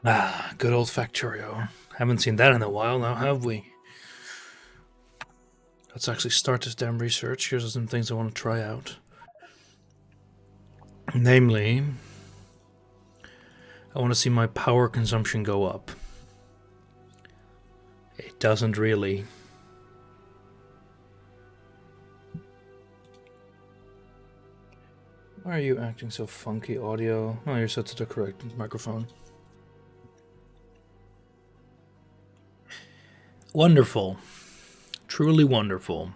Ah, good old Factorio. Haven't seen that in a while now, have we? Let's actually start this damn research. Here's some things I want to try out. Namely, I want to see my power consumption go up. It doesn't really. Why are you acting so funky, audio? Oh, you're set to the correct microphone. Wonderful. Truly wonderful.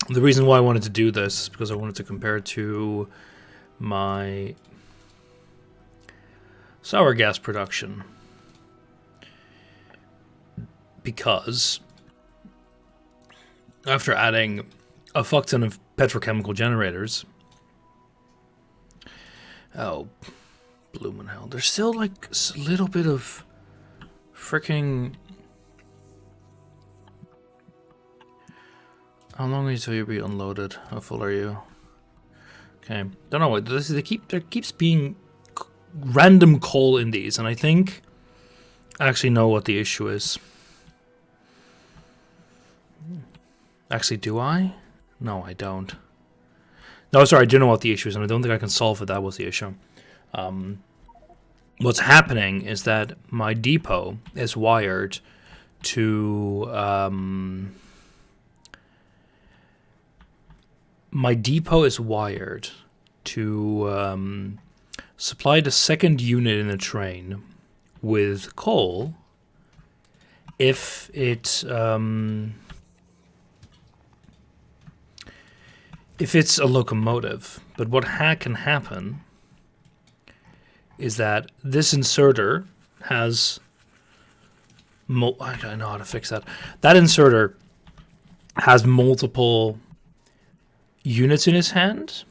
The reason why I wanted to do this is because I wanted to compare it to my sour gas production. Because after adding a fuck ton of petrochemical generators, oh, bloomin' hell, there's still like a little bit of freaking. How long until you be unloaded? How full are you? Okay, don't know what this is. There keeps being random coal in these, and I think I actually know what the issue is. Actually, do I? No, I don't. No, sorry, I do know what the issue is, and I don't think I can solve it. That was the issue. What's happening is that my depot is wired to supply the second unit in a train with coal if it's a locomotive. But what can happen is that this inserter has I know how to fix that. That inserter has multiple units in his hand,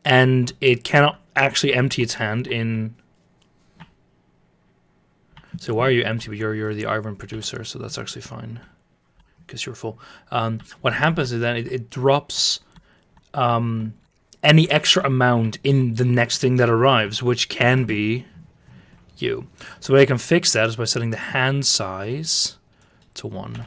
and it cannot actually empty its hand in. So why are you empty? But you're the iron producer, so that's actually fine because you're full. What happens is that it drops any extra amount in the next thing that arrives, which can be you. So the way I can fix that is by setting the hand size to 1.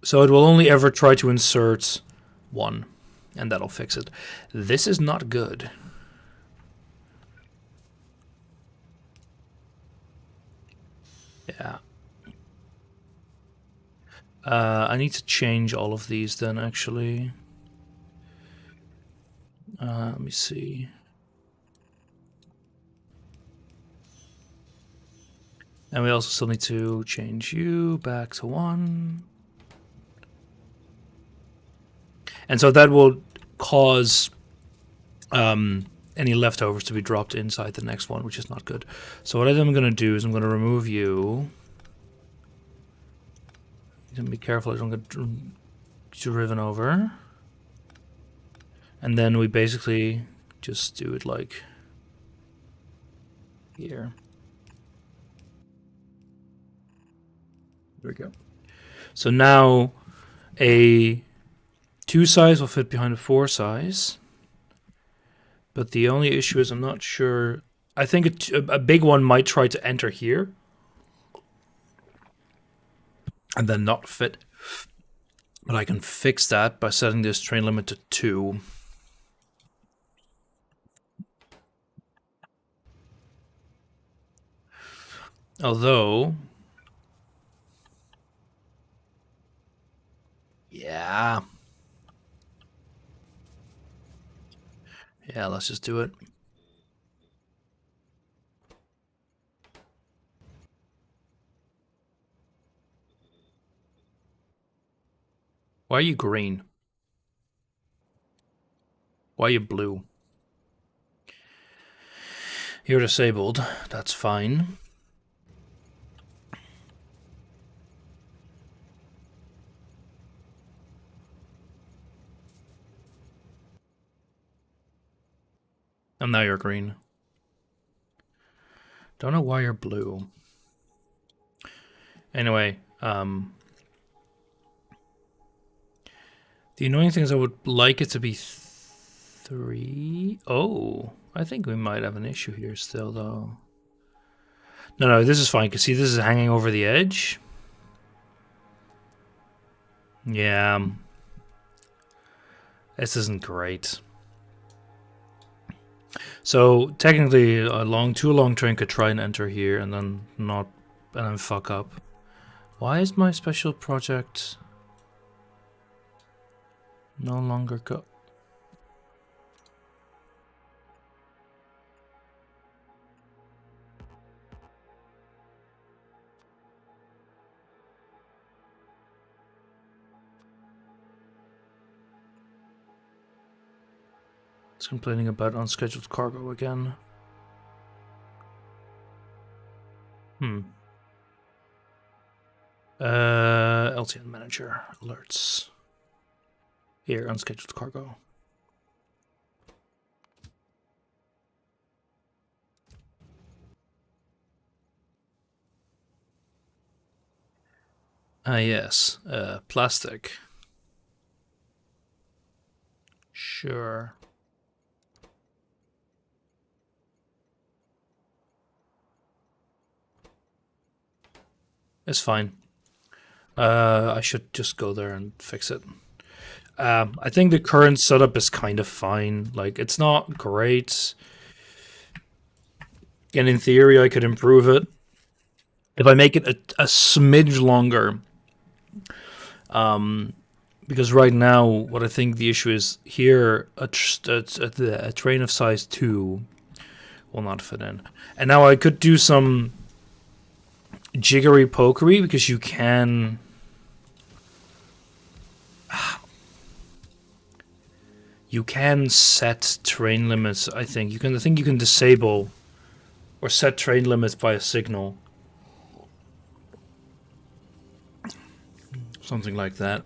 So it will only ever try to insert 1, and that'll fix it. This is not good. Yeah. I need to change all of these then, actually. Let me see. And we also still need to change you back to 1. And so that will cause any leftovers to be dropped inside the next one, which is not good. So what I'm going to do is I'm going to remove you. Be careful I don't get driven over. And then we basically just do it like here. There we go. So now a 2 size will fit behind a 4 size. But the only issue is I'm not sure. I think a big one might try to enter here and then not fit. But I can fix that by setting this train limit to 2. Although, yeah, let's just do it. Why are you green? Why are you blue? You're disabled. That's fine. And now you're green. Don't know why you're blue. Anyway, The annoying thing is I would like it to be 3. Oh, I think we might have an issue here still, though. No, this is fine, because see, this is hanging over the edge. Yeah. This isn't great. So, technically, too long train could try and enter here and then fuck up. Why is my special project no longer go? It's complaining about unscheduled cargo again. LTN manager alerts. Here, unscheduled cargo. Yes, plastic. Sure. It's fine. I should just go there and fix it. I think the current setup is kind of fine. Like, it's not great. And in theory, I could improve it. If I make it a smidge longer. Because right now, what I think the issue is here, a train of size 2 will not fit in. And now I could do some jiggery pokery, because you can... You can set train limits, I think. I think you can disable or set train limits by a signal. Something like that.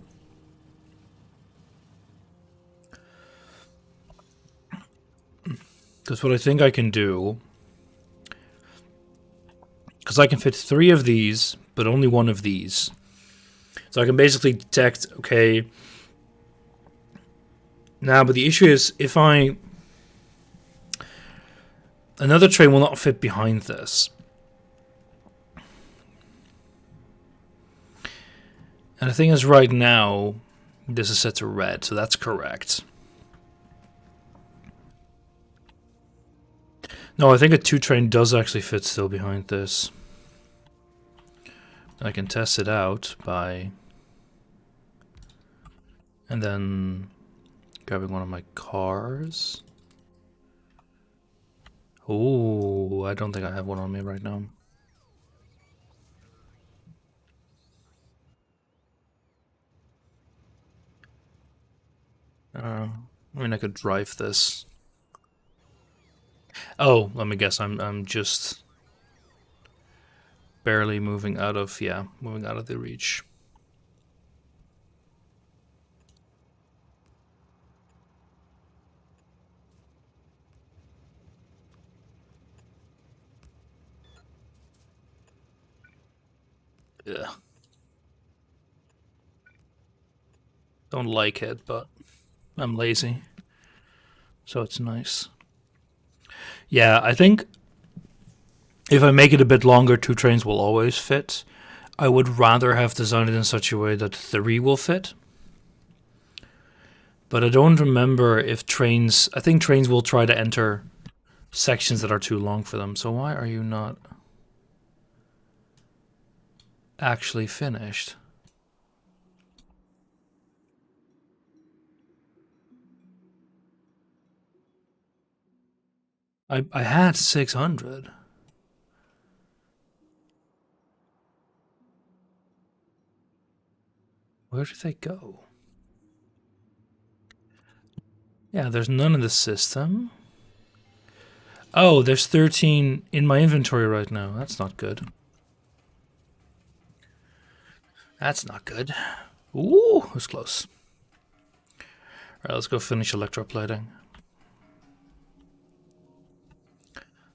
Because what I think I can do... Because I can fit 3 of these, but only 1 of these. So I can basically detect, okay... Now, but the issue is, if I... Another train will not fit behind this. And the thing is, right now, this is set to red, so that's correct. No, I think a 2 train does actually fit still behind this. I can test it out by... And then... grabbing one of my cars. Oh, I don't think I have one on me right now. I mean, I could drive this. Oh, let me guess. I'm just barely moving out of the reach. Yeah. Don't like it, but I'm lazy. So it's nice. Yeah, I think if I make it a bit longer, 2 trains will always fit. I would rather have designed it in such a way that 3 will fit. But I don't remember if trains... I think trains will try to enter sections that are too long for them. So why are you not actually finished? I had 600. Where did they go? Yeah, there's none in the system. Oh, there's 13 in my inventory right now. That's not good. That's not good. Ooh, it was close. Alright, let's go finish electroplating.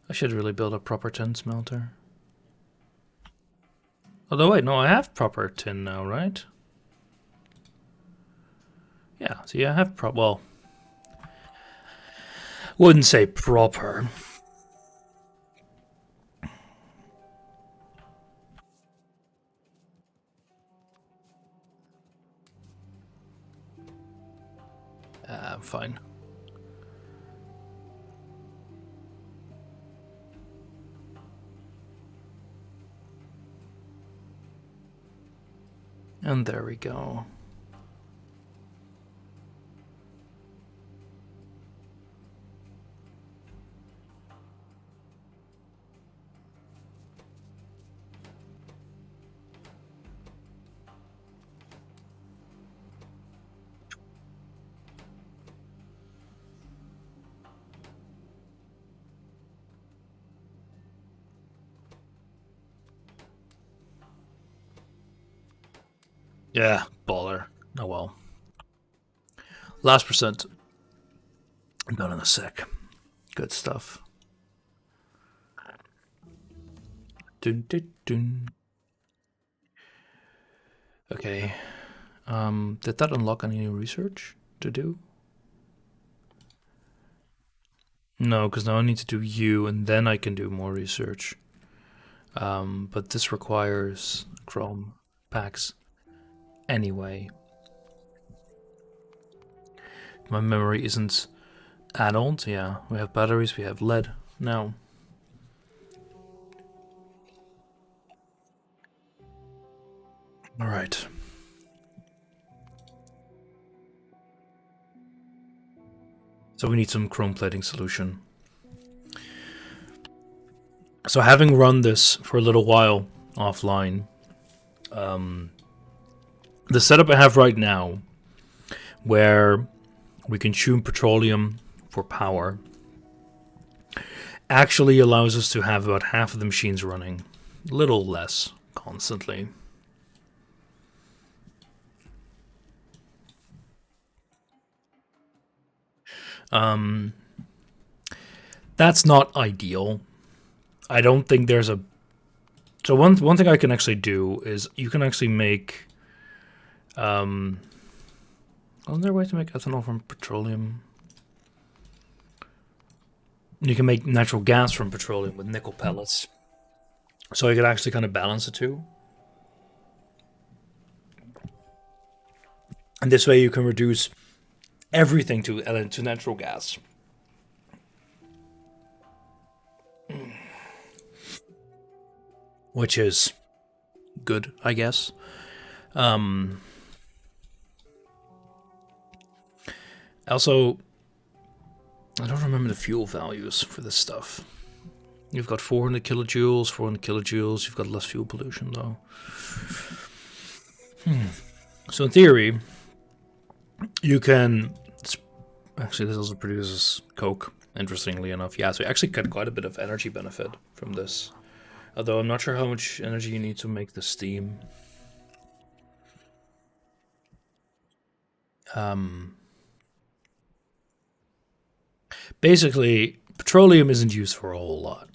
I should really build a proper tin smelter. Although, wait, no, I have proper tin now, right? Yeah, so I have well, wouldn't say proper. Fine. And there we go. Yeah, baller. Oh well. Last percent. I'm done in a sec. Good stuff. Dun, dun, dun. Okay. Did that unlock any new research to do? No, because now I need to do you, and then I can do more research. But this requires Chrome packs anyway. My memory isn't add-ons. Yeah, we have batteries, we have lead now. All right. So we need some chrome plating solution. So having run this for a little while offline, the setup I have right now, where we can tune petroleum for power, actually allows us to have about half of the machines running, a little less constantly. That's not ideal. I don't think there's a. So one thing I can actually do is you can actually make. Isn't there a way to make ethanol from petroleum? You can make natural gas from petroleum with nickel pellets. So you could actually kind of balance the two. And this way you can reduce everything to natural gas. Which is good, I guess. Also, I don't remember the fuel values for this stuff. You've got 400 kilojoules, 400 kilojoules. You've got less fuel pollution, though. So in theory, you can. Actually, this also produces coke, interestingly enough. Yeah, so you actually get quite a bit of energy benefit from this. Although I'm not sure how much energy you need to make the steam. Basically, petroleum isn't used for a whole lot.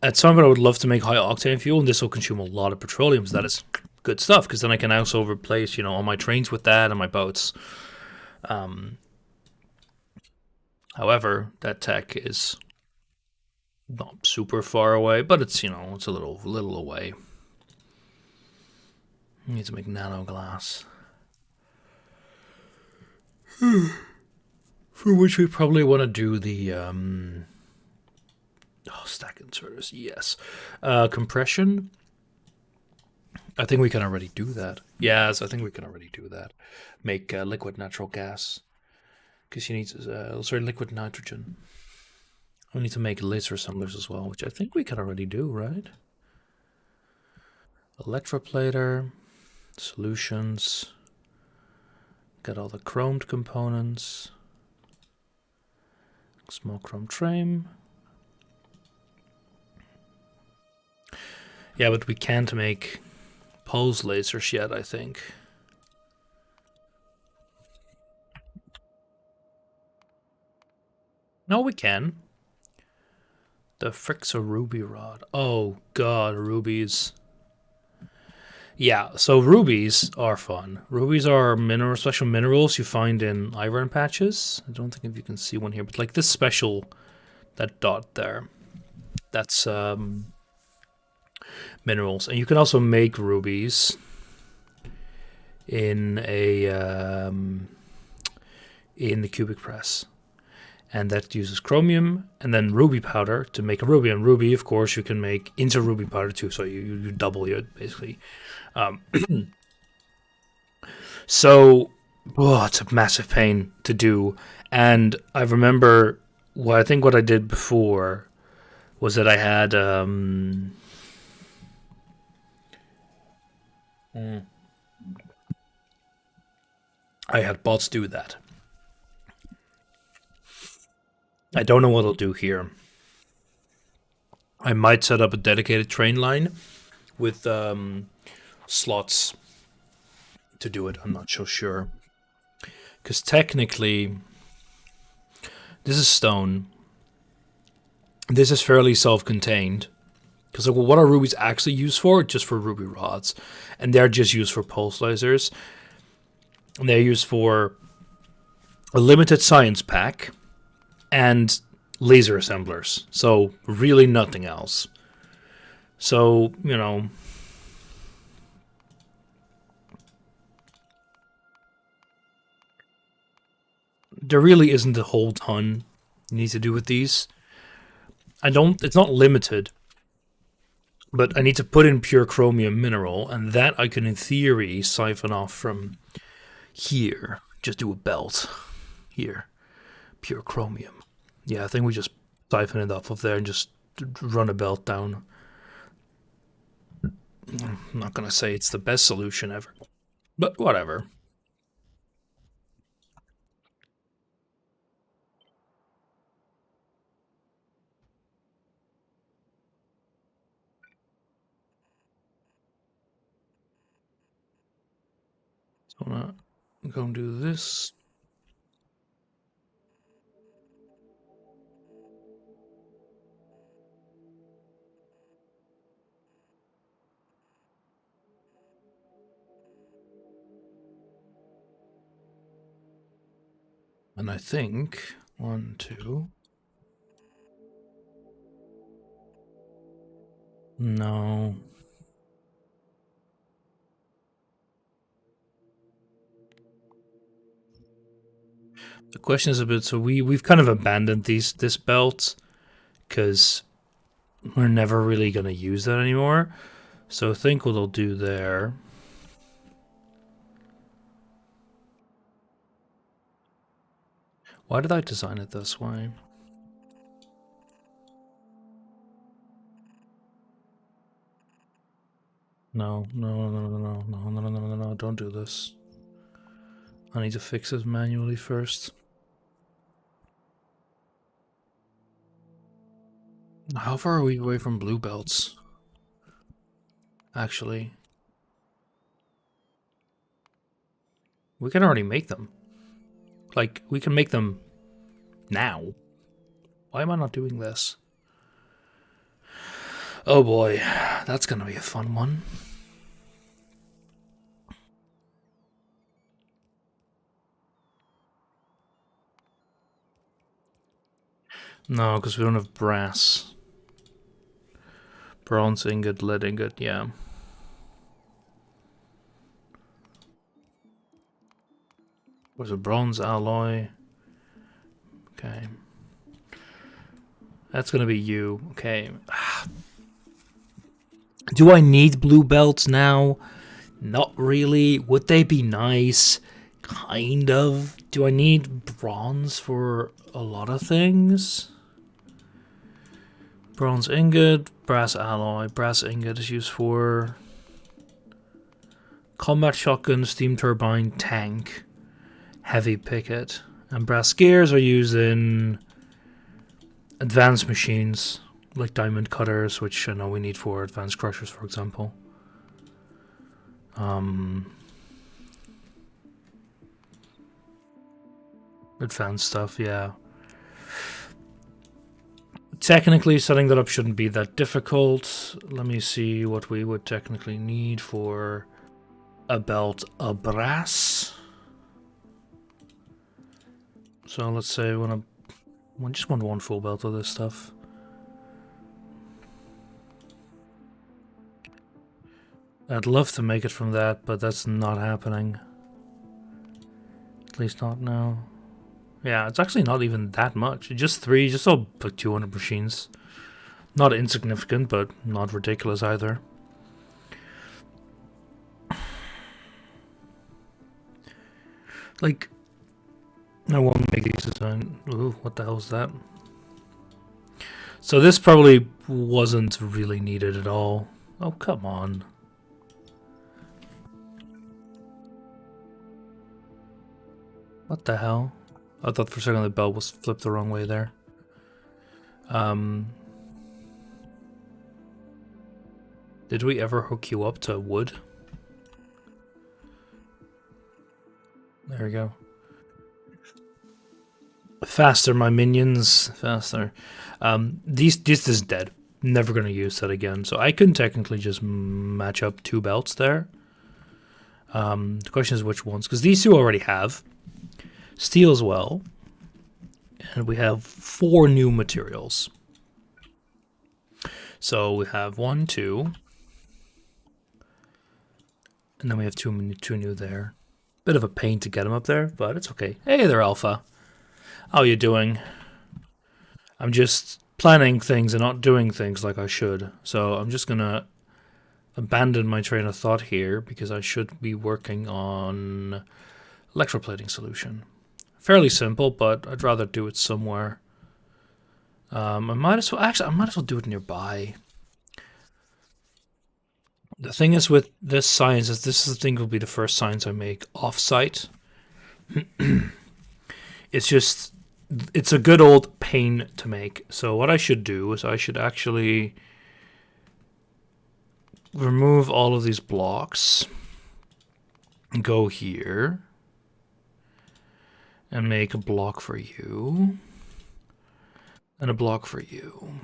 At some point, I would love to make high octane fuel, and this will consume a lot of petroleum. So that is good stuff because then I can also replace, all my trains with that and my boats. However, that tech is not super far away, but it's it's a little away. I need to make nano glass. For which we probably want to do the stack inserters, yes. Compression. I think we can already do that. Yes, I think we can already do that. Make liquid natural gas. Because you need liquid nitrogen. We need to make laser assemblers as well, which I think we can already do, right? Electroplater, solutions. Got all the chromed components. Small chrome frame. Yeah, but we can't make pulse lasers yet, I think. No, we can. The frick's a ruby rod. Oh god, rubies. Yeah, so rubies are fun. Rubies are special minerals you find in iron patches. I don't think if you can see one here, but like this special, that dot there, that's minerals. And you can also make rubies in the cubic press. And that uses chromium and then ruby powder to make a ruby. And ruby, of course, you can make into ruby powder too, so you double it, basically. So, it's a massive pain to do. And I remember what I did before was that I had bots do that. I don't know what I'll do here. I might set up a dedicated train line with slots to do it. I'm not so sure. Because technically, this is stone. This is fairly self-contained. Because like, well, what are rubies actually used for? Just for ruby rods. And they're just used for pulse lasers. And they're used for a limited science pack and laser assemblers. So really nothing else. So, you know, there really isn't a whole ton you need to do with these. It's not limited, but I need to put in pure chromium mineral, and that I can in theory siphon off from here. Just do a belt here, pure chromium. Yeah, I think we just siphon it off of there and just run a belt down. I'm not gonna say it's the best solution ever, but whatever. So I'm gonna do this. And I think 1, 2. No. The question is a bit. So we've kind of abandoned this belt because we're never really gonna use that anymore. So I think what I'll do there. Why did I design it this way? No, no, no, no, no, no, no, no, no, no, no, don't do this. I need to fix this manually first. How far are we away from blue belts? Actually, we can already make them. Like, we can make them now. Why am I not doing this? Oh boy, that's gonna be a fun one. No, because we don't have brass. Bronze ingot, lead ingot, yeah. Was a bronze alloy. Okay. That's gonna be you. Okay. Do I need blue belts now? Not really. Would they be nice? Kind of. Do I need bronze for a lot of things? Bronze ingot, brass alloy. Brass ingot is used for combat shotgun, steam turbine, tank, heavy picket. And brass gears are used in advanced machines like diamond cutters, which I know we need for advanced crushers, for example. Advanced stuff, yeah. technically, setting that up shouldn't be that difficult. Let me see what we would technically need for a belt of brass. So let's say we just want one full belt of this stuff. I'd love to make it from that, but that's not happening. At least not now. Yeah, it's actually not even that much. Just 3, just all like 200 machines. Not insignificant, but not ridiculous either. Like, I won't make these design. Ooh, what the hell is that? So this probably wasn't really needed at all. Oh, come on. What the hell? I thought for a second the belt was flipped the wrong way there. Did we ever hook you up to wood? There we go. Faster, my minions. Faster. This is dead. Never going to use that again. So I can technically just match up 2 belts there. The question is which ones. Because these 2 already have. Steel as well. And we have 4 new materials. So we have 1, 2. And then we have 2 new there. Bit of a pain to get them up there, but it's okay. Hey there, Alpha. How you doing? I'm just planning things and not doing things like I should. So I'm just going to abandon my train of thought here because I should be working on electroplating solution. Fairly simple, but I'd rather do it somewhere. I might as well do it nearby. The thing is with this science is this is the thing will be the first science I make off-site. It's a good old pain to make. So what I should do is I should actually remove all of these blocks and go here and make a block for you and a block for you.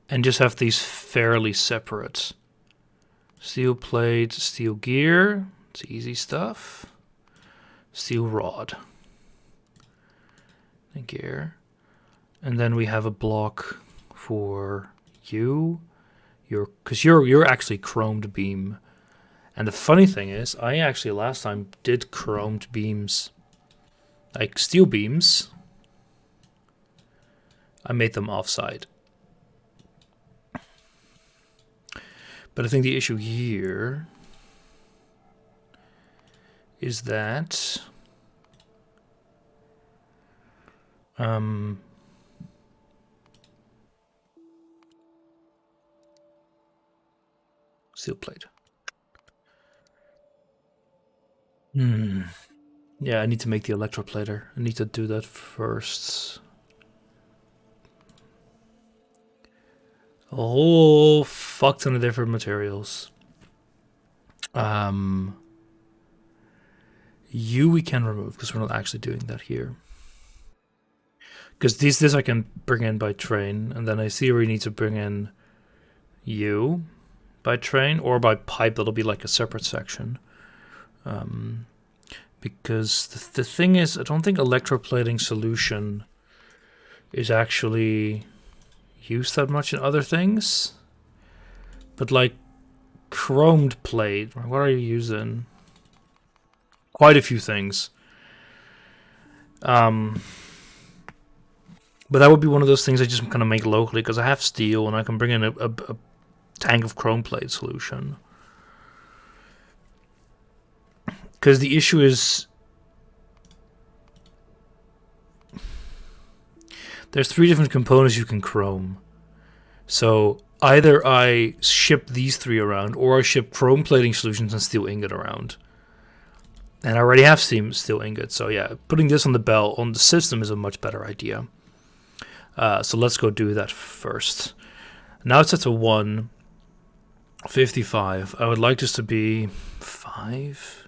And just have these fairly separate. Steel plate, steel gear, it's easy stuff. Steel rod and gear. And then we have a block for you. Because you're actually chromed beam. And the funny thing is, I actually last time did chromed beams. Like steel beams. I made them offside. But I think the issue here is that steel plate. Yeah, I need to make the electroplater. I need to do that first. A whole fuck ton of different materials. You we can remove because we're not actually doing that here. Because this I can bring in by train, and then I see we need to bring in you by train or by pipe. That'll be like a separate section. Because the thing is, I don't think electroplating solution is actually used that much in other things. But like chromed plate, what are you using? Quite a few things. But that would be one of those things I just kind of make locally because I have steel and I can bring in a tank of chrome plate solution. Because the issue is there's 3 different components you can chrome. So either I ship these 3 around or I ship chrome plating solutions and steel ingot around. And I already have steel ingot. So yeah, putting this on the belt on the system is a much better idea. So let's go do that first. Now it's set to 155. I would like this to be 5.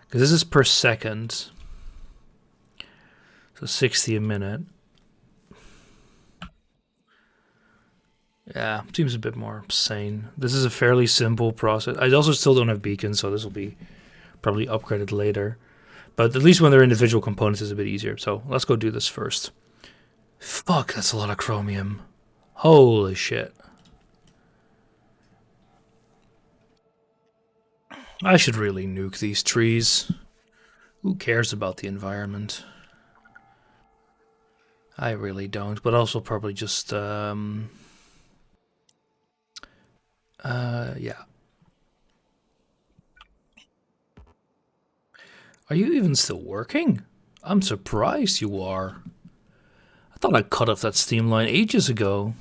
Because this is per second. So 60 a minute. Yeah, seems a bit more sane. This is a fairly simple process. I also still don't have beacons, so this will be probably upgraded later. But at least when they're individual components, it's a bit easier. So let's go do this first. Fuck, that's a lot of chromium. Holy shit. I should really nuke these trees. Who cares about the environment? I really don't, but also probably just, yeah. Are you even still working? I'm surprised you are. I thought I cut off that steam line ages ago.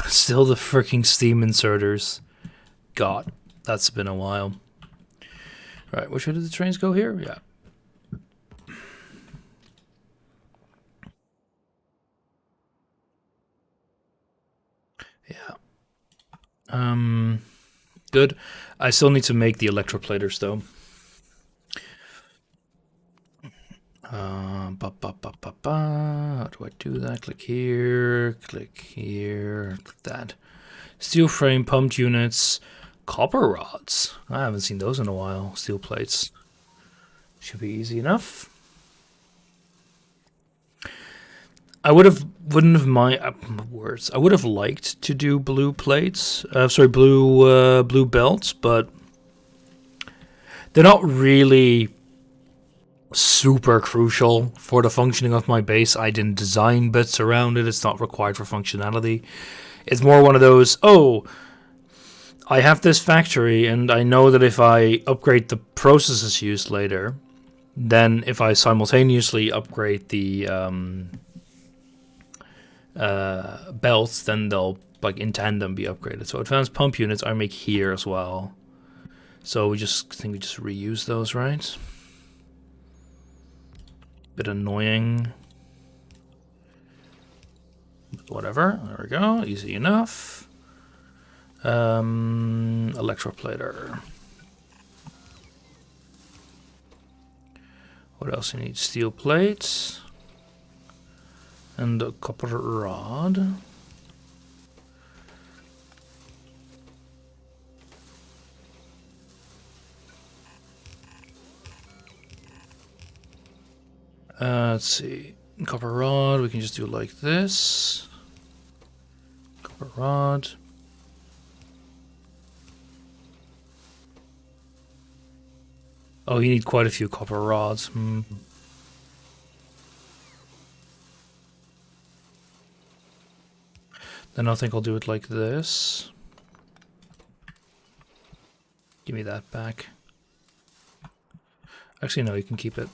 Still the freaking steam inserters. God, that's been a while. Right, which way did the trains go here? Yeah. Yeah. Good. I still need to make the electroplaters though. How do I do that? Click here, click that. Steel frame, pumped units, copper rods. I haven't seen those in a while. Steel plates. Should be easy enough. I wouldn't have my words. I would have liked to do blue plates. Blue belts, but they're not really super crucial for the functioning of my base. I didn't design bits around it. It's not required for functionality. It's more one of those, oh, I have this factory and I know that if I upgrade the processes used later, then if I simultaneously upgrade the belts, then they'll like in tandem be upgraded. So advanced pump units I make here as well. So we just reuse those, right? Bit annoying. Whatever. There we go. Easy enough. Electroplater. What else you need? Steel plates. And a copper rod. Let's see. Copper rod, we can just do it like this. Copper rod. Oh, you need quite a few copper rods. Then I think I'll do it like this. Give me that back. Actually, no, you can keep it.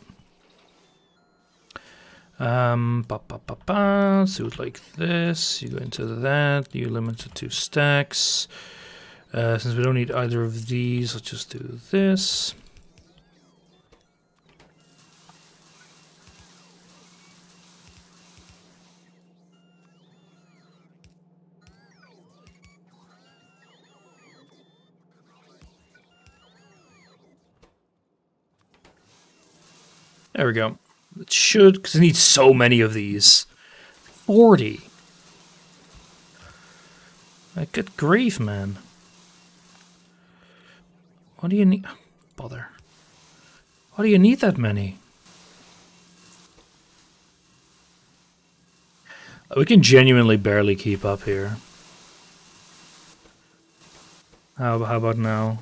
Let's do it like this. You go into that. You limit it to stacks. Since we don't need either of these, let's just do this. There we go. It should, because it needs so many of these. 40. Like, good grief, man. What do you need? Bother. Why do you need that many? We can genuinely barely keep up here. How about now?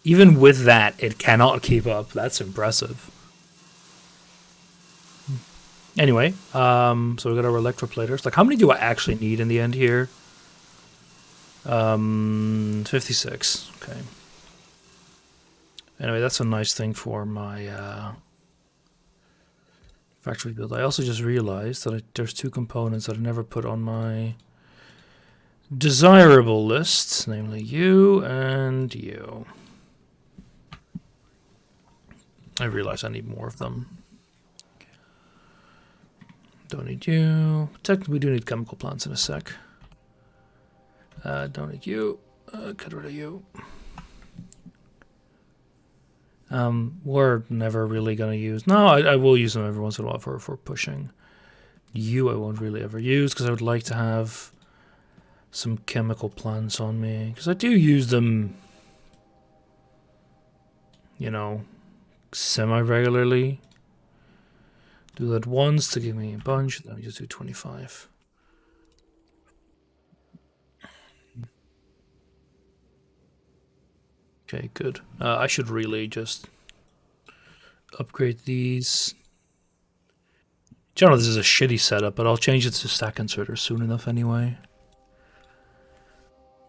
Even with that, it cannot keep up. That's impressive. Anyway, so we got our electroplaters. Like, how many do I actually need in the end here? 56. Okay. Anyway, that's a nice thing for my factory build. I also just realized that there's two components that I never put on my desirable list, namely you and you. I realize I need more of them. Don't need you. Technically, we do need chemical plants in a sec. Don't need you. Get rid of you. We're never really going to use... No, I will use them every once in a while for pushing. You I won't really ever use because I would like to have some chemical plants on me. Because I do use them, you know, semi-regularly. Do that once to give me a bunch, then we just do 25. Okay, good. I should really just upgrade these. Generally, this is a shitty setup, but I'll change it to stack inserter soon enough anyway.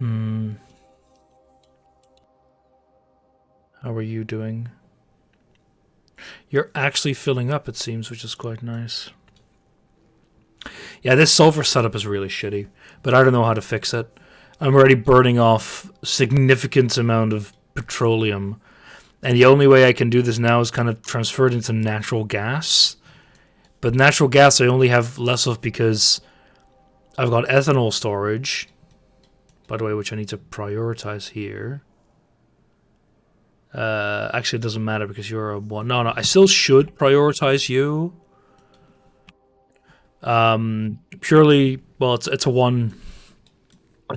How are you doing? You're actually filling up, it seems, which is quite nice. Yeah, this sulfur setup is really shitty, but I don't know how to fix it. I'm already burning off significant amount of petroleum, and the only way I can do this now is kind of transfer it into natural gas. But natural gas I only have less of because I've got ethanol storage, by the way, which I need to prioritize here. Actually, it doesn't matter because you're a 1. No, I still should prioritize you. Purely, well, it's a 1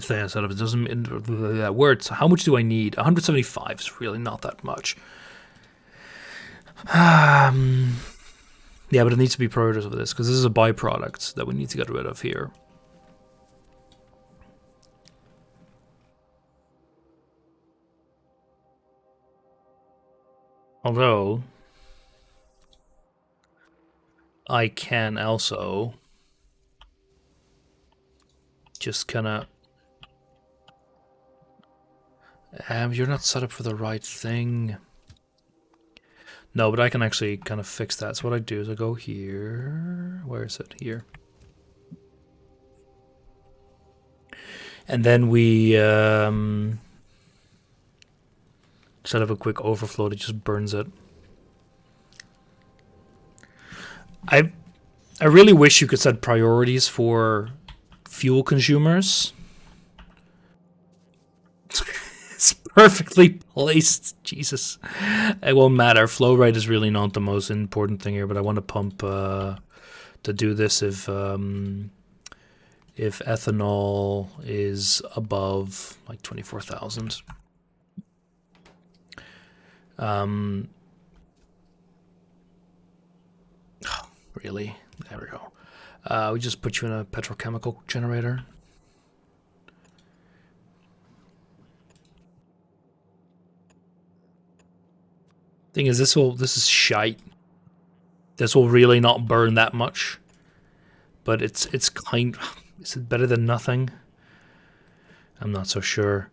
thing I set up. It doesn't words. How much do I need? 175 is really not that much. Yeah, but it needs to be prioritized over this because this is a byproduct that we need to get rid of here. Although I can also just kind of... you're not set up for the right thing. No, but I can actually kind of fix that. So what I do is I go here. Where is it? Here. And then we set up a quick overflow that just burns it. I really wish you could set priorities for fuel consumers. It's perfectly placed. Jesus. It won't matter. Flow rate is really not the most important thing here, but I want to pump to do this if ethanol is above like 24,000. Really? There we go. We just put you in a petrochemical generator. Thing is, this is shite. This will really not burn that much, but it's kind. Is it better than nothing? I'm not so sure.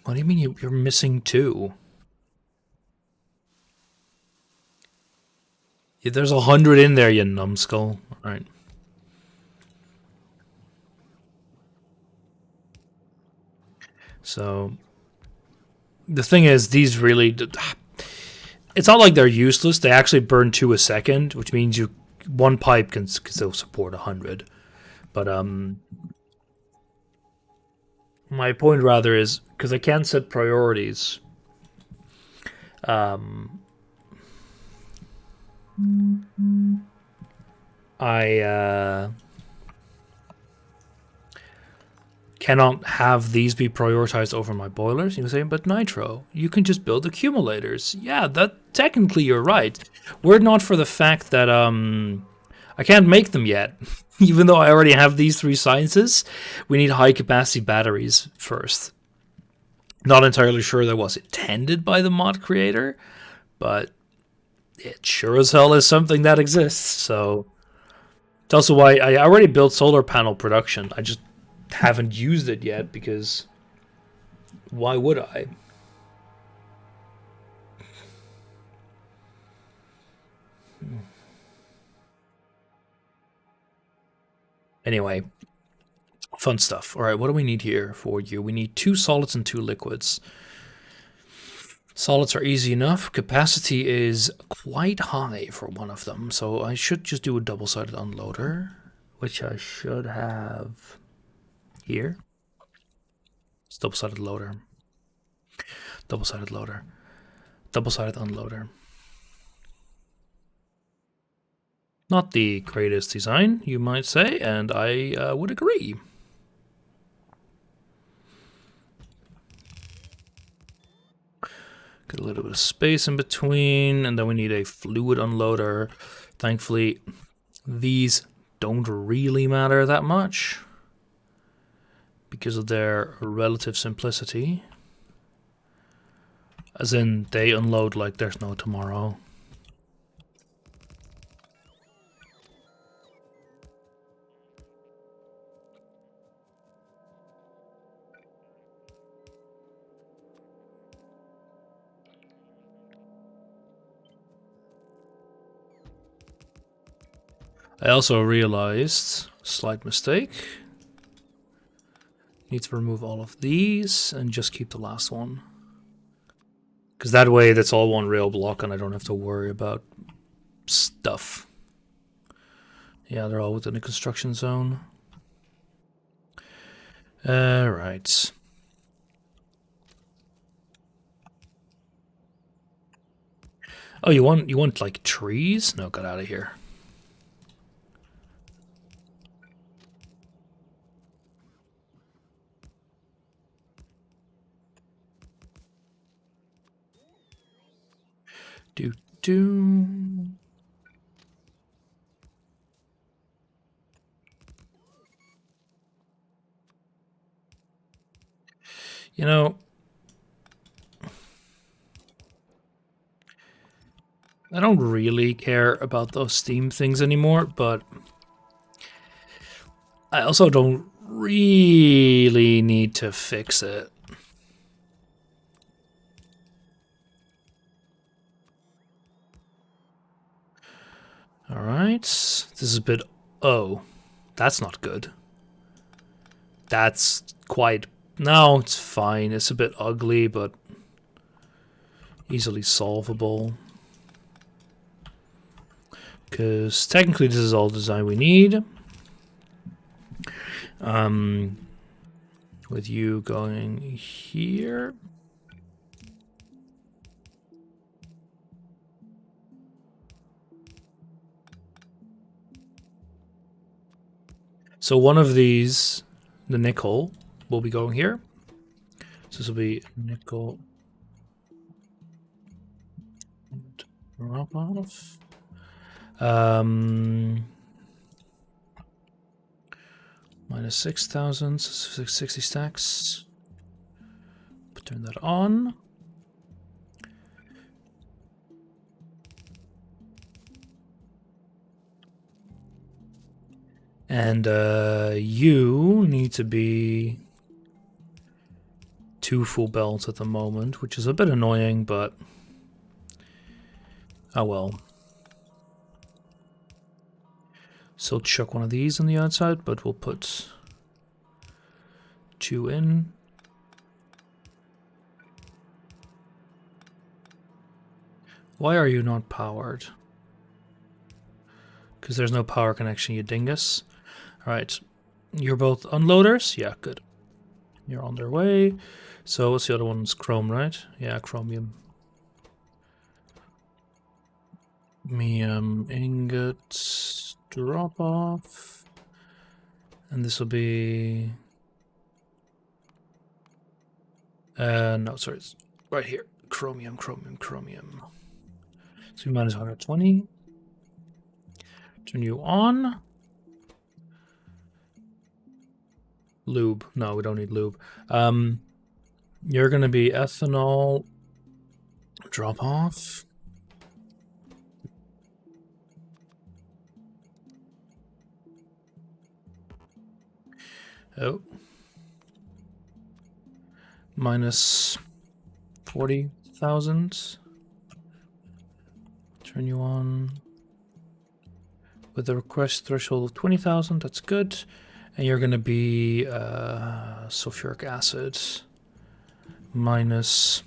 What do you mean you're missing 2? Yeah, there's 100 in there, you numbskull. All right. So the thing is, these really, it's not like they're useless. They actually burn 2 a second, which means one pipe can still support 100. But my point rather is because I can't set priorities. I cannot have these be prioritized over my boilers. You can say, but Nitro, you can just build accumulators. Yeah, that technically you're right. Were it not for the fact that I can't make them yet, even though I already have these 3 sciences, we need high capacity batteries first. Not entirely sure that was intended by the mod creator, but it sure as hell is something that exists. So it's also why I already built solar panel production. I just haven't used it yet because why would I? Anyway, fun stuff. All right, what do we need here for you? We need 2 solids and 2 liquids. Solids are easy enough. Capacity is quite high for one of them, so I should just do a double-sided unloader, which I should have here. It's double-sided loader. Double-sided loader. Double-sided unloader. Not the greatest design, you might say, and I would agree. Get a little bit of space in between, and then we need a fluid unloader. Thankfully, these don't really matter that much because of their relative simplicity. As in, they unload like there's no tomorrow. I also realized, slight mistake. Need to remove all of these and just keep the last one. Because that way that's all one rail block and I don't have to worry about stuff. Yeah, they're all within the construction zone. Right. Oh, you want like trees? No, get out of here. Do. You know, I don't really care about those Steam things anymore, but I also don't really need to fix it. Alright, this is a bit... Oh, that's not good. That's quite... No, it's fine. It's a bit ugly, but easily solvable. Because technically this is all the design we need. With you going here. So one of these, the nickel, will be going here. So this will be nickel. Drop off. Minus 6,000, 60 stacks. Turn that on. And you need to be 2 full belts at the moment, which is a bit annoying, but oh well. Still chuck one of these on the outside, but we'll put 2 in. Why are you not powered? Because there's no power connection, you dingus. Alright, you're both unloaders? Yeah, good. You're on their way. So what's the other one? It's chrome, right? Yeah, chromium. Ingot drop off. And this will be... no, sorry, it's right here. Chromium. So we minus 120. Turn you on. Lube. No, we don't need lube. You're gonna be ethanol. Drop off. Oh. Minus 40,000. Turn you on. With a request threshold of 20,000, that's good. And you're going to be sulfuric acid minus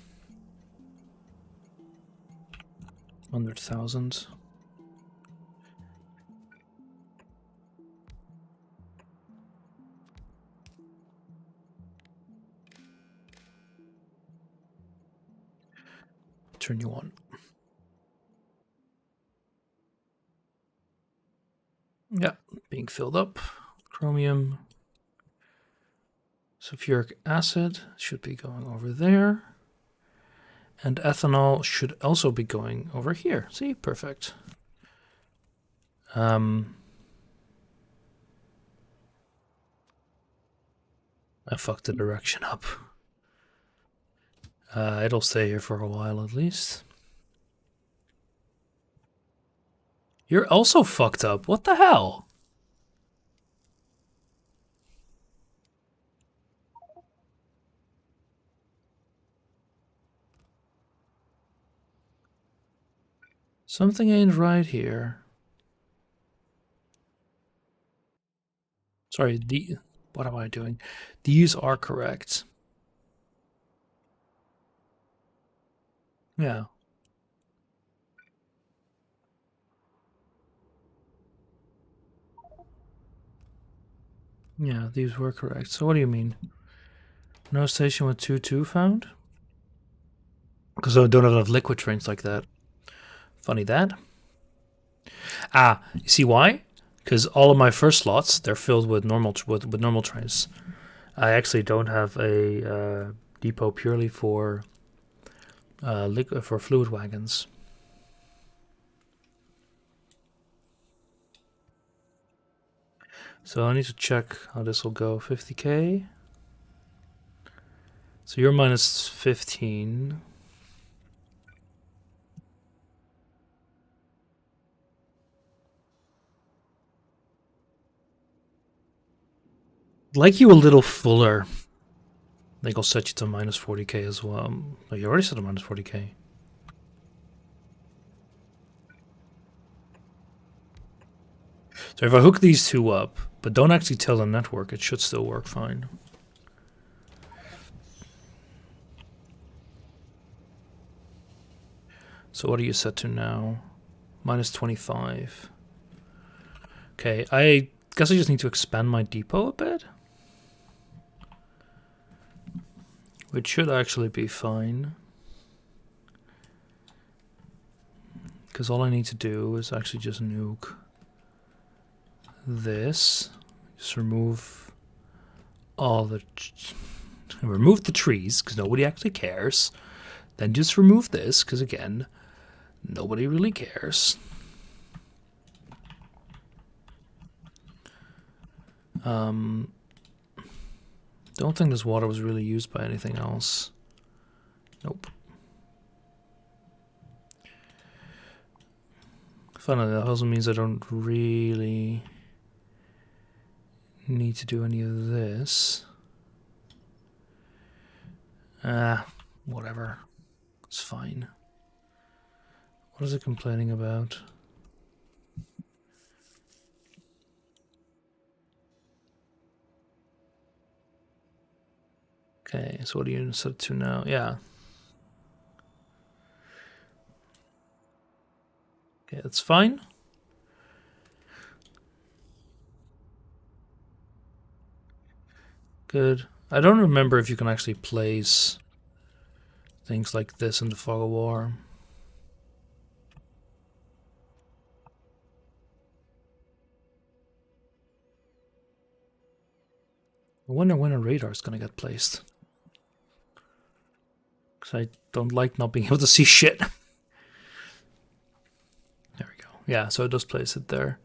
100,000. Turn you on. Yeah, being filled up. Chromium. Sulfuric acid should be going over there. And ethanol should also be going over here. See, perfect. I fucked the direction up. It'll stay here for a while at least. You're also fucked up. What the hell? Something ain't right here. Sorry, what am I doing? These are correct. Yeah. Yeah, these were correct. So what do you mean? No station with 2-2 found? Because I don't have enough liquid trains like that. Funny that. Ah, you see why? Because all of my first slots, they're filled with normal trains. I actually don't have a depot purely for fluid wagons. So I need to check how this will go. 50k. So you're minus 15. Like you a little fuller. I think I'll set you to minus 40k as well. Oh, you already set a minus 40k. So if I hook these two up, but don't actually tell the network, it should still work fine. So what are you set to now? Minus 25. Okay, I guess I just need to expand my depot a bit. Which should actually be fine. Because all I need to do is actually just nuke this. Just remove all the... remove the trees, because nobody actually cares. Then just remove this, because again, nobody really cares. Don't think this water was really used by anything else. Nope. Funnily, that also means I don't really need to do any of this. Whatever. It's fine. What is it complaining about? Okay, so what are you set to now? Yeah. Okay, that's fine. Good. I don't remember if you can actually place things like this in the Fog of War. I wonder when a radar is gonna get placed. Because I don't like not being able to see shit. There we go. Yeah, so it does place it there.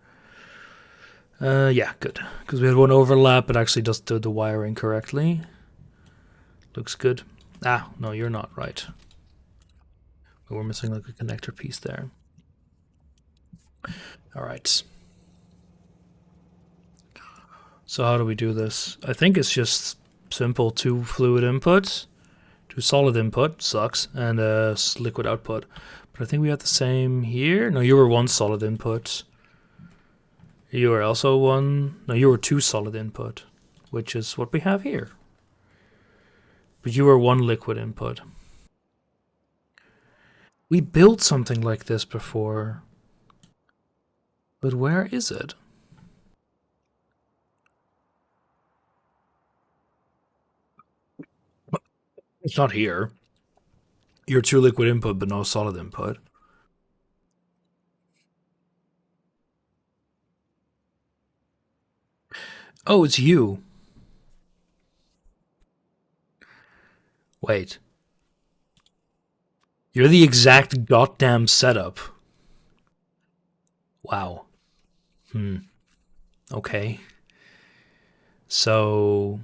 Yeah, good. Because we had one overlap, it actually does do the wiring correctly. Looks good. Ah, no, you're not right. We're missing like a connector piece there. Alright. So how do we do this? I think it's just simple 2 fluid inputs, 2 solid input, sucks, and a liquid output. But I think we have the same here. No, you were 1 solid input. You were also 1. No, you were 2 solid input, which is what we have here. But you were 1 liquid input. We built something like this before. But where is it? It's not here. You're 2 liquid input, but no solid input. Oh, it's you. Wait. You're the exact goddamn setup. Wow. Okay. So...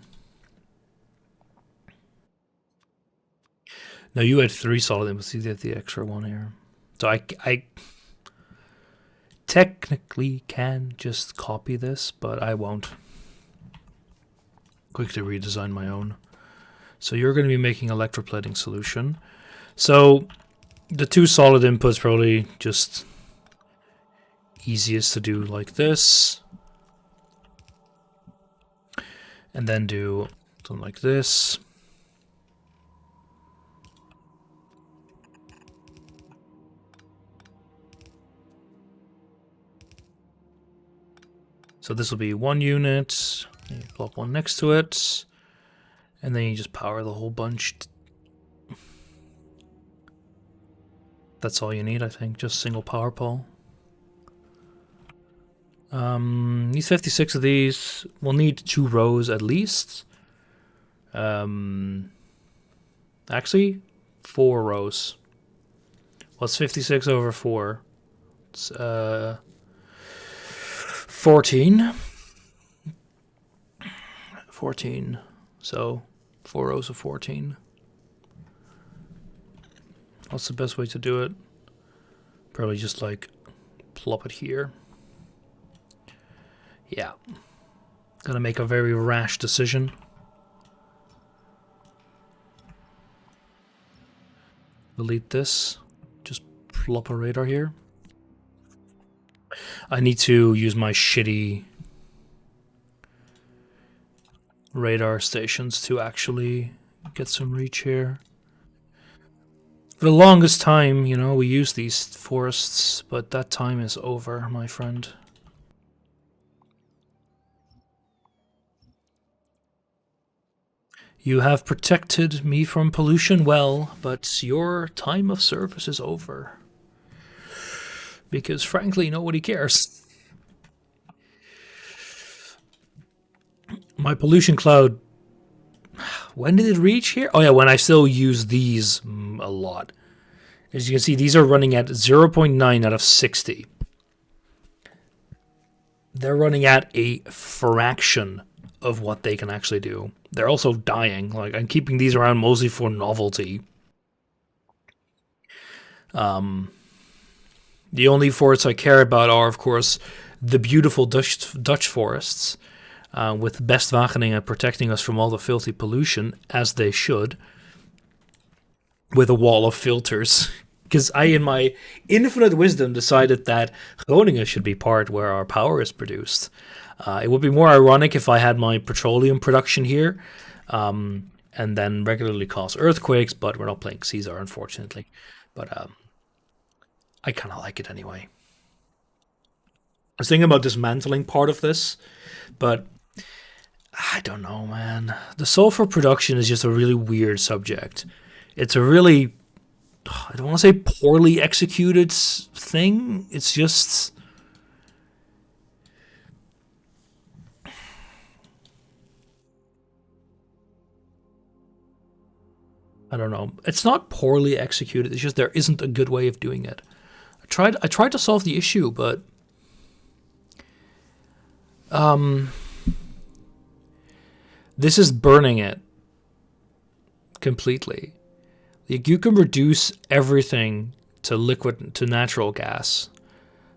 No, you had 3 solid inputs. You did the extra one here. So I technically can just copy this, but I won't. Quickly redesign my own. So you're going to be making electroplating solution. So the 2 solid inputs probably just easiest to do like this. And then do something like this. So this will be 1 unit. You plop 1 next to it. And then you just power the whole bunch. That's all you need, I think. Just single power pole. Need 56 of these. We'll need 2 rows at least. Actually, 4 rows. What's 56 over 4? It's 14. 14. So 4 rows of 14. What's the best way to do it? Probably just like plop it here. Yeah. Gonna make a very rash decision. Delete this. Just plop a radar here. I need to use my shitty radar stations to actually get some reach here. For the longest time, you know, we used these forests, but that time is over, my friend. You have protected me from pollution well, but your time of service is over. Because frankly, nobody cares. My pollution cloud... When did it reach here? Oh yeah, when I still use these a lot. As you can see, these are running at 0.9 out of 60. They're running at a fraction of what they can actually do. They're also dying. Like, I'm keeping these around mostly for novelty. The only forests I care about are, of course, the beautiful Dutch forests, with Bestwageningen protecting us from all the filthy pollution, as they should, with a wall of filters. Because I, in my infinite wisdom, decided that Groningen should be part where our power is produced. It would be more ironic if I had my petroleum production here, and then regularly cause earthquakes, but we're not playing Caesar, unfortunately. But I kind of like it anyway. I was thinking about dismantling part of this, but I don't know, man. The sulfur production is just a really weird subject. It's a really, I don't want to say poorly executed thing. It's just... I don't know. It's not poorly executed. It's just there isn't a good way of doing it. I tried to solve the issue, but this is burning it completely. Like, you can reduce everything to liquid, to natural gas.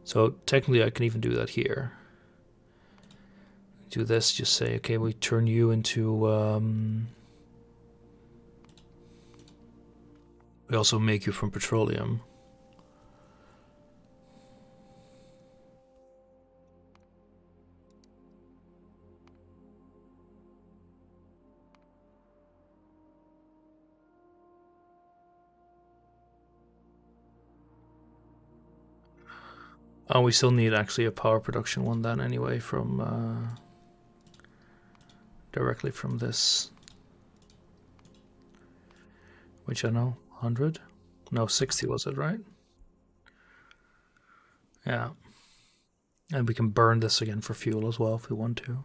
So technically I can even do that here. Do this, just say, okay, we turn you into we also make you from petroleum. Oh, we still need actually a power production one then anyway from directly from this. Which I know, 100? No, 60 was it, right? Yeah. And we can burn this again for fuel as well if we want to.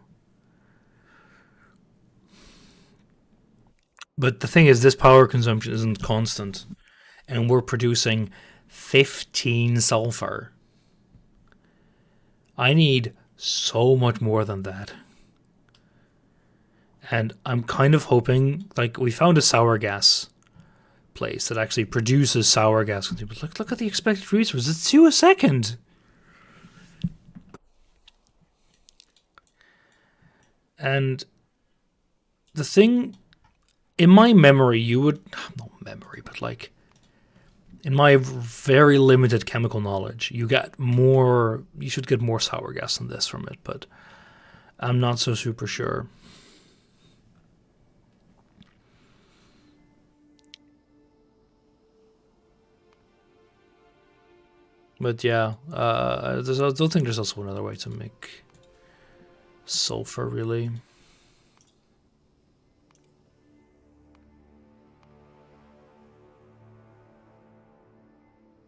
But the thing is, this power consumption isn't constant, and we're producing 15 sulfur. I need so much more than that. And I'm kind of hoping, like, we found a sour gas place that actually produces sour gas. Look at the expected resource. It's 2 a second. And the thing, in my memory, you would, not memory, but like, in my very limited chemical knowledge, you should get more sour gas than this from it, but I'm not so super sure. But yeah, I don't think there's also another way to make sulfur, really.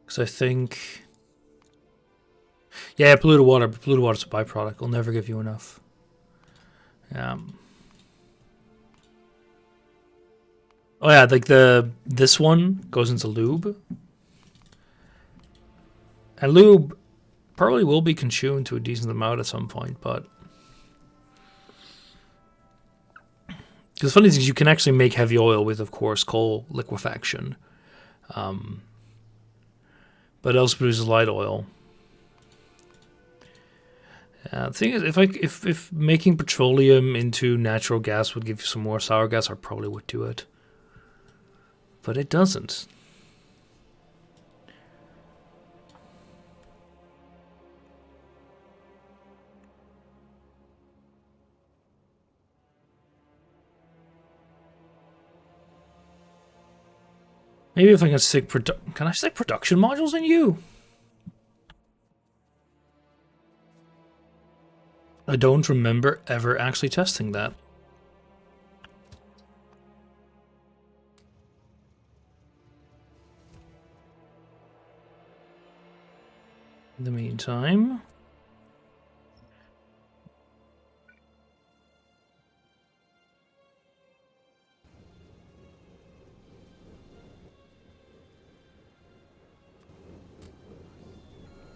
Because I think... Yeah, polluted water, but polluted water's a byproduct. It'll never give you enough. Yeah. Oh yeah, like this one goes into lube. And lube probably will be consumed to a decent amount at some point, but... Because the funny thing is you can actually make heavy oil with, of course, coal liquefaction. But it also produces light oil. The thing is, if making petroleum into natural gas would give you some more sour gas, I probably would do it. But it doesn't. Maybe if I can stick can I stick production modules in you? I don't remember ever actually testing that. In the meantime...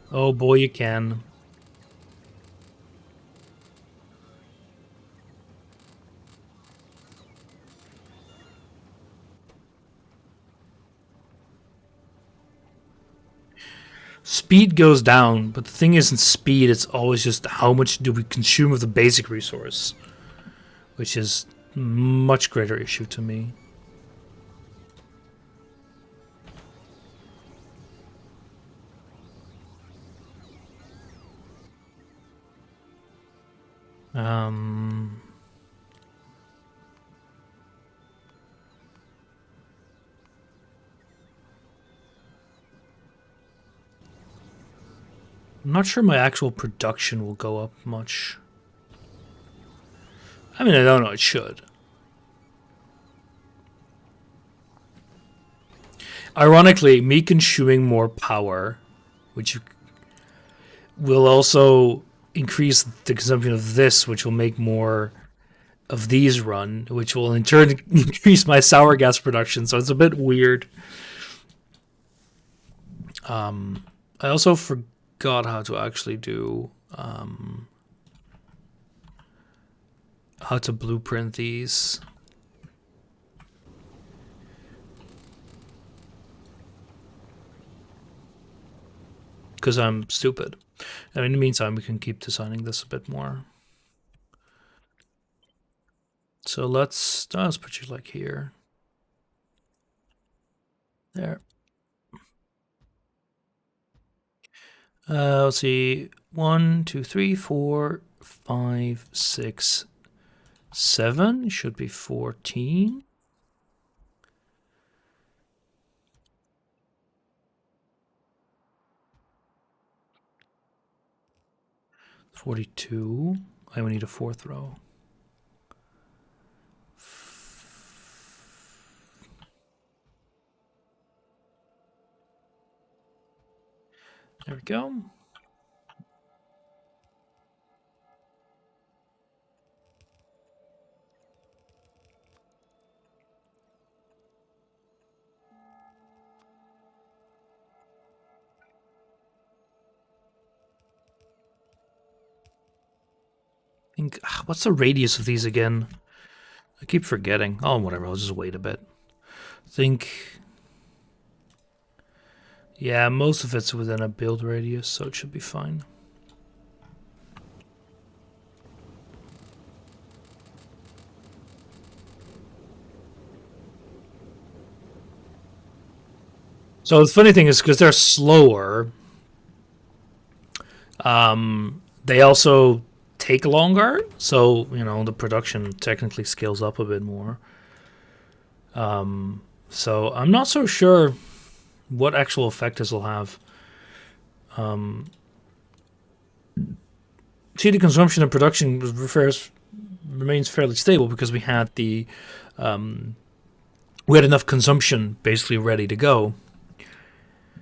Oh boy, you can. Speed goes down, but the thing isn't speed, it's always just how much do we consume of the basic resource, which is a much greater issue to me. I'm not sure my actual production will go up much. I mean, I don't know, it should. Ironically, me consuming more power, which will also increase the consumption of this, which will make more of these run, which will in turn increase my sour gas production. So it's a bit weird. I also forgot how to actually do how to blueprint these. Because I'm stupid. And in the meantime, we can keep designing this a bit more. So let's put you like here. There. Let's see. 1, 2, 3, 4, 5, 6, 7. Should be 14. 42. I will need a fourth row. There we go. think... what's the radius of these again? I keep forgetting. Oh, whatever. I'll just wait a bit. I think... yeah, most of it's within a build radius, so it should be fine. So the funny thing is, because they're slower, they also take longer. So, you know, the production technically scales up a bit more. So I'm not so sure what actual effect this will have. See, the consumption and production remains fairly stable because we had we had enough consumption basically ready to go.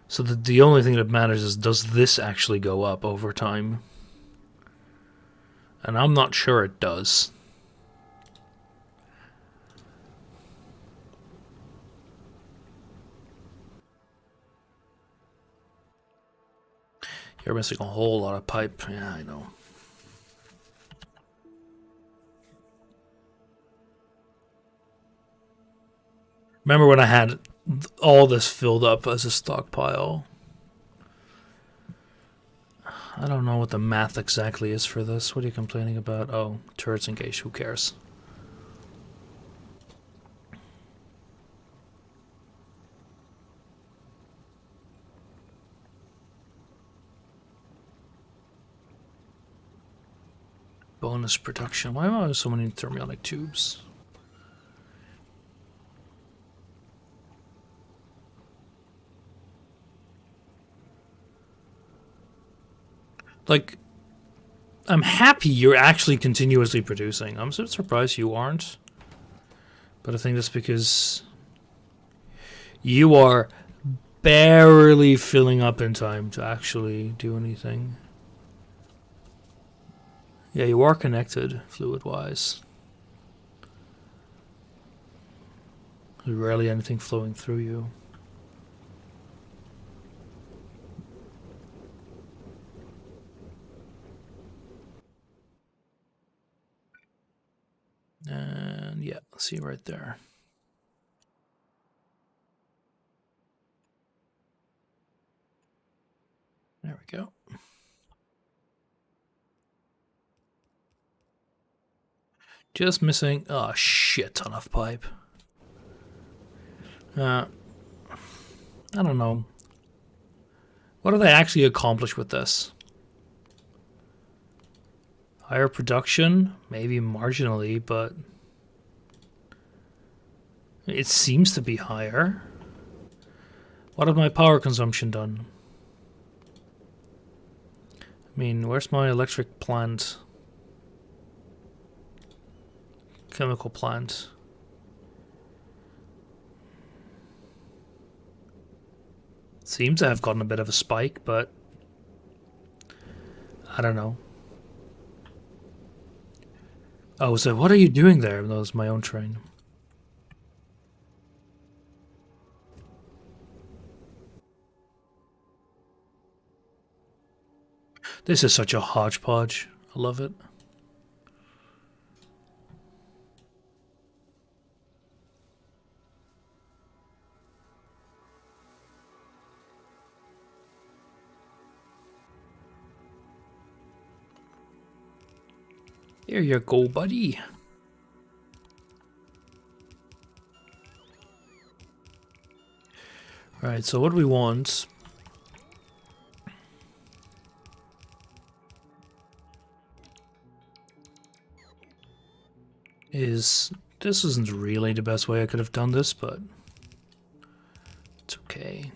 So the only thing that matters is, does this actually go up over time? And I'm not sure it does. You're missing a whole lot of pipe. Yeah, I know. Remember when I had all this filled up as a stockpile? I don't know what the math exactly is for this. What are you complaining about? Oh, turrets engaged. Who cares? Bonus production. Why are there so many thermionic tubes? Like, I'm happy you're actually continuously producing. I'm so surprised you aren't. But I think that's because you are barely filling up in time to actually do anything. Yeah, you are connected, fluid-wise. There's rarely anything flowing through you. And yeah, see right there. There we go. Just missing a shit ton of pipe. I don't know. What do they actually accomplish with this? Higher production? Maybe marginally, but it seems to be higher. What have my power consumption done? I mean, where's my electric plant? Chemical plant. Seems to have gotten a bit of a spike, but I don't know. Oh, so what are you doing there? That was my own train. This is such a hodgepodge. I love it. Here you go, buddy. Right, so what we want is... This isn't really the best way I could have done this, but it's okay.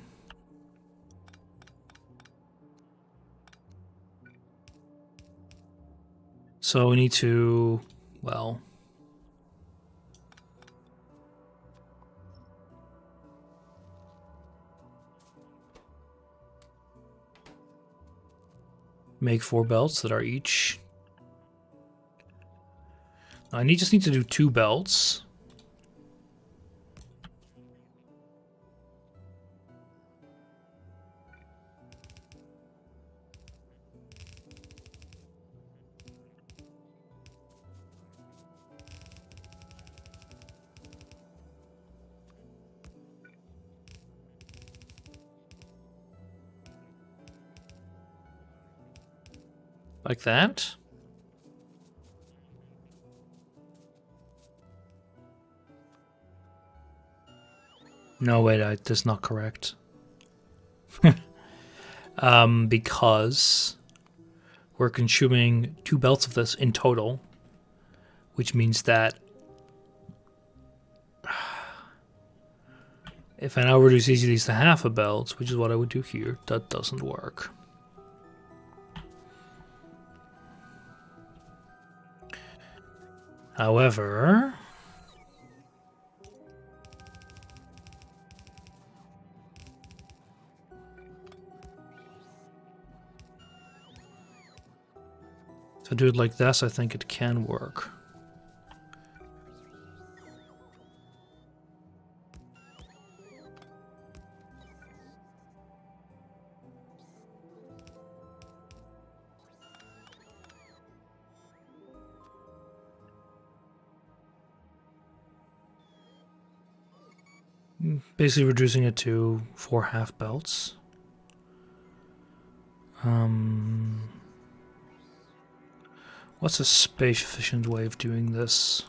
So we need to, well... make 4 belts that are each... I just need to do 2 belts. Like that. No, wait, that's not correct. Because we're consuming 2 belts of this in total, which means that if I now reduce each of these to half a belt, which is what I would do here, that doesn't work. However, if I do it like this, I think it can work. Basically reducing it to 4 half belts. What's a space efficient way of doing this?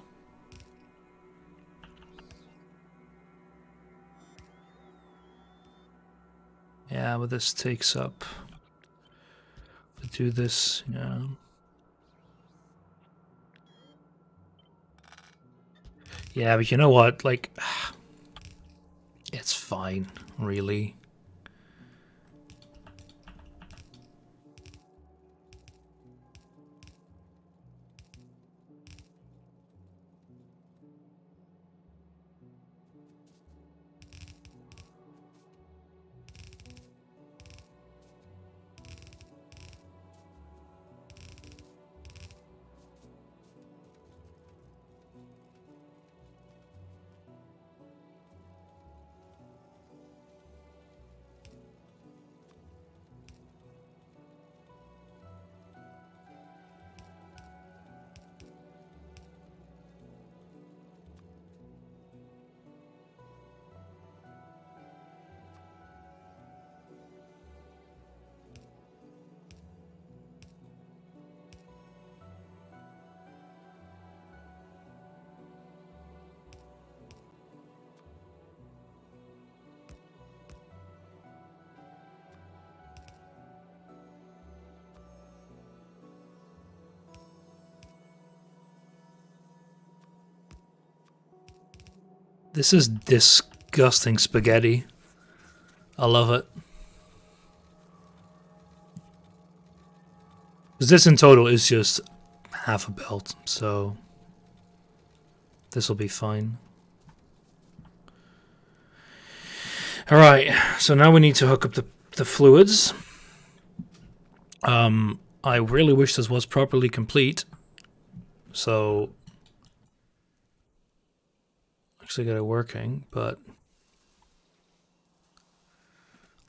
Yeah, but this takes up to do this, yeah. Yeah, but you know what? Like, it's fine, really. This is disgusting spaghetti. I love it. Because this in total is just half a belt, so this will be fine. Alright, so now we need to hook up the fluids. I really wish this was properly complete. So actually get it working, but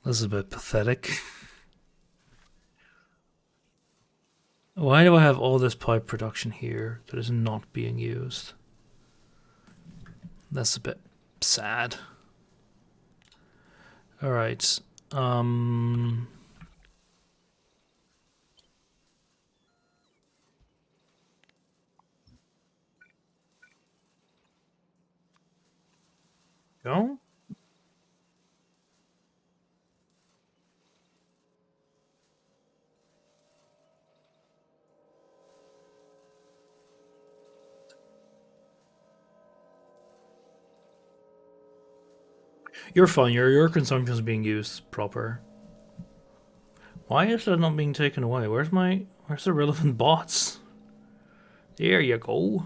this is a bit pathetic. Why do I have all this pipe production here that is not being used? That's a bit sad. Alright. Go? You're fine. Your consumption is being used proper. Why is that not being taken away? Where's the relevant bots? There you go.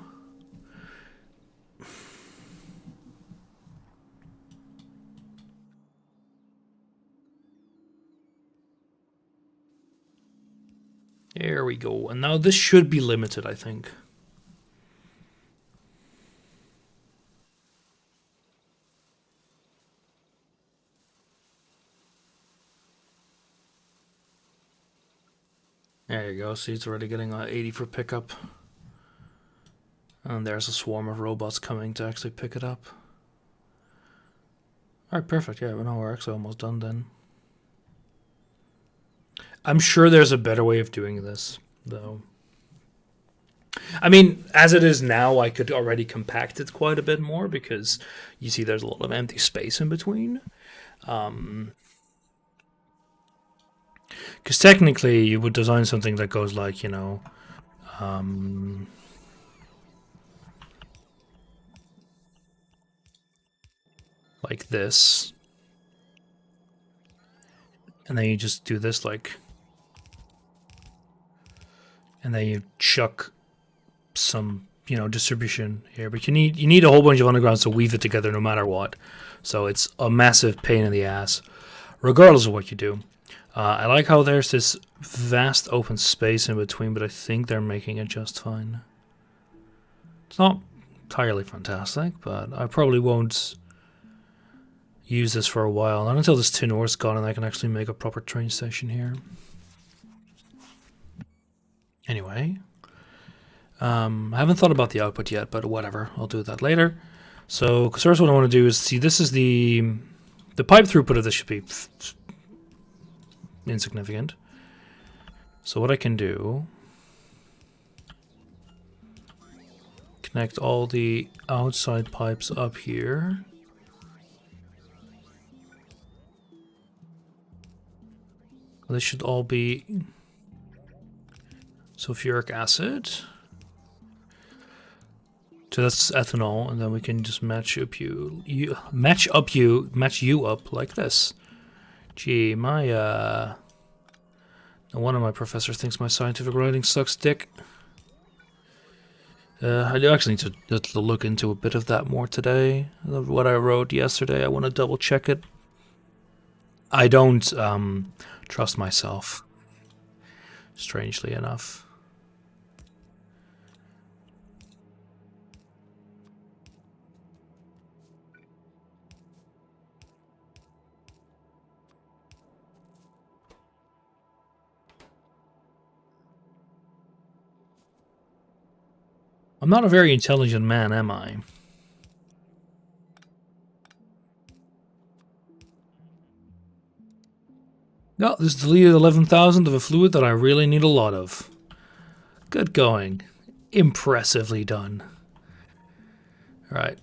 There we go. And now this should be limited, I think. There you go. See, it's already getting 80 for pickup. And there's a swarm of robots coming to actually pick it up. Alright, perfect. Yeah, well, now we're actually almost done then. I'm sure there's a better way of doing this. though. I mean, as it is now, I could already compact it quite a bit more because you see there's a lot of empty space in between. Because technically, you would design something that goes like, you know, like this. And then you just do this, like, and then you chuck some, you know, distribution here. But you need a whole bunch of undergrounds to weave it together no matter what. So it's a massive pain in the ass, regardless of what you do. I like how there's this vast open space in between, but I think they're making it just fine. It's not entirely fantastic, but I probably won't use this for a while. Not until this tin ore's gone and I can actually make a proper train station here. Anyway, I haven't thought about the output yet, but whatever. I'll do that later. So, because first what I want to do is see, this is the pipe throughput of this should be insignificant. So what I can do, connect all the outside pipes up here. This should all be sulfuric acid. So that's ethanol, and then we can just match you up like this. Gee, my one of my professors thinks my scientific writing sucks dick. I do actually need to look into a bit of that more today. What I wrote yesterday, I want to double check it. I don't trust myself, strangely enough. I'm not a very intelligent man, am I? No, this deleted 11,000 of a fluid that I really need a lot of. Good going. Impressively done. All right.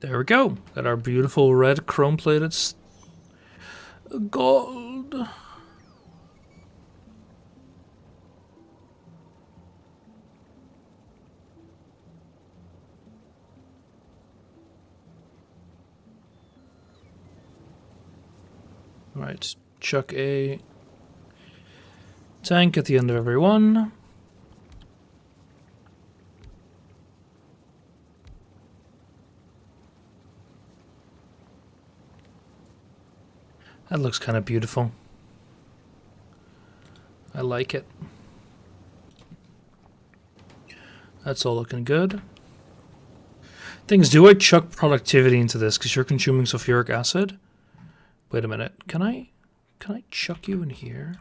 There we go. Got our beautiful red chrome-plated gold. Right, chuck a tank at the end of every one. That looks kind of beautiful. I like it. That's all looking good. Things, do I chuck productivity into this because you're consuming sulfuric acid? Wait a minute. Can I chuck you in here?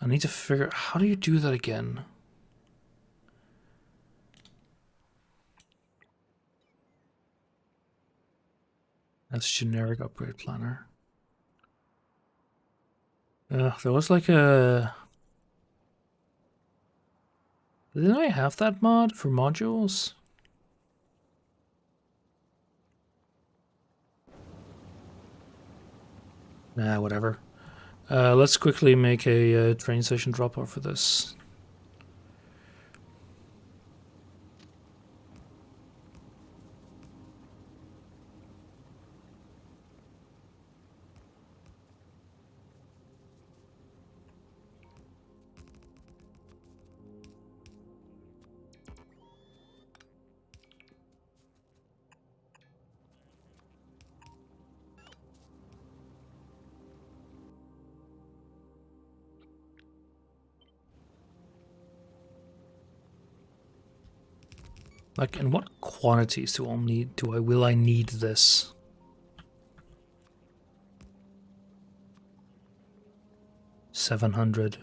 I need to figure, how do you do that again? That's generic upgrade planner. There was like a... Didn't I have that mod for modules? Nah, whatever. Let's quickly make a train station drop off for this. Like, in what quantities will I need this? $700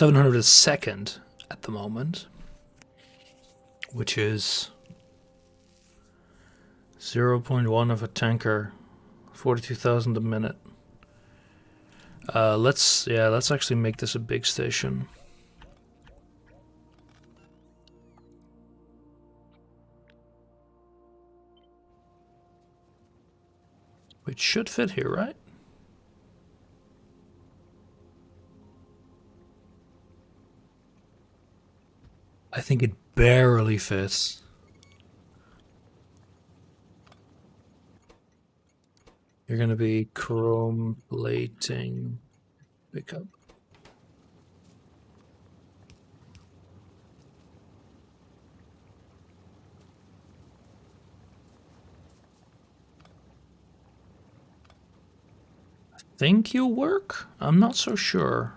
a second at the moment, which is 0.1 of a tanker, 42,000 a minute. Let's actually make this a big station. Which should fit here, right? I think it barely fits. You're gonna be chrome plating pickup. I think you'll work? I'm not so sure.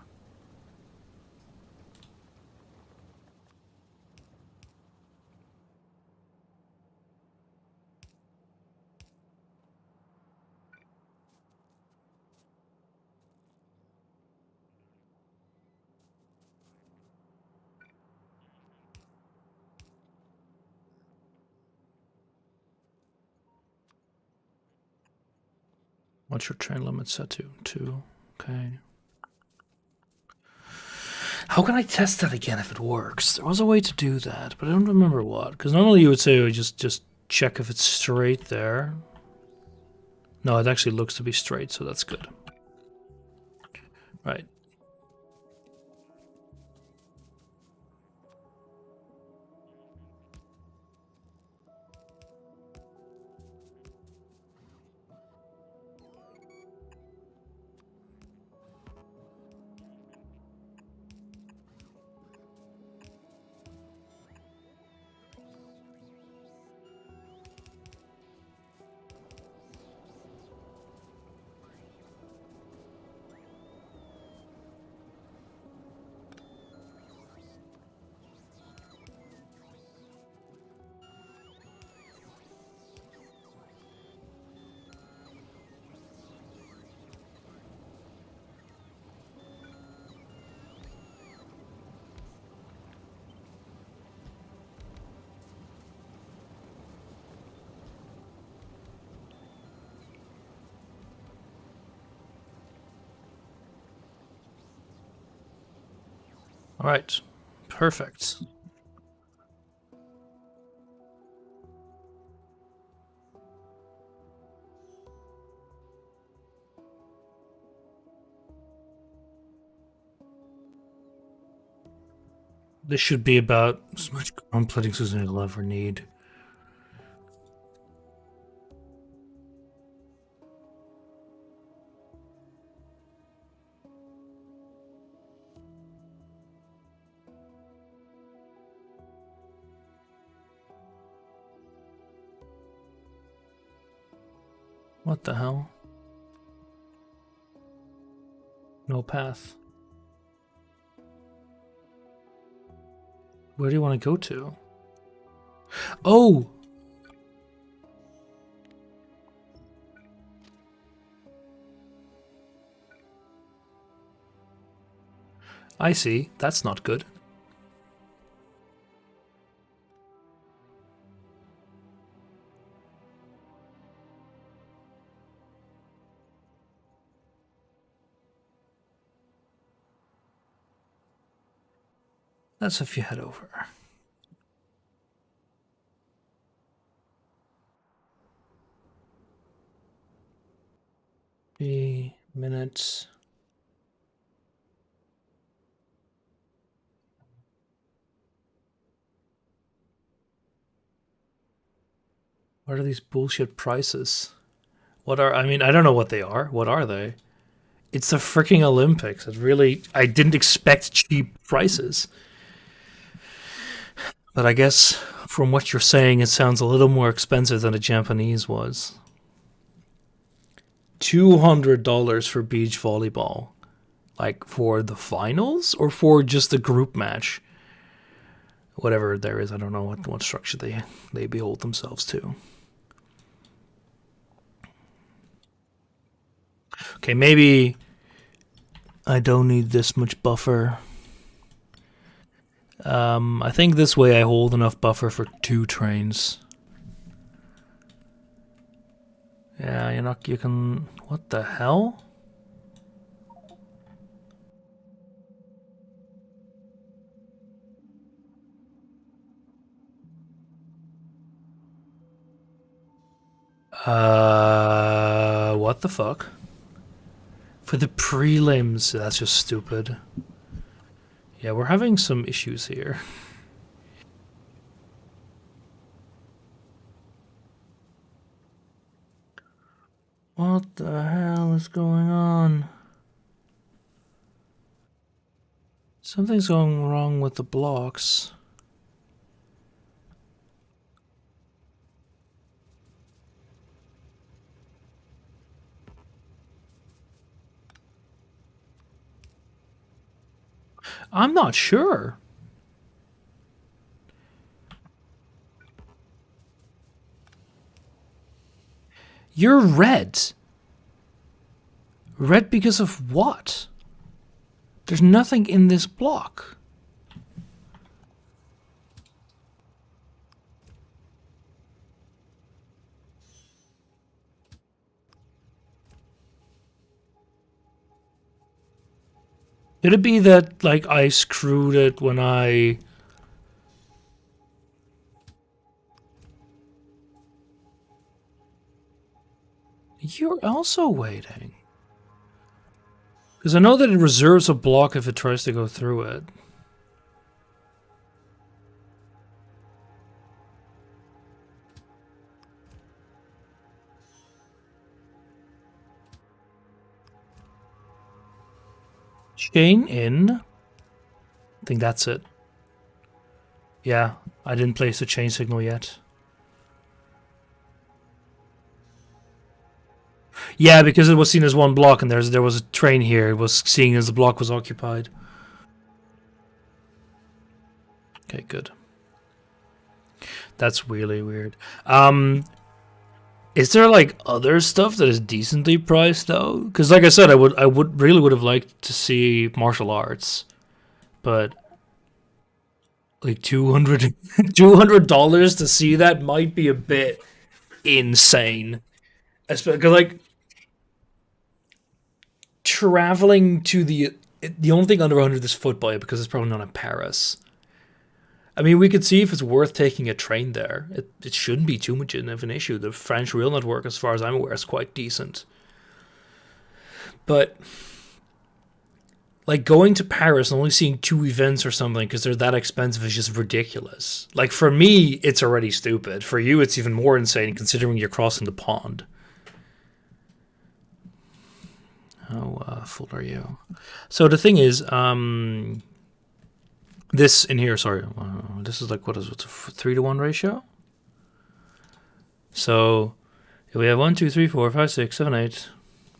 What's your train limit set to? 2. Okay. How can I test that again if it works? There was a way to do that, but I don't remember what. Because normally you would say just check if it's straight there. No, it actually looks to be straight, so that's good. Right. All right. Perfect. This should be about as much chrome plating as I'll ever need. What the hell? No path. Where do you want to go to? Oh! I see. That's not good. That's if you head over. 3 minutes. What are these bullshit prices? I mean, I don't know what they are. What are they? It's the freaking Olympics. I didn't expect cheap prices. But I guess from what you're saying, it sounds a little more expensive than a Japanese was. $200 for beach volleyball. Like for the finals or for just the group match? Whatever there is, I don't know what structure they behold themselves to. Okay, maybe I don't need this much buffer. I think this way I hold enough buffer for 2 trains. Yeah, you can... What the hell? What the fuck? For the prelims, that's just stupid. Yeah, we're having some issues here. What the hell is going on? Something's going wrong with the blocks. I'm not sure. You're red. Red because of what? There's nothing in this block. Could it be that, like, I screwed it when I... You're also waiting. Because I know that it reserves a block if it tries to go through it. Chain in. I think that's it. Yeah, I didn't place a chain signal yet. Yeah, because it was seen as one block and there was a train here. It was seen as the block was occupied. Okay, good. That's really weird. Is there like other stuff that is decently priced though? Because like I said, I would have liked to see martial arts, but like $200 to see that might be a bit insane. Especially like traveling to the only thing under 100 is football because it's probably not in Paris. I mean, we could see if it's worth taking a train there. It shouldn't be too much of an issue. The French rail network, as far as I'm aware, is quite decent. But like going to Paris and only seeing 2 events or something because they're that expensive is just ridiculous. Like for me, it's already stupid. For you, it's even more insane considering you're crossing the pond. How full are you? So the thing is, this in here, sorry, this is like, what's a 3-to-1 ratio? So we have 1, 2, 3, 4, 5, 6, 7, 8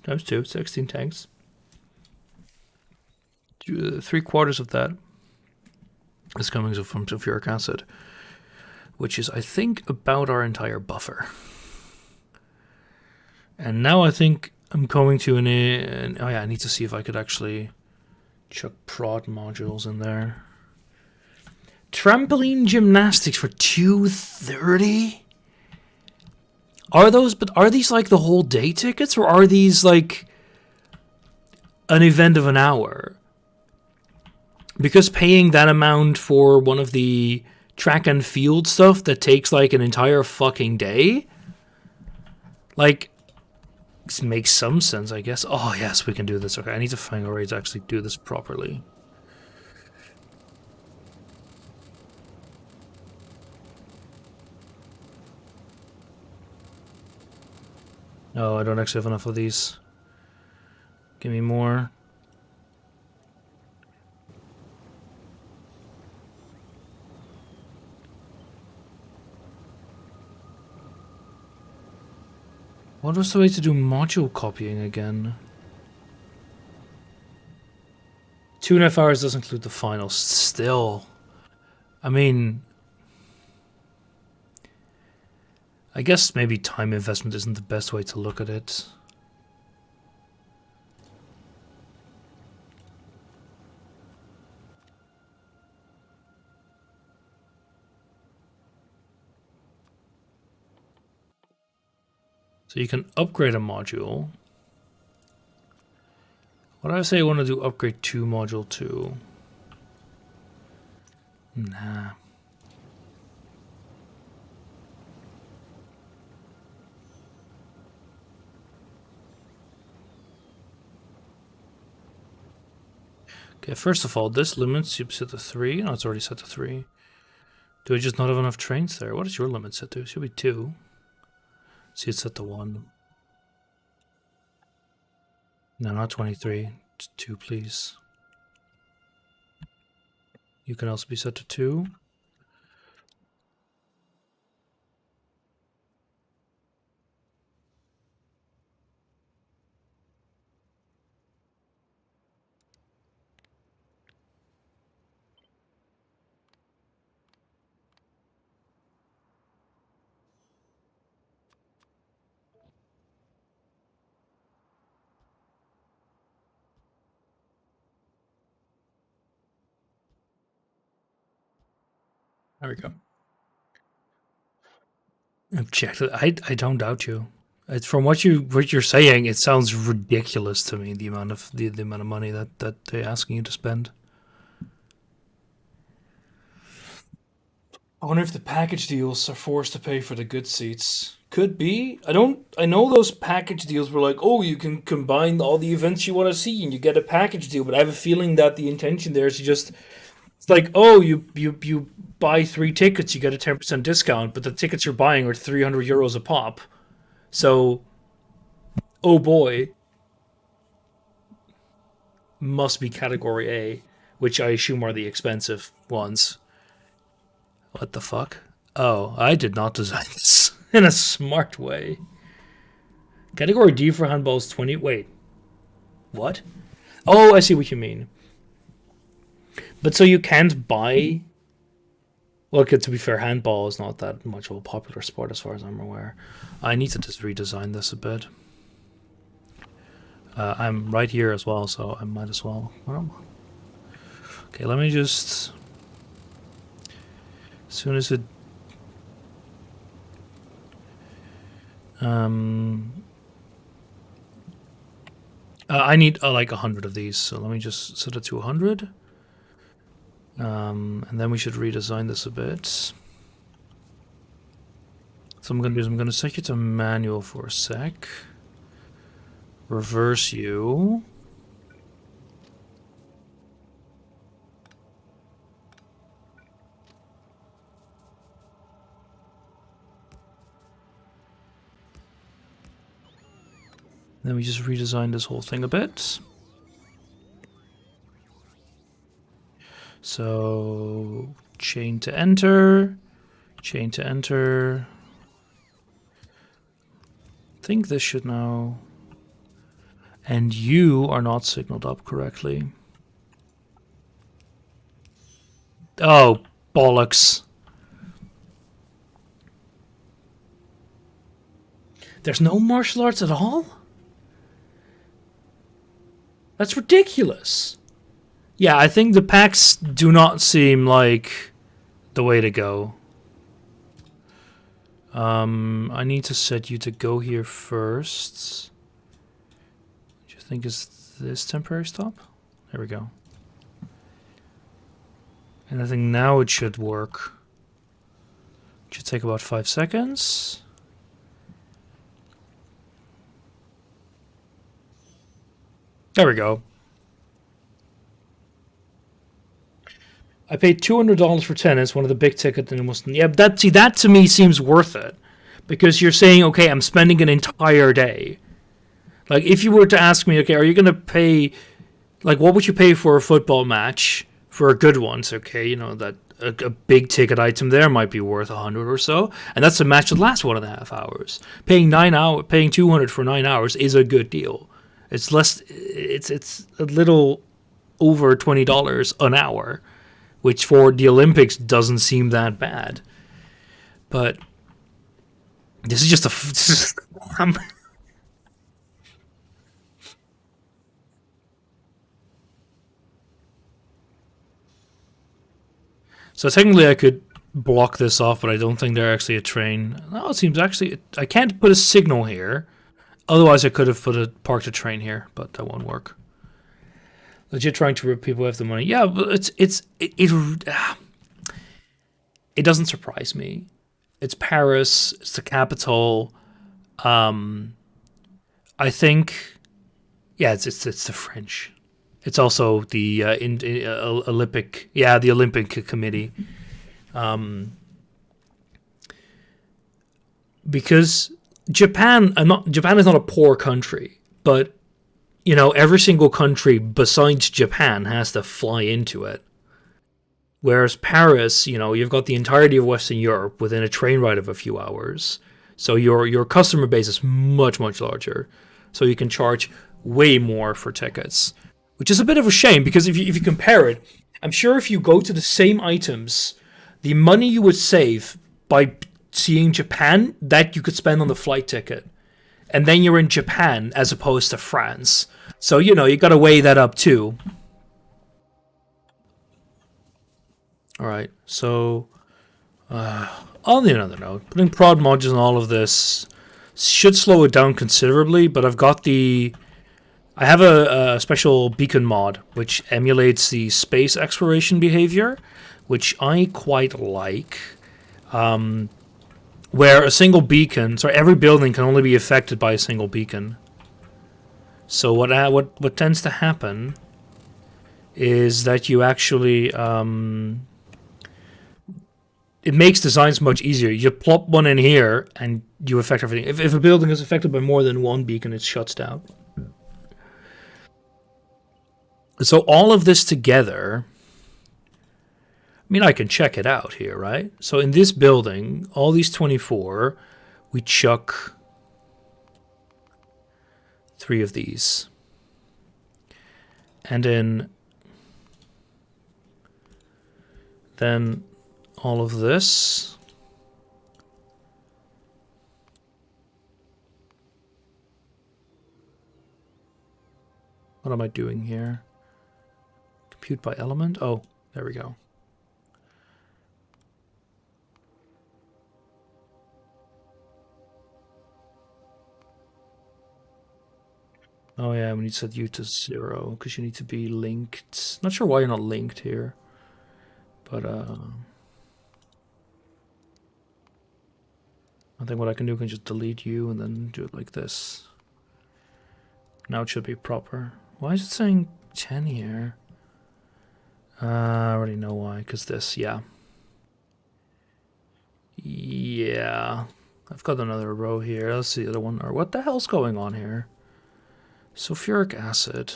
times 2, 16 tanks. 3/4 of that is coming from sulfuric acid, which is, I think, about our entire buffer. And now I think I'm going to oh yeah, I need to see if I could actually chuck prod modules in there. Trampoline gymnastics for 230? Are these like the whole day tickets, or are these like an event of an hour? Because paying that amount for one of the track and field stuff that takes like an entire fucking day, like, it makes some sense, I guess. Oh yes, we can do this. Okay, I need to find a way to actually do this properly. No, I don't actually have enough of these. Give me more. What was the way to do module copying again? 2.5 hours doesn't include the finals. Still, I mean, I guess maybe time investment isn't the best way to look at it. So you can upgrade a module. What do I say I want to do upgrade to module 2? Nah. Okay, first of all, this limit should be set to 3. No, it's already set to 3. Do I just not have enough trains there? What is your limit set to? It should be 2. See, it's set to 1. No, not 23. It's 2, please. You can also be set to 2. There we go. I've checked it. I don't doubt you. It's from what you're saying, it sounds ridiculous to me, the amount of the amount of money that they're asking you to spend. I wonder if the package deals are forced to pay for the good seats. Could be. I know those package deals were like, oh, you can combine all the events you want to see and you get a package deal, but I have a feeling that the intention there is to just, it's like, oh, you buy 3 tickets, you get a 10% discount, but the tickets you're buying are 300 euros a pop. So, oh boy, must be category A, which I assume are the expensive ones. What the fuck? Oh, I did not design this in a smart way. Category D for handballs 20. Wait. What? Oh, I see what you mean. But so you can't buy. Well, okay, to be fair, handball is not that much of a popular sport as far as I'm aware. I need to just redesign this a bit. I'm right here as well, so I might as well. Okay, let me just. As soon as it. I need like 100 of these, so let me just set it to 100. And then we should redesign this a bit. So I'm gonna do is I'm gonna set you to manual for a sec. Reverse you. Then we just redesign this whole thing a bit. So chain to enter, chain to enter. I think this should now. And you are not signaled up correctly. Oh, bollocks. There's no martial arts at all? That's ridiculous. Yeah, I think the packs do not seem like the way to go. I need to set you to go here first. Which I think is this temporary stop. There we go. And I think now it should work. It should take about 5 seconds. There we go. I paid $200 for tennis, one of the big tickets, and it was that to me seems worth it, because you're saying, okay, I'm spending an entire day. Like if you were to ask me, okay, are you gonna pay, like what would you pay for a football match for a good one? So, okay, you know that a big ticket item there might be worth 100 or so, and that's a match that lasts 1.5 hours. Paying 200 for 9 hours is a good deal. It's less. It's a little over $20 an hour, which for the Olympics doesn't seem that bad. But this is just So technically I could block this off, but I don't think they're actually a train. No, it seems actually... I can't put a signal here. Otherwise I could have parked a train here, but that won't work. Legit trying to rip people have the money. Yeah, but it doesn't surprise me. It's Paris. It's the capital. I think... Yeah, it's the French. It's also the Olympic, the Olympic Committee, because Japan is not a poor country, but every single country besides Japan has to fly into it. Whereas Paris, you've got the entirety of Western Europe within a train ride of a few hours, so your customer base is much larger, so you can charge way more for tickets. Which is a bit of a shame, because if you compare it, I'm sure if you go to the same items, the money you would save by seeing Japan, that you could spend on the flight ticket. And then you're in Japan as opposed to France. So, you got to weigh that up too. Alright, so on the other note, putting prod modules in all of this should slow it down considerably, but I have a special beacon mod which emulates the space exploration behavior, which I quite like, where every building can only be affected by a single beacon. So what tends to happen is that you actually it makes designs much easier. You plop one in here and you affect everything. If a building is affected by more than one beacon, it shuts down. So all of this together, I can check it out here, right? So in this building, all these 24, we chuck 3 of these. And then all of this. What am I doing here? Compute by element. Oh, there we go. Oh yeah, we need to set you to 0 because you need to be linked. Not sure why you're not linked here, but I think what I can do, I can just delete you and then do it like this. Now it should be proper. Why is it saying 10 here? I already know why, because this, yeah. Yeah. I've got another row here. Let's see the other one. Or what the hell's going on here? Sulfuric acid.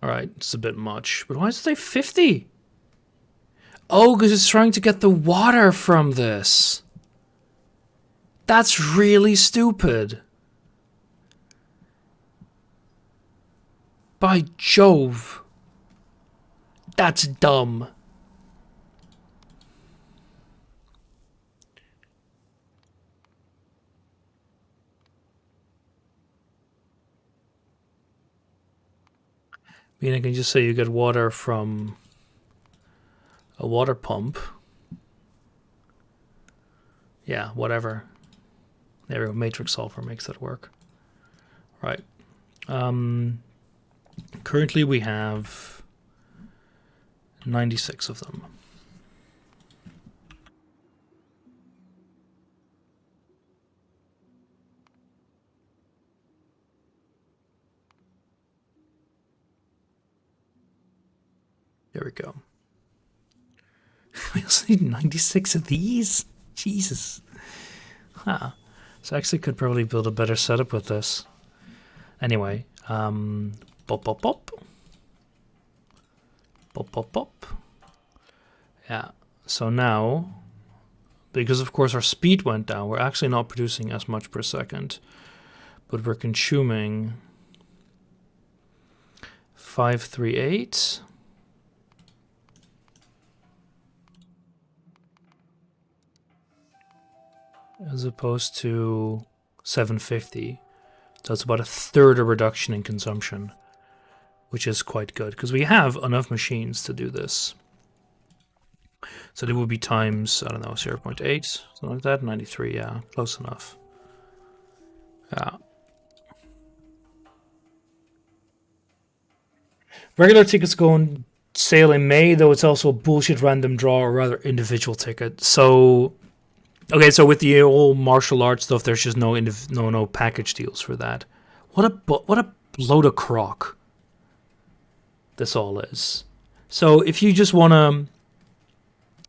Alright, it's a bit much. But why does it say 50? Oh, because it's trying to get the water from this. That's really stupid. By Jove. That's dumb. I mean, I can just say you get water from a water pump. Yeah, whatever. There we go. Matrix solver makes that work. Right. Currently we have 96 of them. There we go. We also need 96 of these? Jesus. Huh. So I actually could probably build a better setup with this. Anyway, pop, pop, pop. Pop, pop, pop. Yeah, so now, because of course our speed went down. We're actually not producing as much per second, but we're consuming 538. As opposed to 750. So it's about a third of reduction in consumption, which is quite good because we have enough machines to do this. So there would be times, I don't know, 0.8, something like that, 93, yeah, close enough. Yeah. Regular tickets go on sale in May, though it's also a bullshit random draw or rather individual ticket. So, okay, so with the old martial arts stuff, there's just no package deals for that. What a load of crock this all is. So if you just want to,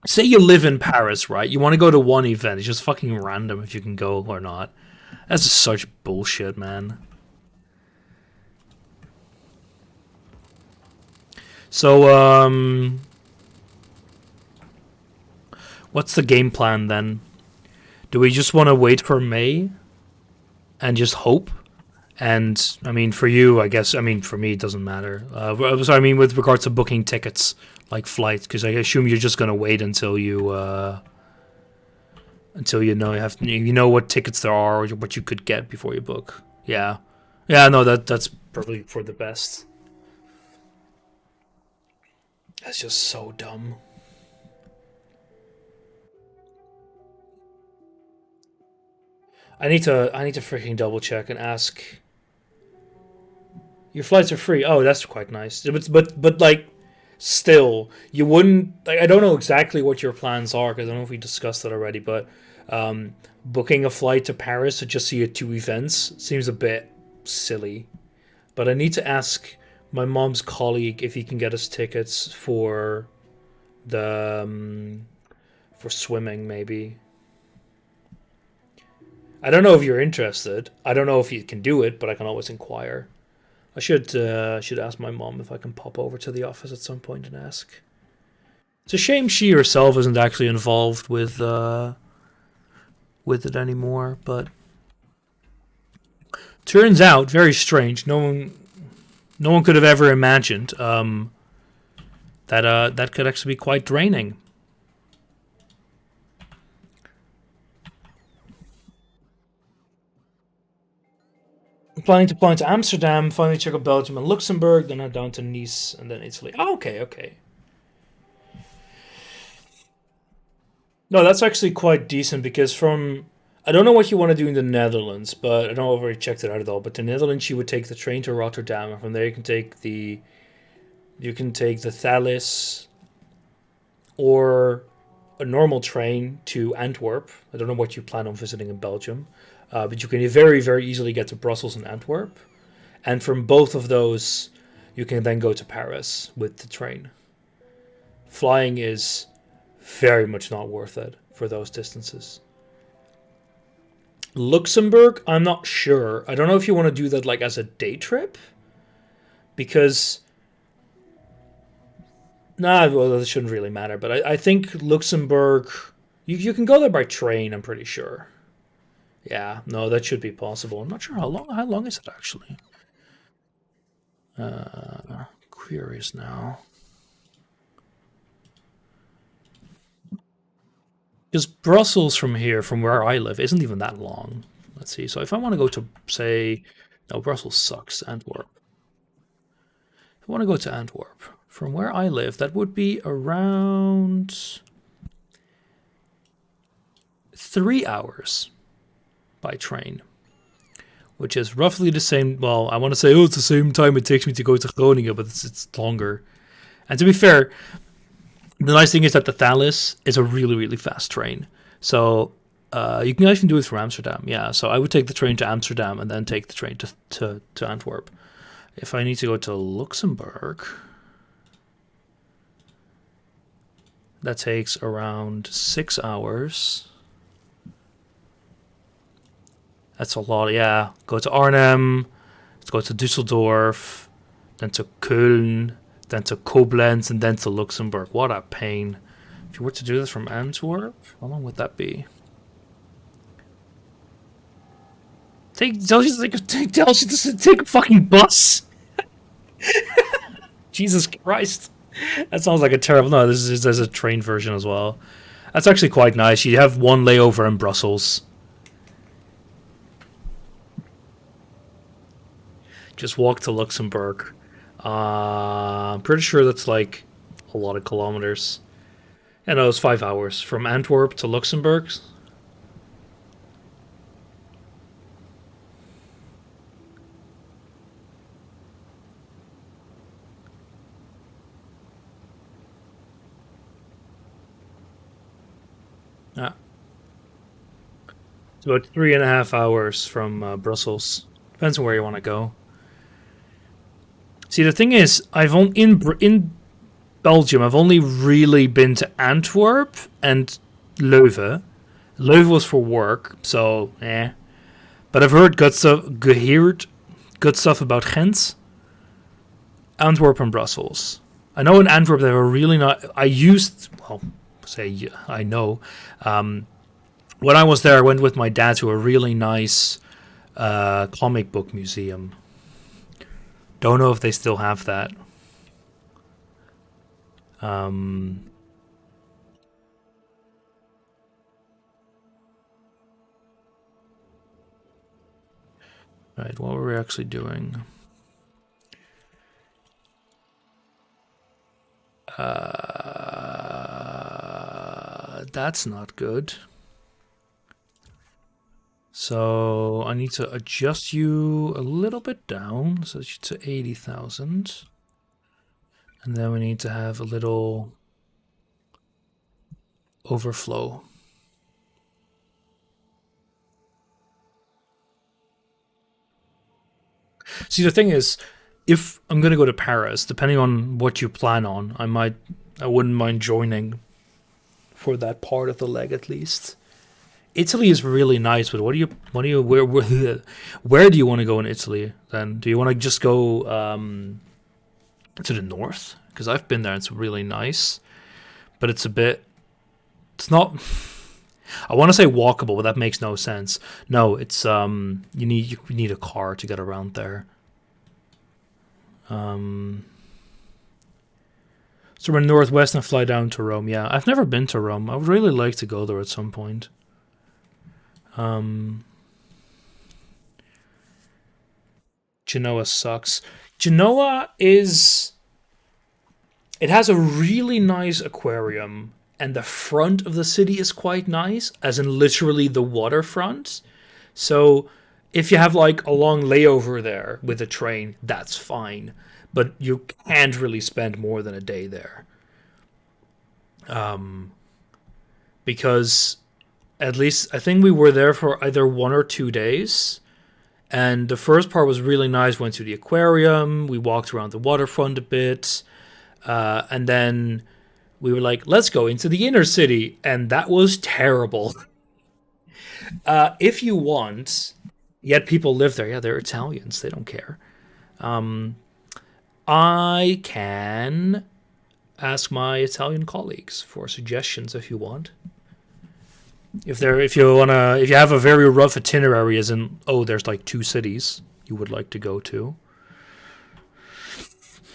say you live in Paris, right? You want to go to one event. It's just fucking random if you can go or not. That's just such bullshit, man. So, what's the game plan then? Do we just want to wait for May and just hope? And, I mean, for you, I guess, I mean, for me, it doesn't matter. So, I mean, with regards to booking tickets, like flights, because I assume you're just going to wait until you know what tickets there are or what you could get before you book. Yeah. Yeah, no, that's probably for the best. That's just so dumb. I need to freaking double check and ask. Your flights are free. Oh, that's quite nice. But like, still, you wouldn't. Like, I don't know exactly what your plans are because I don't know if we discussed that already. But booking a flight to Paris to just see your two events seems a bit silly. But I need to ask my mom's colleague if he can get us tickets for the for swimming, maybe. I don't know if you're interested. I don't know if you can do it, but I can always inquire. I should ask my mom if I can pop over to the office at some point and ask. It's a shame she herself isn't actually involved with it anymore, but turns out very strange. No one could have ever imagined that could actually be quite draining. I'm planning to fly to Amsterdam, finally check out Belgium and Luxembourg, then head down to Nice and then Italy. Oh, okay. No, that's actually quite decent because I don't know what you want to do in the Netherlands, but I don't know if I've already checked it out at all. But the Netherlands, you would take the train to Rotterdam, and from there you can take the Thalys or a normal train to Antwerp. I don't know what you plan on visiting in Belgium, but you can very, very easily get to Brussels and Antwerp. And from both of those, you can then go to Paris with the train. Flying is very much not worth it for those distances. Luxembourg, I'm not sure. I don't know if you want to do that like as a day trip, because well, that shouldn't really matter. But I think Luxembourg, you can go there by train. I'm pretty sure. Yeah, no, that should be possible. I'm not sure how long. How long is it actually? Curious now. Because Brussels from here, from where I live, isn't even that long. Let's see. So if I want to go to, say, no, Brussels sucks. Antwerp. If I want to go to Antwerp, from where I live, that would be around 3 hours by train, which is roughly the same. Well, I want to say, it's the same time it takes me to go to Groningen, but it's longer. And to be fair, the nice thing is that the Thalys is a really, really fast train. So you can actually do it from Amsterdam. Yeah, so I would take the train to Amsterdam and then take the train to Antwerp. If I need to go to Luxembourg, that takes around 6 hours. That's a lot, yeah. Go to Arnhem, let's go to Düsseldorf, then to Köln, then to Koblenz, and then to Luxembourg. What a pain. If you were to do this from Antwerp, how long would that be? Tells you to take a fucking bus. Jesus Christ. That sounds like a terrible... No, there's a train version as well. That's actually quite nice. You have one layover in Brussels. Just walk to Luxembourg. I'm pretty sure that's like a lot of kilometers. Yeah, no, it's 5 hours. From Antwerp to Luxembourg. Yeah. It's about 3.5 hours from Brussels. Depends on where you want to go. See, the thing is, in Belgium, I've only really been to Antwerp and Leuven. Leuven was for work, so But I've heard good stuff about Ghent, Antwerp, and Brussels. I know in Antwerp they were really not. I know. When I was there, I went with my dad to a really nice comic book museum. Don't know if they still have that. Right, what were we actually doing? That's not good. So I need to adjust you a little bit down, so to 80,000. And then we need to have a little overflow. See, the thing is, if I'm going to go to Paris, depending on what you plan on, I wouldn't mind joining for that part of the leg at least. Italy is really nice, but where do you want to go in Italy then? Do you want to just go to the north? Because I've been there, it's really nice, but it's not. I want to say walkable, but that makes no sense. No, it's you need a car to get around there. So we're northwest and fly down to Rome. Yeah, I've never been to Rome. I would really like to go there at some point. Genoa sucks. Genoa is... It has a really nice aquarium, and the front of the city is quite nice, as in literally the waterfront. So if you have like a long layover there with a train, that's fine. But you can't really spend more than a day there. Because at least I think we were there for either 1 or 2 days. And the first part was really nice. Went to the aquarium. We walked around the waterfront a bit. And then we were like, let's go into the inner city. And that was terrible. If you want, yet people live there. Yeah, they're Italians. They don't care. I can ask my Italian colleagues for suggestions if you want. If you have a very rough itinerary, as in, there's like 2 cities you would like to go to.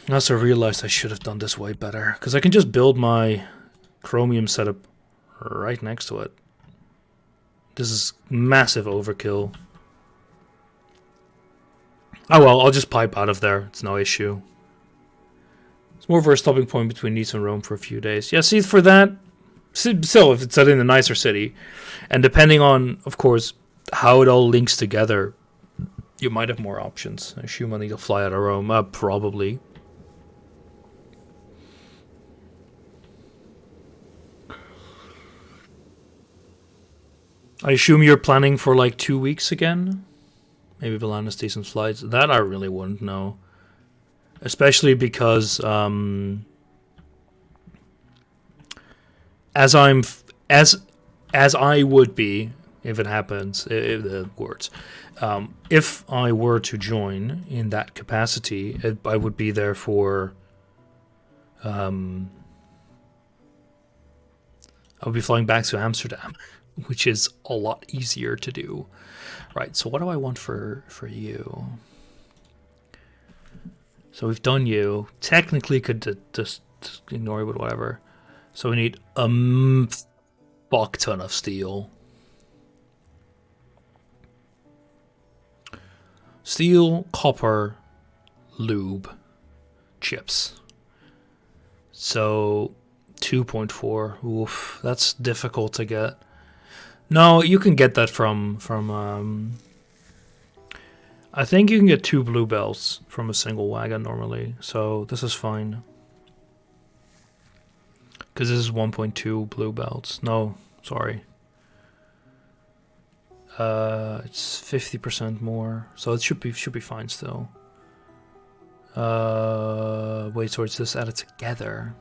I also realized I should have done this way better, because I can just build my Chromium setup right next to it. This is massive overkill. Oh well, I'll just pipe out of there. It's no issue. It's more of a stopping point between Nice and Rome for a few days. Yeah, see, for that, still, if it's set in a nicer city, and depending on, of course, how it all links together, you might have more options. I assume I need to fly out of Rome, probably. I assume you're planning for like 2 weeks again? Maybe Valena's decent flights. That I really wouldn't know. Especially because as I would be if it happens, if I were to join in that capacity, I would be there for I'll be flying back to Amsterdam, which is a lot easier to do. Right, so what do I want for you? So we've done you. Technically could just ignore it, but whatever. So we need a fuck ton of steel. Steel, copper, lube, chips. So 2.4. Oof, that's difficult to get. No, you can get that from I think you can get 2 blue belts from a single wagon normally. So this is fine. Because this is 1.2 blue belts. No, sorry. It's 50% more, so it should be fine still. Wait, so it's just added together.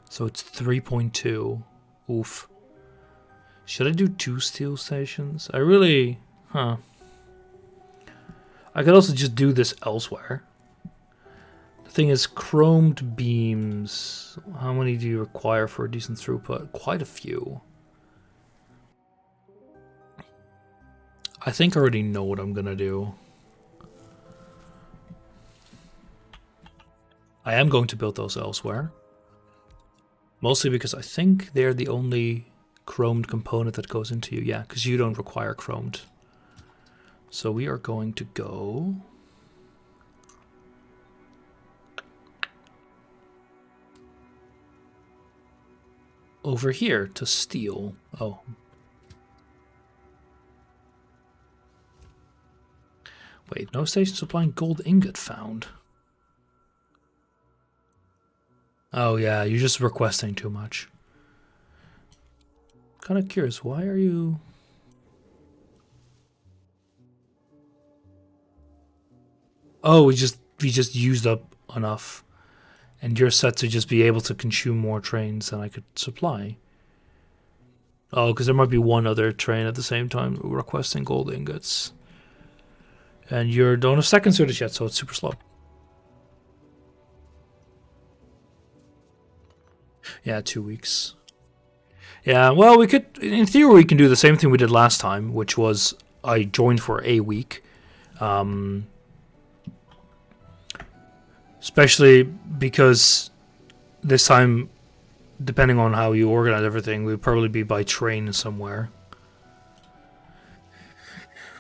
So it's 3.2. Oof. Should I do 2 steel stations? I really, I could also just do this elsewhere. The thing is, chromed beams. How many do you require for a decent throughput? Quite a few. I think I already know what I'm gonna do. I am going to build those elsewhere. Mostly because I think they're the only chromed component that goes into you. Yeah, because you don't require chromed. So we are going to go... over here to steel. Oh. Wait, no station supplying gold ingot found. Oh yeah, you're just requesting too much. Kind of curious, why are you... Oh, we just used up enough. And you're set to just be able to consume more trains than I could supply. Oh, because there might be one other train at the same time requesting gold ingots. And you don't have second service yet, so it's super slow. Yeah, 2 weeks. Yeah, well, we could... In theory, we can do the same thing we did last time, which was I joined for a week. Especially because this time, depending on how you organize everything, we'd probably be by train somewhere.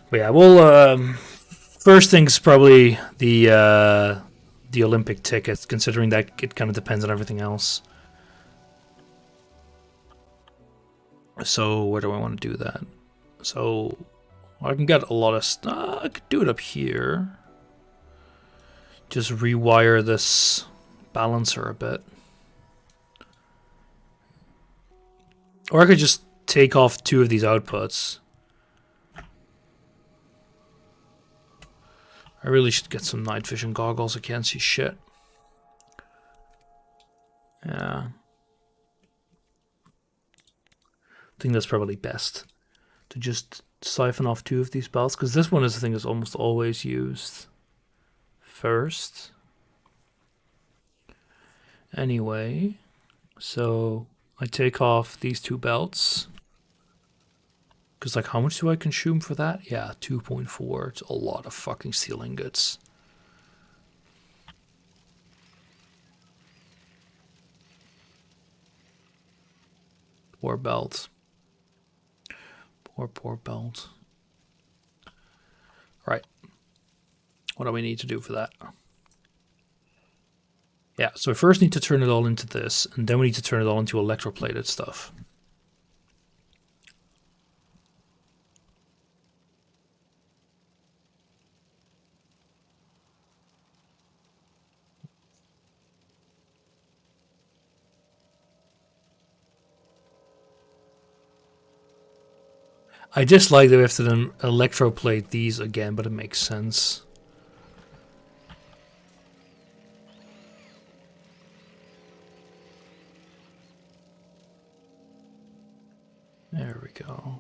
But yeah, we'll... first thing's probably the Olympic tickets, considering that it kind of depends on everything else. So where do I want to do that? So I can get a lot of stuff. I could do it up here. Just rewire this balancer a bit. Or I could just take off 2 of these outputs. I really should get some night vision goggles. I can't see shit. Yeah. I think that's probably best. To just siphon off 2 of these belts. Because this one is the thing that's almost always used first. Anyway. So I take off these 2 belts. Because, like, how much do I consume for that? Yeah, 2.4. It's a lot of fucking steel ingots. Poor belt. Poor belt. Right. What do we need to do for that? Yeah, so we first need to turn it all into this, and then we need to turn it all into electroplated stuff. I dislike that we have to then electroplate these again, but it makes sense. There we go.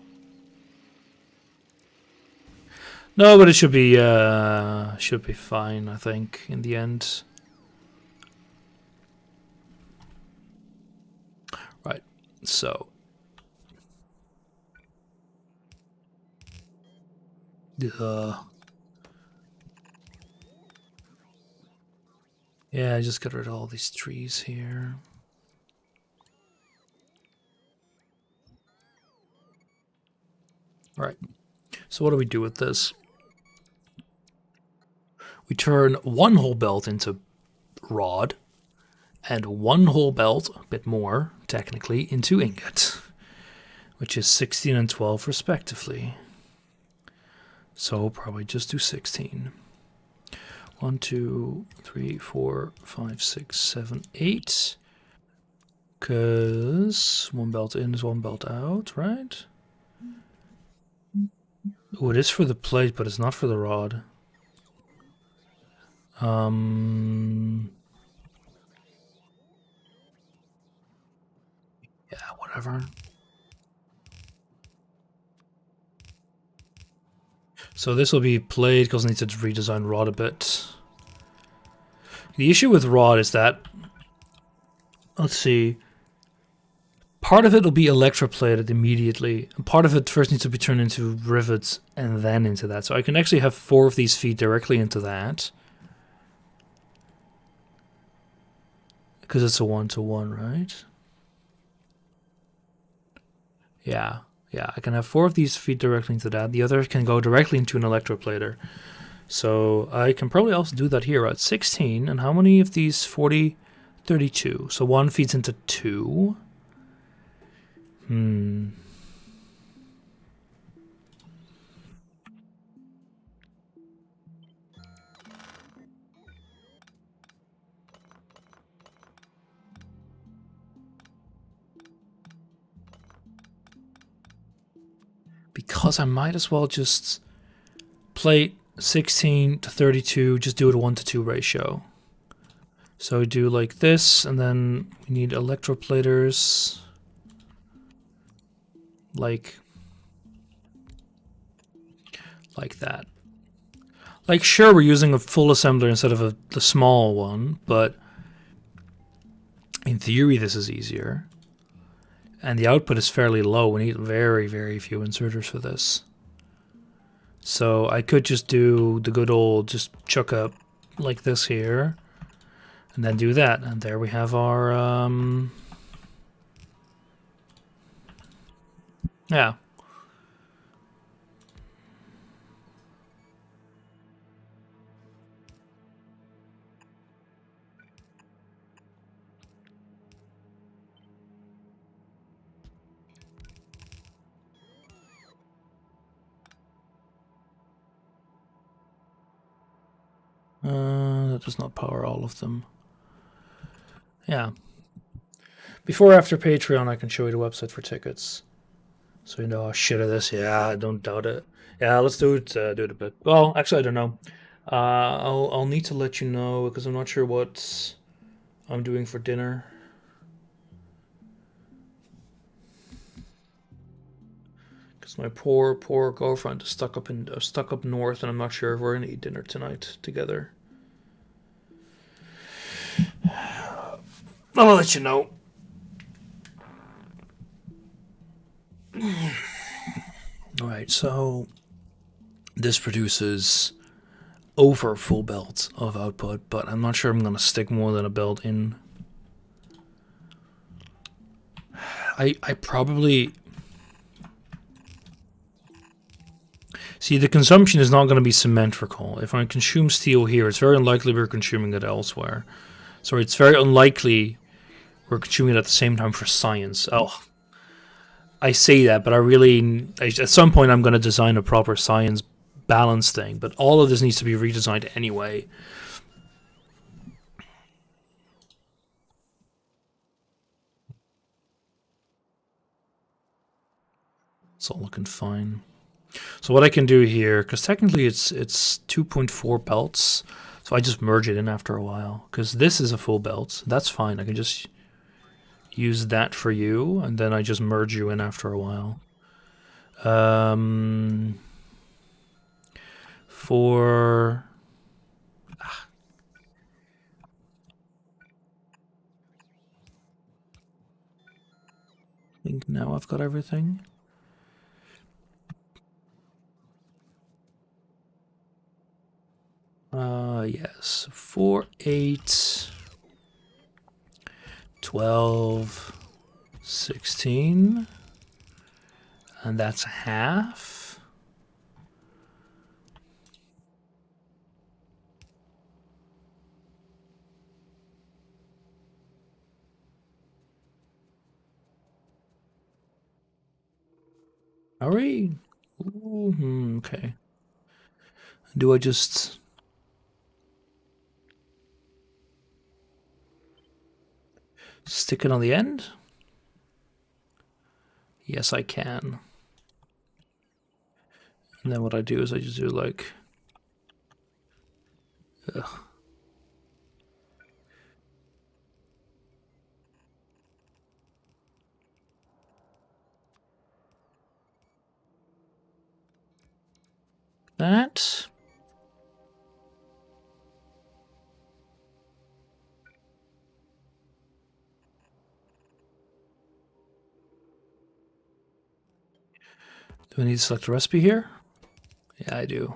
No, but it should be fine, I think, in the end. Right. So. Yeah, I just got rid of all these trees here. All right. So what do we do with this? We turn one whole belt into rod, and one whole belt, a bit more technically, into ingot, which is 16 and 12 respectively. So probably just do 16. 1, 2, 3, 4, 5, 6, 7, 8. Because one belt in is one belt out, right? Oh, it is for the plate, but it's not for the rod. Yeah, whatever. So this will be plate because I need to redesign rod a bit. The issue with rod is that, let's see, part of it will be electroplated immediately, and part of it first needs to be turned into rivets and then into that. So I can actually have 4 of these feed directly into that. Because it's a 1-to-1, right? Yeah, I can have 4 of these feed directly into that. The other can go directly into an electroplater. So I can probably also do that here at 16. And how many of these? 40, 32. So 1 feeds into 2. Because I might as well just plate 16 to 32, just do it a 1-to-2 ratio. So we do like this, and then we need electroplaters like that. Like, sure, we're using a full assembler instead of the small one, but in theory this is easier. And the output is fairly low. We need very, very few inserters for this. So I could just do the good old, just chuck up like this here, and then do that. And there we have our, yeah. That does not power all of them. Yeah. Before or after Patreon, I can show you the website for tickets. So you know how shit it is. Yeah, I don't doubt it. Yeah, let's do it. Do it a bit. Well, actually, I don't know. I'll need to let you know because I'm not sure what I'm doing for dinner. Because my poor girlfriend is stuck up north, and I'm not sure if we're gonna eat dinner tonight together. I'll let you know. Alright, so this produces over full belt of output, but I'm not sure I'm going to stick more than a belt in. I probably... See, the consumption is not going to be symmetrical. If I consume steel here, it's very unlikely we're consuming it elsewhere. So it's very unlikely we're consuming it at the same time for science. Oh, I say that, but at some point I'm going to design a proper science balance thing, but all of this needs to be redesigned anyway. It's all looking fine. So what I can do here, because technically it's 2.4 belts, so I just merge it in after a while. Because this is a full belt, that's fine. I can just use that for you, and then I just merge you in after a while. For Now I've got everything. Yes. 4, 8, 12, 16. And that's half. Are we? Ooh, okay. Do I just... stick it on the end? Yes, I can. And then what I do is I just do like... Ugh. That. Do I need to select a recipe here? Yeah, I do.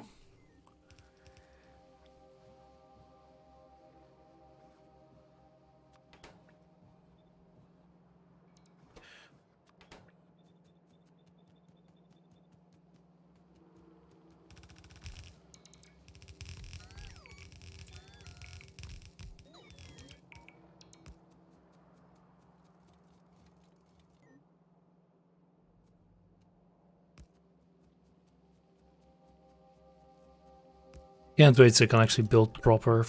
Can't wait to can actually build proper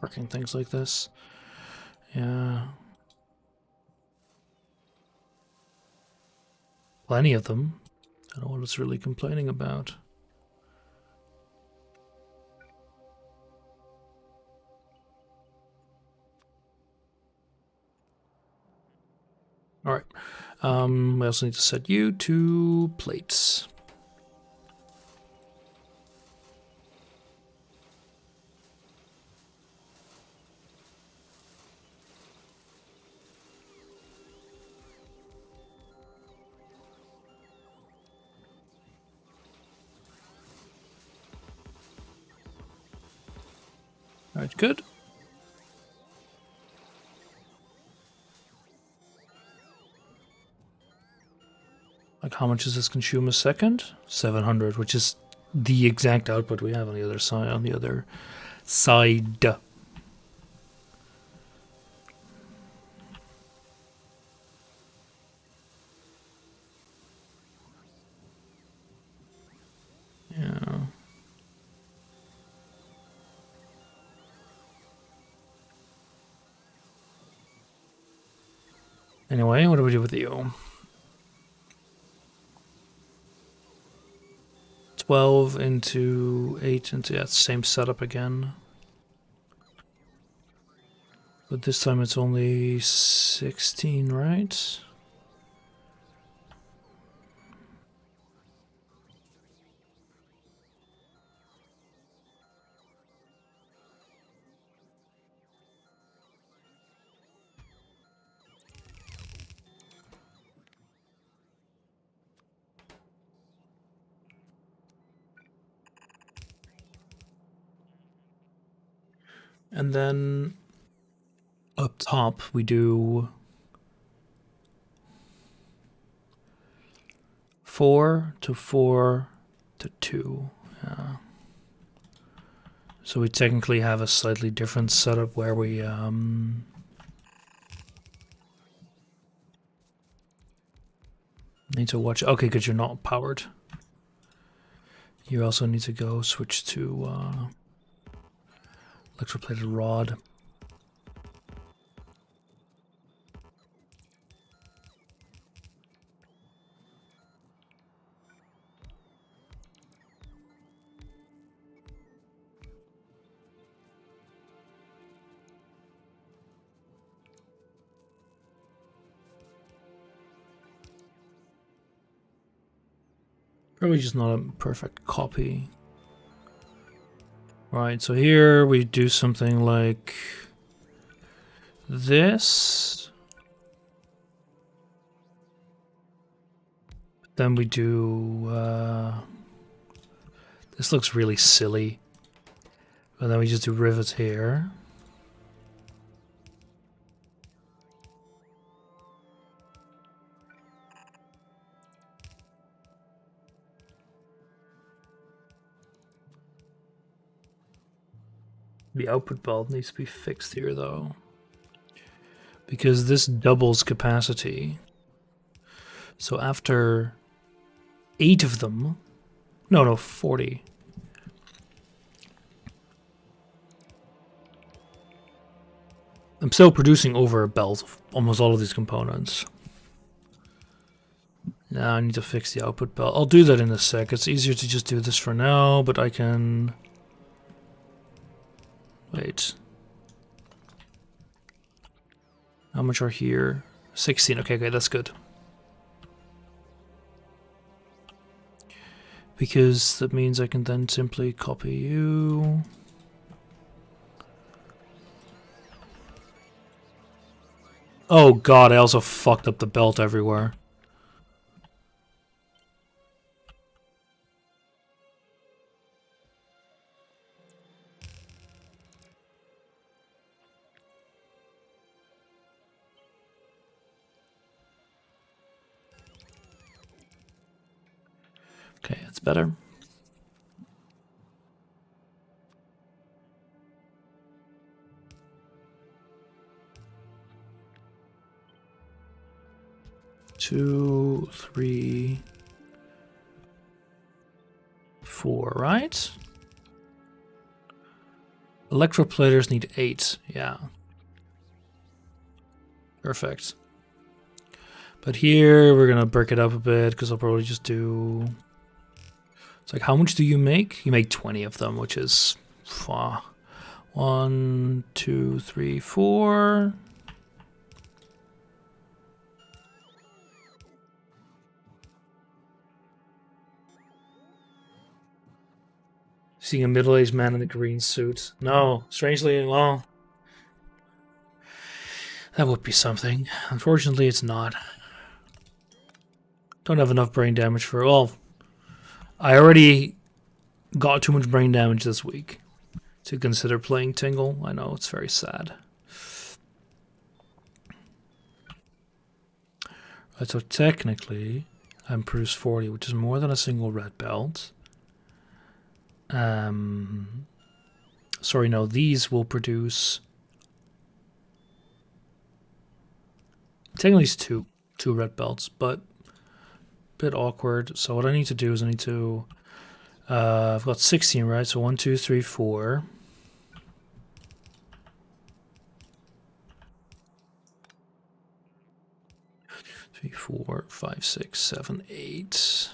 working things like this. Yeah. Plenty of them. I don't know what it's really complaining about. Alright. We also need to set you to plates. Alright, good. Like, how much does this consume a second? 700, which is the exact output we have on the other side. Yeah. Anyway, what do we do with you? 12 into 8 into... yeah, same setup again. But this time it's only 16, right? And then up top we do 4 to 4 to 2. Yeah. So we technically have a slightly different setup where we need to watch. Okay, because you're not powered. You also need to go switch to electroplated rod. Probably just not a perfect copy. Right, so here we do something like this. Then we do... this looks really silly. But then we just do rivets here. The output belt needs to be fixed here, though. Because this doubles capacity. So after 8 of them... No, 40. I'm still producing over a belt of almost all of these components. Now I need to fix the output belt. I'll do that in a sec. It's easier to just do this for now, but I can... Wait. How much are here? 16. Okay, that's good. Because that means I can then simply copy you. Oh god, I also fucked up the belt everywhere. Okay, that's better. Two, 3, 4, right? Electroplaters need 8, yeah. Perfect. But here we're gonna break it up a bit because I'll probably just do... It's like, how much do you make? You make 20 of them, which is 1, 2, 3, 4. Seeing a middle-aged man in a green suit. No, strangely, well, that would be something. Unfortunately, it's not. Don't have enough brain damage for... Well, I already got too much brain damage this week to consider playing Tingle. I know, it's very sad. Right, so technically, I'm produced 40, which is more than a single red belt. Sorry, no, these will produce... Technically it's two red belts, but a bit awkward. So what I need to do is I need to... I've got 16, right? So 1, 2, 3, 4. Three, 4, 5, 6, 7, 8.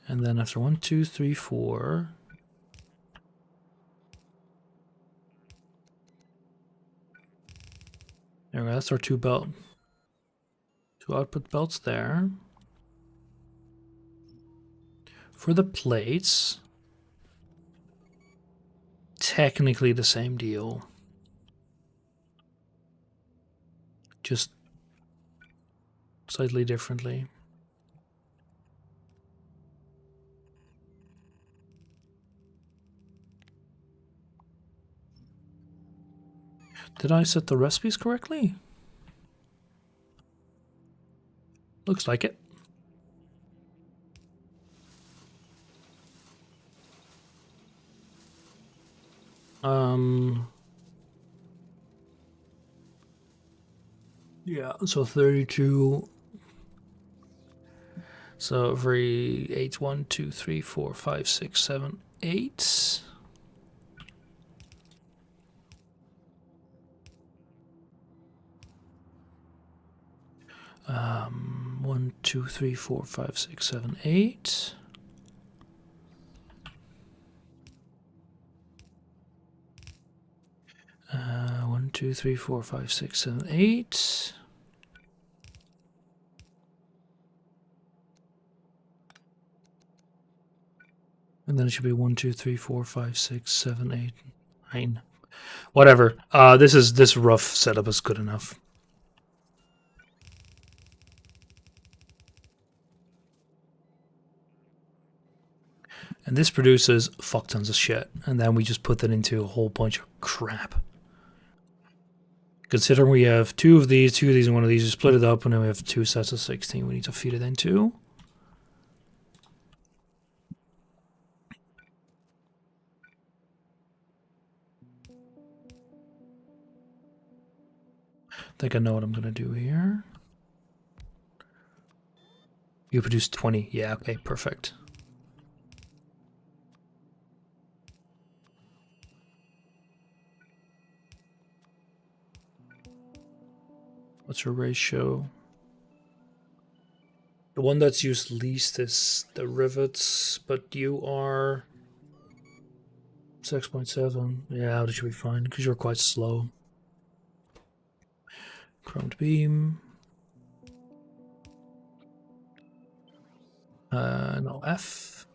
And then after 1, 2, 3, 4. There we go, that's our two output belts there. For the plates, technically the same deal. Just slightly differently. Did I set the recipes correctly? Looks like it. Yeah, so 32. So every 8, 1, 2, 3, 4, 5, 6, 7, 8. One, 2, 3, 4, 5, 6, 7, 8. One, 2, 3, 4, 5, 6, 7, 8. And then it should be 1, 2, 3, 4, 5, 6, 7, 8, 9. Whatever. This rough setup is good enough. And this produces fuck tons of shit. And then we just put that into a whole bunch of crap. Considering we have two of these, and one of these, we split it up, and then we have 2 sets of 16 we need to feed it into. I think I know what I'm going to do here. You produce 20. Yeah, okay, perfect. What's your ratio? The one that's used least is the rivets, but you are 6.7. Yeah, that should be fine, because you're quite slow. Chromed beam. No, F.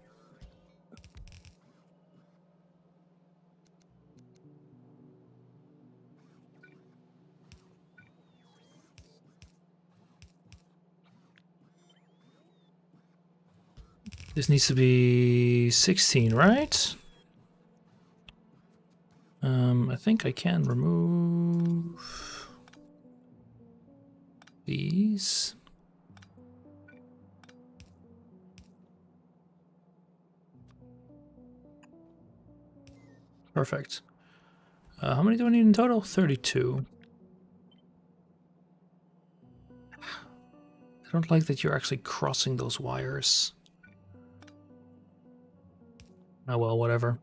This needs to be 16, right? I think I can remove these. Perfect. How many do I need in total? 32. I don't like that you're actually crossing those wires. Oh well, whatever.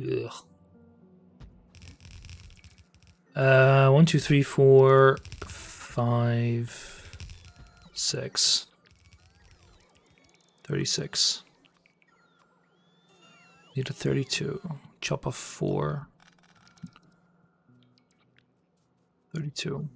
Ugh. 1, 2, 3, 4, 5, 6. 36. Need a 32. Chop off 4. 32.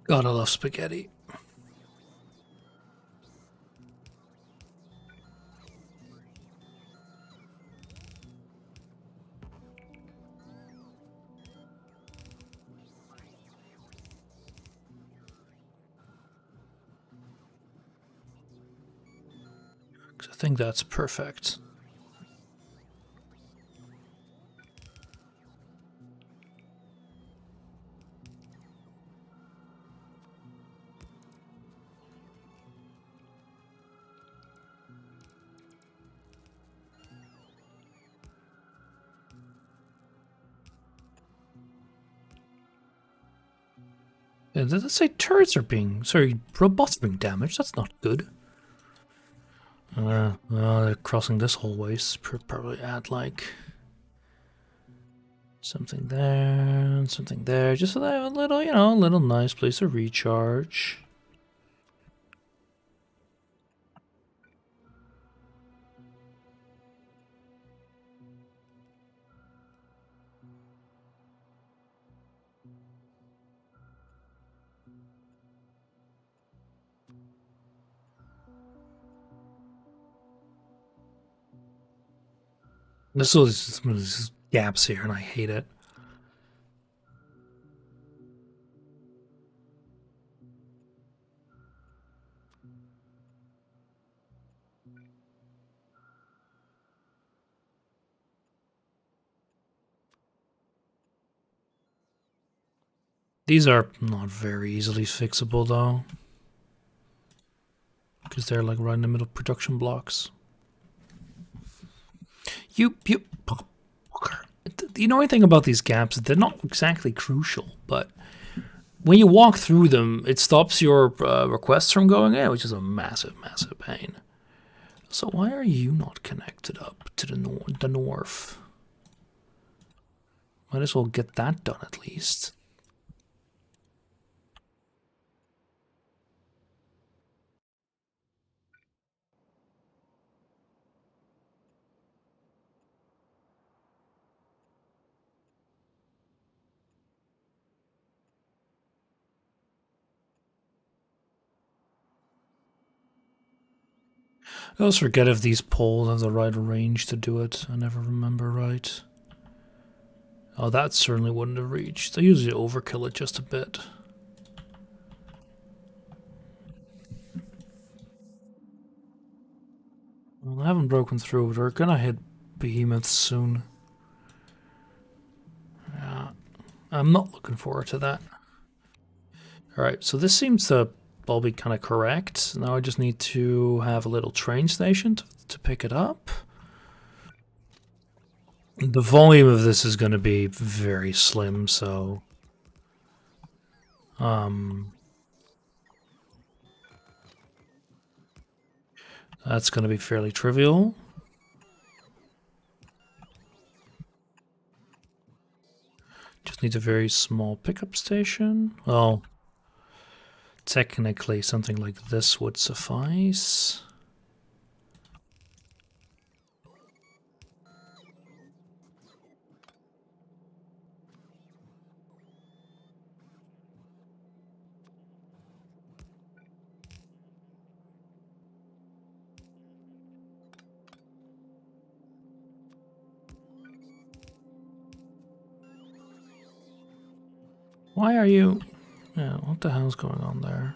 God, I love spaghetti. I think that's perfect. Yeah, did it say turrets are being... Sorry, robots are being damaged? That's not good. They're crossing this hallway. Probably add, like... something there, and something there. Just so they have a little, you know, a little nice place to recharge. There's gaps here, and I hate it. These are not very easily fixable though, because they're like right in the middle of production blocks. You know anything about these gaps? They're not exactly crucial, but when you walk through them, it stops your requests from going in, which is a massive, massive pain. So why are you not connected up to the north? Might as well get that done at least. I always forget if these poles have the right range to do it. I never remember right. Oh, that certainly wouldn't have reached. I usually overkill it just a bit. Well, I haven't broken through, but we're gonna hit behemoths soon. Yeah, I'm not looking forward to that. Alright, so this seems to all be kind of correct. Now I just need to have a little train station to pick it up. The volume of this is going to be very slim, so... that's going to be fairly trivial. Just needs a very small pickup station. Well, technically something like this would suffice. Why are you... Yeah, what the hell's going on there?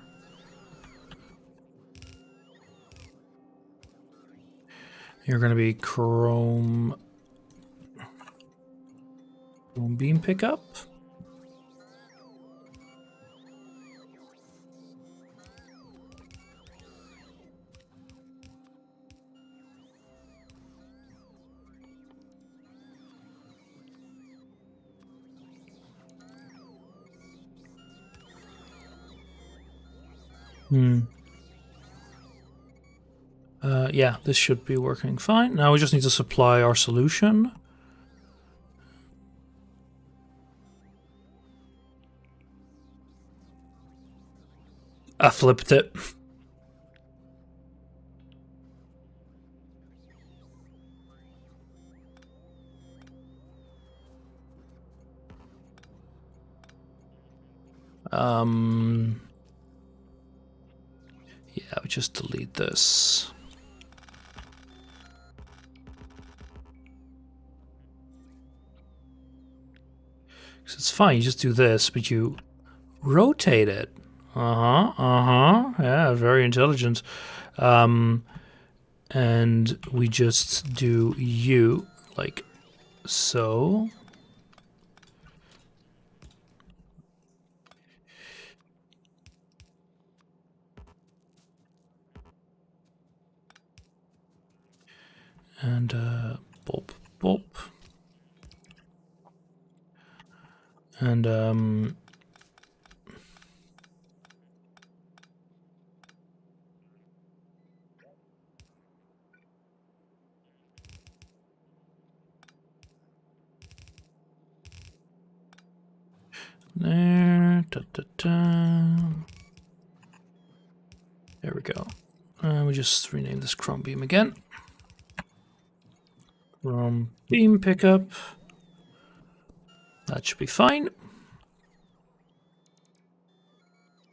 You're going to be chrome beam pickup. Yeah, this should be working fine. Now we just need to supply our solution. I flipped it. Yeah, we just delete this. It's fine, you just do this, but you rotate it. Yeah, very intelligent. And we just do you like so. And boop, boop. And there, there we go. And we just rename this chrome beam again. Chrome beam pickup. That should be fine.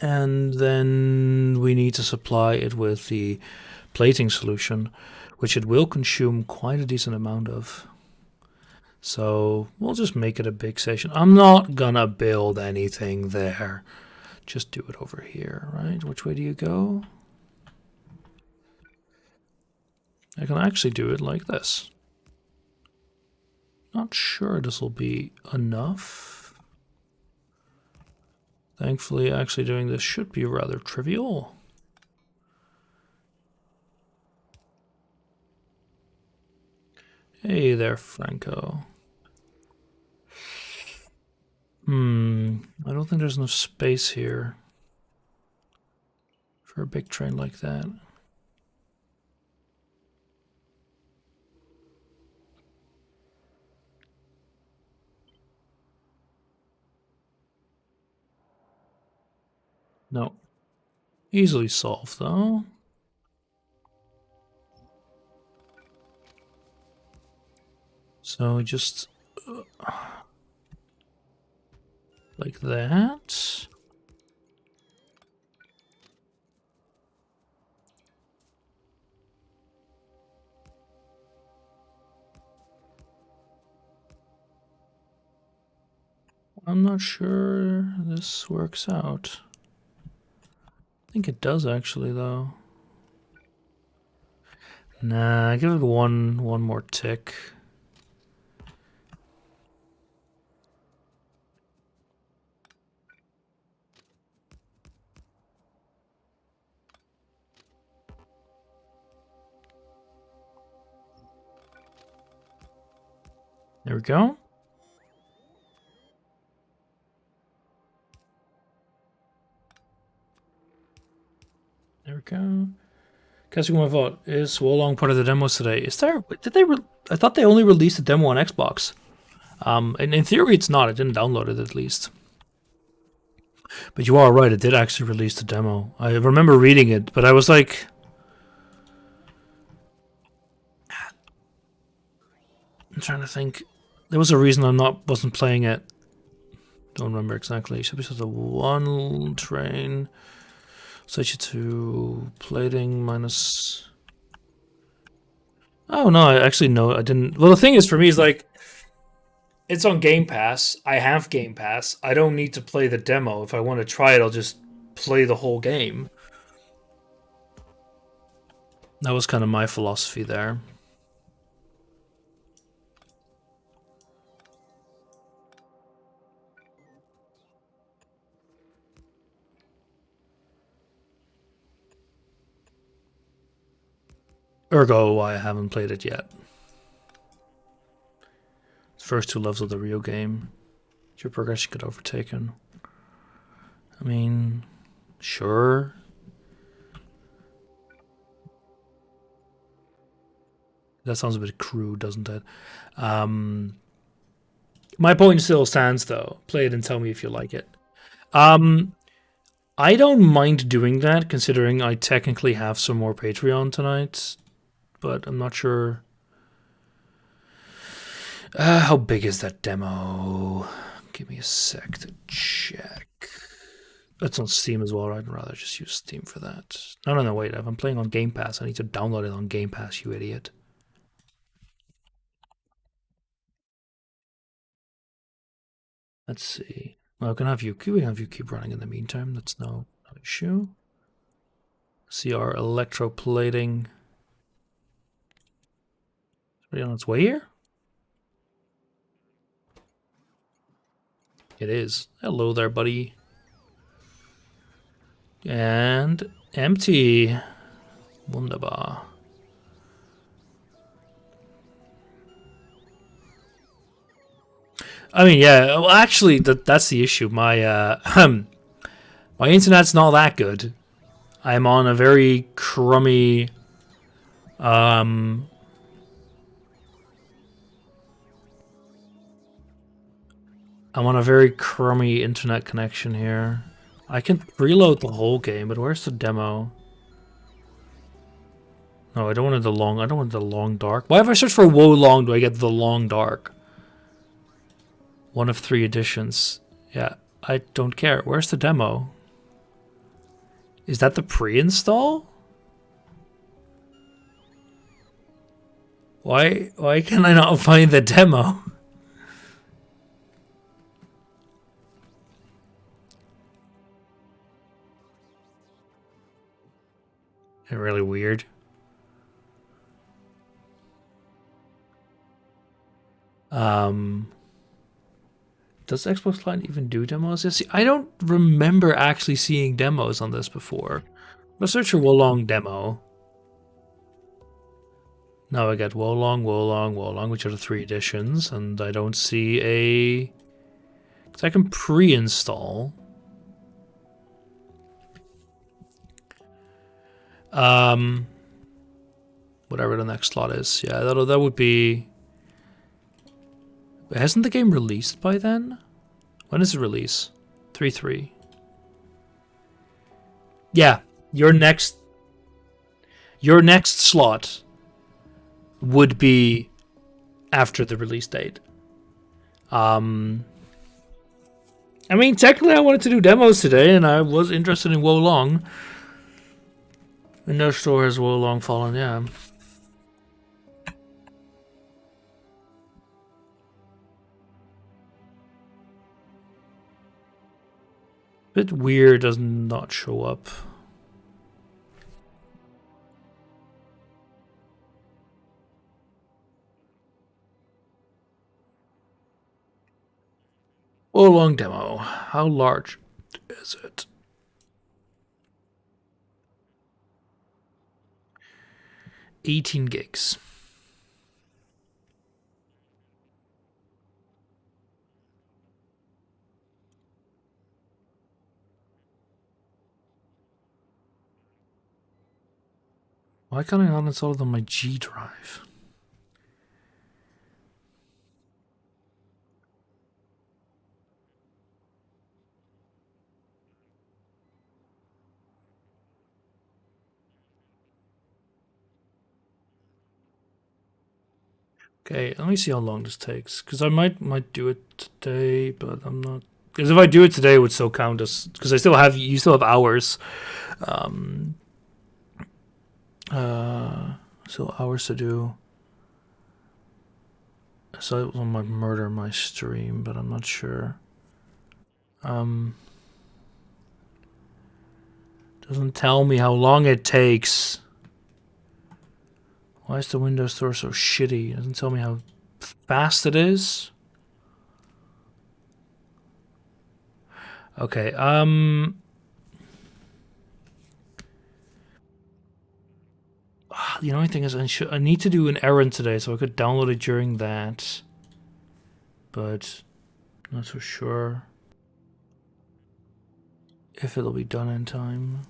And then we need to supply it with the plating solution, which it will consume quite a decent amount of. So we'll just make it a big station. I'm not gonna build anything there. Just do it over here, right? Which way do you go? I can actually do it like this. Not sure this will be enough. Thankfully, actually doing this should be rather trivial. Hey there, Franco. I don't think there's enough space here for a big train like that. No. Easily solved, though. So just like that. I'm not sure this works out. I think it does actually, though. Nah, give it one more tick. There we go. There we go. Casting my vote. Is Wolong part of the demos today? Is there? Did they? I thought they only released the demo on Xbox. And in theory, it's not. I didn't download it at least. But you are right. It did actually release the demo. I remember reading it, but I was like, I'm trying to think. There was a reason wasn't playing it. Don't remember exactly. Should be sort of one train. Switch it to plating minus. Oh no! I actually no, I didn't. Well, the thing is, for me, is like, it's on Game Pass. I have Game Pass. I don't need to play the demo. If I want to try it, I'll just play the whole game. That was kind of my philosophy there. Ergo, why I haven't played it yet. First two levels of the real game. Your progression get overtaken. I mean, sure. That sounds a bit crude, doesn't it? My point still stands, though. Play it and tell me if you like it. I don't mind doing that, considering I technically have some more Patreon tonight, but I'm not sure. How big is that demo? Give me a sec to check. That's on Steam as well, right? I'd rather just use Steam for that. No, wait. If I'm playing on Game Pass, I need to download it on Game Pass, you idiot. Let's see. Well, we can have you keep running in the meantime. That's no issue. See our electroplating. Is it on its way here? It is. Hello there, buddy. And empty. Wunderbar. I mean, yeah. Well, actually, that's the issue. My my internet's not that good. I'm on a very crummy. I'm on a very crummy internet connection here. I can reload the whole game, but where's the demo? No, I don't want the long. I don't want the long dark. Why if I search for Wo Long do I get the long dark? One of 3 editions. Yeah, I don't care. Where's the demo? Is that the pre-install? Why can I not find the demo? It's really weird. does Xbox Live even do demos? See, I don't remember actually seeing demos on this before. Let's search for Wolong demo. Now I get Wolong, Wolong, Wolong, which are the 3 editions, and I don't see a... So I can pre-install. Whatever the next slot is. Yeah, that would be... Hasn't the game released by then? When is it release? 3.3. Yeah, your next slot would be after the release date. I mean, technically I wanted to do demos today, and I was interested in Wolong. And no store has Wolong Fallen, yeah. Bit weird does not show up. Wolong demo. How large is it? $18 gigs. Why can't I not install it on my G drive? Okay, let me see how long this takes. Because I might do it today, but I'm not. Because if I do it today, it would still count as. Because you still have hours. So hours to do. So it might murder my stream, but I'm not sure. Doesn't tell me how long it takes. Why is the Windows Store so shitty? It doesn't tell me how fast it is. Okay, the only thing is I need to do an errand today, so I could download it during that. But I'm not so sure if it'll be done in time.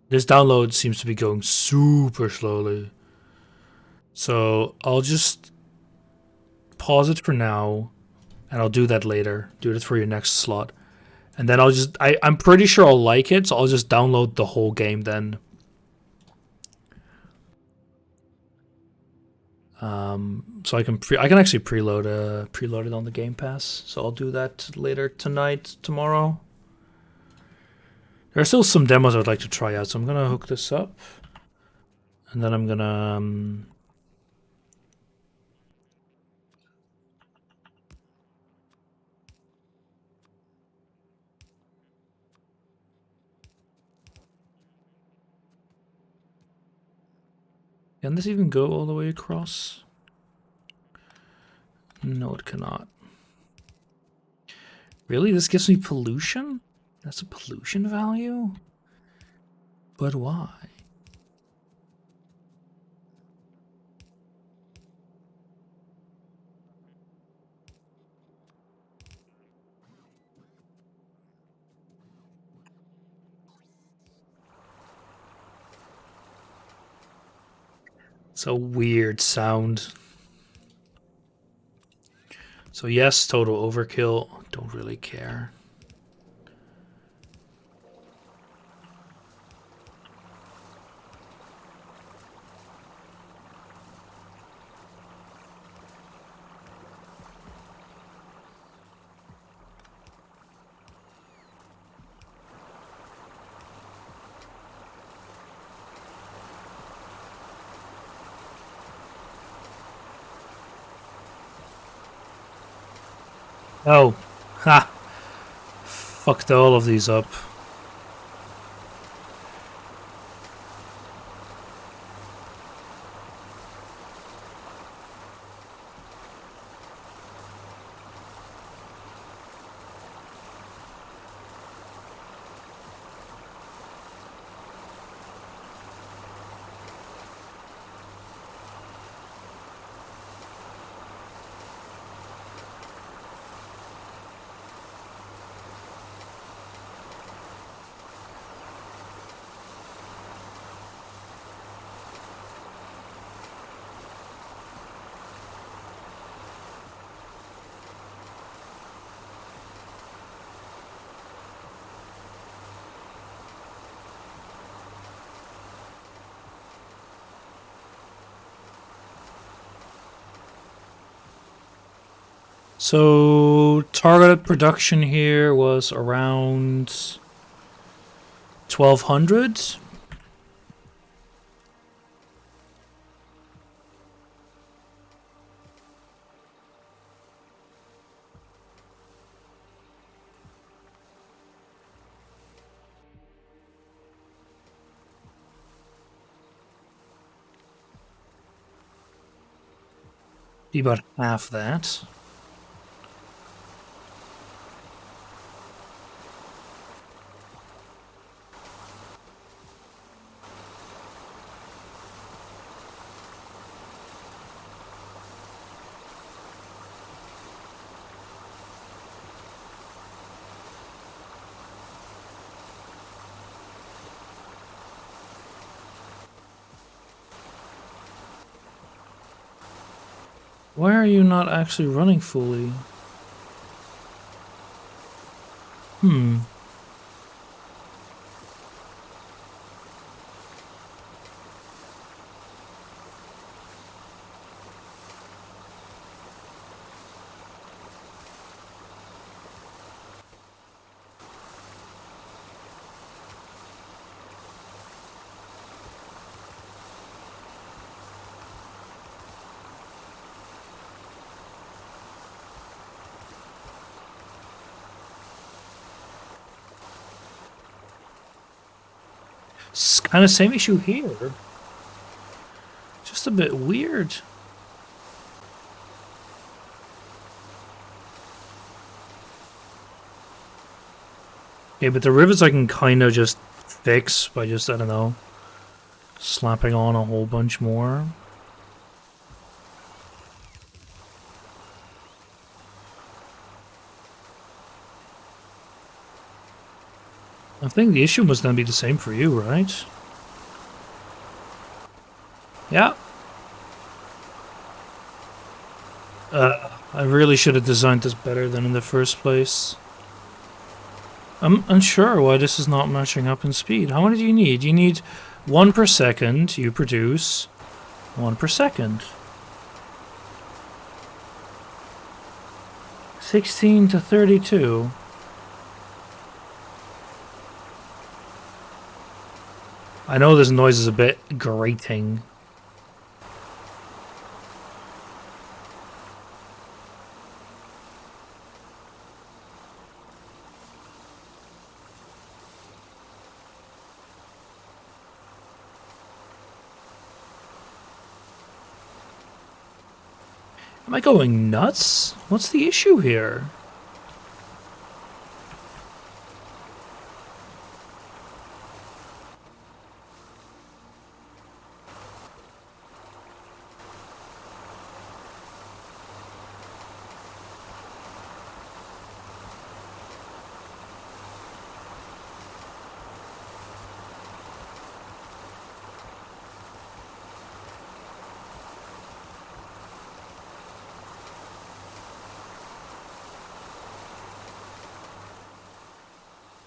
This download seems to be going super slowly. So I'll just pause it for now, and I'll do that later. Do it for your next slot. And then I'm pretty sure I'll like it, so I'll just download the whole game then. So I can actually preload it on the Game Pass. So I'll do that later tonight, tomorrow. There are still some demos I'd like to try out, so I'm gonna hook this up, and then I'm gonna Can this even go all the way across? No, it cannot. Really? This gives me pollution? That's a pollution value? But why? It's a weird sound. So yes, total overkill. Don't really care. Oh, ha! Fucked all of these up. So targeted production here was around 1200. Be about half that. Why are you not actually running fully? It's kind of same issue here. Just a bit weird. Okay, but the rivets I can kind of just fix by just, I don't know, slapping on a whole bunch more. I think the issue must then be the same for you, right? Yeah. I really should have designed this better than in the first place. I'm unsure why this is not matching up in speed. How many do you need? You need 1 per second. You produce 1 per second. 16 to 32. I know this noise is a bit grating. Am I going nuts? What's the issue here?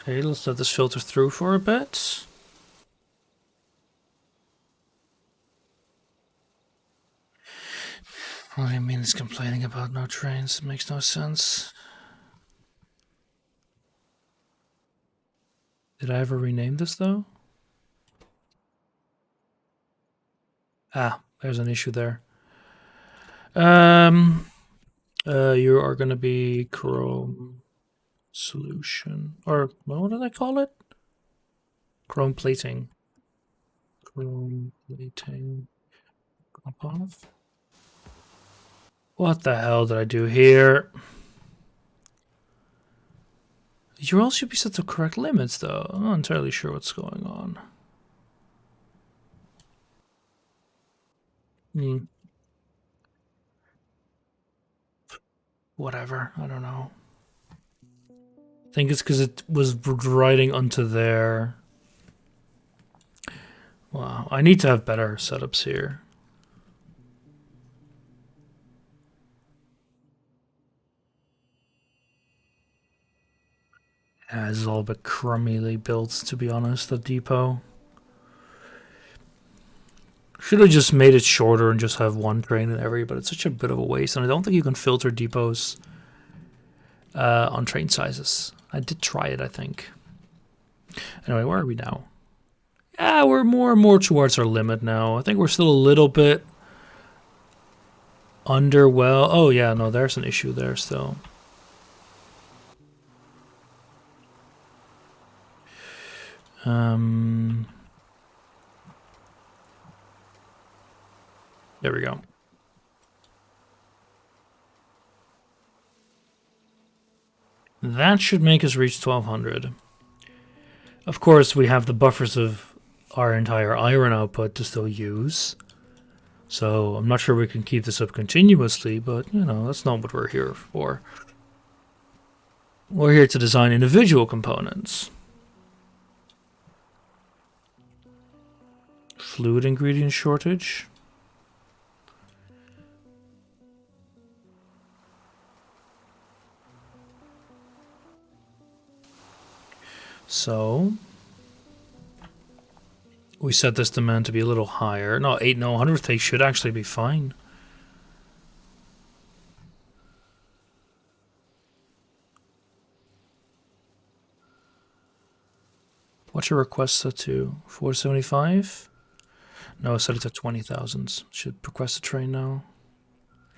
Okay, let's let this filter through for a bit. What do you mean it's complaining about no trains? It makes no sense. Did I ever rename this though? Ah, there's an issue there. You are gonna be Chrome solution, or what did I call it? Chrome plating. Chrome plating. Drop off. What the hell did I do here? Your roll should be set to correct limits, though. I'm not entirely sure what's going on. Whatever. I don't know. I think it's because it was writing onto there. Wow. I need to have better setups here. Yeah, it's all a bit crummily built, to be honest, the depot. Should have just made it shorter and just have one train in every, but it's such a bit of a waste, and I don't think you can filter depots on train sizes. I did try it, I think. Anyway, where are we now? Yeah, we're more and more towards our limit now. I think we're still a little bit under, well, oh yeah, no, there's an issue there still. There we go. That should make us reach 1200. Of course, we have the buffers of our entire iron output to still use. So I'm not sure we can keep this up continuously, but, you know, that's not what we're here for. We're here to design individual components. Fluid ingredient shortage. So we set this demand to be a little higher. No, 100th take should actually be fine. What's your request set to? 475? No, set it to 20,000. Should request a train now.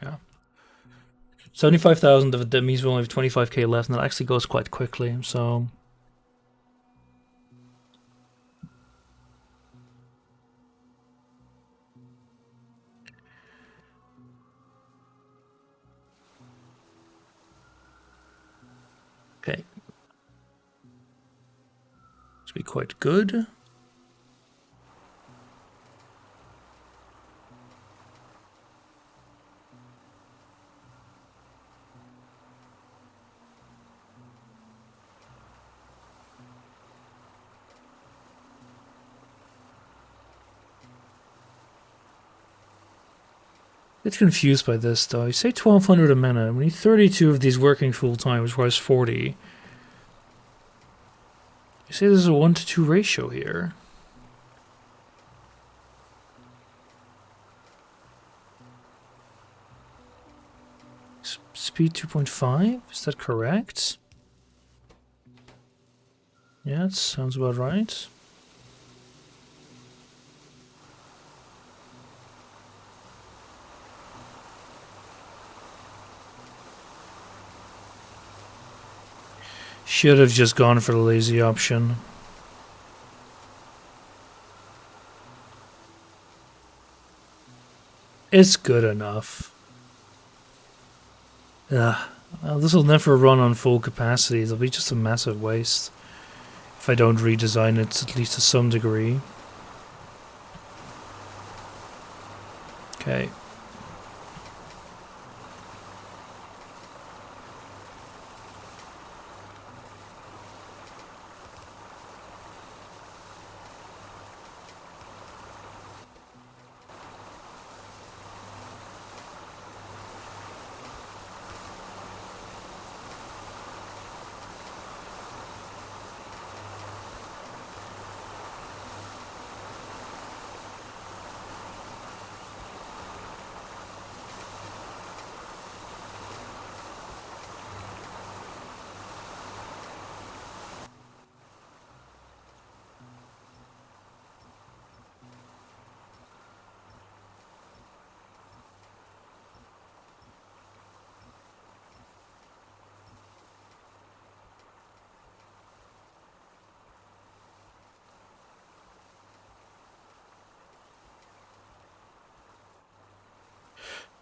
Yeah. 75,000, that means we only have 25k left, and that actually goes quite quickly, so... Okay. This will be quite good. Bit confused by this though. You say 1200 a minute. We need 32 of these working full time, which requires 40. You say there's a 1-to-2 ratio here. Speed 2.5? Is that correct? Yeah, it sounds about right. Should have just gone for the lazy option. It's good enough. Well, this will never run on full capacity. It'll be just a massive waste if I don't redesign it at least to some degree. Okay.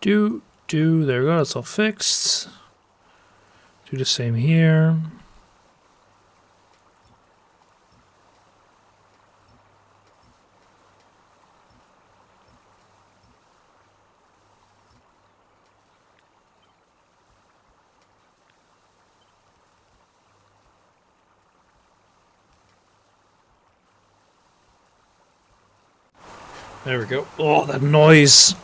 There we go, that's all fixed. Do the same here. There we go. Oh, that noise!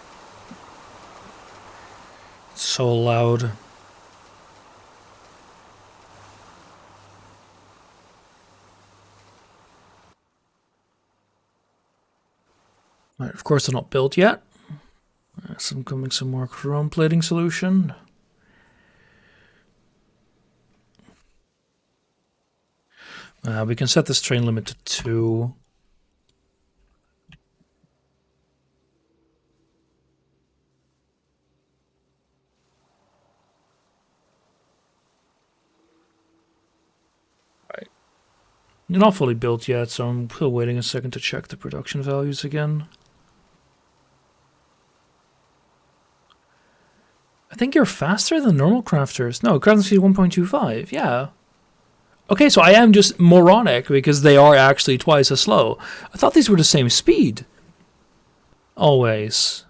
So loud. Right, of course they're not built yet. Some more chrome plating solution. We can set this train limit to 2. Right. Not fully built yet, so I'm still waiting a second to check the production values again. I think you're faster than normal crafters. No, crafting speed 1.25, yeah. Okay, so I am just moronic because they are actually twice as slow. I thought these were the same speed. Always.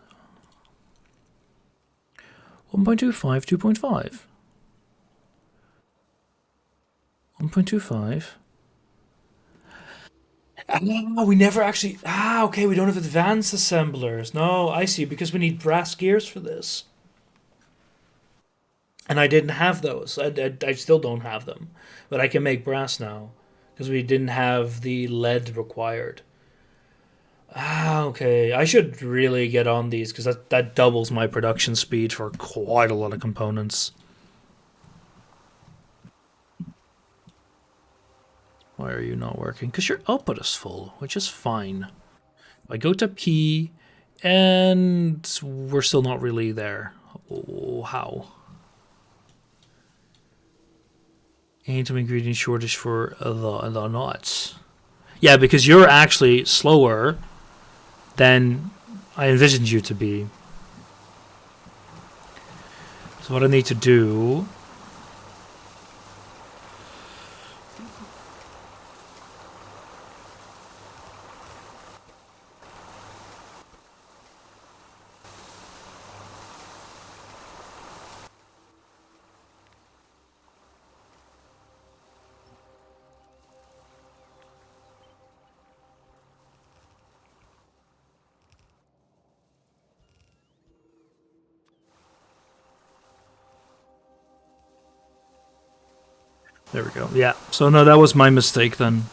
1.25, 2.5. 1.25. Oh, we never actually... okay, we don't have advanced assemblers. No, I see, because we need brass gears for this. And I didn't have those. I still don't have them. But I can make brass now. Because we didn't have the lead required. Okay. I should really get on these. Because that doubles my production speed for quite a lot of components. Why are you not working? Because your output is full. Which is fine. I go to P. And we're still not really there. Oh, how? Item ingredient shortage for the nuts. Yeah, because you're actually slower than I envisioned you to be. So what I need to do... There we go. Yeah. So no, that was my mistake then.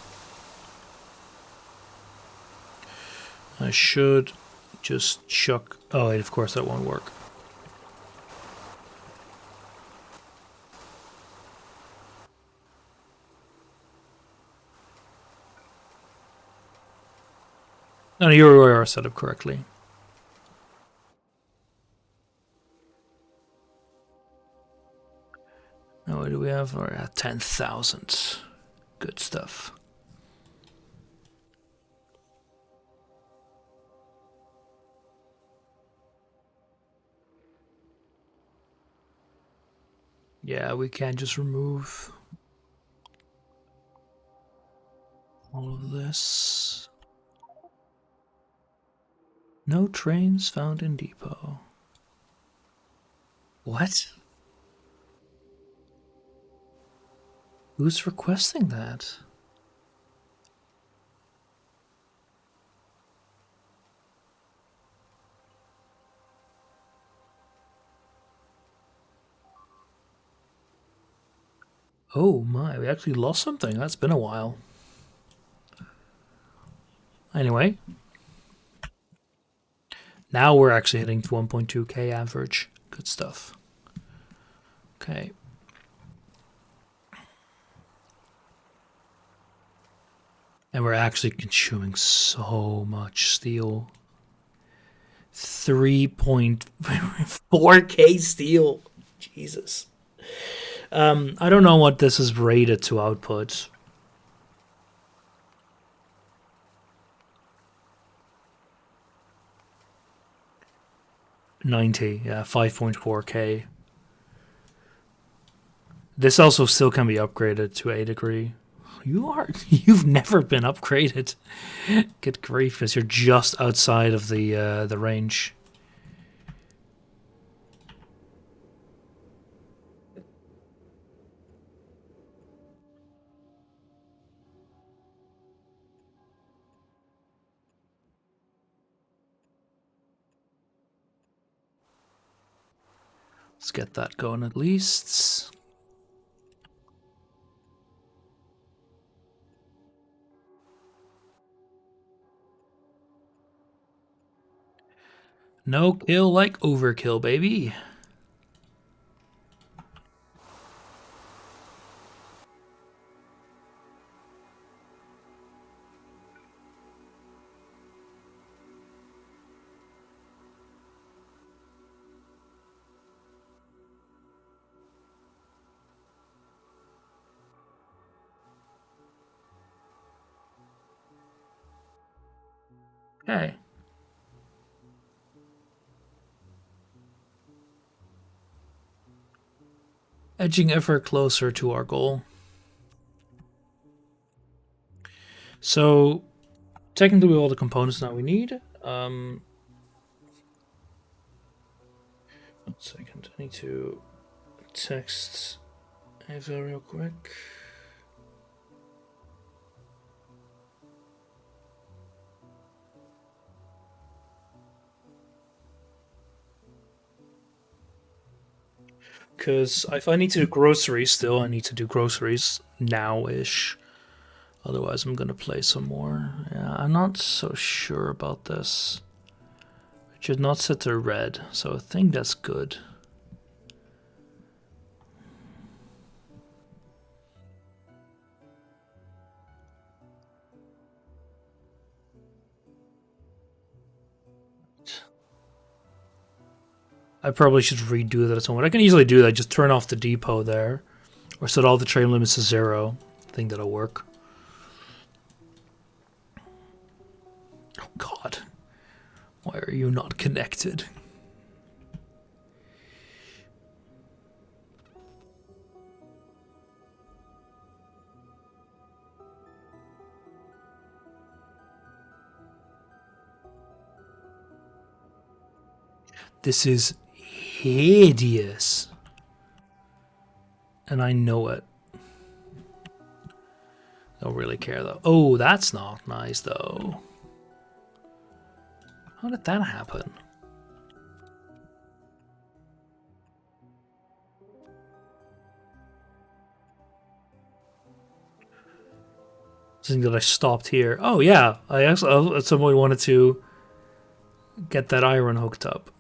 I should just chuck... Oh, wait, of course that won't work. No, you are set up correctly. Now what do we have? We're at 10,000. Good stuff. Yeah, we can't just remove all of this. No trains found in depot. What? Who's requesting that? Oh my, we actually lost something. That's been a while. Anyway. Now we're actually hitting 1.2k average. Good stuff. Okay. And we're actually consuming so much steel. 3.4k steel. Jesus. I don't know what this is rated to output. 90, yeah, 5.4k. This also still can be upgraded to a degree. You've never been upgraded. Good grief, because you're just outside of the range. Let's get that going at least. No kill like overkill, baby. Hey. Edging ever closer to our goal. So, technically all the components now we need. 1 second, I need to text Ava real quick. Because if I need to do groceries still, I need to do groceries now-ish. Otherwise, I'm gonna play some more. Yeah, I'm not so sure about this. It should not set to red, so I think that's good. I probably should redo that at some point. I can easily do that. Just turn off the depot there. Or set all the train limits to 0. I think that'll work. Oh god. Why are you not connected? This is hideous. And I know it. Don't really care though. Oh, that's not nice though. How did that happen? Something that I stopped here. Oh yeah, I actually at some point wanted to get that iron hooked up.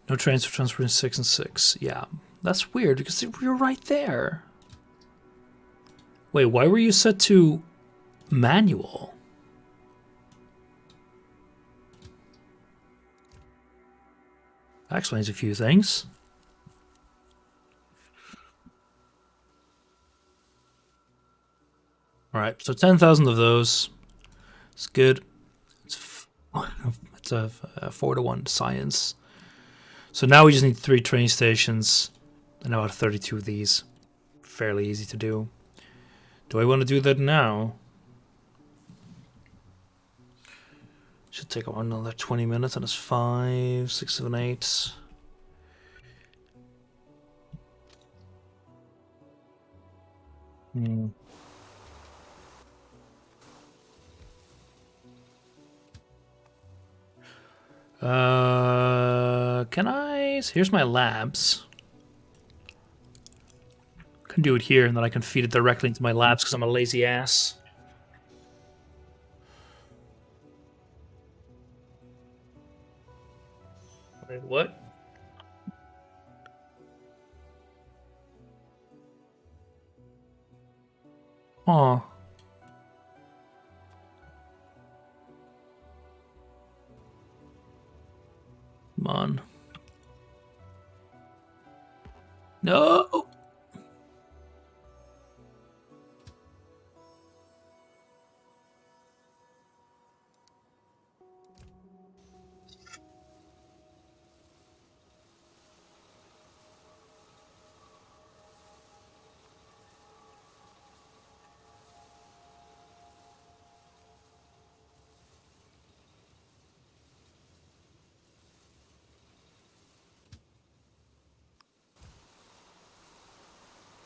No transfer in 6 and 6. Yeah, that's weird because you're right there. Wait, why were you set to manual? That explains a few things. Alright, so 10,000 of those. It's good. It's a 4-to-1 science. So now we just need 3 train stations. And about 32 of these. Fairly easy to do. Do I want to do that now? Should take another 20 minutes, and it's 5, 6, 7, 8. Can I? So here's my labs. Can do it here, and then I can feed it directly into my labs because I'm a lazy ass. Wait, what? Oh. Come on. No!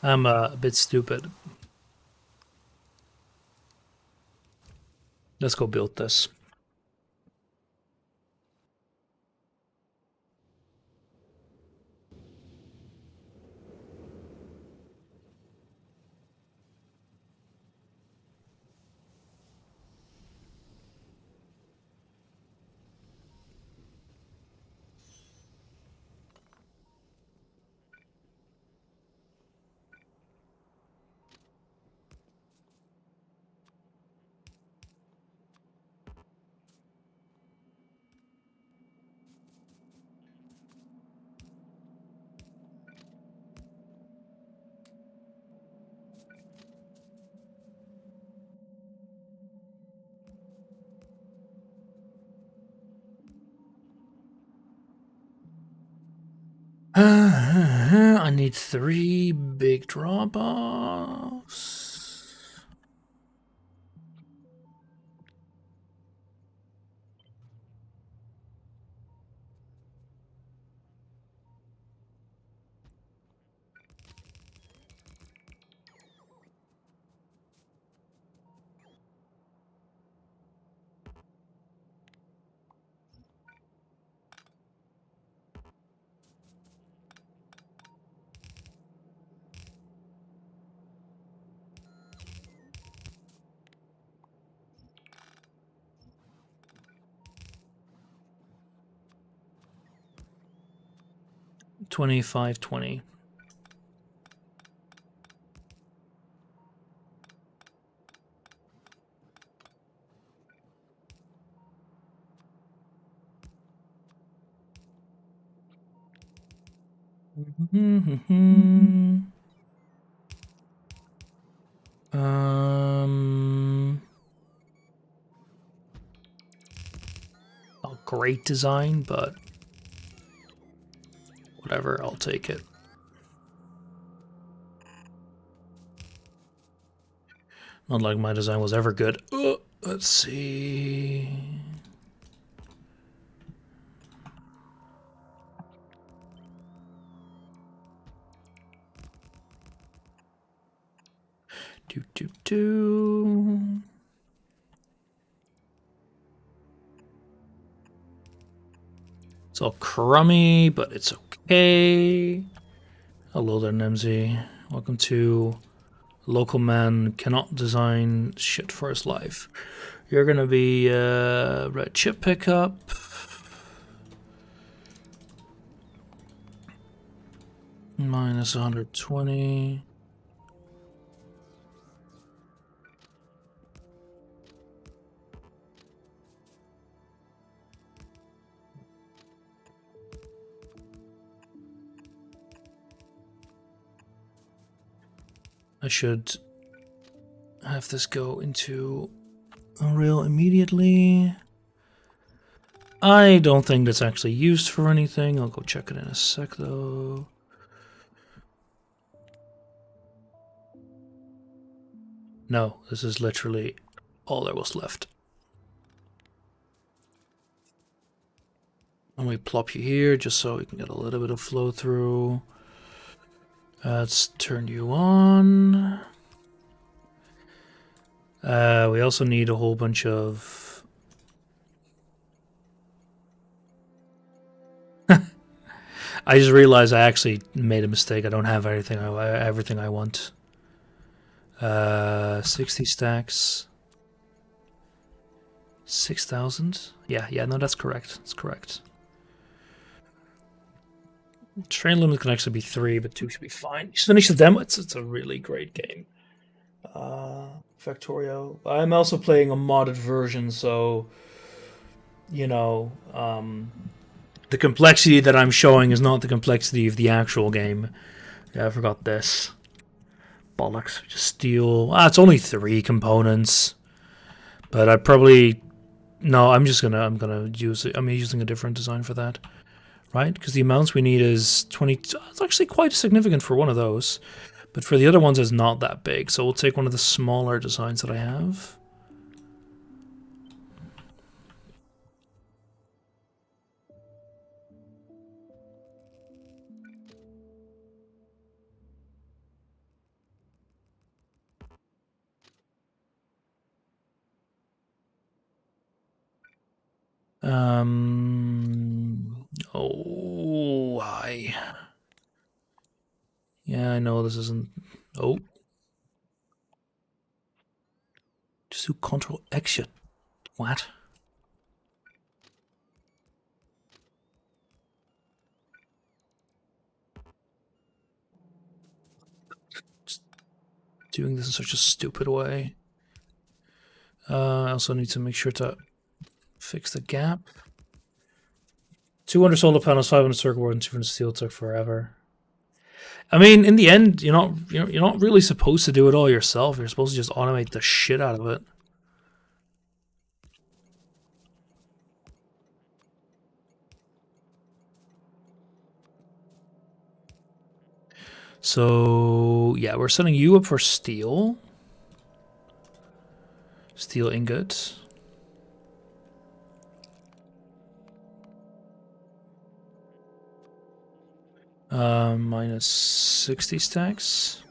I'm a bit stupid. Let's go build this. I need 3 big drop-offs. $25.20. Not great design, but whatever, I'll take it. Not like my design was ever good. Let's see. It's all crummy, but it's okay. Hello there, Nemzi. Welcome to Local Man Cannot Design Shit for His Life. You're gonna be red chip pickup. Minus 120. I should have this go into Unreal immediately. I don't think that's actually used for anything. I'll go check it in a sec, though. No, this is literally all there was left. And we plop you here just so we can get a little bit of flow through. Let's turn you on. We also need a whole bunch of... I just realized I actually made a mistake. I don't have everything I want. 60 stacks. 6,000? Yeah, no, that's correct. That's correct. Train limit can actually be 3, but 2 should be fine. Just finish the demo. It's a really great game. Factorio. I'm also playing a modded version, so you know, the complexity that I'm showing is not the complexity of the actual game. Yeah, I forgot this. Bollocks. Just steel. It's only 3 components, but I probably I'm using a different design for that. Right? Because the amounts we need is 20. It's actually quite significant for one of those. But for the other ones, it's not that big. So we'll take one of the smaller designs that I have. Oh, why? Yeah, I know this isn't... Oh. Just do Control X shit. What? Just doing this in such a stupid way. I also need to make sure to fix the gap. 200 solar panels, 500 circuit board, and 200 steel took forever. I mean, in the end, you're not really supposed to do it all yourself. You're supposed to just automate the shit out of it. So yeah, we're setting you up for steel. Steel ingot. Minus 60 stacks.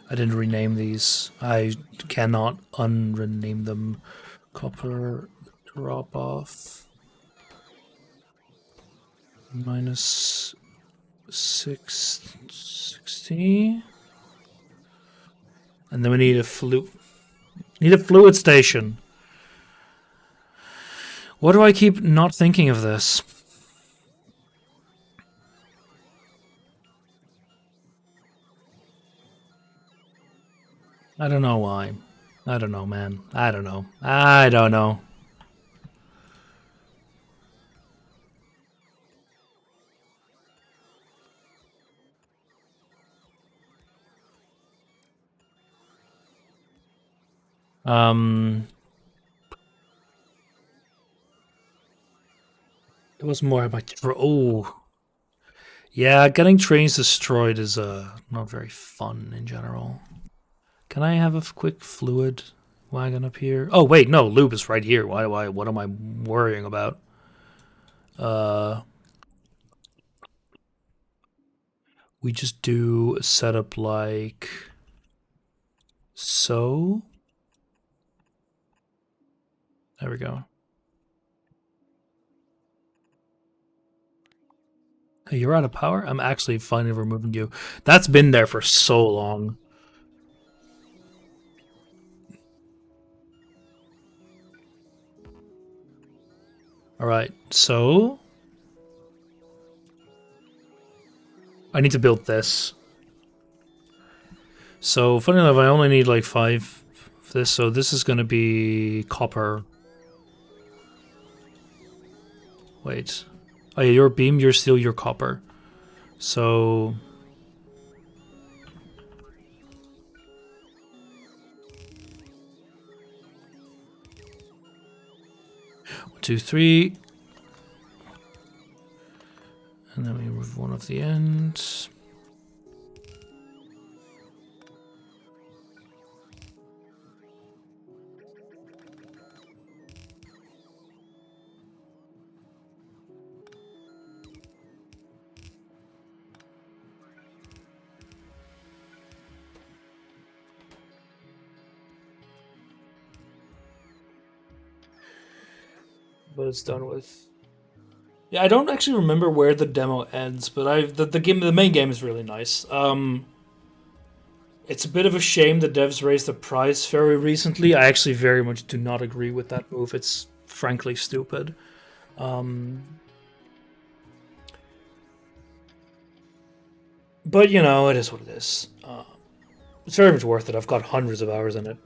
I didn't rename these. I cannot unrename them. Copper drop off. Minus 660. And then we need a fluid station. Why do I keep not thinking of this? I don't know why. I don't know, man. I don't know. I don't know. It was more about yeah, getting trains destroyed is not very fun in general. Can I have a quick fluid wagon up here? Oh wait, no, lube is right here. Why? What am I worrying about? We just do a setup like so. There we go. Hey, you're out of power? I'm actually finally removing you. That's been there for so long. Alright, so I need to build this. So, funny enough, I only need like 5 of this, so this is gonna be copper. Wait. Oh yeah, your beam, you're still your copper. So... 1, 2, 3. And then we remove one of the ends. But it's done with. Yeah, I don't actually remember where the demo ends, but the main game is really nice. It's a bit of a shame the devs raised the price very recently. I actually very much do not agree with that move. It's frankly stupid. But you know, it is what it is. It's very much worth it. I've got hundreds of hours in it.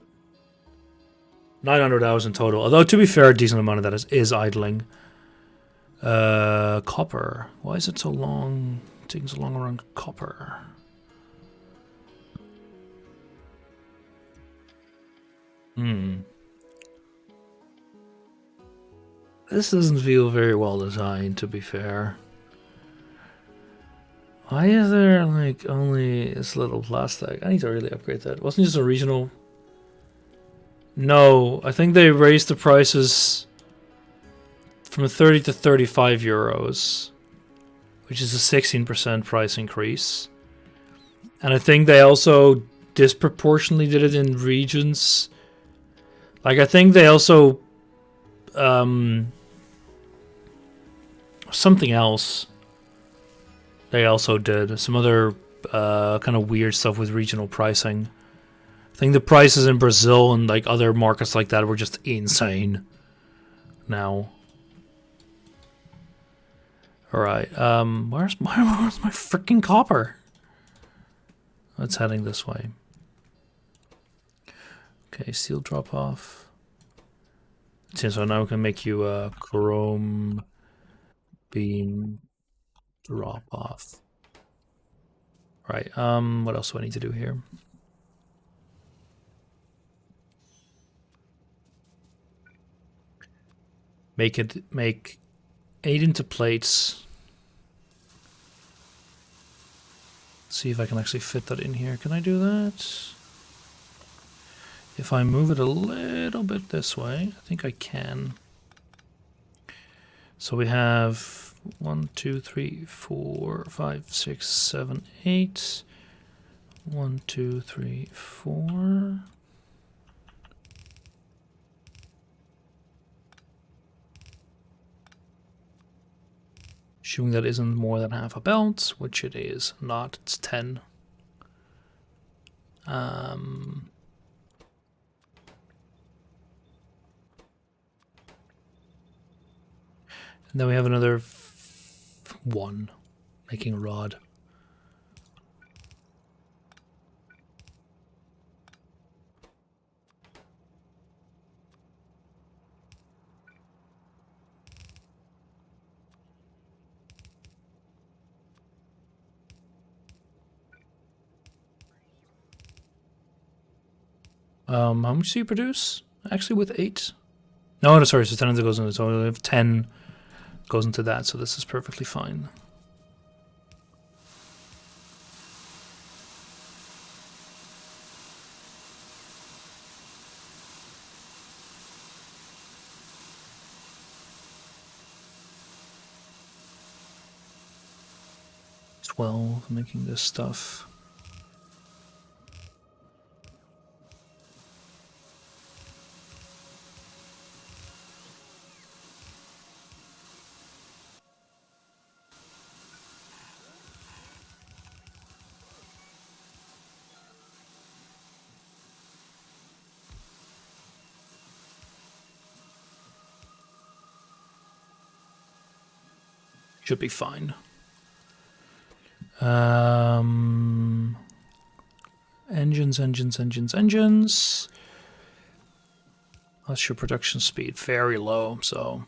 900 hours in total. Although to be fair, a decent amount of that is idling. Copper. Why is it so long? Taking so long around copper. This doesn't feel very well designed, to be fair. Why is there like only this little plastic? I need to really upgrade that. Wasn't just a regional? No, I think they raised the prices from 30 to 35 euros, which is a 16% price increase. And I think they also disproportionately did it in regions. Like, I think they also something else they also did. Some other kind of weird stuff with regional pricing. I think the prices in Brazil and like other markets like that were just insane now. Alright, where's my freaking copper? It's heading this way. Okay, steel drop off. So now we can make you a chrome beam drop off. Right, what else do I need to do here? Make 8 into plates. See if I can actually fit that in here. Can I do that? If I move it a little bit this way, I think I can. So we have 1, 2, 3, 4, 5, 6, 7, 8. 1, 2, 3, 4. Assuming that isn't more than half a belt, which it is not, it's 10. And then we have another 1, making a rod. How much do you produce? Actually, with 8? No, sorry, so 10 goes into, so we have 10 goes into that, so this is perfectly fine. Making this stuff. Should be fine. Engines. That's your production speed. Very low, so...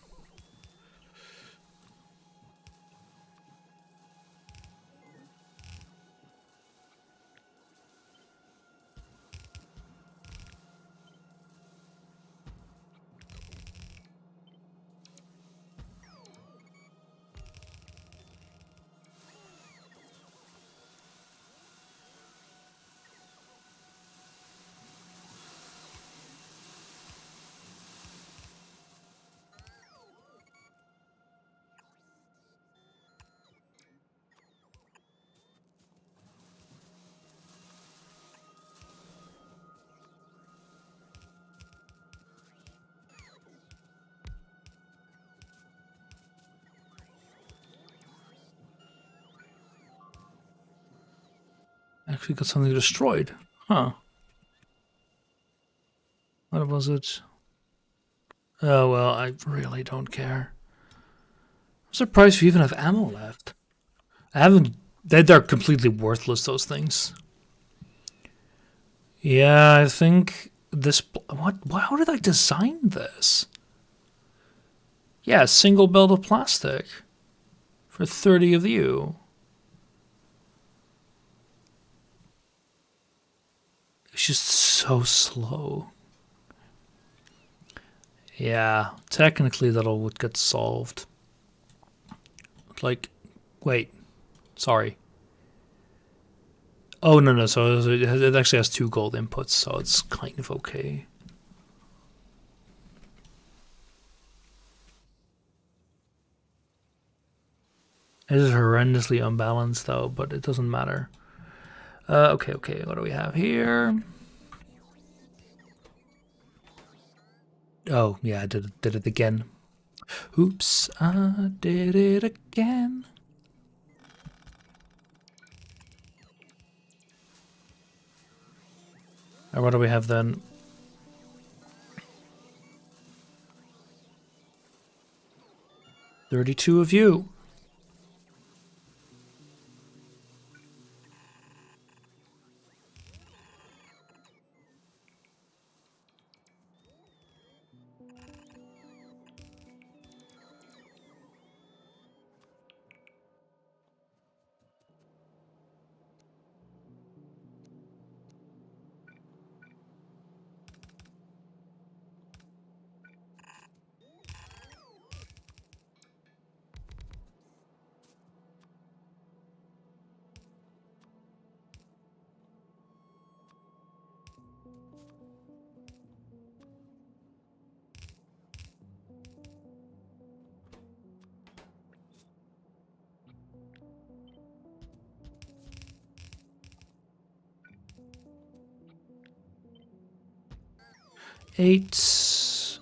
Actually got something destroyed. Huh. What was it? Oh, well, I really don't care. I'm surprised we even have ammo left. I haven't... They're completely worthless, those things. Yeah, I think this... How did I design this? Yeah, a single belt of plastic. For 30 of you. It's just so slow. Yeah, technically that all would get solved. Like, wait, sorry. Oh, no, so it actually has 2 gold inputs, so it's kind of okay. It is horrendously unbalanced, though, but it doesn't matter. Okay, what do we have here? Oh, yeah, I did it again. Oops, I did it again. Or what do we have then? $32 of you. 8.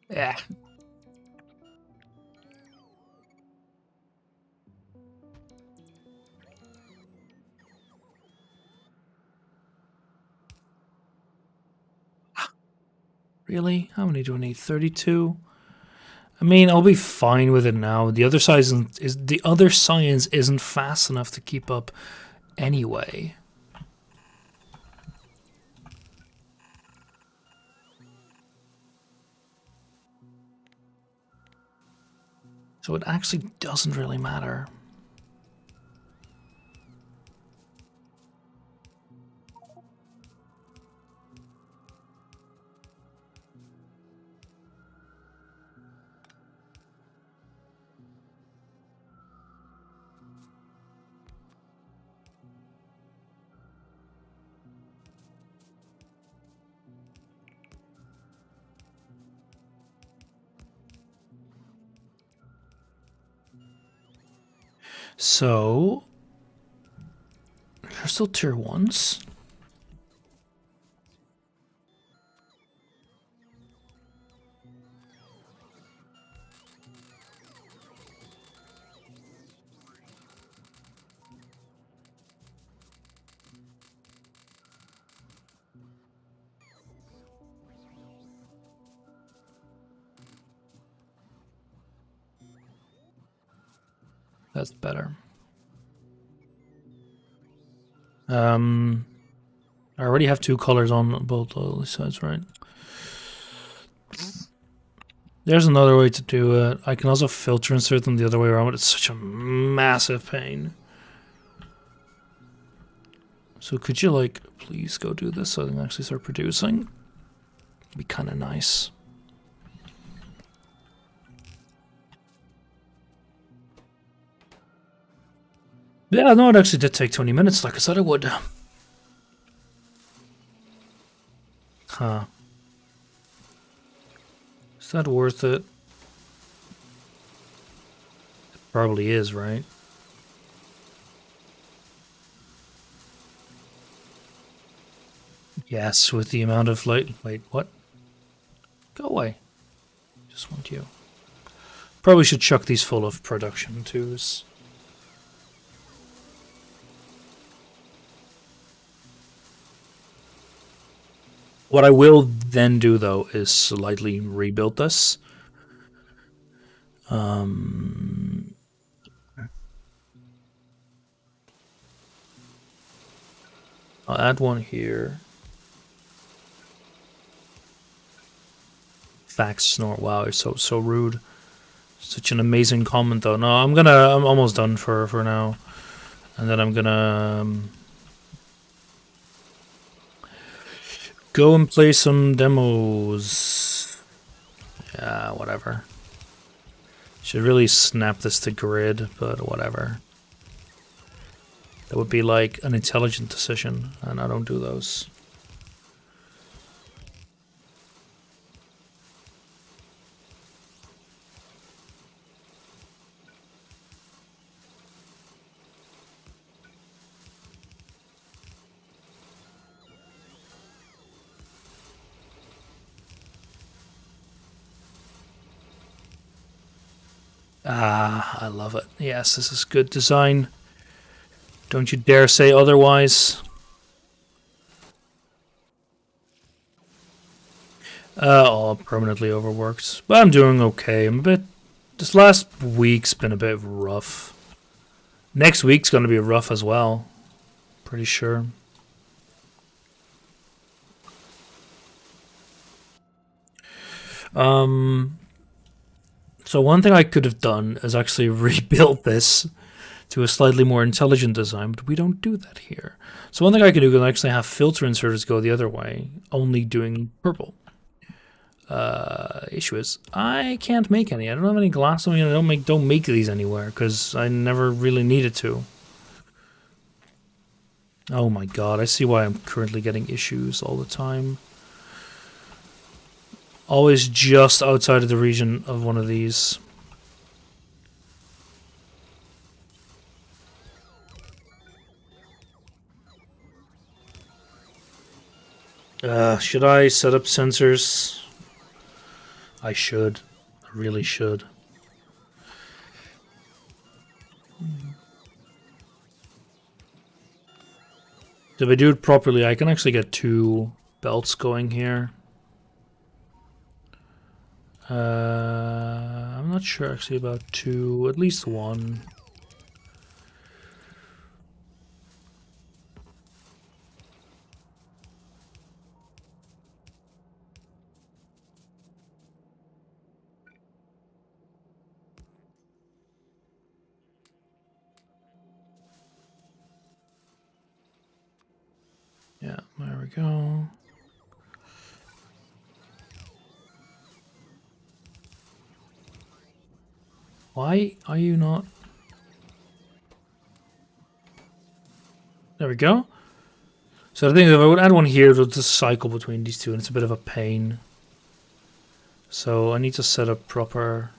Yeah. Really? How many do I need? 32? I mean, I'll be fine with it now. The other science isn't fast enough to keep up anyway. So it actually doesn't really matter. So they're still tier 1s. That's better. I already have 2 colors on both sides, right? There's another way to do it. I can also filter insert them the other way around, but it's such a massive pain. So could you, like, please go do this so I can actually start producing? It'd be kind of nice. Yeah, no, it actually did take 20 minutes like I said it would. Huh. Is that worth it? It probably is, right? Yes, with the amount of light. Wait, what? Go away. Just want you. Probably should chuck these full of production twos. What I will then do, though, is slightly rebuild this. I'll add one here. Fax snort. Wow, it's so rude. Such an amazing comment, though. No, I'm almost done for now, and then I'm gonna go and play some demos. Yeah, whatever. Should really snap this to grid, but whatever. That would be like an intelligent decision, and I don't do those. Ah, I love it. Yes, this is good design. Don't you dare say otherwise. All permanently overworked. But I'm doing okay. This last week's been a bit rough. Next week's going to be rough as well. Pretty sure. So one thing I could have done is actually rebuild this to a slightly more intelligent design, but we don't do that here. So one thing I could do is actually have filter inserters go the other way, only doing purple. Issue is I can't make any. I don't have any glass. I mean, I don't make these anywhere because I never really needed to. Oh my god! I see why I'm currently getting issues all the time. Always just outside of the region of one of these. Should I set up sensors? I should. I really should. If I do it properly, I can actually get 2 belts going here. I'm not sure actually about 2, at least 1. Yeah, there we go. Why are you not? There we go. So I think if I would add one here, it would just cycle between these two, and it's a bit of a pain. So I need to set up proper...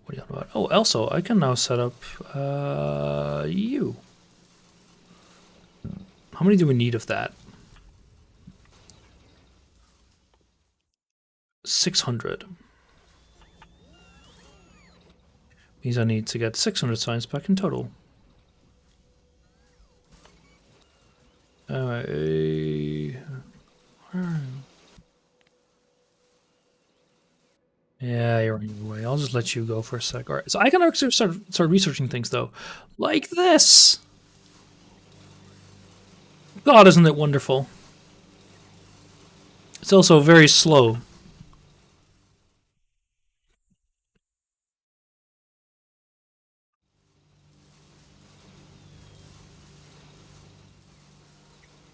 What are you on about? Oh, also, I can now set up you. How many do we need of that? 600. Means I need to get 600 science back in total. Yeah, you're on your way. I'll just let you go for a sec. All right, so I can actually start researching things though, like this. God, isn't it wonderful? It's also very slow.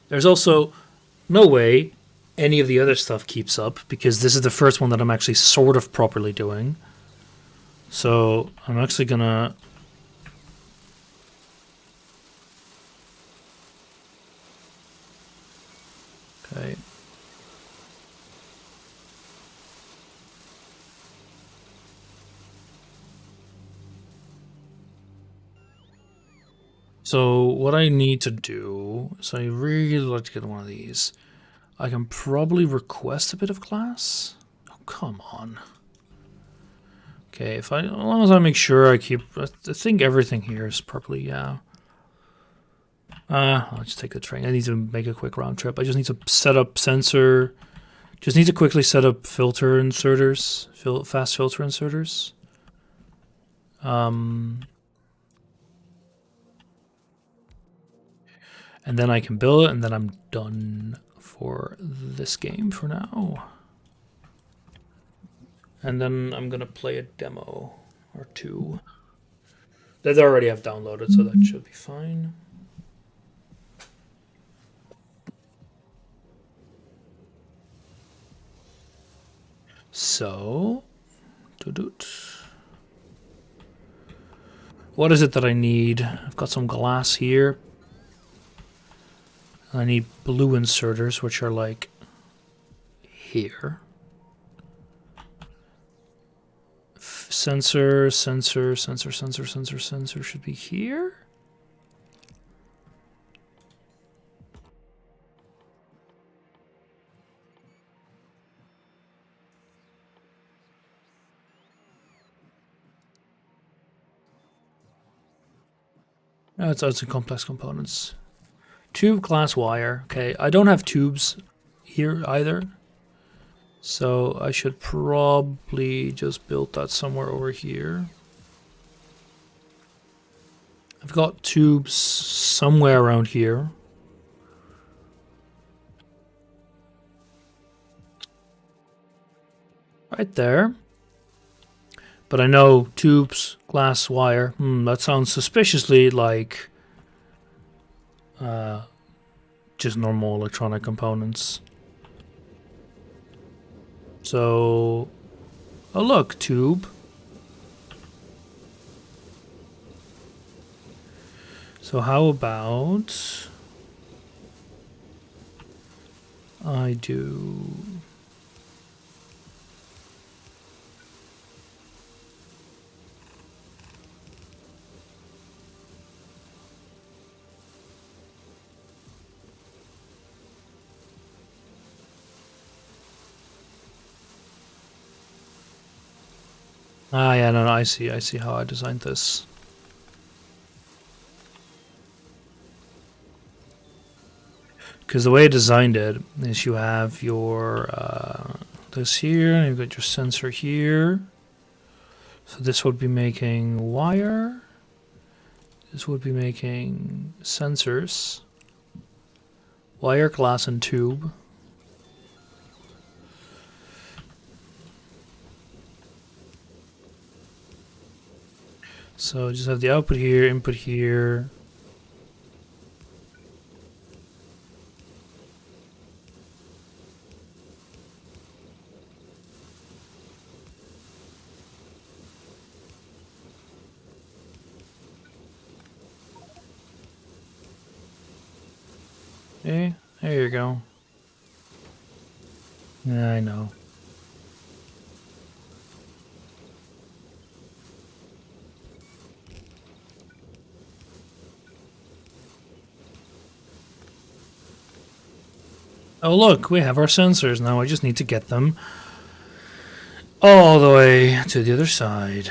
There's also no way any of the other stuff keeps up because this is the first one that I'm actually sort of properly doing. So I'm actually gonna... Okay. So what I need to do is I really like to get one of these. I can probably request a bit of glass. Oh, come on. Okay, as long as I make sure I keep... I think everything here is properly, yeah. I'll just take the train. I need to make a quick round trip. I just need to set up sensor. Just need to quickly set up filter inserters, fast filter inserters. And then I can build it, and then I'm done for this game for now. And then I'm gonna play a demo or 2 that I already have downloaded, so that should be fine. So, what is it that I need? I've got some glass here. I need blue inserters, which are like here. Sensor should be here. No, it's a complex components. Tube, glass, wire. Okay, I don't have tubes here either. So I should probably just build that somewhere over here. I've got tubes somewhere around here. Right there. But I know tubes, glass, wire. That sounds suspiciously like just normal electronic components. So, oh look, tube. So how about I do... Ah, yeah, no, I see how I designed this. Because the way I designed it is you have your this here, and you've got your sensor here. So this would be making wire. This would be making sensors. Wire, glass, and tube. So just have the output here, input here. Okay, there you go. Yeah, I know. Oh look, we have our sensors now. I just need to get them all the way to the other side.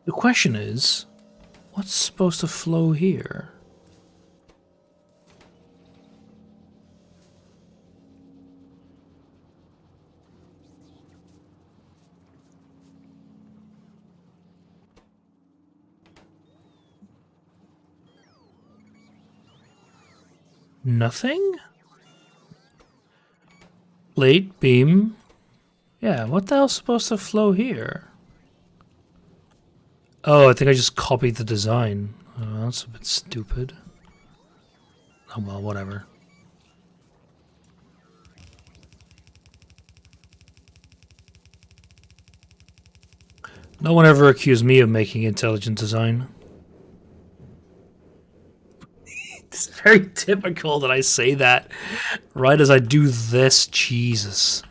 The question is, what's supposed to flow here? Nothing? Plate, beam. Yeah, what the hell's supposed to flow here? Oh, I think I just copied the design. Oh, that's a bit stupid. Oh well, whatever. No one ever accused me of making intelligent design. It's very typical that I say that right as I do this. Jesus.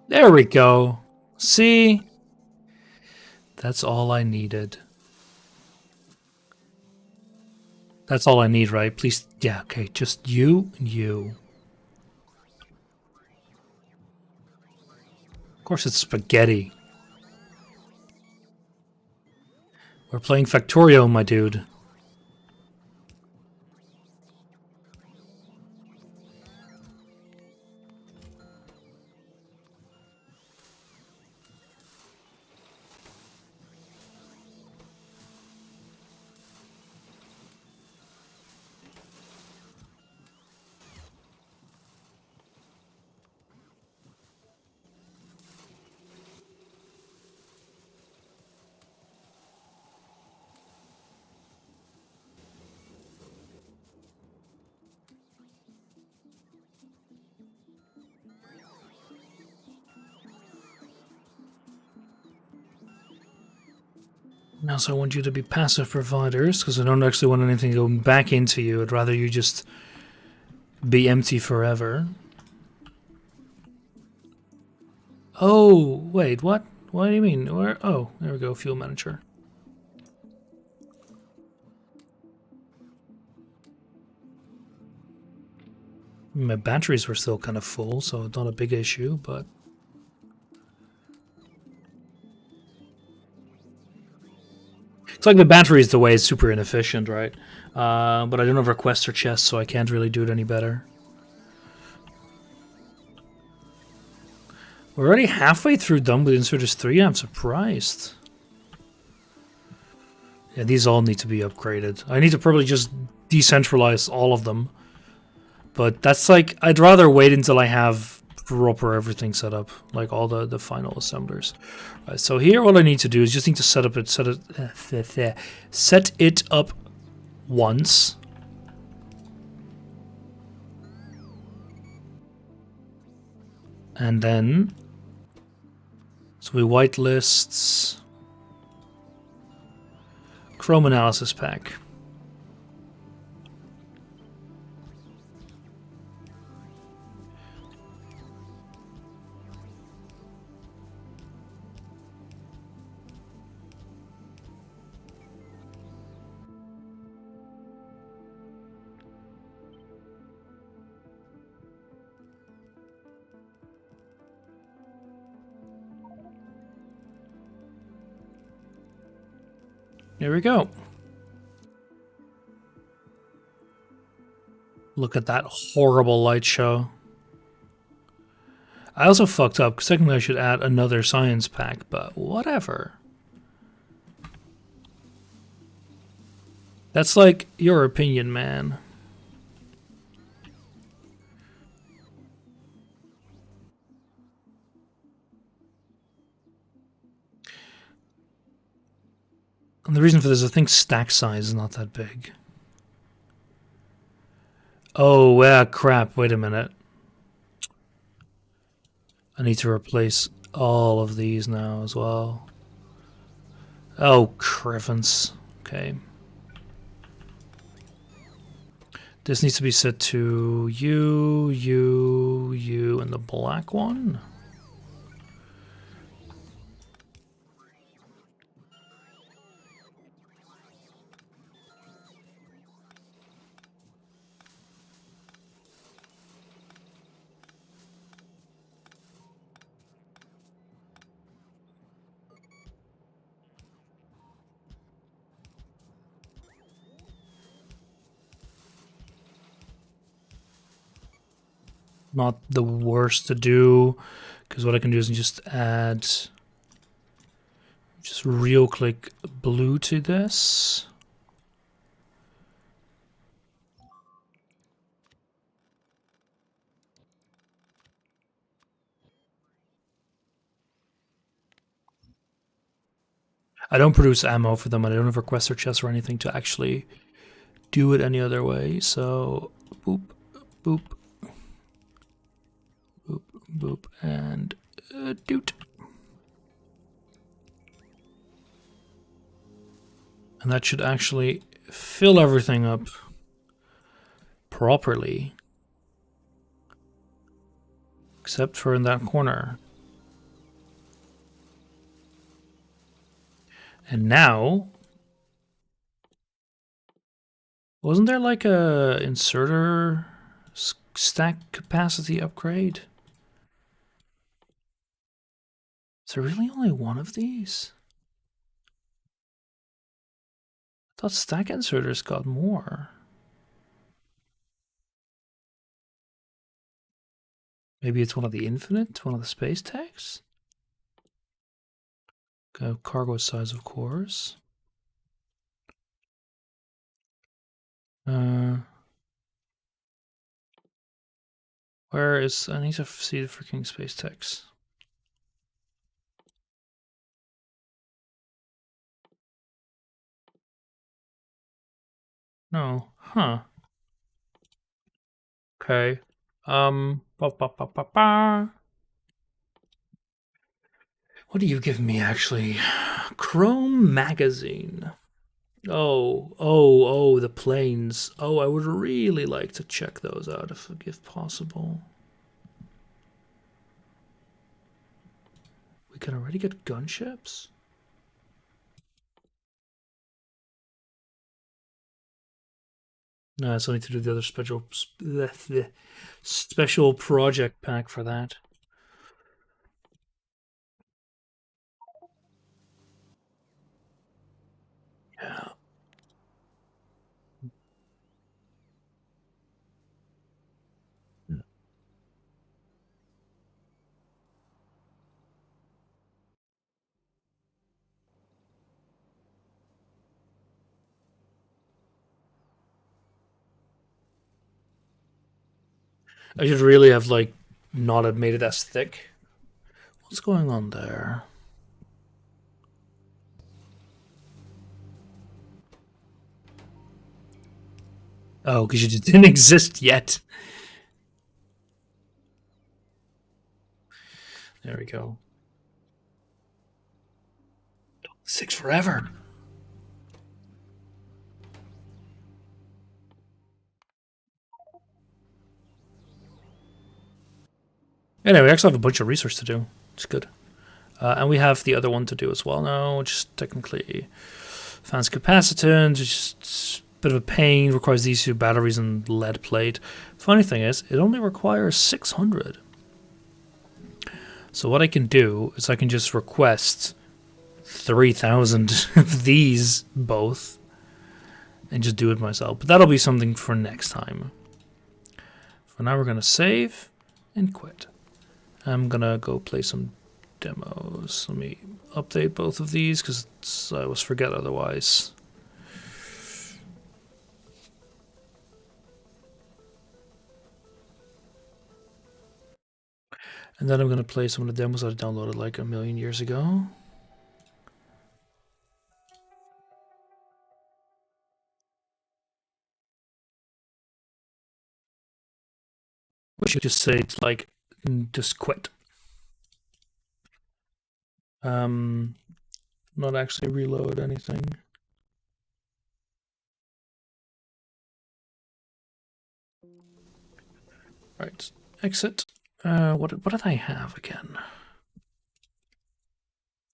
There we go. See? That's all I needed. That's all I need, right? Please, yeah, okay, just you and you. Of course it's spaghetti. We're playing Factorio, my dude. Now, so I want you to be passive providers, because I don't actually want anything going back into you. I'd rather you just be empty forever. Oh, wait, what? What do you mean? Where? Oh, there we go, fuel manager. My batteries were still kind of full, so not a big issue, but... It's like the battery is the way it's super inefficient, right? But I don't have request or chest, so I can't really do it any better. We're already halfway through done with Insurgers 3, I'm surprised. Yeah, these all need to be upgraded. I need to probably just decentralize all of them. But that's like, I'd rather wait until I have proper everything set up, like all the final assemblers. Right, so here what I need to do is just need to set it up once. And then, so we whitelists Chrome Analysis Pack. There we go. Look at that horrible light show. I also fucked up, because technically I should add another science pack, but whatever. That's like your opinion, man. And the reason for this, I think stack size is not that big. Oh, yeah, crap. Wait a minute. I need to replace all of these now as well. Oh, crivens. Okay. This needs to be set to you, and the black one. Not the worst to do, because what I can do is just add, just real click blue to this. I don't produce ammo for them, and I don't have request or chests or anything to actually do it any other way, so boop, boop, boop, boop, and doot. And that should actually fill everything up properly. Except for in that corner. And now... Wasn't there like a inserter stack capacity upgrade? Is there really only one of these? I thought stack inserters got more. Maybe it's one of the infinite, one of the space tags? Okay, cargo size, of course. Where is... I need to see the freaking space tags. No. Huh. Okay. What do you give me, actually? Chrome Magazine. Oh, the planes. Oh, I would really like to check those out if possible. We can already get gunships? No, it's only to do the other special project pack for that. Yeah. I should really have like not have made it as thick. What's going on there? Oh, because you just didn't exist yet. There we go. 6 forever. Anyway, we actually have a bunch of research to do. It's good. And we have the other one to do as well now, which is technically advanced capacitance, which is a bit of a pain, requires these 2 batteries and lead plate. Funny thing is, it only requires 600. So what I can do is I can just request 3,000 of these both and just do it myself. But that'll be something for next time. For now, we're going to save and quit. I'm going to go play some demos. Let me update both of these because I always forget otherwise. And then I'm going to play some of the demos that I downloaded like a million years ago. We should just say it's like, just quit. Not actually reload anything. Right, exit. What did I have again?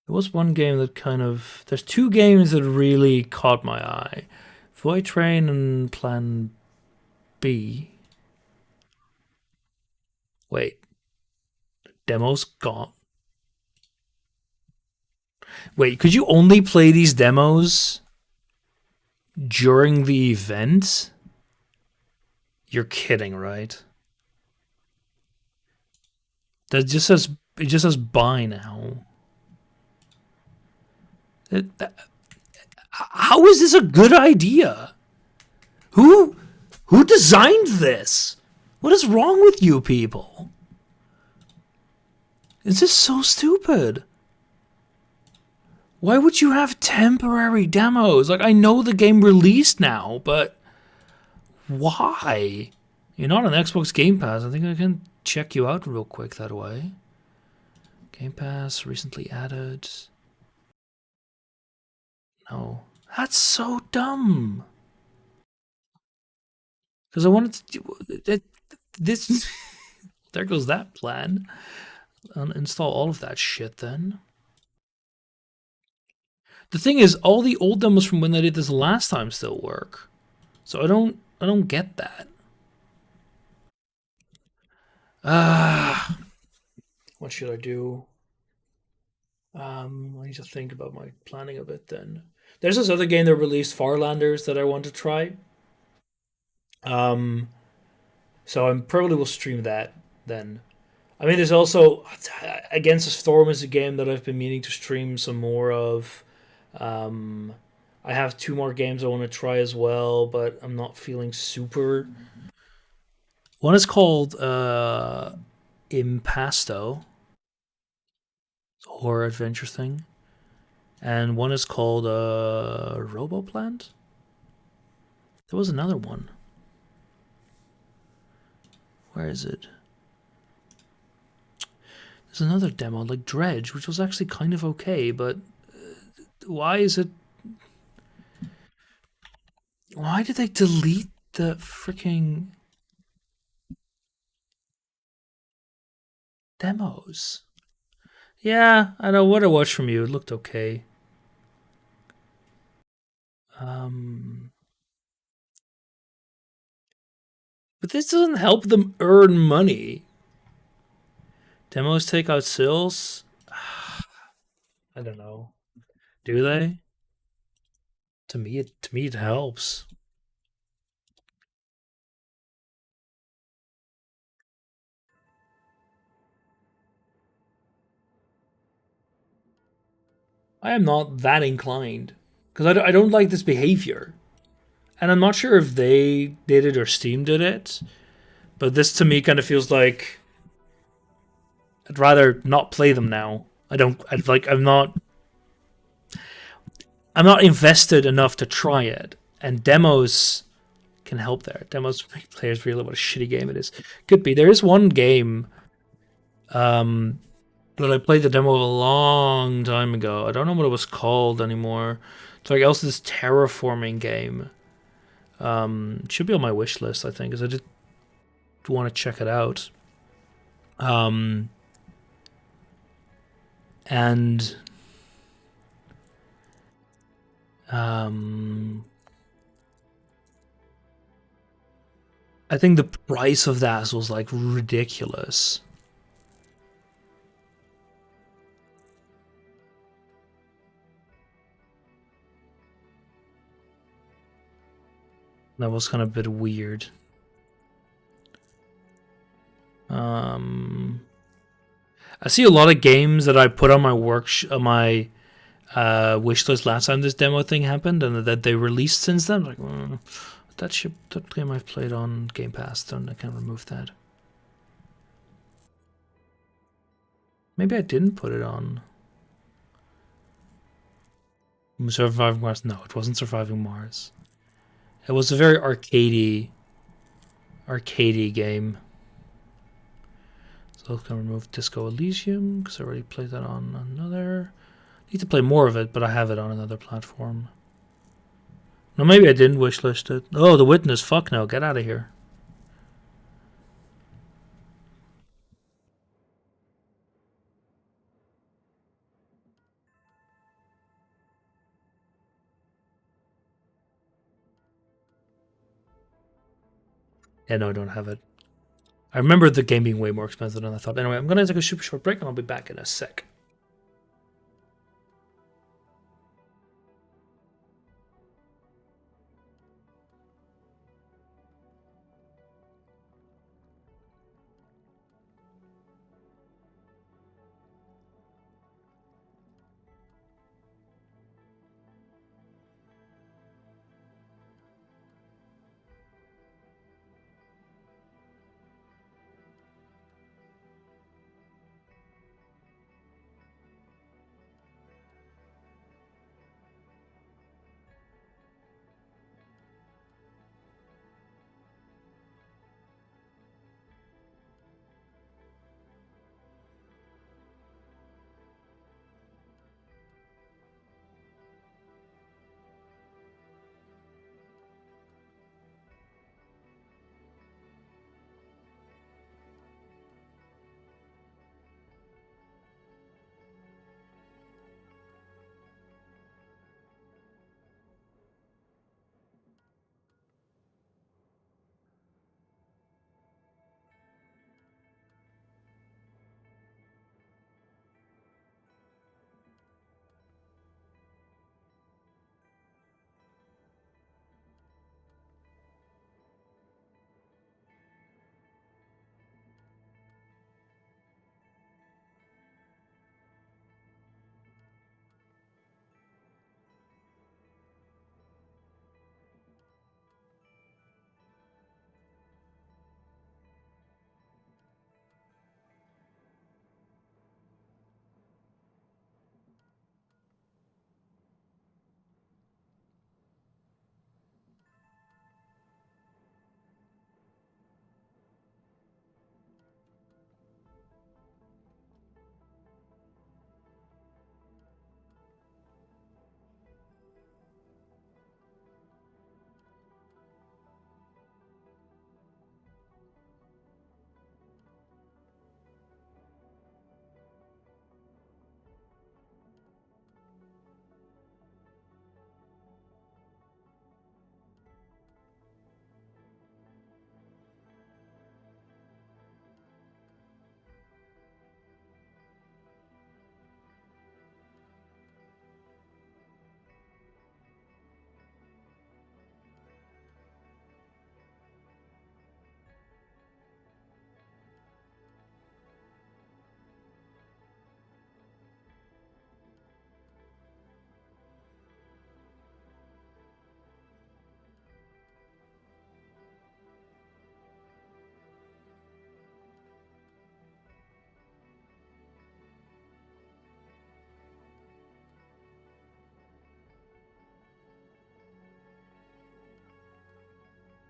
There was one game that kind of... There's 2 games that really caught my eye. Void Train and Plan B. Wait. Demo's gone. Wait, could you only play these demos during the event? You're kidding, right? That just says... It just says buy now. How is this a good idea? Who designed this? What is wrong with you people? Is this so stupid? Why would you have temporary demos? Like, I know the game released now, but why? You're not on Xbox Game Pass. I think I can check you out real quick that way. Game Pass recently added. No. That's so dumb. Because I wanted to... This... There goes that plan. Uninstall all of that shit then. The thing is, all the old demos from when I did this last time still work. So I don't get that. What should I do? I need to think about my planning a bit then. There's this other game that released, Farlanders, that I want to try. So I probably will stream that then. I mean, there's also Against the Storm is a game that I've been meaning to stream some more of. I have 2 more games I want to try as well, but I'm not feeling super. One is called Impasto, horror adventure thing, and one is called Roboplant. There was another one. Where is it? There's another demo like Dredge, which was actually kind of okay, but Why is it? Why did they delete the freaking demos? Yeah, I know what I watched from you. It looked okay. But this doesn't help them earn money. Demos take out sales? I don't know. Do they? To me it helps. I am not that inclined because I don't like this behavior. And I'm not sure if they did it or Steam did it, but this to me kind of feels like I'd rather not play them now. I'm not invested enough to try it. And demos can help there. Demos make players realize what a shitty game it is. Could be. There is one game that I played the demo a long time ago. I don't know what it was called anymore. It's like also this terraforming game. It should be on my wish list, I think, because I did want to check it out. And I think the price of that was like ridiculous. That was kind of a bit weird. I see a lot of games that I put on my wish list last time this demo thing happened, and that they released since then. Like, that game I've played on Game Pass, don't I can't remove that. Maybe I didn't put it on. Surviving Mars? No, it wasn't Surviving Mars. It was a very arcadey game. So I can remove Disco Elysium because I already played that on another. Need to play more of it, but I have it on another platform. No, maybe I didn't wishlist it. Oh, The Witness. Fuck no. Get out of here. Yeah, no, I don't have it. I remember the game being way more expensive than I thought. Anyway, I'm going to take a super short break and I'll be back in a sec.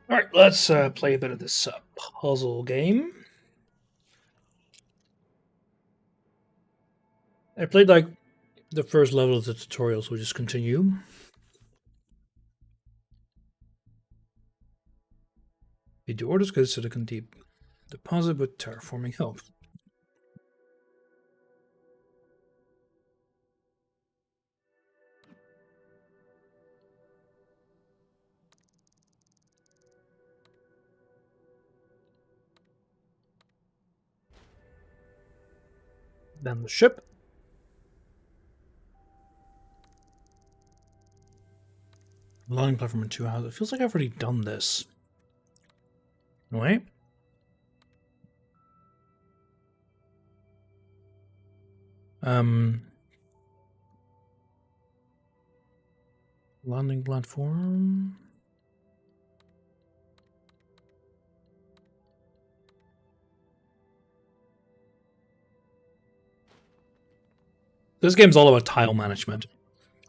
Alright, let's play a bit of this puzzle game. I played like the first level of the tutorial, so we'll just continue. The orders go to the deposit with terraforming help. Then the ship. Landing platform in 2 hours. It feels like I've already done this. Wait. Landing platform. This game's all about tile management.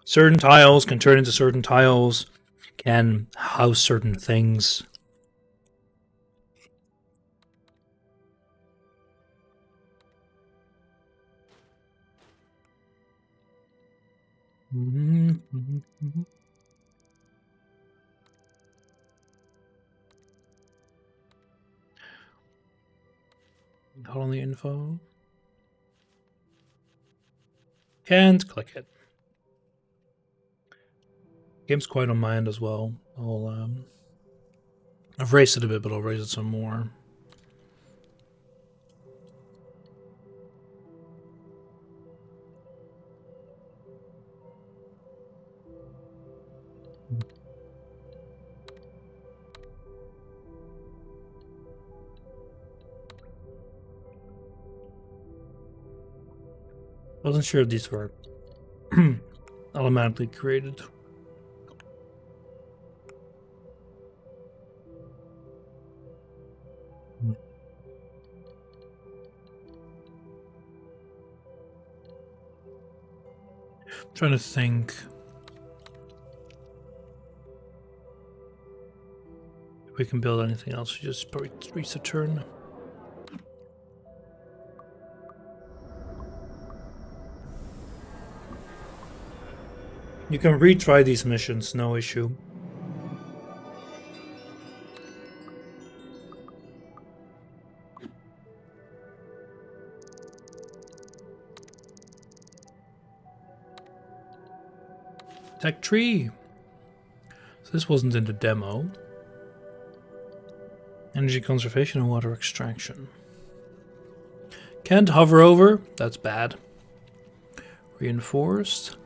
Certain tiles can turn into certain tiles, can house certain things. Hold on the info. Can't click it. Game's quite on my end as well. I've raised it a bit, but I'll raise it some more. I wasn't sure if these were automatically created. I'm trying to think. If we can build anything else, we just probably reach the turn. You can retry these missions, no issue. Tech tree. So this wasn't in the demo. Energy conservation and water extraction. Can't hover over. That's bad. Reinforced.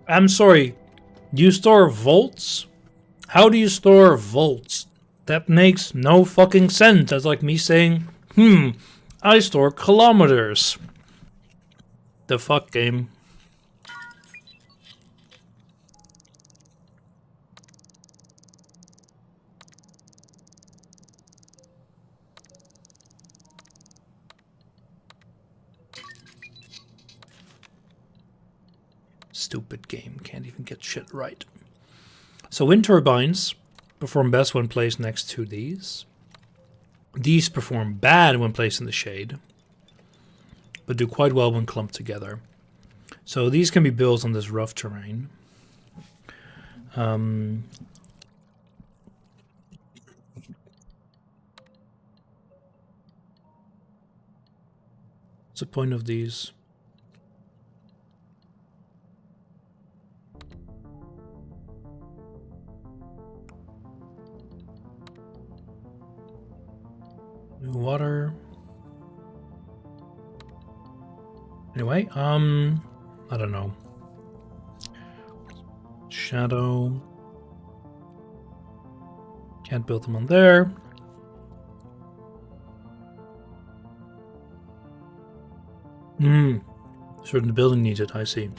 I'm sorry. Do you store volts? How do you store volts? That makes no fucking sense. That's like me saying, I store kilometers. The fuck, game. Stupid game. Can't even get shit right. So wind turbines perform best when placed next to these. These perform bad when placed in the shade, but do quite well when clumped together. So these can be built on this rough terrain. What's the point of these? New water. Anyway, I don't know. Shadow. Can't build them on there. Certain building needs it, I see.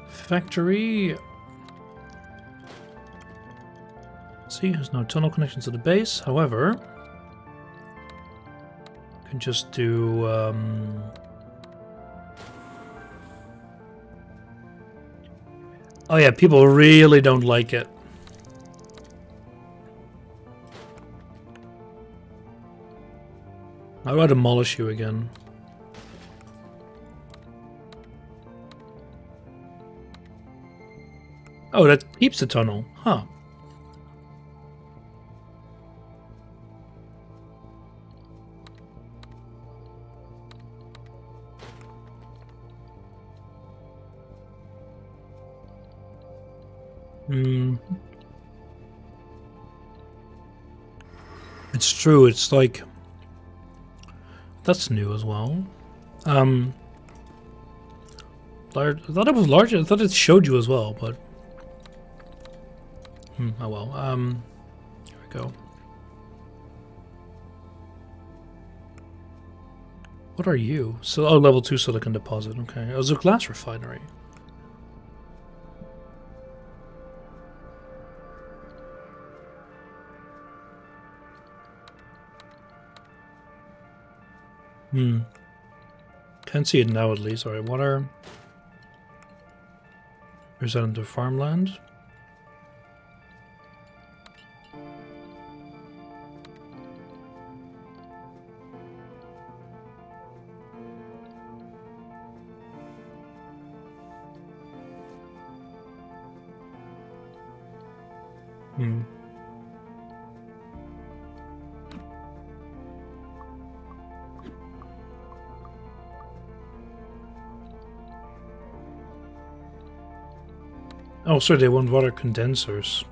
Factory. See, there's no tunnel connection to the base. However, I can just do... Oh yeah, people really don't like it. How do I demolish you again? Oh, that keeps the tunnel. Huh. It's true, it's like... That's new as well. I thought it was larger. I thought it showed you as well, but... oh well. Here we go. What are you? So, oh, level 2 silicon deposit. Okay. It was a glass refinery. Can't see it now at least. Alright, water. Is that into farmland? Oh, sorry, they want water condensers.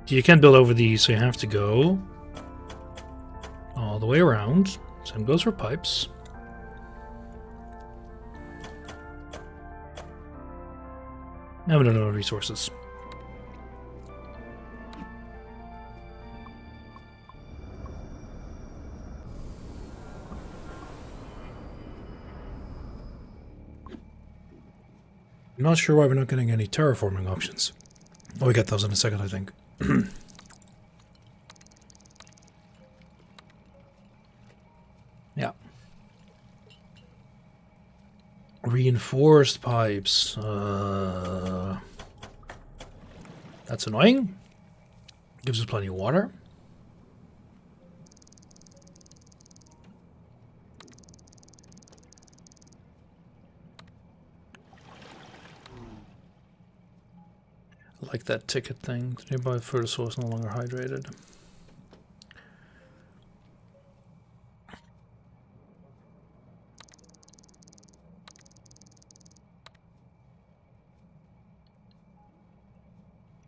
You can't build over these, so you have to go all the way around. Same goes for pipes. Now we don't know resources. I'm not sure why we're not getting any terraforming options. Oh, we get those in a second, I think. Yeah. Reinforced pipes. That's annoying. Gives us plenty of water. I like that ticket thing. The nearby further source no longer hydrated.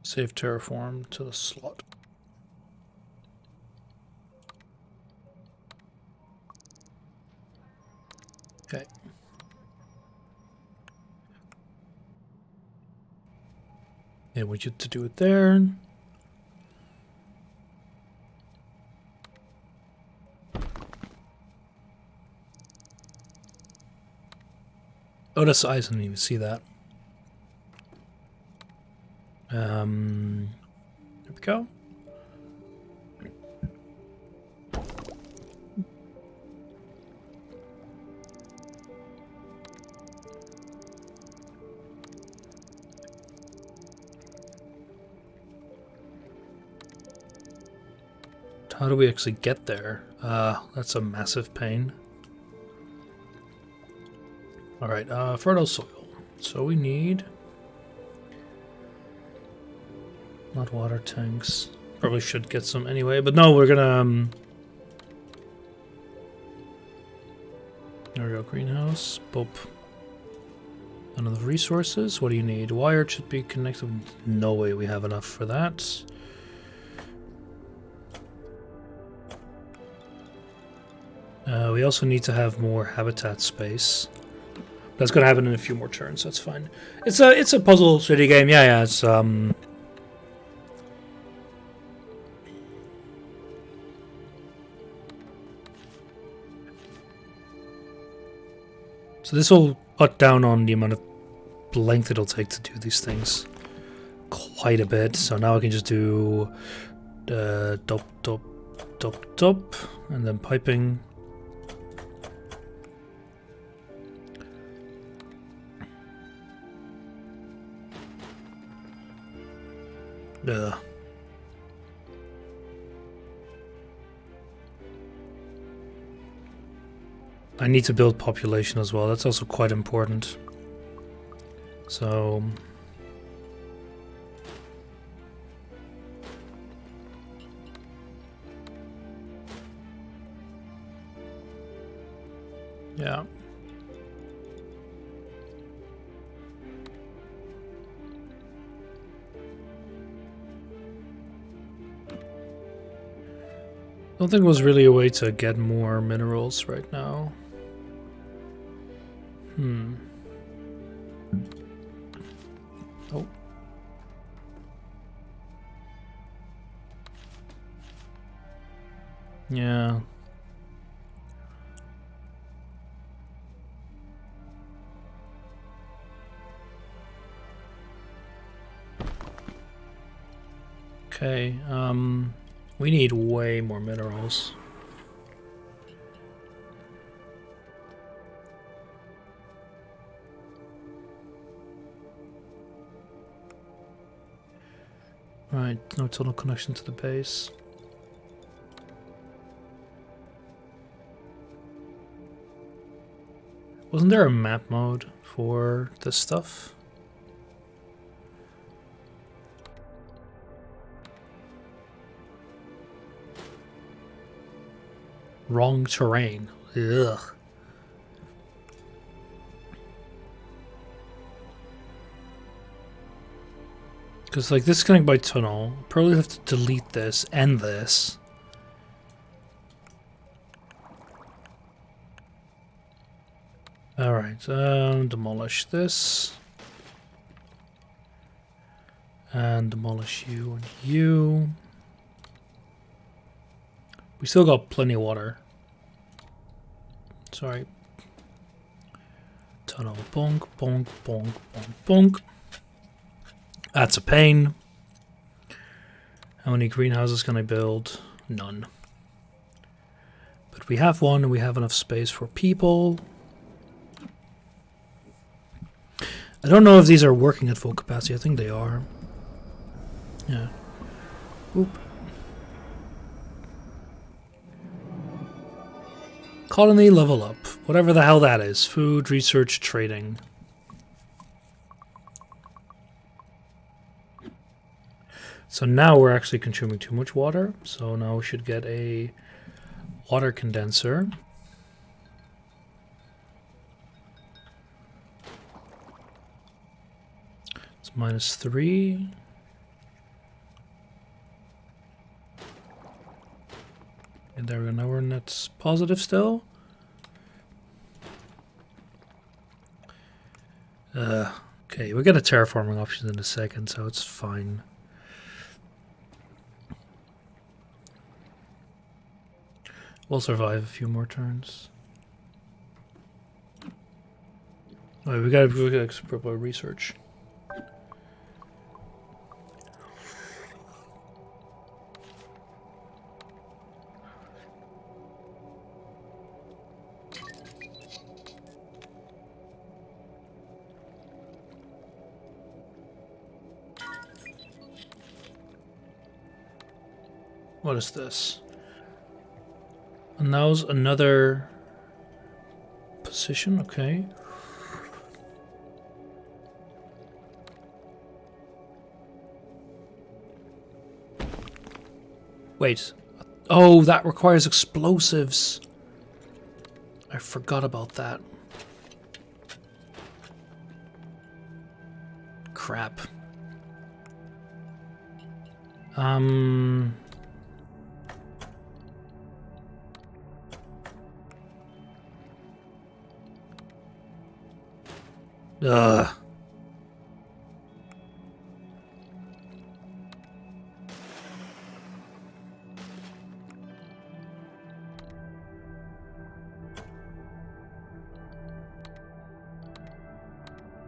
Save terraform to the slot. Okay. Yeah, we get to do it there. Oh, that's ice. I didn't even see that. There we go. How do we actually get there? That's a massive pain. Alright, fertile soil. So we need... not water tanks. Probably should get some anyway, but no, we're gonna... there we go, greenhouse. Boop. None of the resources. What do you need? Wired should be connected. No way we have enough for that. We also need to have more habitat space. That's gonna happen in a few more turns. That's fine. It's a puzzle city game. Yeah. It's So this will cut down on the amount of length it'll take to do these things quite a bit. So now I can just do dop, dop, dop, dop, and then piping. Ugh. I need to build population as well. That's also quite important. So yeah. I don't think there's really a way to get more minerals right now. Oh. Yeah. Okay, we need way more minerals. Right, no tunnel connection to the base. Wasn't there a map mode for this stuff? Wrong terrain. Ugh. Because, like, this is connected by tunnel. Probably have to delete this and this. Alright, demolish this. And demolish you and you. We still got plenty of water. Sorry. Tunnel, bonk, bonk, bonk, bonk, bonk. That's a pain. How many greenhouses can I build? None. But we have one and we have enough space for people. I don't know if these are working at full capacity. I think they are. Yeah. Oop. Colony level up. Whatever the hell that is. Food, research, trading. So now we're actually consuming too much water. So now we should get a water condenser. It's -3. And there we go. Now we're net positive still. Okay, we'll get a terraforming option in a second, so it's fine. We'll survive a few more turns. Oh, we gotta explore our research. What is this? And now's another position, okay. Wait. Oh, that requires explosives. I forgot about that. Crap. Ugh.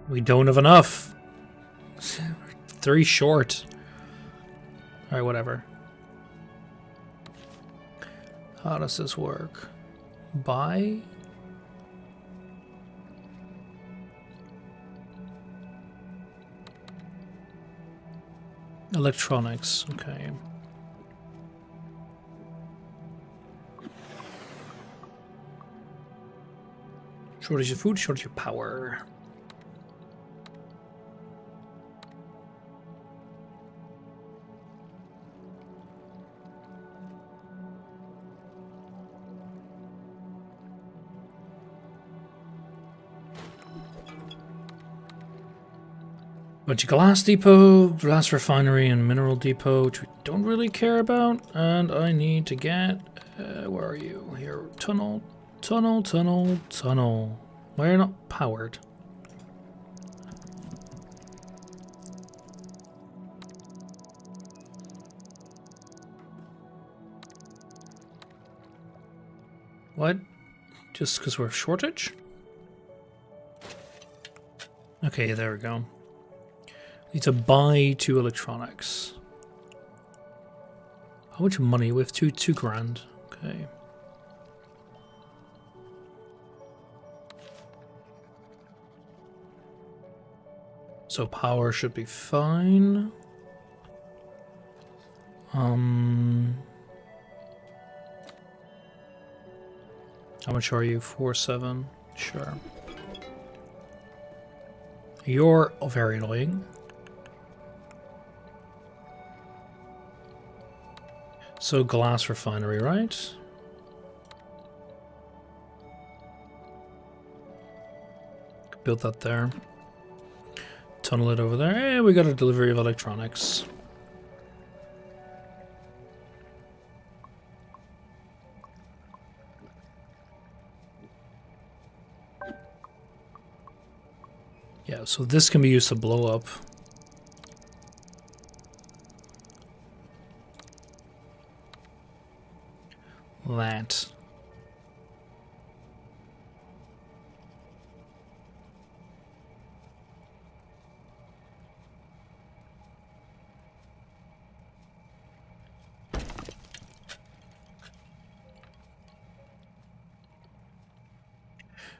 We don't have enough. 3 short. Alright, whatever. How does this work? Buy? Electronics, okay. Shortage of food, shortage of power. Bunch of glass depot, glass refinery, and mineral depot, which we don't really care about. And I need to get... where are you? Here. Tunnel. Tunnel, tunnel, tunnel. Why are you not powered? What? Just because we're shortage? Okay, there we go. Need to buy 2 electronics. How much money? We have 2 grand. Okay. So power should be fine. How much are you? 4-7. Sure. You're very annoying. So glass refinery, right? Build that there. Tunnel it over there. Hey, we got a delivery of electronics. Yeah, so this can be used to blow up. That.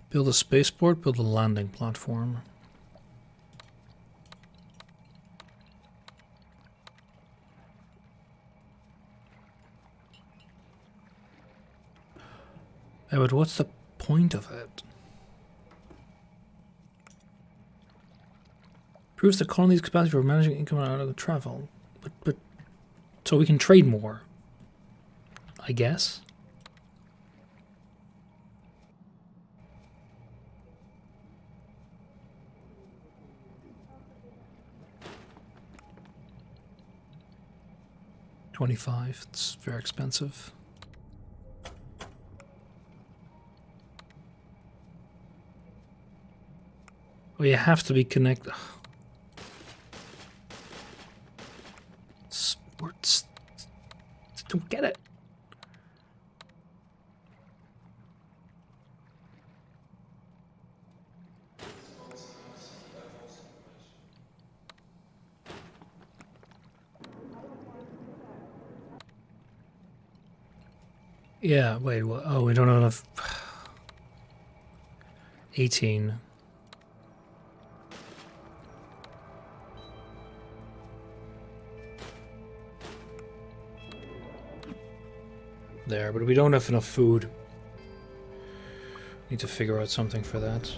Build a spaceport, build a landing platform. Yeah, but what's the point of it? Proves the colony's capacity for managing income and out of travel. But so we can trade more, I guess. $25. It's very expensive. Well, you have to be connected. Sports. Don't get it. Yeah, wait, what? Oh, we don't have enough. 18. There, but we don't have enough food. Need to figure out something for that.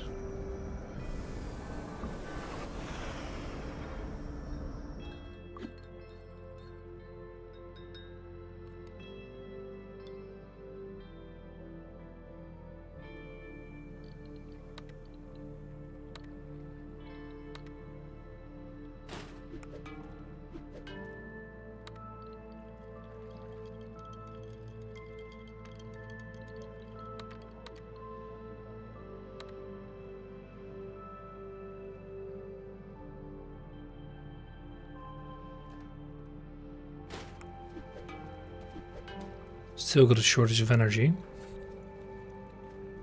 Still got a shortage of energy.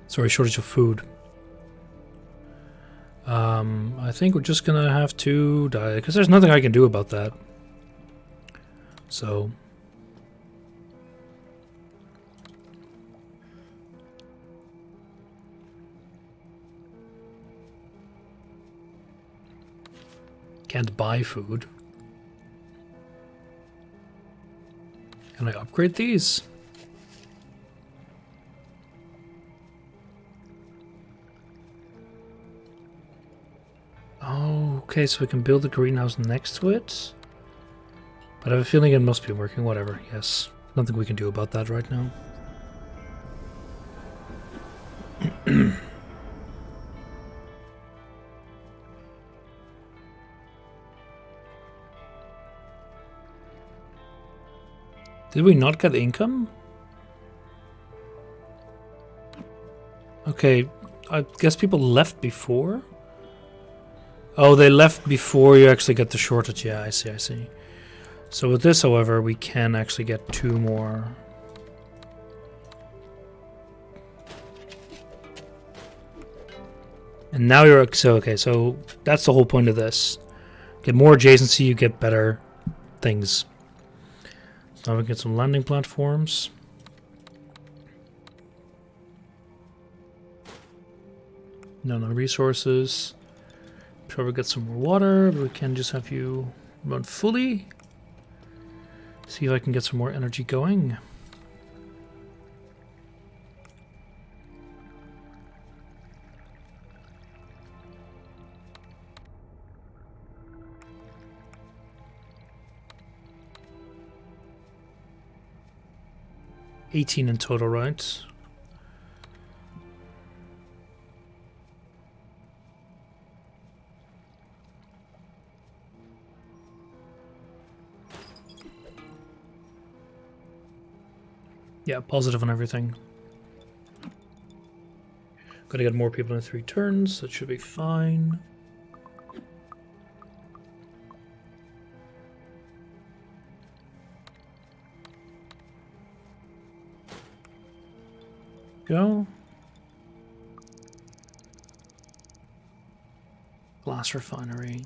Sorry, shortage of food. I think we're just gonna have to die, because there's nothing I can do about that. So... Can't buy food. Can I upgrade these? Oh, okay, so we can build a greenhouse next to it? But I have a feeling it must be working, whatever, yes. Nothing we can do about that right now. Did we not get income? Okay, I guess people left before? Oh, they left before you actually get the shortage. Yeah, I see, I see. So with this, however, we can actually get 2 more. And now you're... So, okay, so that's the whole point of this. Get more adjacency, you get better things. So now we get some landing platforms. No resources. Probably get some more water, but we can just have you run fully. See if I can get some more energy going. $18 in total, right? Yeah, positive on everything. Gonna get more people in 3 turns, that should be fine. Go. Glass refinery.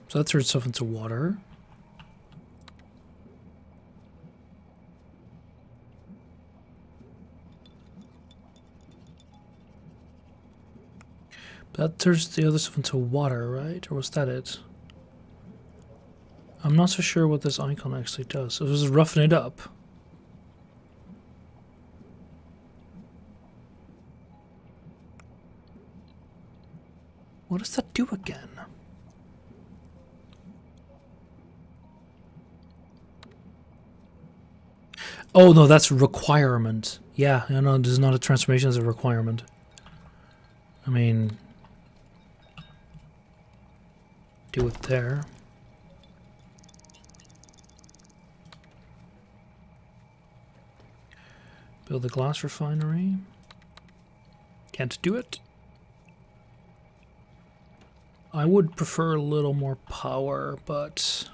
So that turns stuff into water. That turns the other stuff into water, right? Or was that it? I'm not so sure what this icon actually does. It was roughen it up. What does that do again? Oh no, that's requirement. Yeah, no, this is not a transformation, it's a requirement. I mean, do it there. Build a glass refinery. Can't do it. I would prefer a little more power, but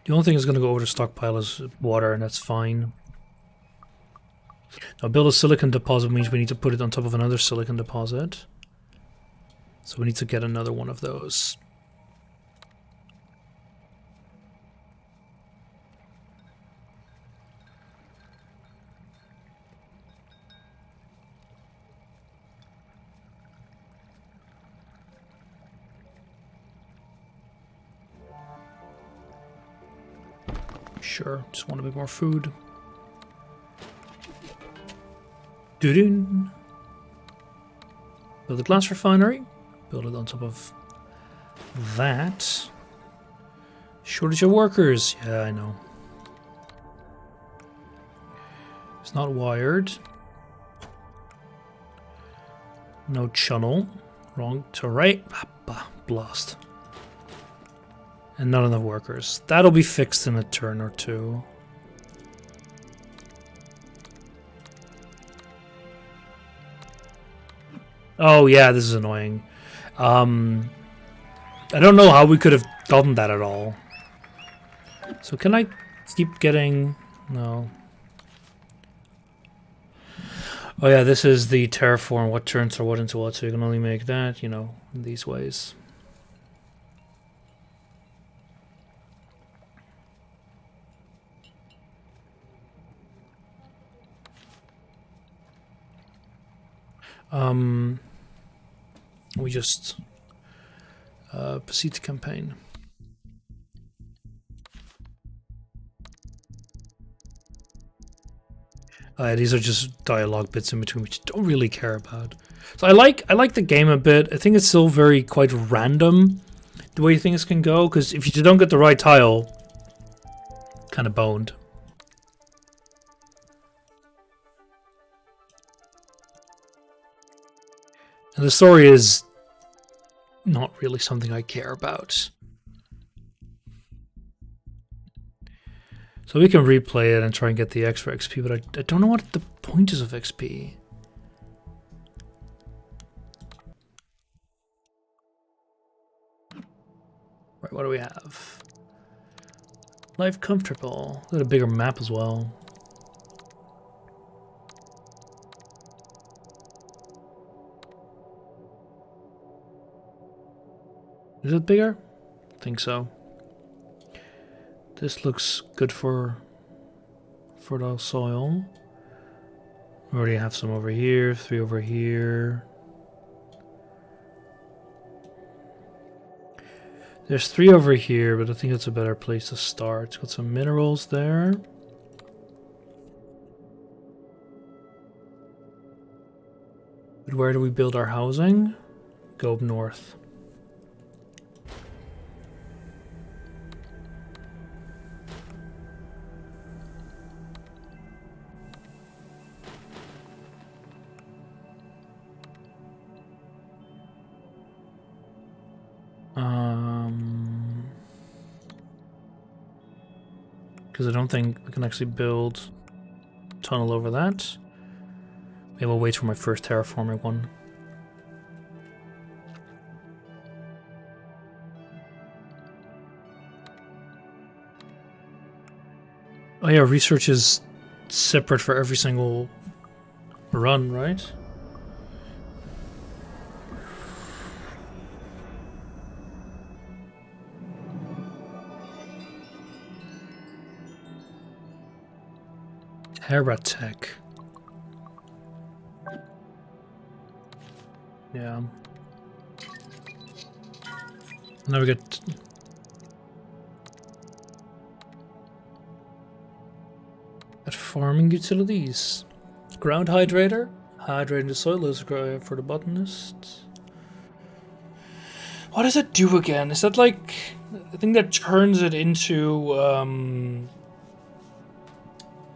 the only thing that's going to go over the stockpile is water, and that's fine. Now, build a silicon deposit means we need to put it on top of another silicon deposit. So we need to get another one of those. Sure, just want a bit more food. Doo-doo. Build a glass refinery. Build it on top of that. Shortage of workers. Yeah, I know. It's not wired. No channel. Wrong to right. Blast. And not enough workers. That'll be fixed in a turn or 2. Oh yeah, this is annoying. I don't know how we could have done that at all. So can I keep getting... No. Oh yeah, this is the terraform, what turns or what into what, so you can only make that, you know, in these ways. We just proceed to campaign. These are just dialogue bits in between, which I don't really care about. So I like the game a bit. I think it's still very quite random the way things can go, because if you don't get the right tile, kind of boned. And the story is not really something I care about. So we can replay it and try and get the extra XP, but I don't know what the point is of XP. Right, what do we have? Life comfortable. Got a bigger map as well. Is it bigger? I think so. This looks good for fertile soil. We already have some over here, 3 over here. There's 3 over here, but I think it's a better place to start. It's got some minerals there. But where do we build our housing? Go up north. Because I don't think we can actually build a tunnel over that. Maybe I'll wait for my first terraforming one. Oh yeah, research is separate for every single run, right? Terratech. Yeah. Now we get... at farming utilities. Ground hydrator. Hydrating the soil is for the botanist. What does it do again? Is that like... I think that turns it into...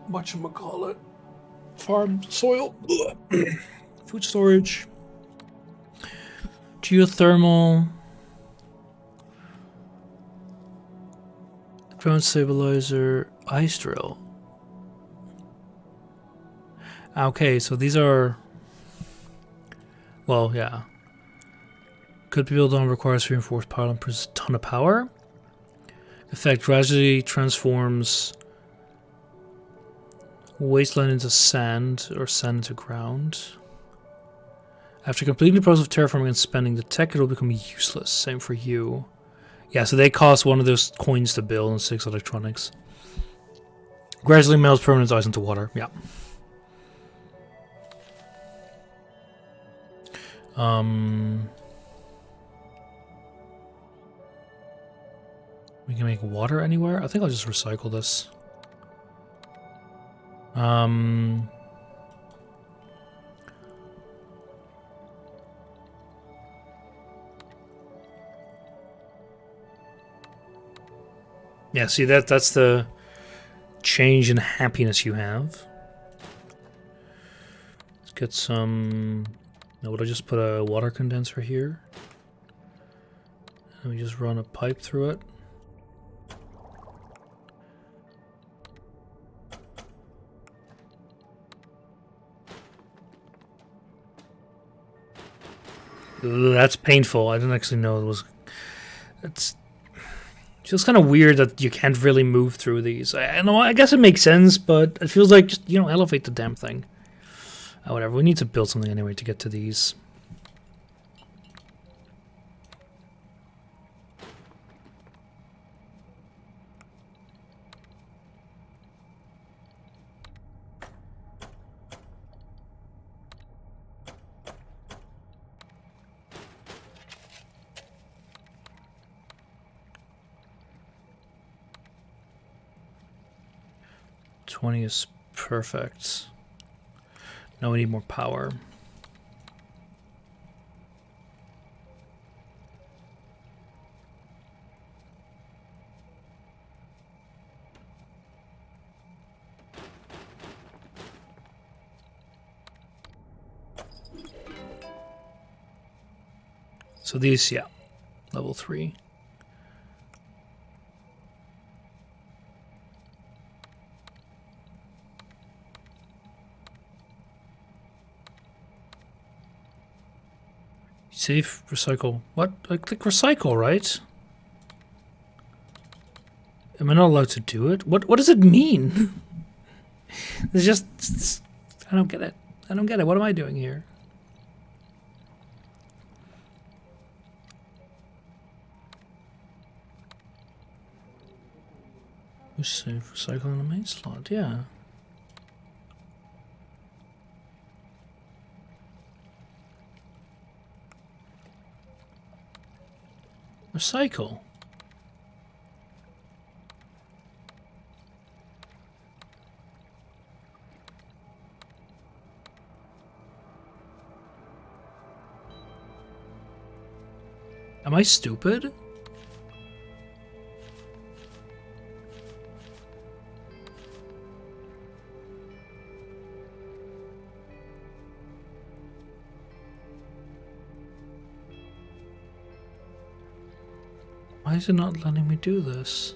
whatchamacallit? Farm soil. Food storage. Geothermal. Ground stabilizer. Ice drill. Okay, so these are... well, yeah. Could be built on, requires reinforced power and produces a ton of power. Effect gradually transforms wasteland into sand, or sand into ground. After completing the process of terraforming and spending the tech, it will become useless. Same for you. Yeah, so they cost 1 of those coins to build and 6 electronics. Gradually melts permanent ice into water. Yeah. We can make water anywhere? I think I'll just recycle this. Yeah, see that's the change in happiness you have. Let's get some... now would I just put a water condenser here? And we just run a pipe through it. That's painful. I didn't actually know it was. It's feels kind of weird that you can't really move through these. I know. I guess it makes sense, but it feels like just elevate the damn thing. Whatever. We need to build something anyway to get to these. $20 is perfect. Now we need more power. So these, yeah, level 3. Save, recycle. What? I click recycle, right? Am I not allowed to do it? What does it mean? It's just... I don't get it. I don't get it. What am I doing here? Save, recycle in the main slot, yeah. Recycle. Am I stupid? Why is it not letting me do this?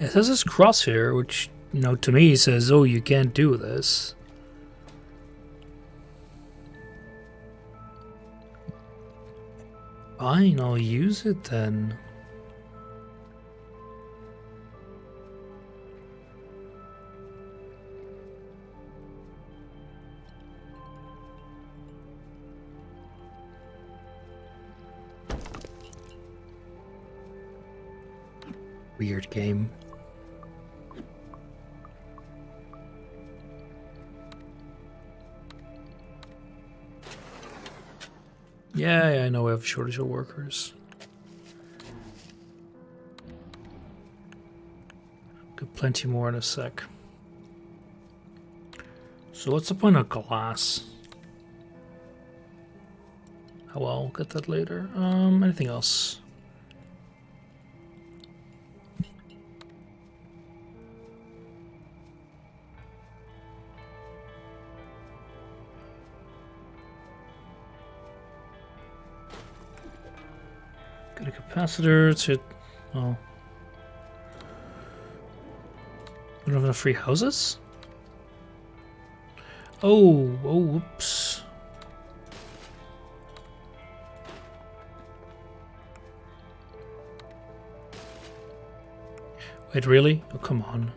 It has this crosshair, which, to me says, oh, you can't do this. Fine, I'll use it then. Weird game. Yeah, I know we have a shortage of workers. Got plenty more in a sec. So what's the point of glass? Oh well, we'll get that later. Anything else? Got a capacitor to... Oh. We don't have enough free houses? Oh, whoops. Wait, really? Oh, come on.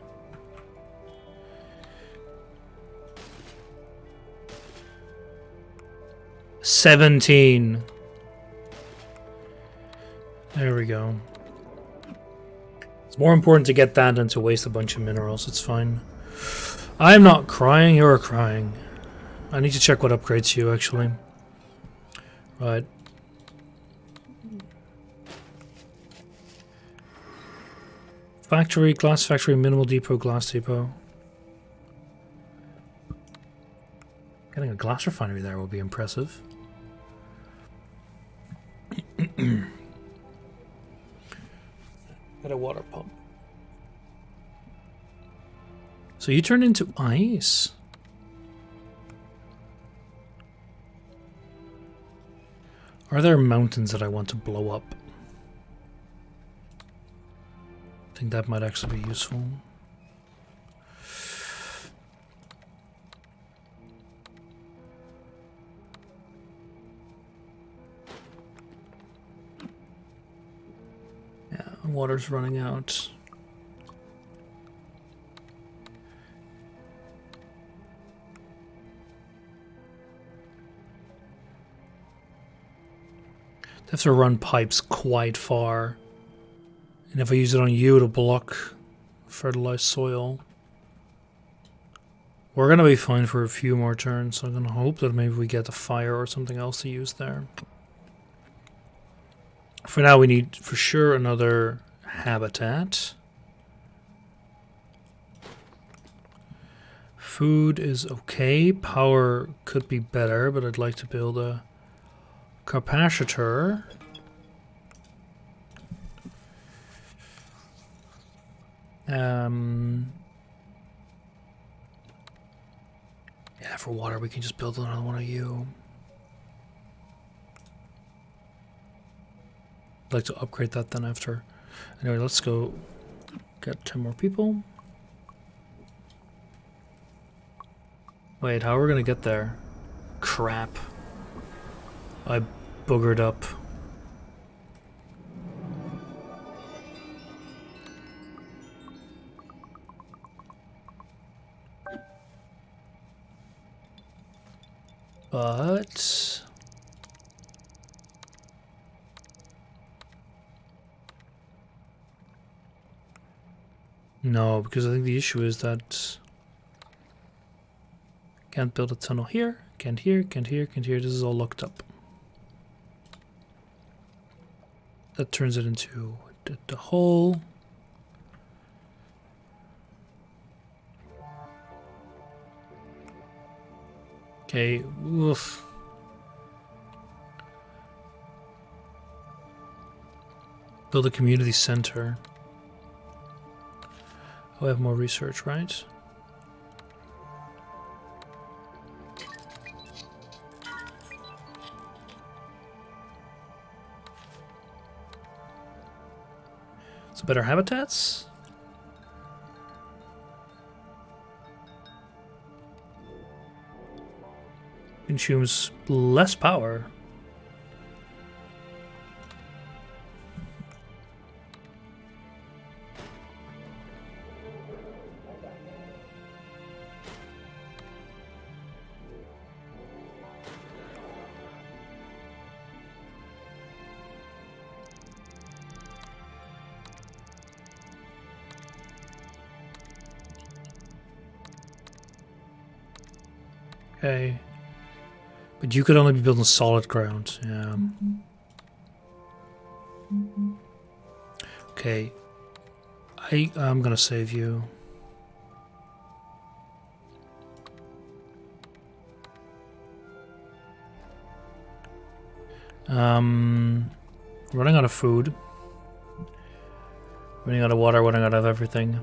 $17. There we go. It's more important to get that than to waste a bunch of minerals. It's fine. I'm not crying, you're crying. I need to check what upgrades you, actually. Right. Factory, glass factory, minimal depot, glass depot. Getting a glass refinery there will be impressive. Got a water pump. So you turned into ice. Are there mountains that I want to blow up? I think that might actually be useful. water's running out. They have to run pipes quite far. And if I use it on you, it'll block fertilized soil. We're going to be fine for a few more turns, so I'm going to hope that maybe we get a fire or something else to use there. For now, we need, for sure, another habitat. Food is okay. Power could be better, but I'd like to build a capacitor. Yeah, for water, we can just build another one of you. I'd like to upgrade that then after. Anyway, let's go get 10 more people. Wait, how are we gonna get there? Crap. I boogered up. But no, because I think the issue is that can't build a tunnel here, can't here, can't here, can't here. This is all locked up. That turns it into the hole. Okay, oof. Build a community center. Oh, I have more research, right? So better habitats? Consumes less power. Okay. But you could only be building solid ground, yeah. Okay. I'm gonna save you. Running out of food. Running out of water, running out of everything.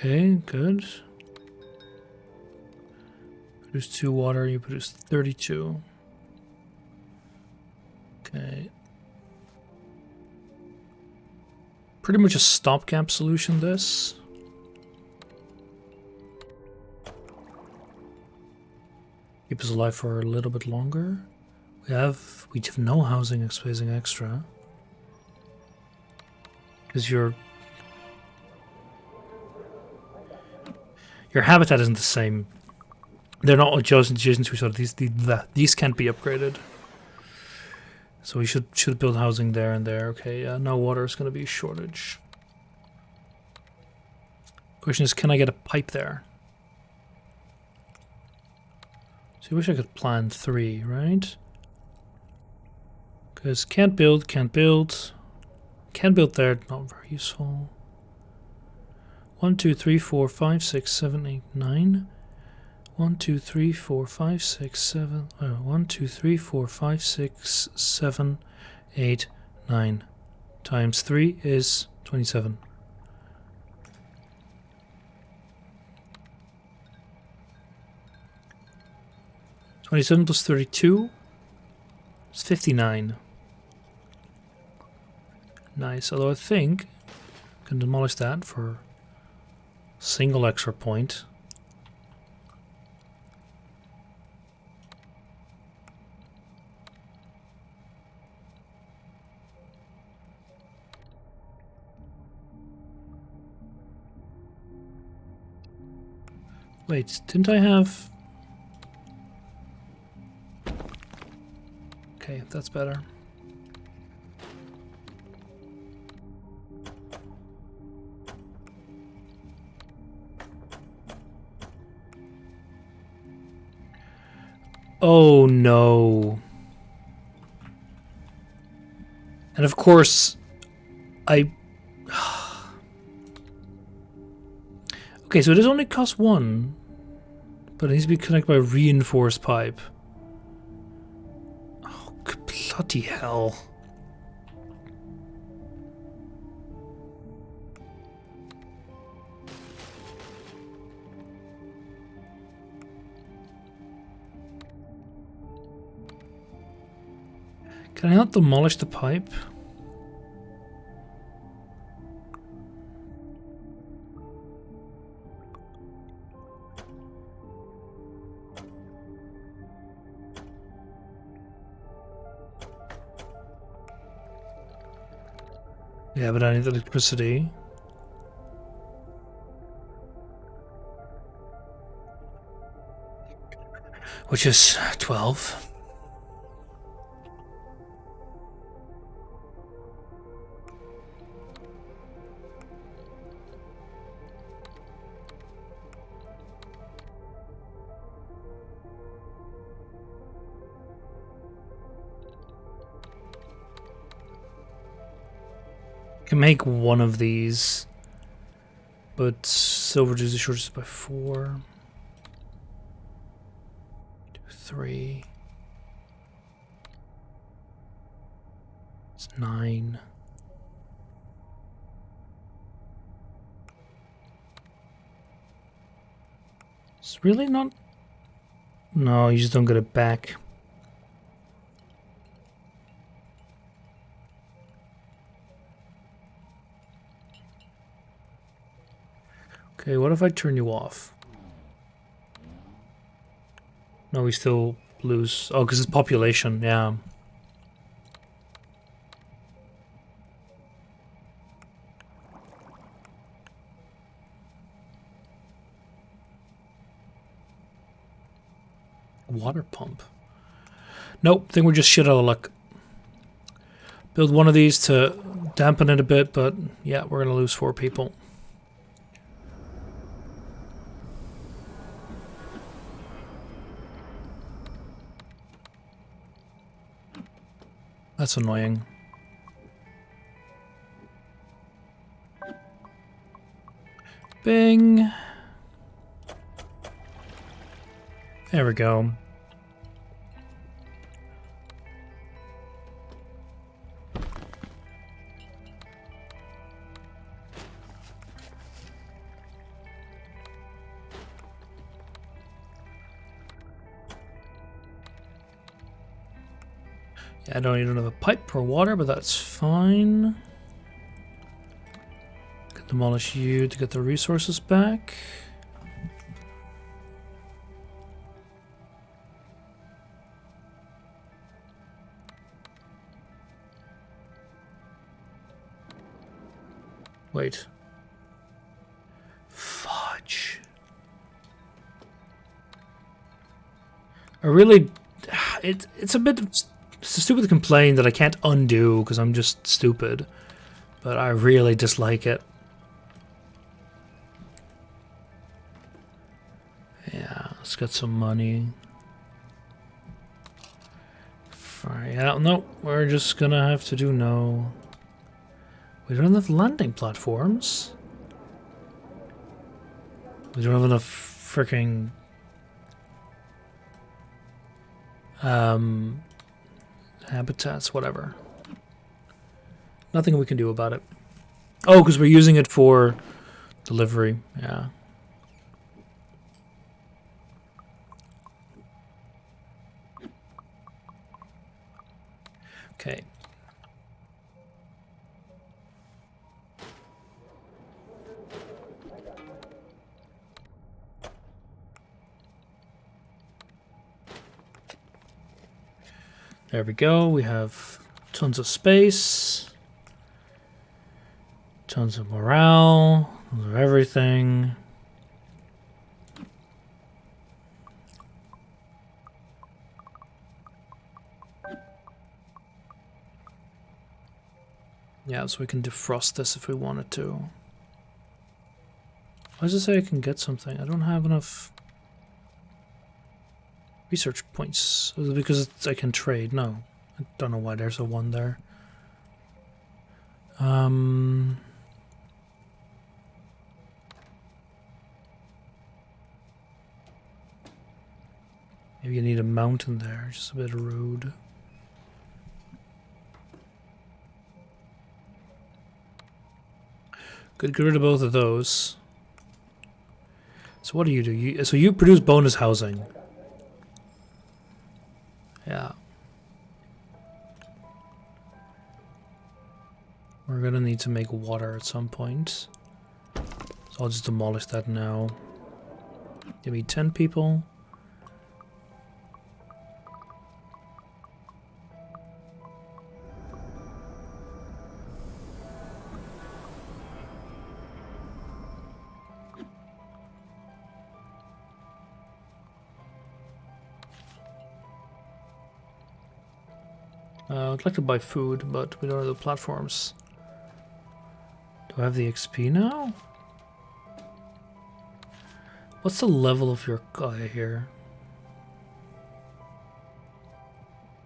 Okay, good. Produce 2 water, you produce 32. Okay. Pretty much a stopgap solution, this. Keep us alive for a little bit longer. We have no housing spacing extra. Because your habitat isn't the same. They're not adjacent to each other. These can't be upgraded. So we should build housing there and there. Okay, now water is going to be a shortage. Question is, can I get a pipe there? So I wish I could plan 3, right? Because can't build. Can build there, not very useful. 1, 2, 3, 4, 5, 6, 7, 8, 9. 1, 2, 3, 4, 5, 6, 7. 1, 2, 3, 4, 5, 6, 7, 8, 9. Times 3 is 27. 27 plus 32. It's 59. Nice. Although I think I can demolish that for a single extra point. Wait, didn't I have... Okay, that's better. Oh no. And of course, I... Okay, so it does only cost one, but it needs to be connected by a reinforced pipe. Oh, bloody hell. Can I not demolish the pipe? Yeah, but I need electricity. Which is 12. Can make one of these, but still reduce the shortage by 4. 2, 3. It's 9. It's really not... No, you just don't get it back. Okay, what if I turn you off? No, we still lose. Oh, because it's population, yeah. Water pump. Nope, I think we're just shit out of luck. Build one of these to dampen it a bit, but yeah, we're gonna lose 4 people. That's annoying. Bing. There we go. Yeah, I don't need another pipe for water, but that's fine. Can demolish you to get the resources back. Wait. Fudge. I really... It's a bit... It's a stupid complaint that I can't undo because I'm just stupid. But I really dislike it. Yeah, let's get some money. Yeah, no, we're just gonna have to do no. We don't have landing platforms. We don't have enough freaking habitats, whatever. Nothing we can do about it. Oh, because we're using it for delivery. Yeah. Okay. There we go. We have tons of space. Tons of morale. Tons of everything. Yeah, so we can defrost this if we wanted to. Why does it say I can get something? I don't have enough research points. Is it because I can trade? No. I don't know why there's a 1 there. Maybe you need a mountain there, just a bit rude. Good, get rid of both of those. So what do? So you produce bonus housing. Yeah. We're gonna need to make water at some point. So I'll just demolish that now. Give me 10 people. I'd like to buy food, but we don't have the platforms. Do I have the XP now? What's the level of your guy here?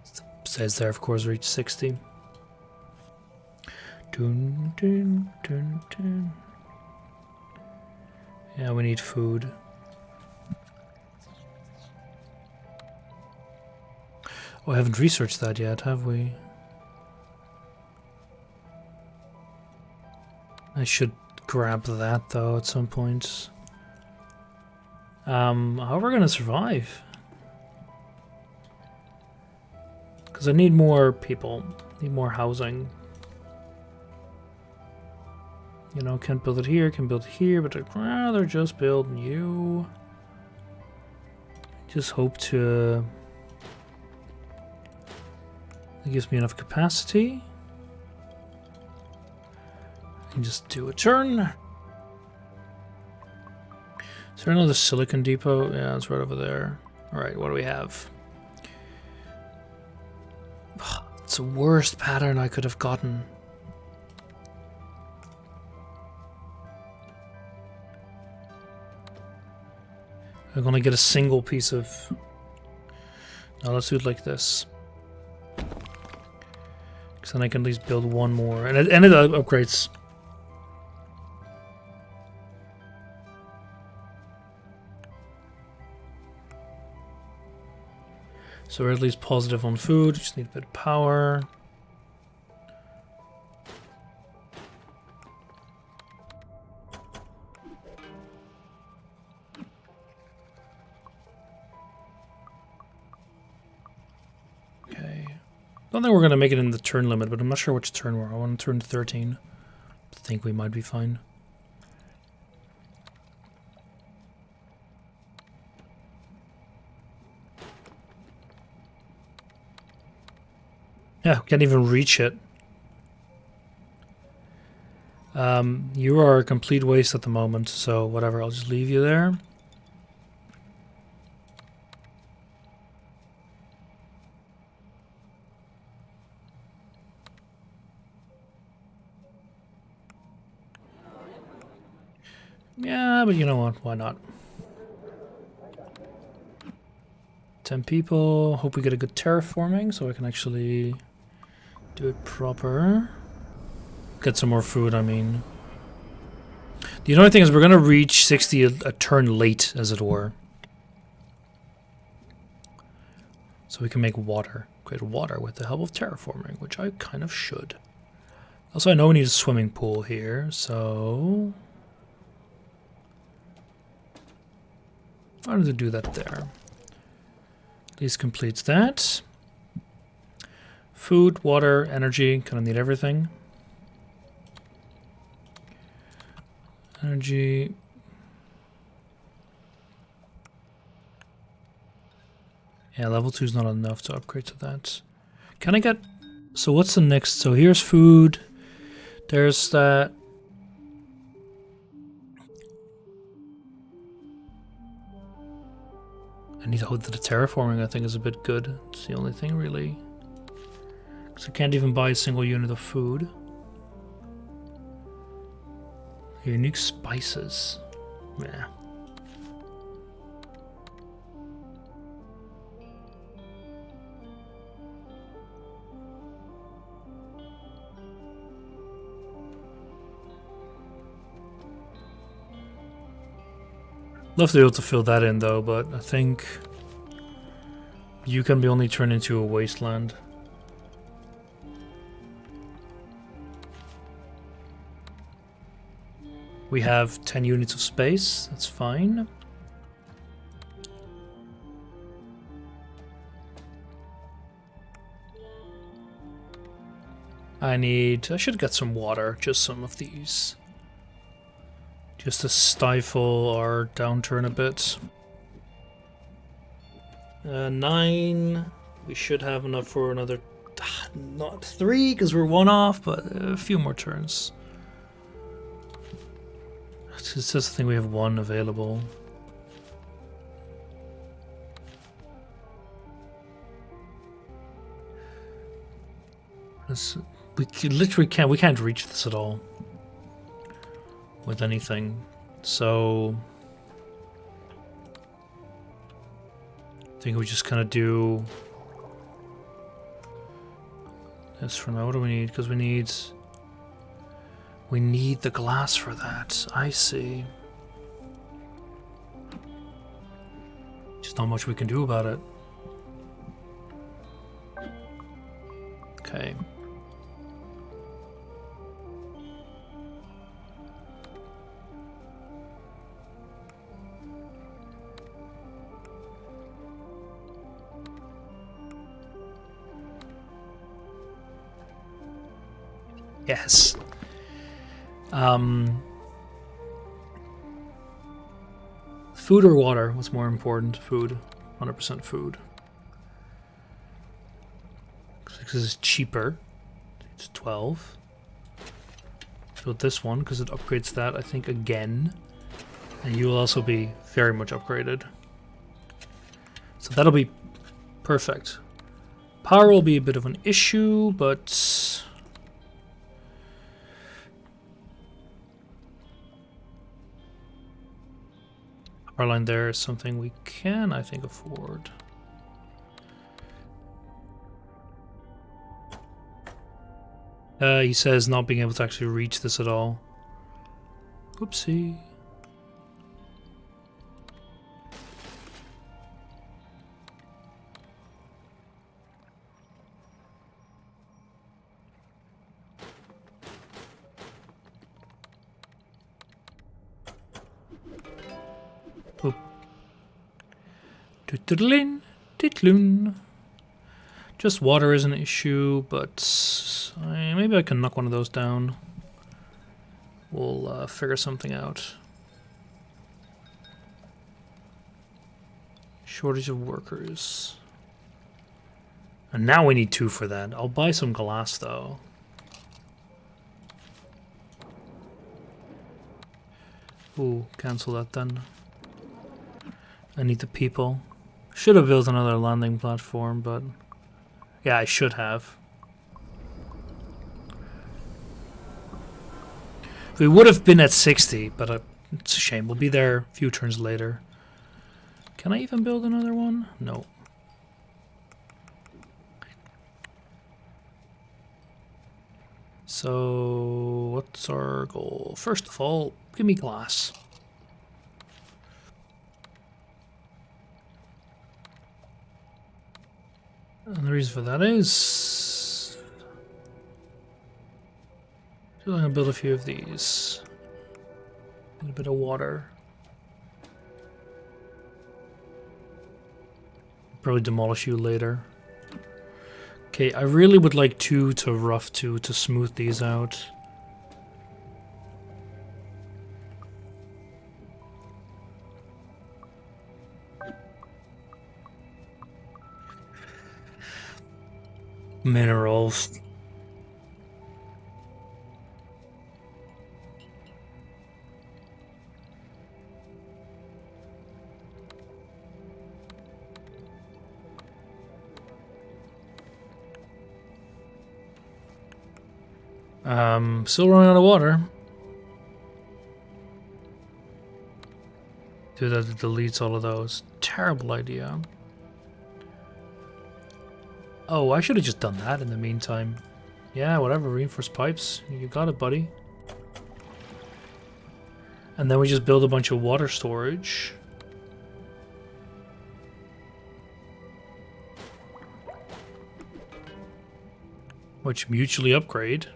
It says there, of course, reach 60. Dun, dun, dun, dun. Yeah, we need food. Oh, I haven't researched that yet, have we? I should grab that, though, at some point. How are we gonna survive? Because I need more people. Need more housing. You know, can't build it here, can build it here, but I'd rather just build new. Just hope to... It gives me enough capacity. I can just do a turn. Is there another silicon depot? Yeah, it's right over there. Alright, what do we have? It's the worst pattern I could have gotten. I'm gonna get a single piece of... Now let's do it like this. Because then I can at least build one more. And it upgrades. So we're at least positive on food. Just need a bit of power. Okay. I don't think we're going to make it in the turn limit, but I'm not sure which turn we're on. I want to turn 13. I think we might be fine. Yeah, can't even reach it. You are a complete waste at the moment, so whatever, I'll just leave you there. Yeah, but you know what? Why not? 10 people. Hope we get a good terraforming so I can actually do it proper. Get some more food, I mean. The only thing is we're going to reach 60 a turn late, as it were. So we can make water. Create water with the help of terraforming, which I kind of should. Also, I know we need a swimming pool here, so... Why don't we do that there? At least completes that. Food, water, energy, kind of need everything. Energy. Yeah, level 2 is not enough to upgrade to that. Can I get... So what's the next? So here's food. There's that. I need to hold the terraforming, I think, is a bit good. It's the only thing, really. Because I can't even buy a single unit of food. Unique spices. Yeah. Love to be able to fill that in though, but I think you can be only turned into a wasteland. We have 10 units of space, that's fine. I should get some water, just some of these. Just to stifle our downturn a bit. 9. We should have enough for another... Not 3, because we're 1 off, but a few more turns. It's just the thing, we have 1 available. We literally can't... We can't reach this at all. With anything, so I think we just kind of do this for now. What do we need? Because we need the glass for that. I see. Just not much we can do about it. Okay. Yes. Food or water? What's more important? Food. 100% food. Because it's cheaper. It's 12. So this one, because it upgrades that, I think, again. And you will also be very much upgraded. So that'll be perfect. Power will be a bit of an issue, but... Power line there is something we can, I think, afford. He says not being able to actually reach this at all. Whoopsie. Just water is an issue, but maybe I can knock one of those down. We'll figure something out. Shortage of workers. And now we need 2 for that. I'll buy some glass though. Ooh, cancel that then. I need the people. Should have built another landing platform, but yeah, I should have. We would have been at 60, but it's a shame. We'll be there a few turns later. Can I even build another one? No. So, what's our goal? First of all, give me glass. And the reason for that is... I'm going to build a few of these. And a bit of water. Probably demolish you later. Okay, I really would like 2 to rough 2 to smooth these out. Minerals. Still running out of water. Dude, that deletes all of those. Terrible idea. Oh, I should have just done that in the meantime. Yeah, whatever, reinforced pipes. You got it, buddy. And then we just build a bunch of water storage. Which mutually upgrade.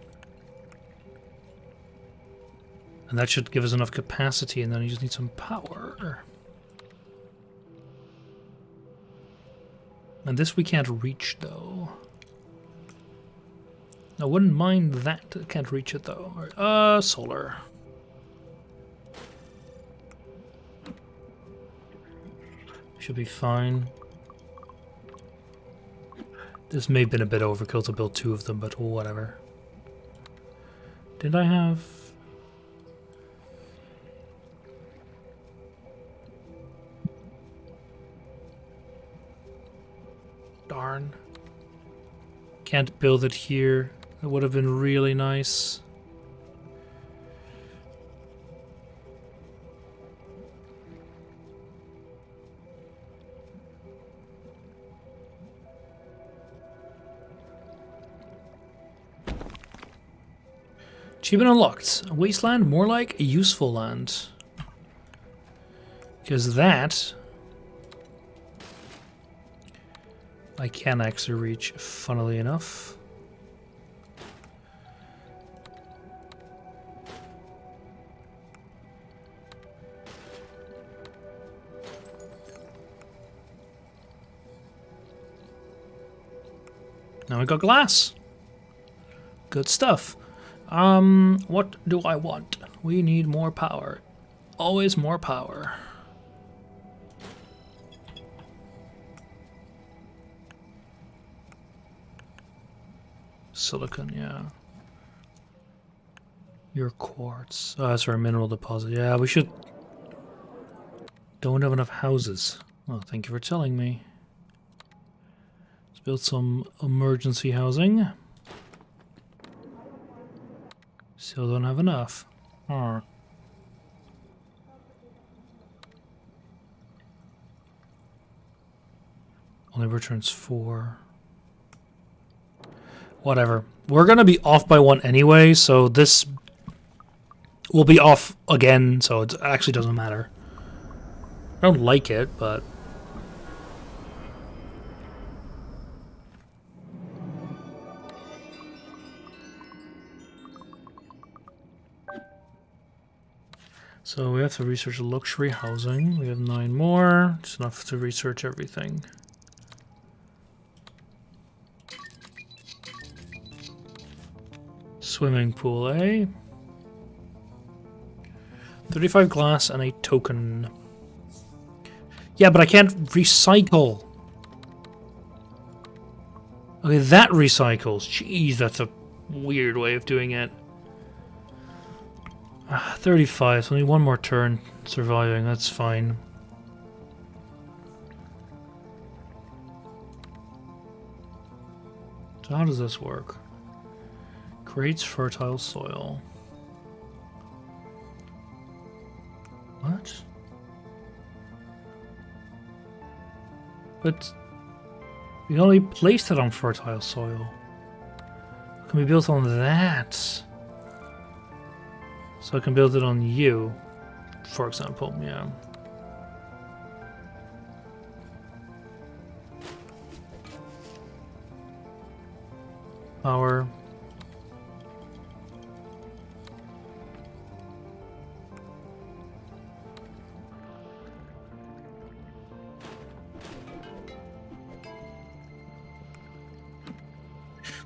And that should give us enough capacity, and then you just need some power. And this we can't reach, though. I wouldn't mind that. Can't reach it, though. Solar. Should be fine. This may have been a bit overkill to build 2 of them, but whatever. Did I have... Darn. Can't build it here. That would have been really nice. Achievement unlocked. A wasteland, more like a useful land. Because that... I can actually reach, funnily enough. Now we got glass. Good stuff. What do I want? We need more power. Always more power. Silicon, yeah. Your quartz. Oh, that's our mineral deposit. Yeah, we should... Don't have enough houses. Well, thank you for telling me. Let's build some emergency housing. Still don't have enough. Oh. Only returns 4. Whatever. We're gonna be off by 1 anyway, so this will be off again, so it actually doesn't matter. I don't like it, but... So we have to research luxury housing. We have 9 more. It's enough to research everything. Swimming pool, eh? 35 glass and a token. Yeah, but I can't recycle. Okay, that recycles. Jeez, that's a weird way of doing it. 35, so only 1 more turn surviving, that's fine. So how does this work? Creates fertile soil. What? But we only placed it on fertile soil. Can we build on that? So I can build it on you, for example, yeah. Power.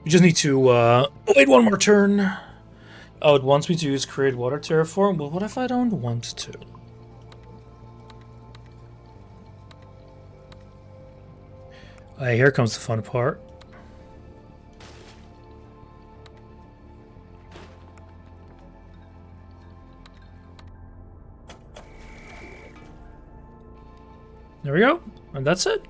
We just need to wait one more turn. Oh, it wants me to use create water terraform. Well, what if I don't want to? Here comes the fun part. There we go, and that's it.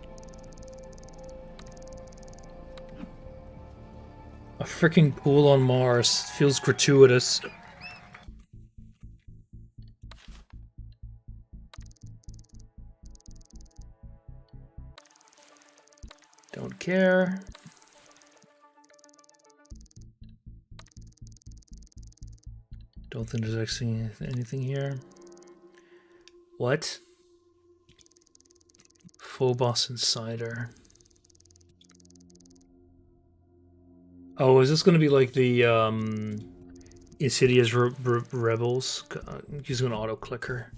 A freaking pool on Mars feels gratuitous. Don't care. Don't think there's actually anything here. What? Phobos Insider. Oh, is this going to be like the Insidious Rebels? Using an auto clicker.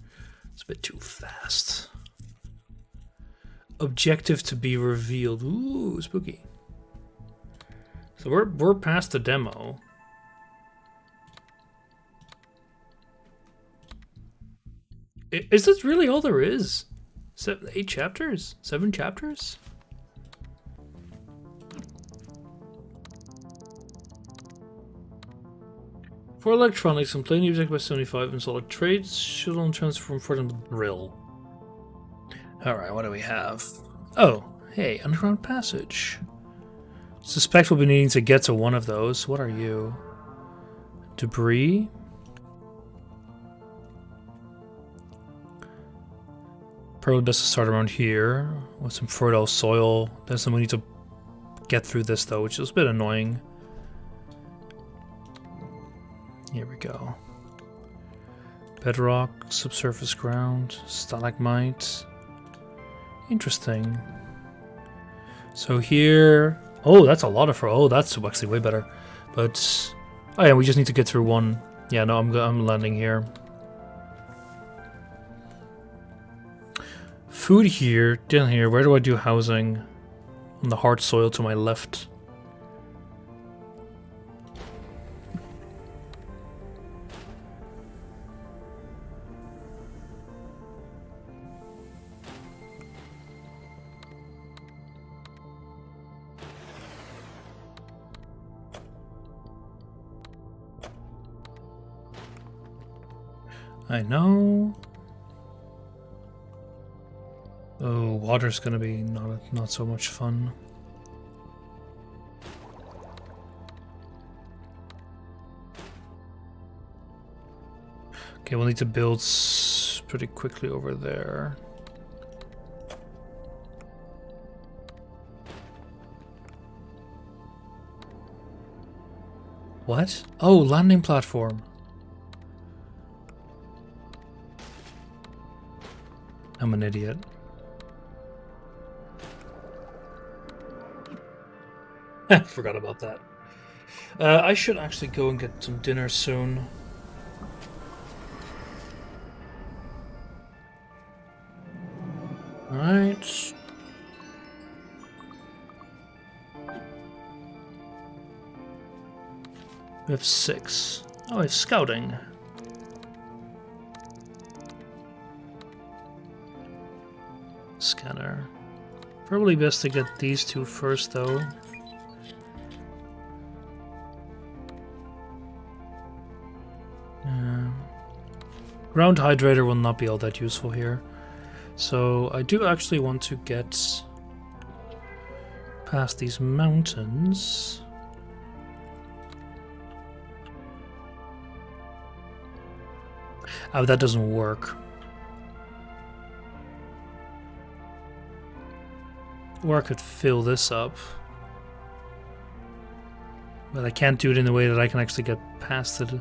It's a bit too fast. Objective to be revealed. Ooh, spooky. So we're past the demo. Is this really all there is? 8 chapters? 7 chapters? For electronics and plain music by 75 and solid trades, should on transform for them to Brill. Alright, what do we have? Oh, hey, underground passage. Suspect we'll be needing to get to one of those. What are you? Debris? Probably best to start around here with some fertile soil. Then we need to get through this though, which is a bit annoying. Here we go. Bedrock, subsurface ground, stalagmite. Interesting. So here, oh, that's a lot of. Oh, that's actually way better. But oh yeah, we just need to get through one. Yeah, no, I'm landing here. Food here, down here. Where do I do housing? On the hard soil to my left. I know. Oh, water's gonna be not so much fun. Okay, we'll need to build pretty quickly over there. What? Oh, landing platform. I'm an idiot. Forgot about that. I should actually go and get some dinner soon. Alright. We have 6. Oh, it's scouting. Scanner. Probably best to get these 2 first, though. Ground Hydrator will not be all that useful here. So I do actually want to get past these mountains. Oh, that doesn't work. Or I could fill this up. But I can't do it in a way that I can actually get past it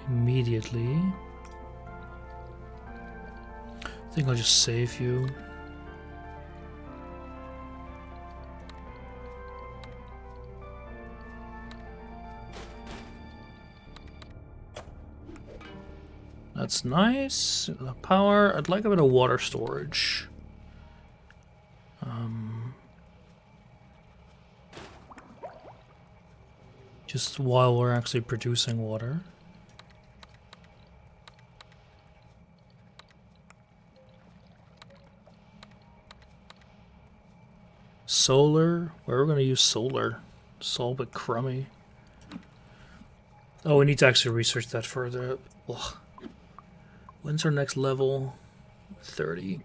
immediately. I think I'll just save you. That's nice. Power. I'd like a bit of water storage. Just while we're actually producing water. Solar? Where are we going to use solar? It's all a bit crummy. Oh, we need to actually research that further. Ugh. When's our next level? 30.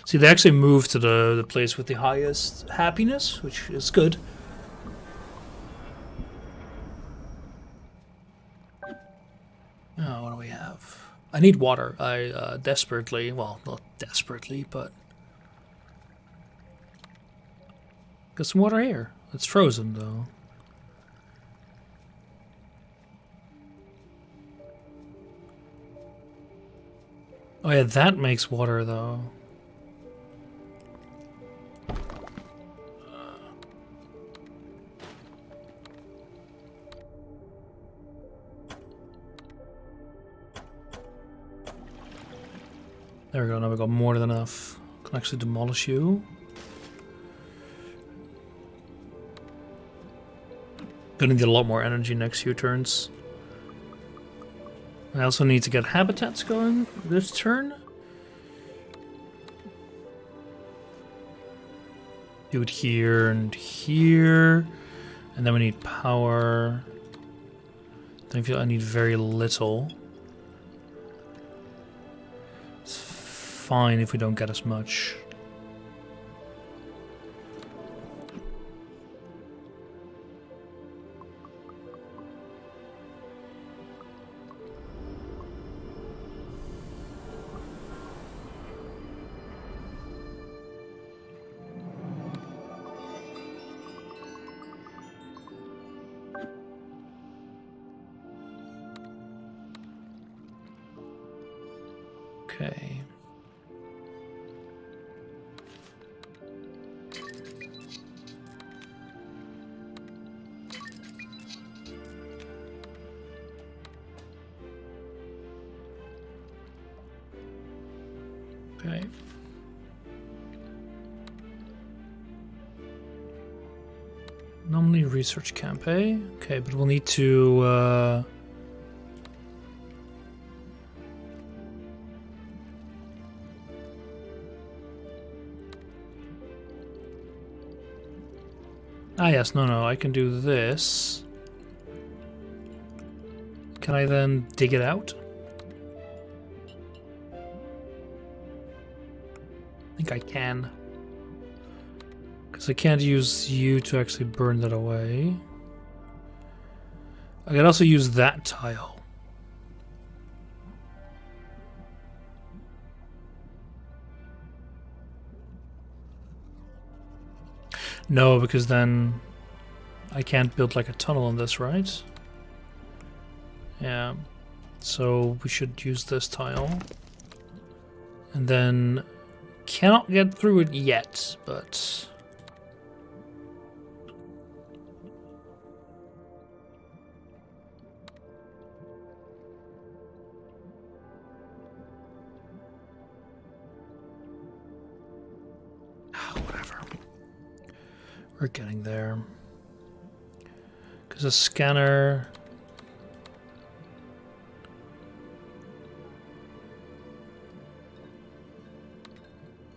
See, they actually moved to the place with the highest happiness, which is good. Oh, what do we have? I need water. I desperately, well, not desperately, but got some water here. It's frozen though. Oh yeah, that makes water though. There we go, now we've got more than enough. Can actually demolish you. Gonna need a lot more energy next few turns. I also need to get habitats going this turn. Do it here and here. And then we need power. I feel I need very little. It's fine if we don't get as much. Okay. Okay. Normally research campaign. Okay, but we'll need to ah yes, no, I can do this. Can I then dig it out? I think I can. Because I can't use you to actually burn that away. I can also use that tile. No, because then I can't build like a tunnel on this, right? Yeah. So we should use this tile. And then cannot get through it yet, but whatever. We're getting there. Because a scanner.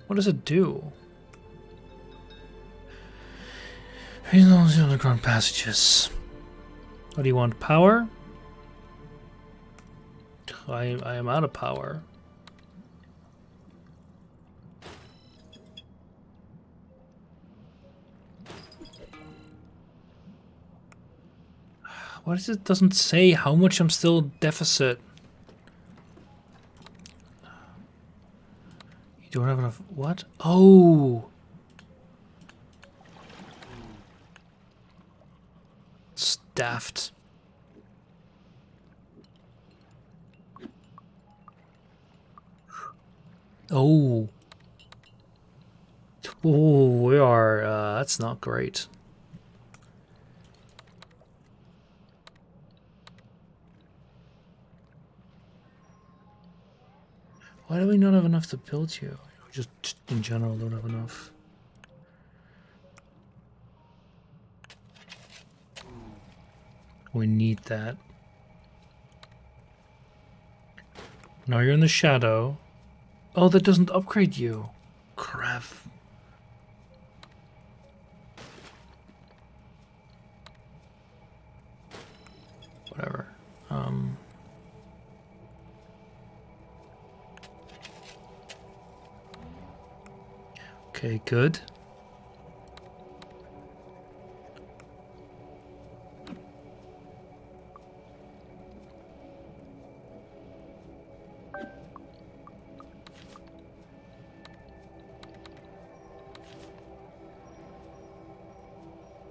What does it do? Reloads the underground passages. What do you want? Power? I am out of power. What is it? Doesn't say how much I'm still deficit. You don't have enough. What? Oh. Daft. Oh. Oh, we are, that's not great. Why do we not have enough to build you? We just in general don't have enough. We need that. Now you're in the shadow. Oh, that doesn't upgrade you. Crap. Whatever. Okay, good.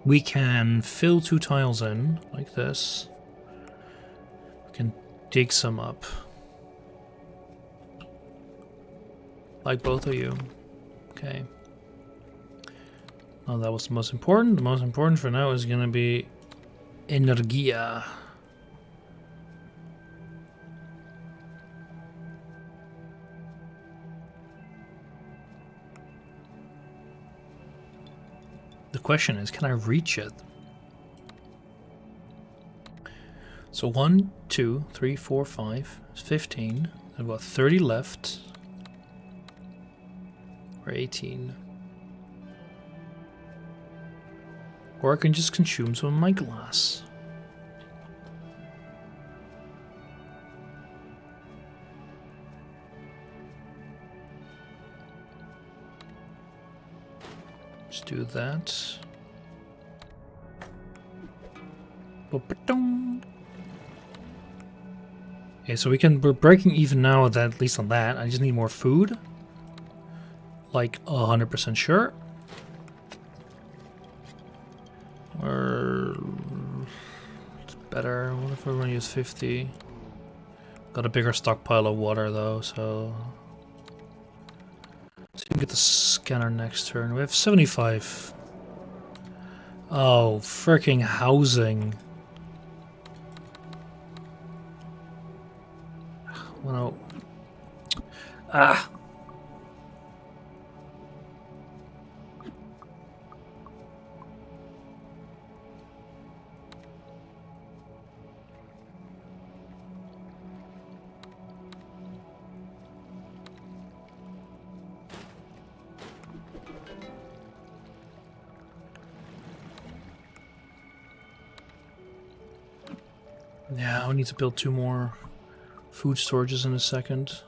We can fill 2 tiles in, like this. We can dig some up. Like both of you. Okay. Oh, that was the most important. The most important for now is gonna be Energia. The question is, can I reach it? So 1, 2, 3, 4, 5, 15. I've got 30 left. Or 18. Or I can just consume some of my glass. Just do that. Okay, so we're breaking even now at least on that. I just need more food. Like 100% sure. Or it's better. What if we're gonna use 50? Got a bigger stockpile of water though, so you can get the scanner next turn. We have 75. Oh, freaking housing. Oh, no. Ah. Yeah, we need to build 2 more food storages in a second.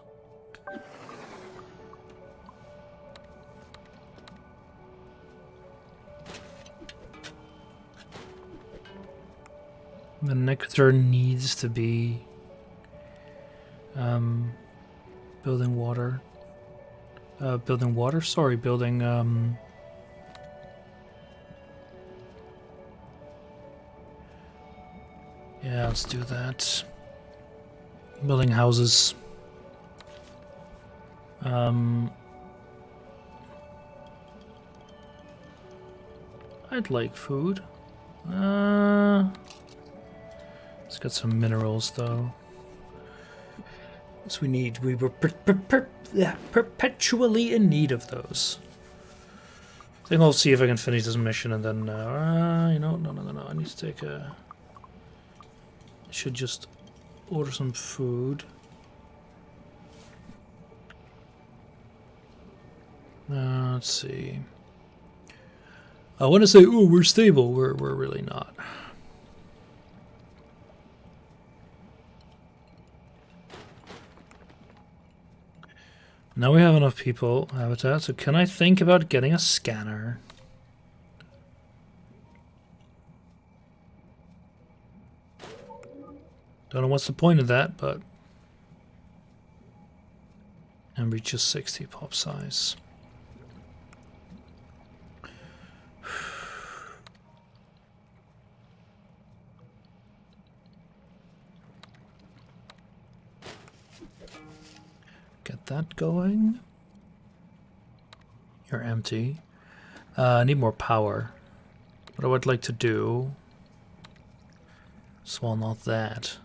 The nectar needs to be building water. Building water? Sorry, building yeah, let's do that. Building houses. I'd like food. Let's get some minerals though. So we were perpetually in need of those. I think I'll see if I can finish this mission and then you know, no. I need to take a. I should just order some food. Let's see. I want to say, ooh, we're stable. We're really not. Now we have enough people habitat, so can I think about getting a scanner? Don't know what's the point of that, but and reach a 60 pop size. Get that going. You're empty. I need more power. What I would like to do. So, well, not that.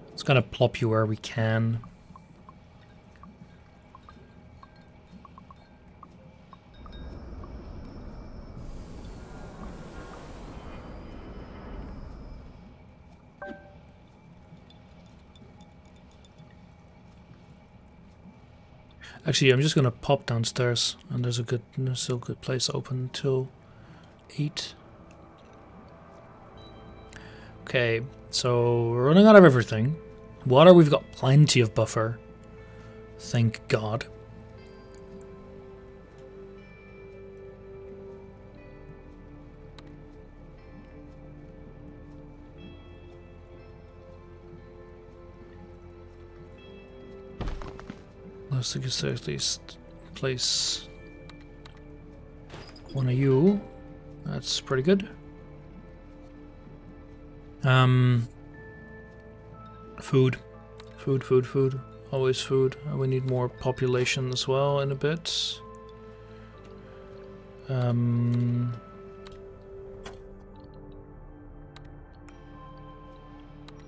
Let's Just gonna plop you where we can. Actually, I'm just gonna pop downstairs, and there's still a good place open till 8. Okay, so we're running out of everything. Water, we've got plenty of buffer. Thank God. Let's at least place one of you. That's pretty good. Food. Food. Always food. We need more population as well in a bit.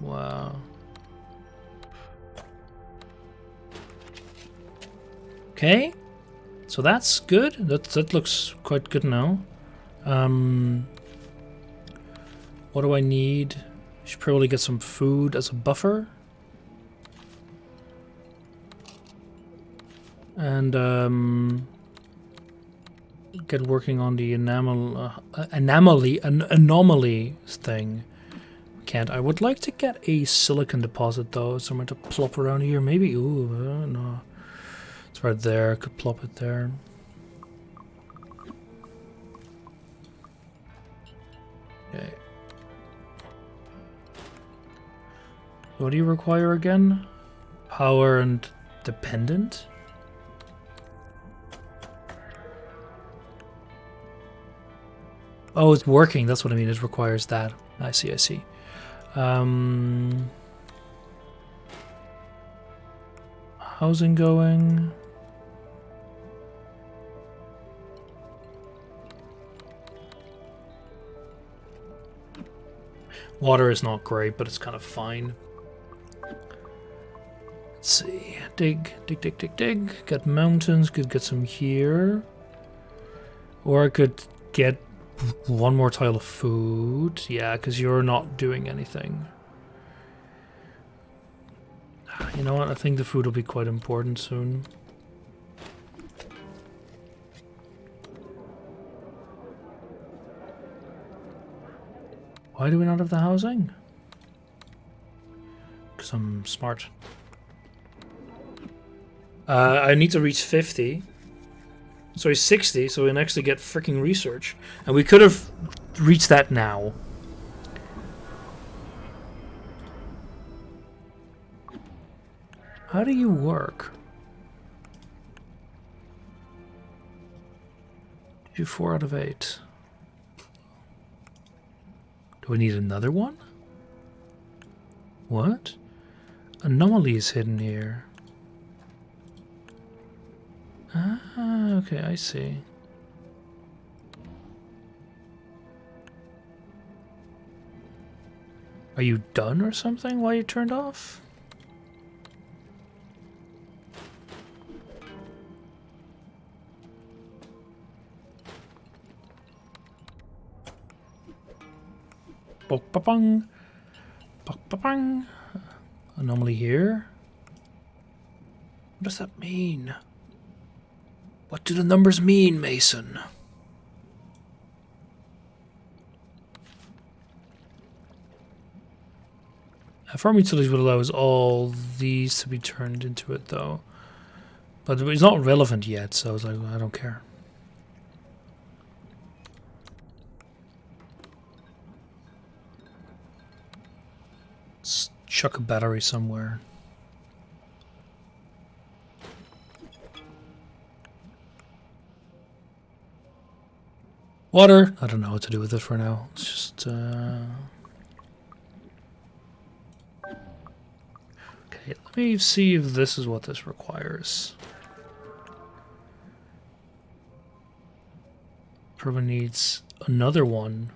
Wow. Okay. So that's good. That looks quite good now. What do I need? Should probably get some food as a buffer. And get working on the anomaly thing. Can't. I would like to get a silicon deposit though, somewhere to plop around here. Maybe. Ooh, no. It's right there. I could plop it there. Okay. What do you require again? Power and dependent? Oh, it's working. That's what I mean. It requires that. I see. Housing going. Water is not great, but it's kind of fine. Let's see. Dig. Get mountains. Could get some here. Or I could get one more tile of food. Yeah, because you're not doing anything. You know what? I think the food will be quite important soon. Why do we not have the housing? Because I'm smart. I need to reach 50. Sorry, 60, so we can actually get freaking research. And we could have reached that now. How do you work? Do 4 out of 8. Do we need another one? What? Anomaly is hidden here. Ah, okay, I see. Are you done or something while you turned off? Bok-ba-bang. Bok-ba-bang. Anomaly here. What does that mean? What do the numbers mean, Mason? Farm utilities would allow us all these to be turned into it, though. But it's not relevant yet, so I was like, I don't care. Let's chuck a battery somewhere. Water. I don't know what to do with it for now. It's just... Okay, let me see if this is what this requires. Probably needs another one.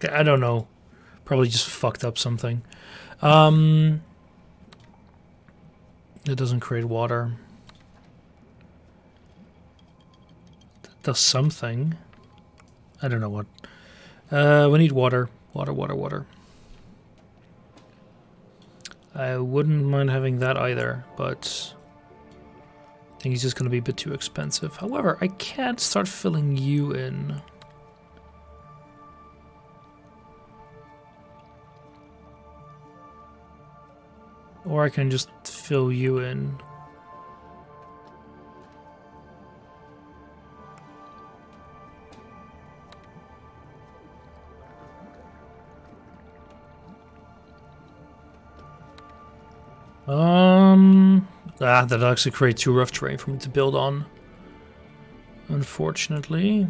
I don't know. Probably just fucked up something. It doesn't create water. It does something. I don't know what. We need water. Water. I wouldn't mind having that either, but I think it's just going to be a bit too expensive. However, I can't start filling you in. Or I can just fill you in. That'll actually create too rough terrain for me to build on. Unfortunately.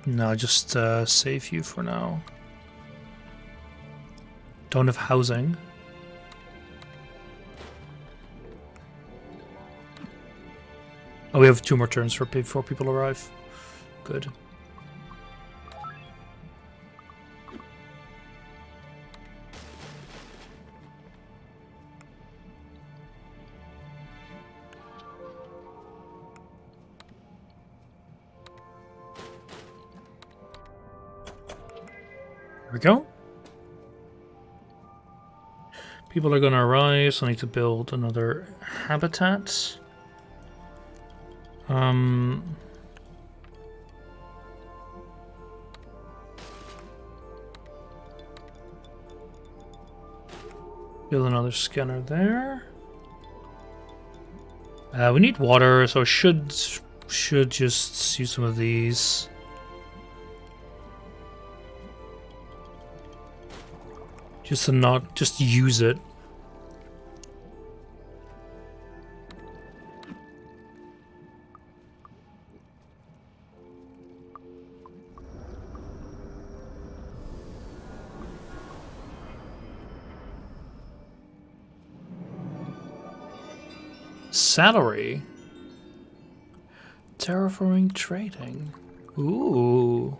No, just save you for now. Don't have housing. Oh, we have 2 more turns before people arrive. Good. There we go. People are gonna arrive, so I need to build another habitat. Build another scanner there. We need water, so I should just use some of these. Just to not just use it. Salary. Terraforming trading. Ooh.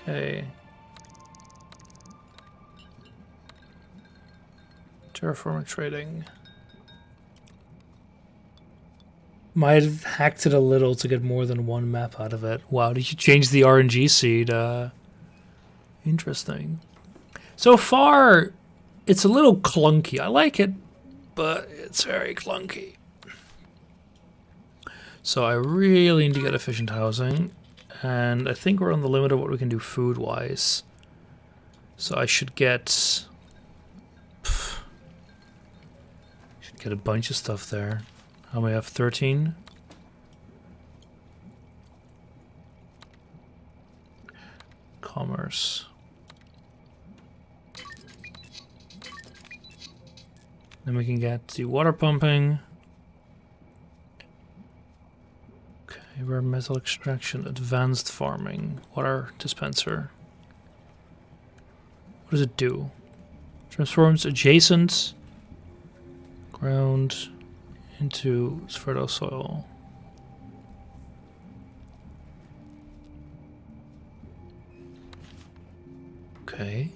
Okay. Terraforming trading. Might have hacked it a little to get more than one map out of it. Wow, did you change the RNG seed? Interesting. So far, it's a little clunky. I like it, but it's very clunky. So I really need to get efficient housing. And I think we're on the limit of what we can do food-wise. So I should get... should get a bunch of stuff there. How many have 13? Commerce. Then we can get the water pumping. Okay, rare metal extraction, advanced farming, water dispenser. What does it do? Transforms adjacent ground into fertile soil. Okay.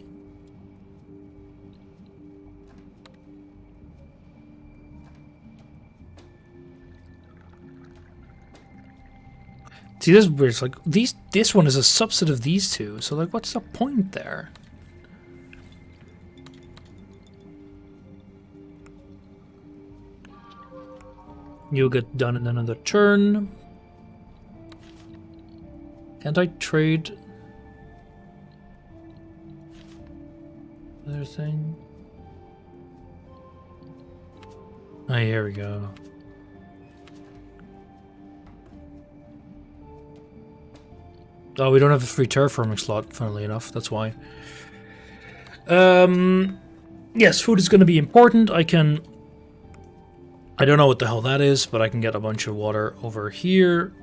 See, this is weird. It's like this one is a subset of these two. So like, what's the point there? You'll get done in another turn. Can't I trade another thing? Oh, here we go. Oh, we don't have a free terraforming slot, funnily enough. That's why. Yes, food is going to be important. I don't know what the hell that is, but I can get a bunch of water over here.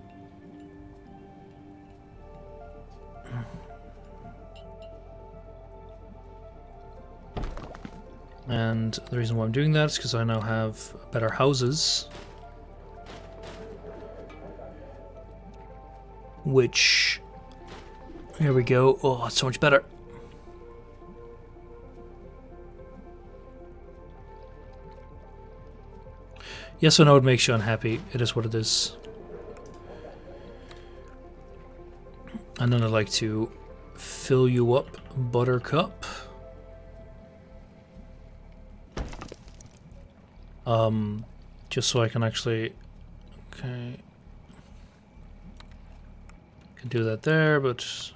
And the reason why I'm doing that is because I now have better houses. Which, here we go. Oh, it's so much better. Yes, I know it makes you unhappy. It is what it is. And then I'd like to fill you up, Buttercup. Just so I can actually... Okay. Can do that there, but...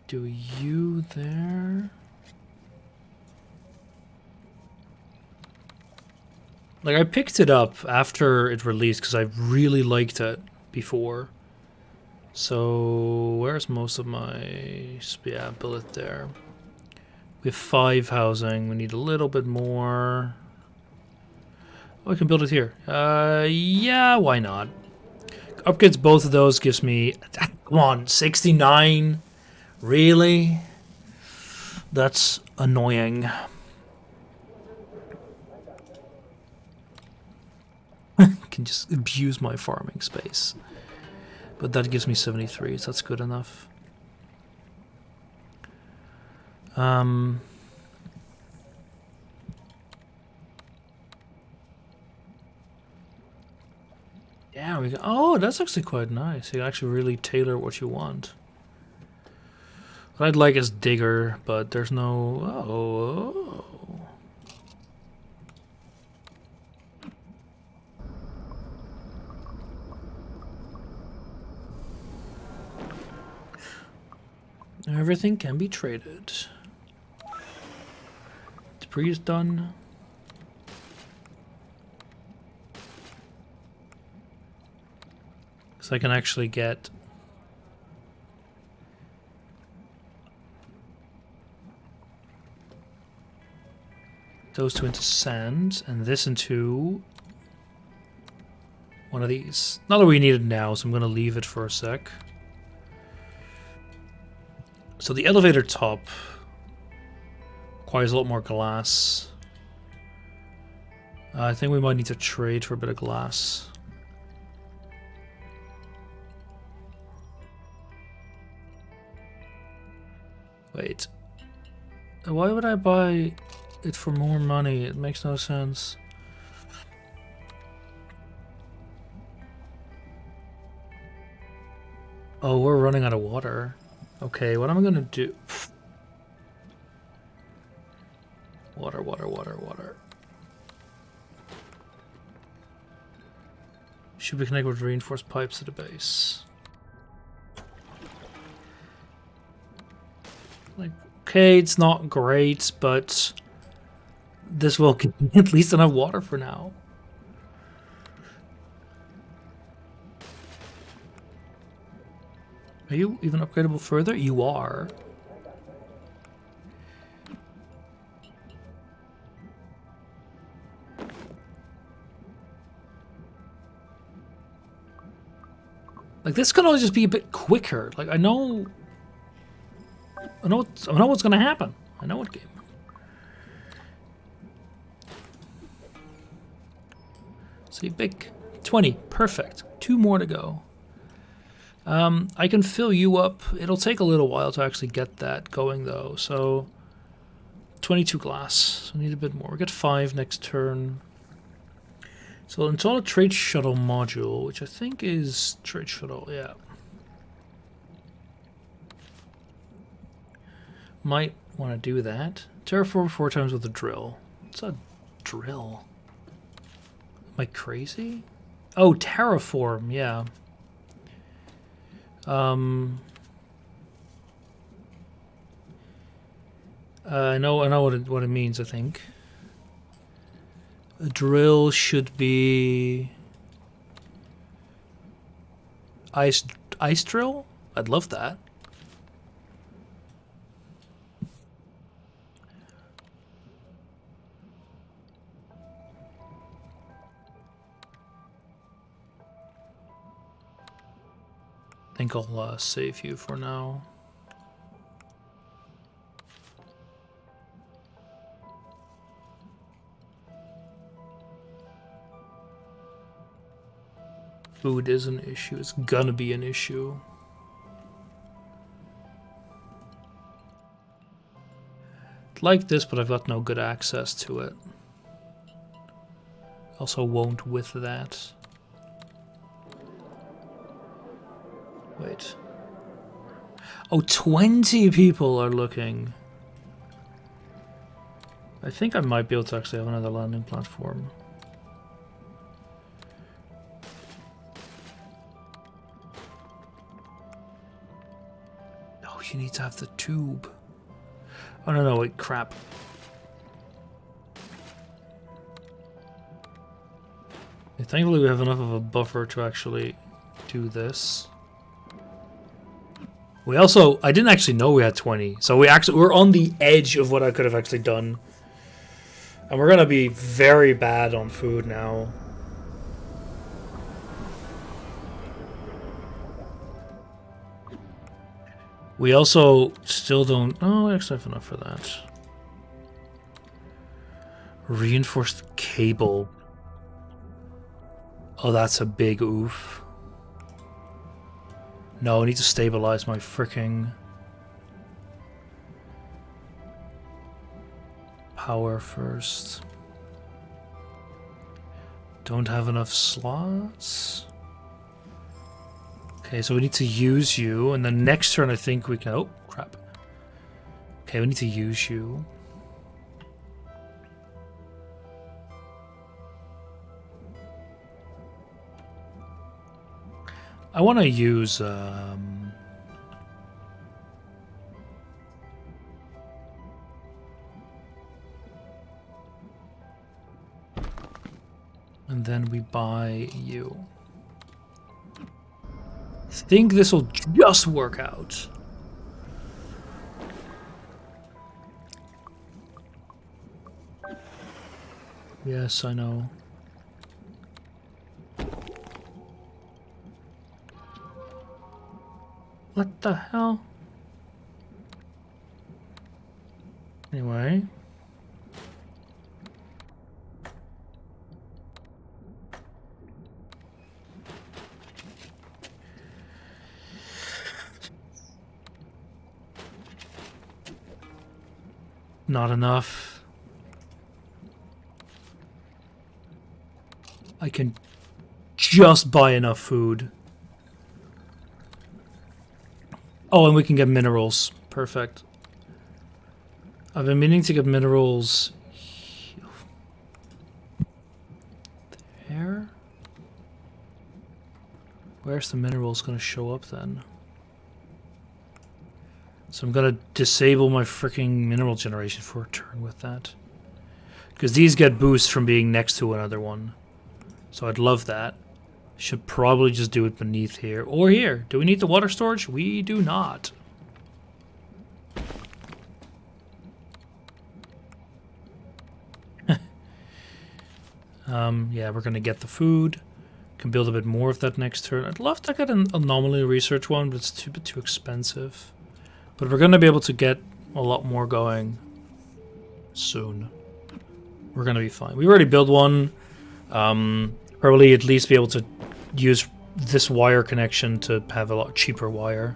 Do you there? Like, I picked it up after it released because I really liked it before. So, where's most of my... Yeah, build it there. We have 5 housing. We need a little bit more. Oh, I can build it here. Yeah, why not? Upgrades both of those gives me... Come on, 69? Really? That's annoying. Can just abuse my farming space. But that gives me 73, so that's good enough. Yeah, we go. Oh, that's actually quite nice. You can actually really tailor what you want. What I'd like is digger, but there's no... Oh. Everything can be traded. Debris is done. So I can actually get... those two into sand, and this into... one of these. Not that we need it now, so I'm going to leave it for a sec. So the elevator top requires a lot more glass. I think we might need to trade for a bit of glass. Wait. Why would I buy it for more money? It makes no sense. Oh, we're running out of water. Okay, what am I gonna do? Water, water, water, water. Should be connected with reinforced pipes to the base. Like, okay, it's not great, but this will give me at least enough water for now. Are you even upgradable further? You are. Like, this could always just be a bit quicker. Like, I know what's gonna happen. I know what game. See, big 20, perfect. 2 more to go. I can fill you up. It'll take a little while to actually get that going, though. So, 22 glass. So, I need a bit more. We get 5 next turn. So, we'll install a trade shuttle module, which I think is trade shuttle, yeah. Might want to do that. Terraform 4 times with a drill. What's a drill? Am I crazy? Oh, terraform, yeah. I know what it means, I think. A drill should be ice drill? I'd love that. I think I'll save you for now. food is an issue. It's gonna be an issue. Like this, but I've got no good access to it. Also won't with that. Wait. Oh, 20 people are looking. I think I might be able to actually have another landing platform. Oh, you need to have the tube. Oh, no, wait, crap. Thankfully, we have enough of a buffer to actually do this. We also, I didn't actually know we had 20, so we're on the edge of what I could have actually done. And we're gonna be very bad on food now. We also still don't, oh, we actually have enough for that. Reinforced cable. Oh, that's a big oof. No, I need to stabilize my freaking power first. Don't have enough slots. Okay, so we need to use you, and then next turn I think we can... Oh, crap. Okay, we need to use you. I want to use... and then we buy you. Think this will just work out. Yes, I know. What the hell? Anyway. Not enough. I can just buy enough food. Oh, and we can get minerals. Perfect. I've been meaning to get minerals there. Where's the minerals going to show up then? So I'm going to disable my freaking mineral generation for a turn with that. Because these get boosts from being next to another one. So I'd love that. Should probably just do it beneath here. Or here. Do we need the water storage? We do not. Yeah, we're going to get the food. Can build a bit more of that next turn. I'd love to get an anomaly research one, but it's a bit too expensive. But we're going to be able to get a lot more going soon. We're going to be fine. We already built one. Probably at least be able to use this wire connection to have a lot cheaper wire.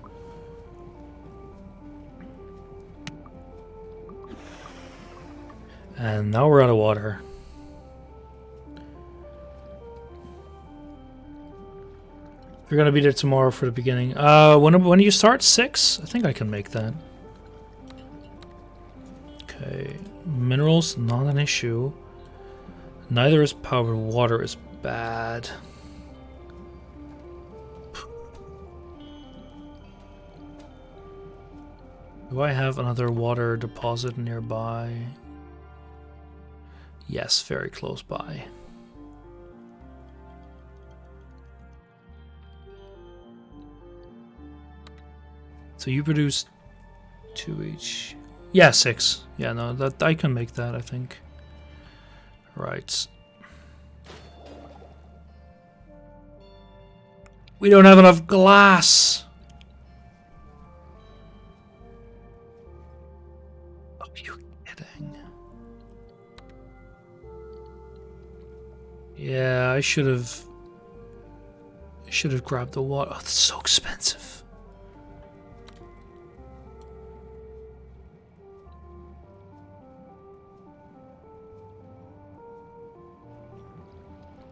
And now we're out of water. You're gonna be there tomorrow for the beginning. When do you start? 6? I think I can make that. Okay, minerals not an issue. Neither is power. Water is bad. Do I have another water deposit nearby? Yes, very close by. So you produce 2 each. Yeah, 6. Yeah, no, that I can make that, I think. Right. We don't have enough glass. Are you kidding? Yeah, I should have I should have grabbed the water. Oh, that's so expensive.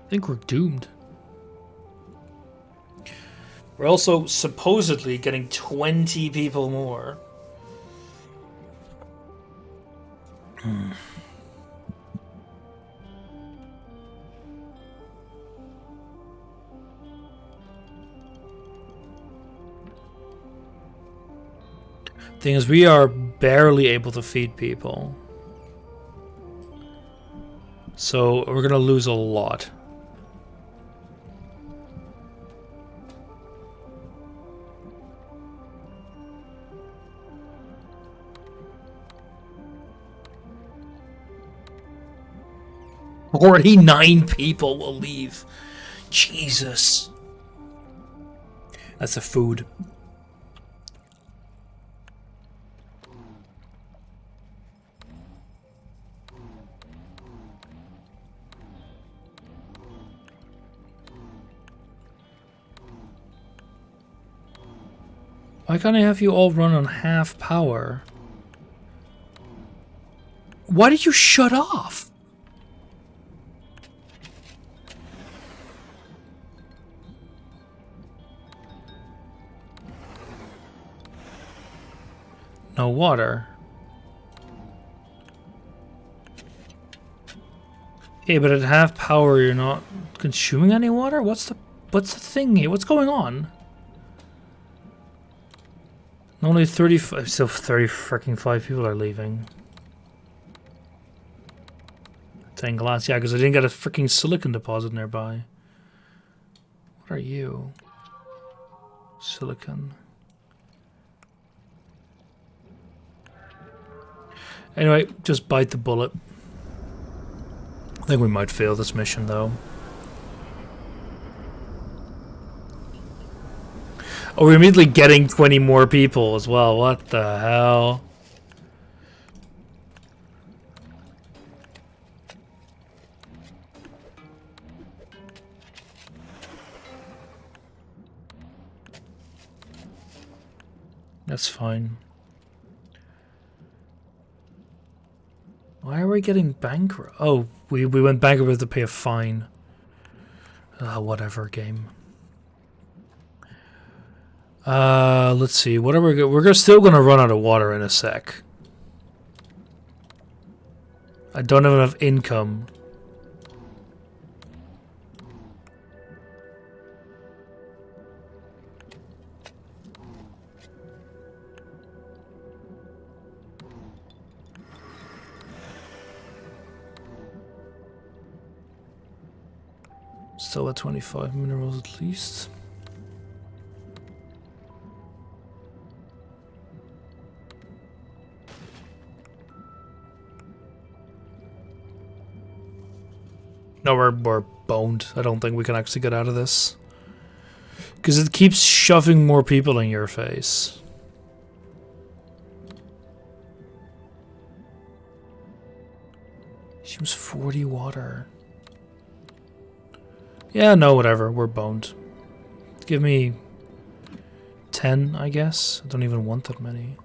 I think we're doomed. We're also supposedly getting 20 people more. Thing is, we are barely able to feed people. So we're gonna lose a lot. Already 9 people will leave. Jesus. That's the food. Why can't I have you all run on half power? Why did you shut off? No water. Okay, but at half power you're not consuming any water? What's the thing here? What's going on? Only 35, still 30 freaking 5 people are leaving. Stained glass, yeah, because I didn't get a freaking silicon deposit nearby. What are you? Silicon. Anyway, just bite the bullet. I think we might fail this mission, though. Oh, we're immediately getting 20 more people as well. What the hell? That's fine. Why are we getting bankrupt? Oh, we went bankrupt to pay a fine. Whatever, game. Let's see. What are we're still gonna run out of water in a sec. I don't have enough income. Still at 25 minerals at least. No, we're boned. I don't think we can actually get out of this. Because it keeps shoving more people in your face. Seems 40 water. Yeah, no, whatever. We're boned. Give me 10, I guess. I don't even want that many.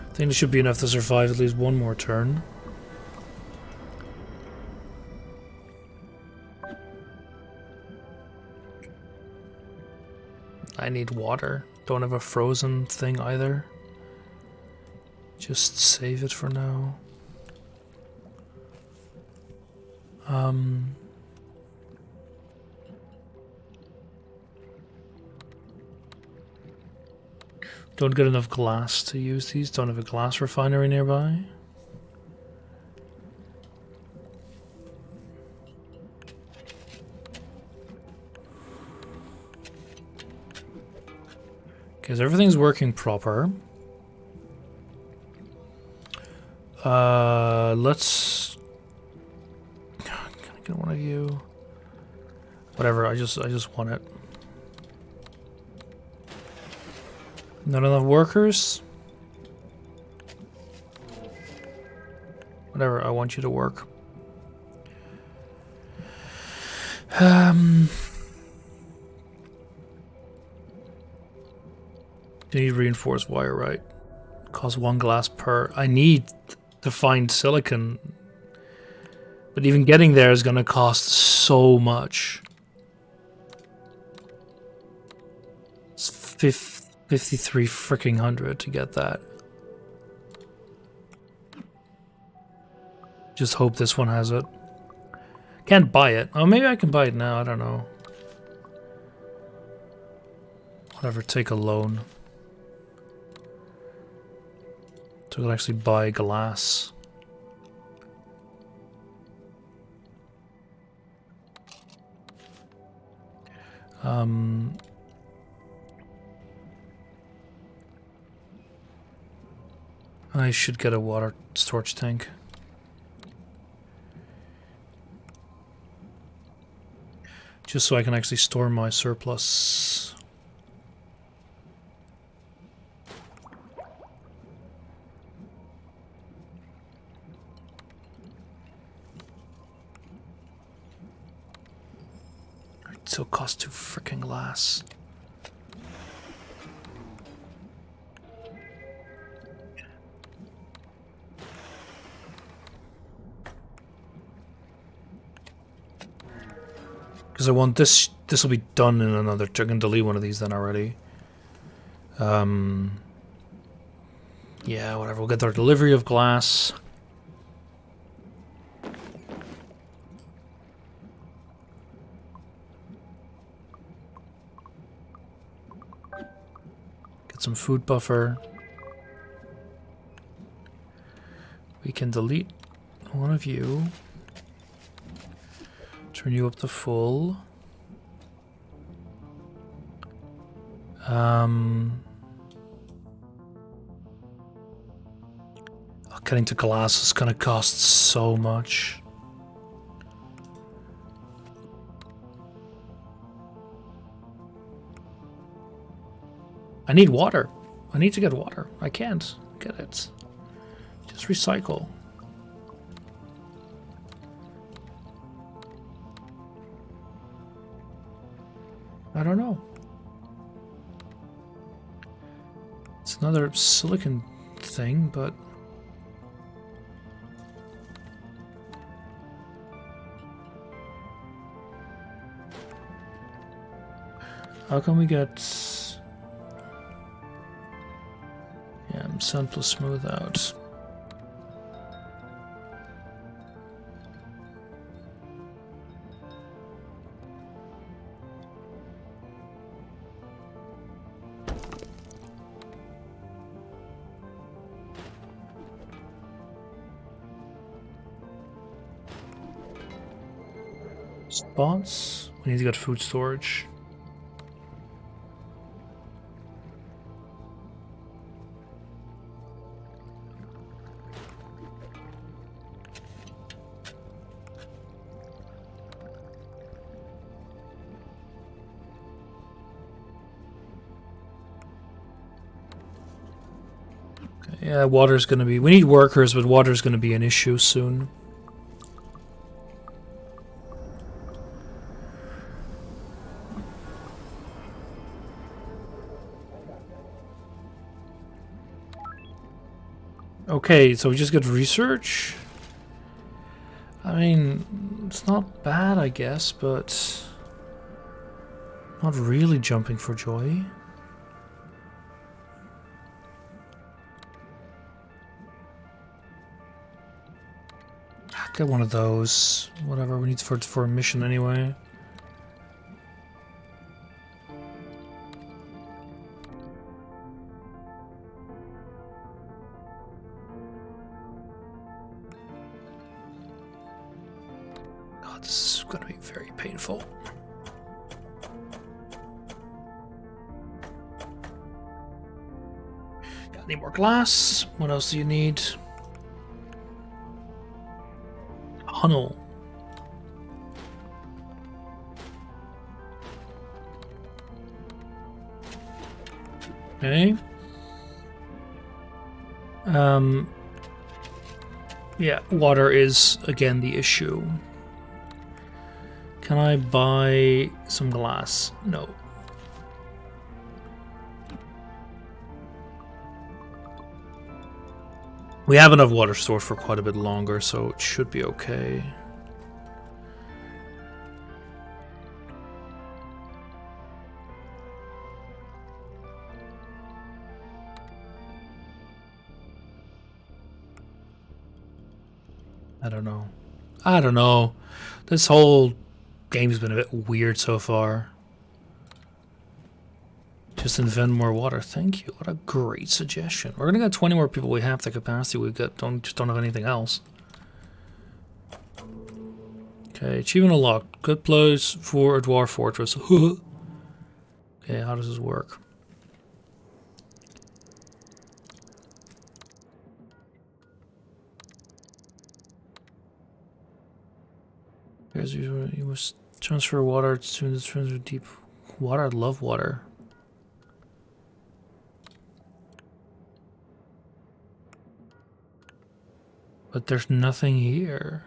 I think it should be enough to survive at least one more turn. I need water. Don't have a frozen thing either. Just save it for now. Don't get enough glass to use these. Don't have a glass refinery nearby. Okay, so everything's working proper. Let's... Can I get one of you? Whatever, I just want it. Not enough workers? Whatever, I want you to work. You need reinforced wire, right? Cost 1 glass per. I need to find silicon. But even getting there is going to cost so much. It's 53 freaking hundred to get that. Just hope this one has it. Can't buy it. Oh, maybe I can buy it now. I don't know. Whatever, take a loan. So I can actually buy glass. I should get a water storage tank. Just so I can actually store my surplus. It still costs 2 freaking glass. Because I want this will be done in another. I can delete one of these then already. Yeah, whatever. We'll get our delivery of glass. Get some food buffer. We can delete one of you. Turn you up to full. Getting to glass is gonna cost so much. I need water. I need to get water. I can't get it. Just recycle. I don't know. It's another silicon thing, but... How can we get... Yeah, sand plus smooth out. Spots? We need to get food storage. Yeah, water's gonna be... We need workers, but water's gonna be an issue soon. Okay, so we just get research? I mean, it's not bad, I guess, but... Not really jumping for joy. Get one of those. Whatever we need for a mission anyway. God, this is going to be very painful. Got any more glass? What else do you need? Tunnel. Okay. Yeah, water is again the issue. Can I buy some glass? No. We have enough water stored for quite a bit longer, so it should be okay. I don't know. I don't know. This whole game's been a bit weird so far. Just invent more water. Thank you. What a great suggestion. We're gonna get 20 more people. We have the capacity. We just don't have anything else. Okay, achievement unlocked. Good place for a dwarf fortress. Okay, how does this work? Here's you must transfer water to the transfer deep water. I love water. But there's nothing here.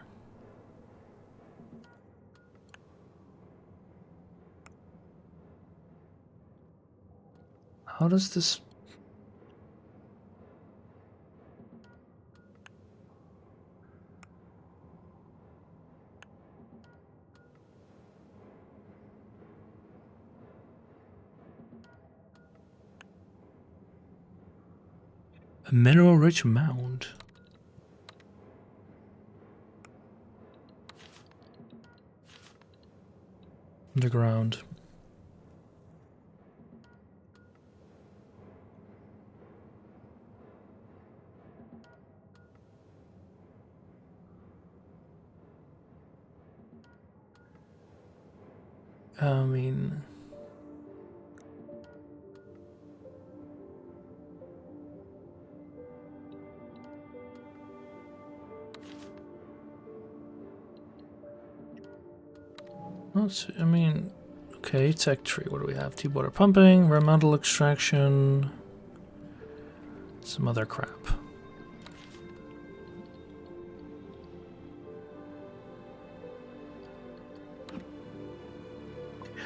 How does this... A mineral-rich mound. Underground. I mean... okay, tech tree. What do we have? Deep water pumping, environmental extraction, some other crap.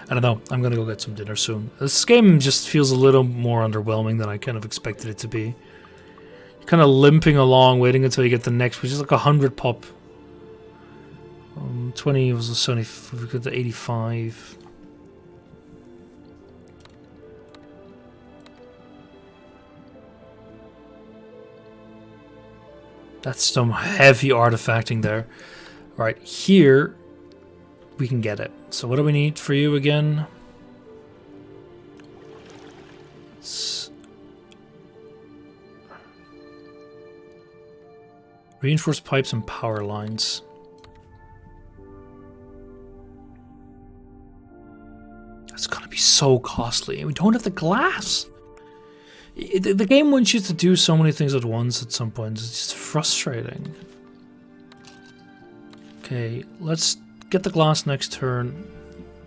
I don't know. I'm gonna go get some dinner soon. This game just feels a little more underwhelming than I kind of expected it to be. You're kind of limping along, waiting until you get the next, which is like 100 pop. 20 was a 70, we got to 85. That's some heavy artifacting there. Right, here we can get it. So what do we need for you again? It's reinforced pipes and power lines. It's gonna be so costly, and we don't have the glass. The game wants you to do so many things at once at some point. It's just frustrating. Okay, let's get the glass next turn.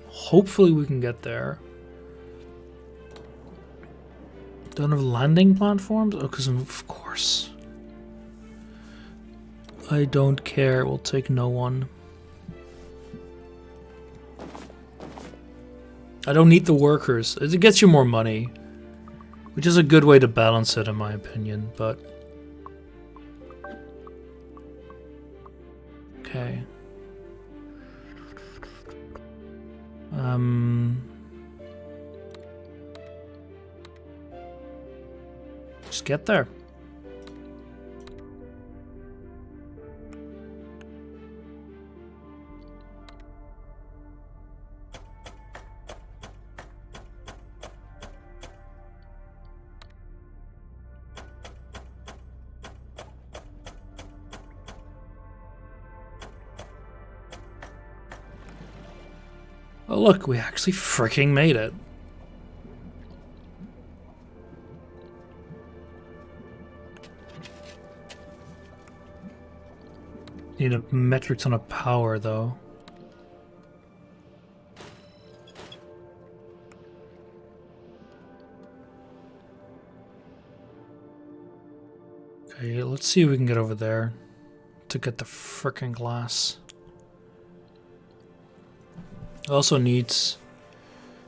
Hopefully we can get there. Don't have landing platforms? Oh, because of course. I don't care. We'll take no one. I don't need the workers. It gets you more money, which is a good way to balance it in my opinion, but... Okay. Just get there. Oh look, we actually freaking made it. Need a metric ton of power though. Okay, let's see if we can get over there to get the frickin' glass. Also needs...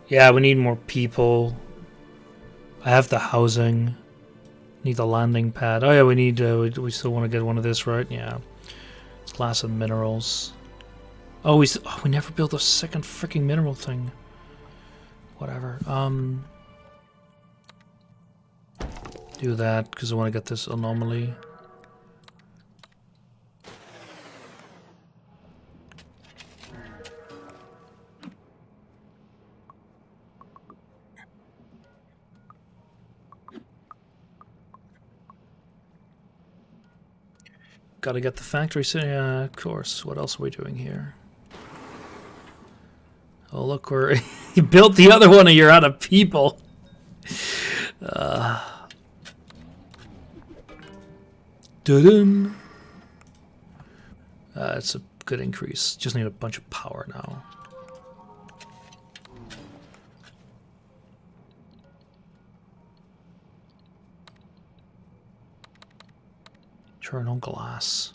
Yeah, we need more people. I have the housing. Need the landing pad. Oh yeah, we need... we still want to get one of this, right? Yeah. It's glass and minerals. Oh, we never built a second freaking mineral thing. Whatever. Do that, because I want to get this anomaly. Gotta get the factory. Yeah, of course. What else are we doing here? Oh, look, we're... you built the other one and you're out of people. Dun-dun. It's a good increase. Just need a bunch of power now. Eternal glass.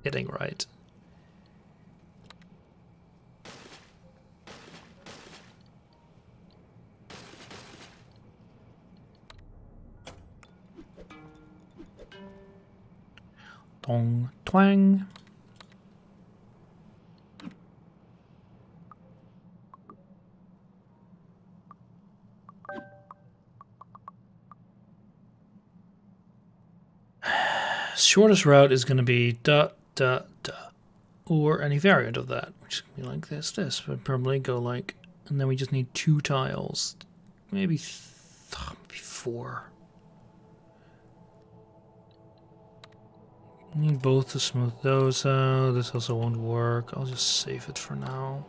Hitting right. Dong twang. Shortest route is going to be da da da, or any variant of that, which is going to be like this. But probably go like, and then we just need 2 tiles, maybe 4. Need both to smooth those out. This also won't work. I'll just save it for now.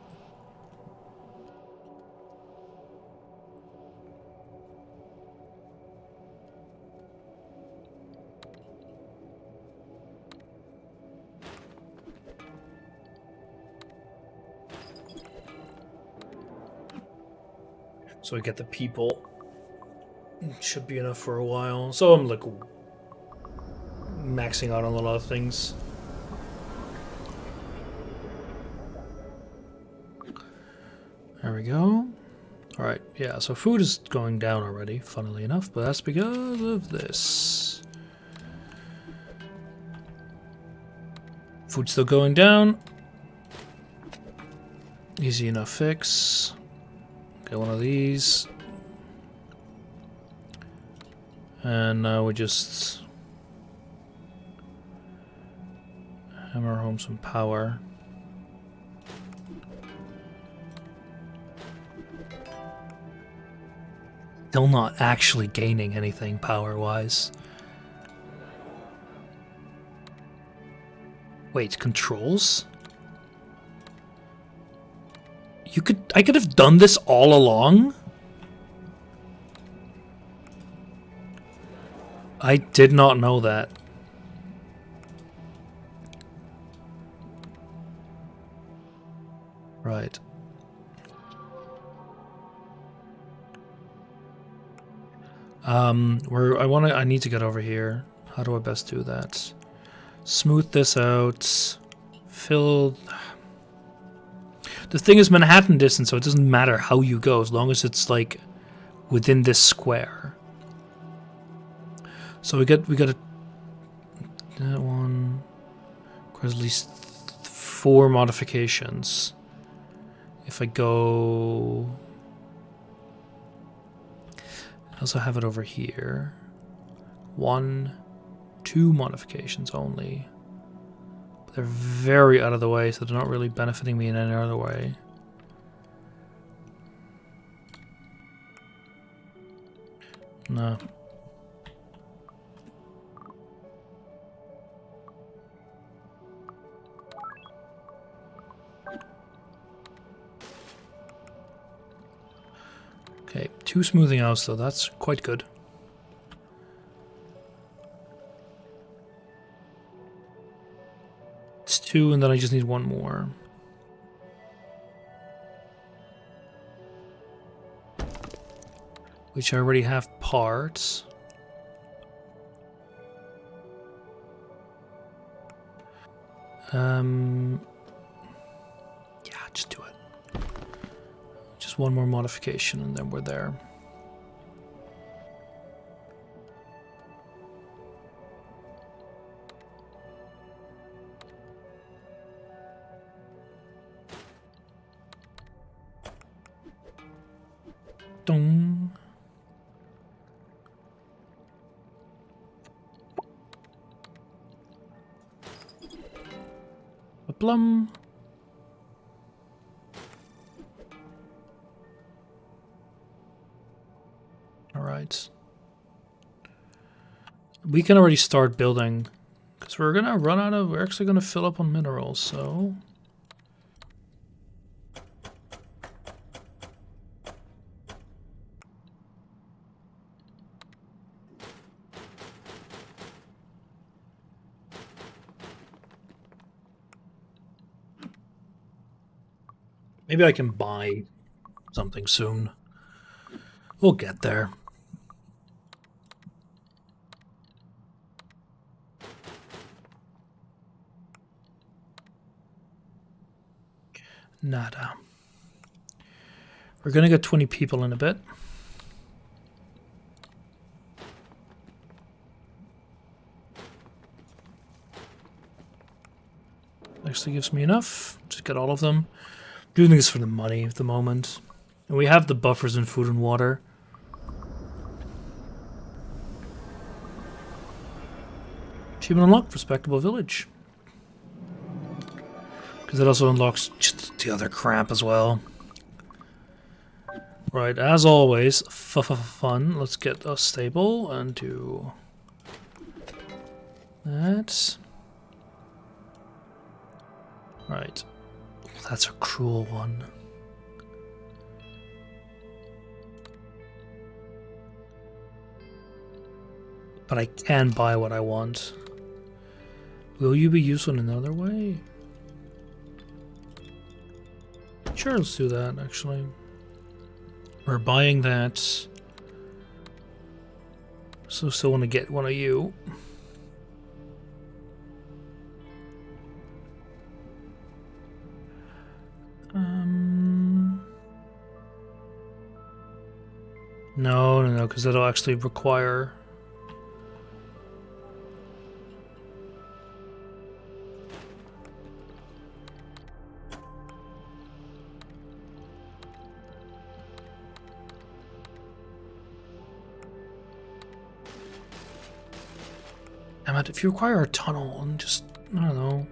So we get the people. Should be enough for a while. So I'm like maxing out on a lot of things. There we go. Alright, yeah, so food is going down already, funnily enough, but that's because of this. Food's still going down. Easy enough fix. Get one of these. And now we just hammer home some power. Still not actually gaining anything power-wise. Wait, controls? I could have done this all along? I did not know that. Right. I need to get over here. How do I best do that? Smooth this out. Fill. The thing is Manhattan distance, so it doesn't matter how you go as long as it's like within this square. So we got that one. There's at least 4 modifications. If I go, I also have it over here. 1, 2 modifications only. But they're very out of the way, so they're not really benefiting me in any other way. No. Okay, 2 smoothing outs though, that's quite good. It's 2 and then I just need 1 more. Which I already have parts. Yeah, just do it. Just one more modification and then we're there. Dong. A plum. All right. We can already start building because we're gonna run out of. We're actually gonna fill up on minerals, so. Maybe I can buy something soon. We'll get there. Nada. We're gonna get 20 people in a bit. Actually gives me enough. Just get all of them. Doing this for the money at the moment. And we have the buffers in food and water. Achievement unlocked, respectable village. Because it also unlocks the other crap as well. Right, as always, fun. Let's get us stable and do that. Right. That's a cruel one. But I can buy what I want. Will you be useful in another way? Sure, let's do that, actually. We're buying that. So still want to get one of you. No, because that'll actually require... If you require a tunnel, and just, I don't know,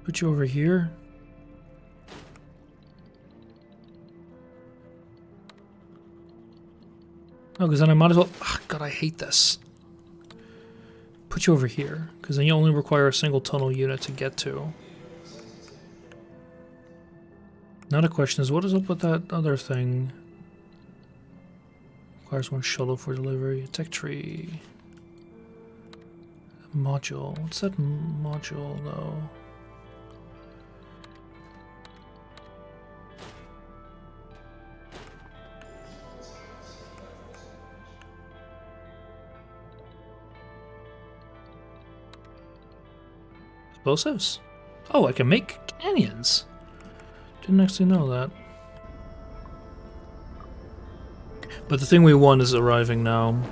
put you over here. No, because then I might as well... Oh, God, I hate this. Put you over here, because then you only require a single tunnel unit to get to. Now the question is, what is up with that other thing? Requires one shuttle for delivery. A tech tree. A module. What's that module, though? Explosives? Oh, I can make canyons. Didn't actually know that. But the thing we want is arriving now.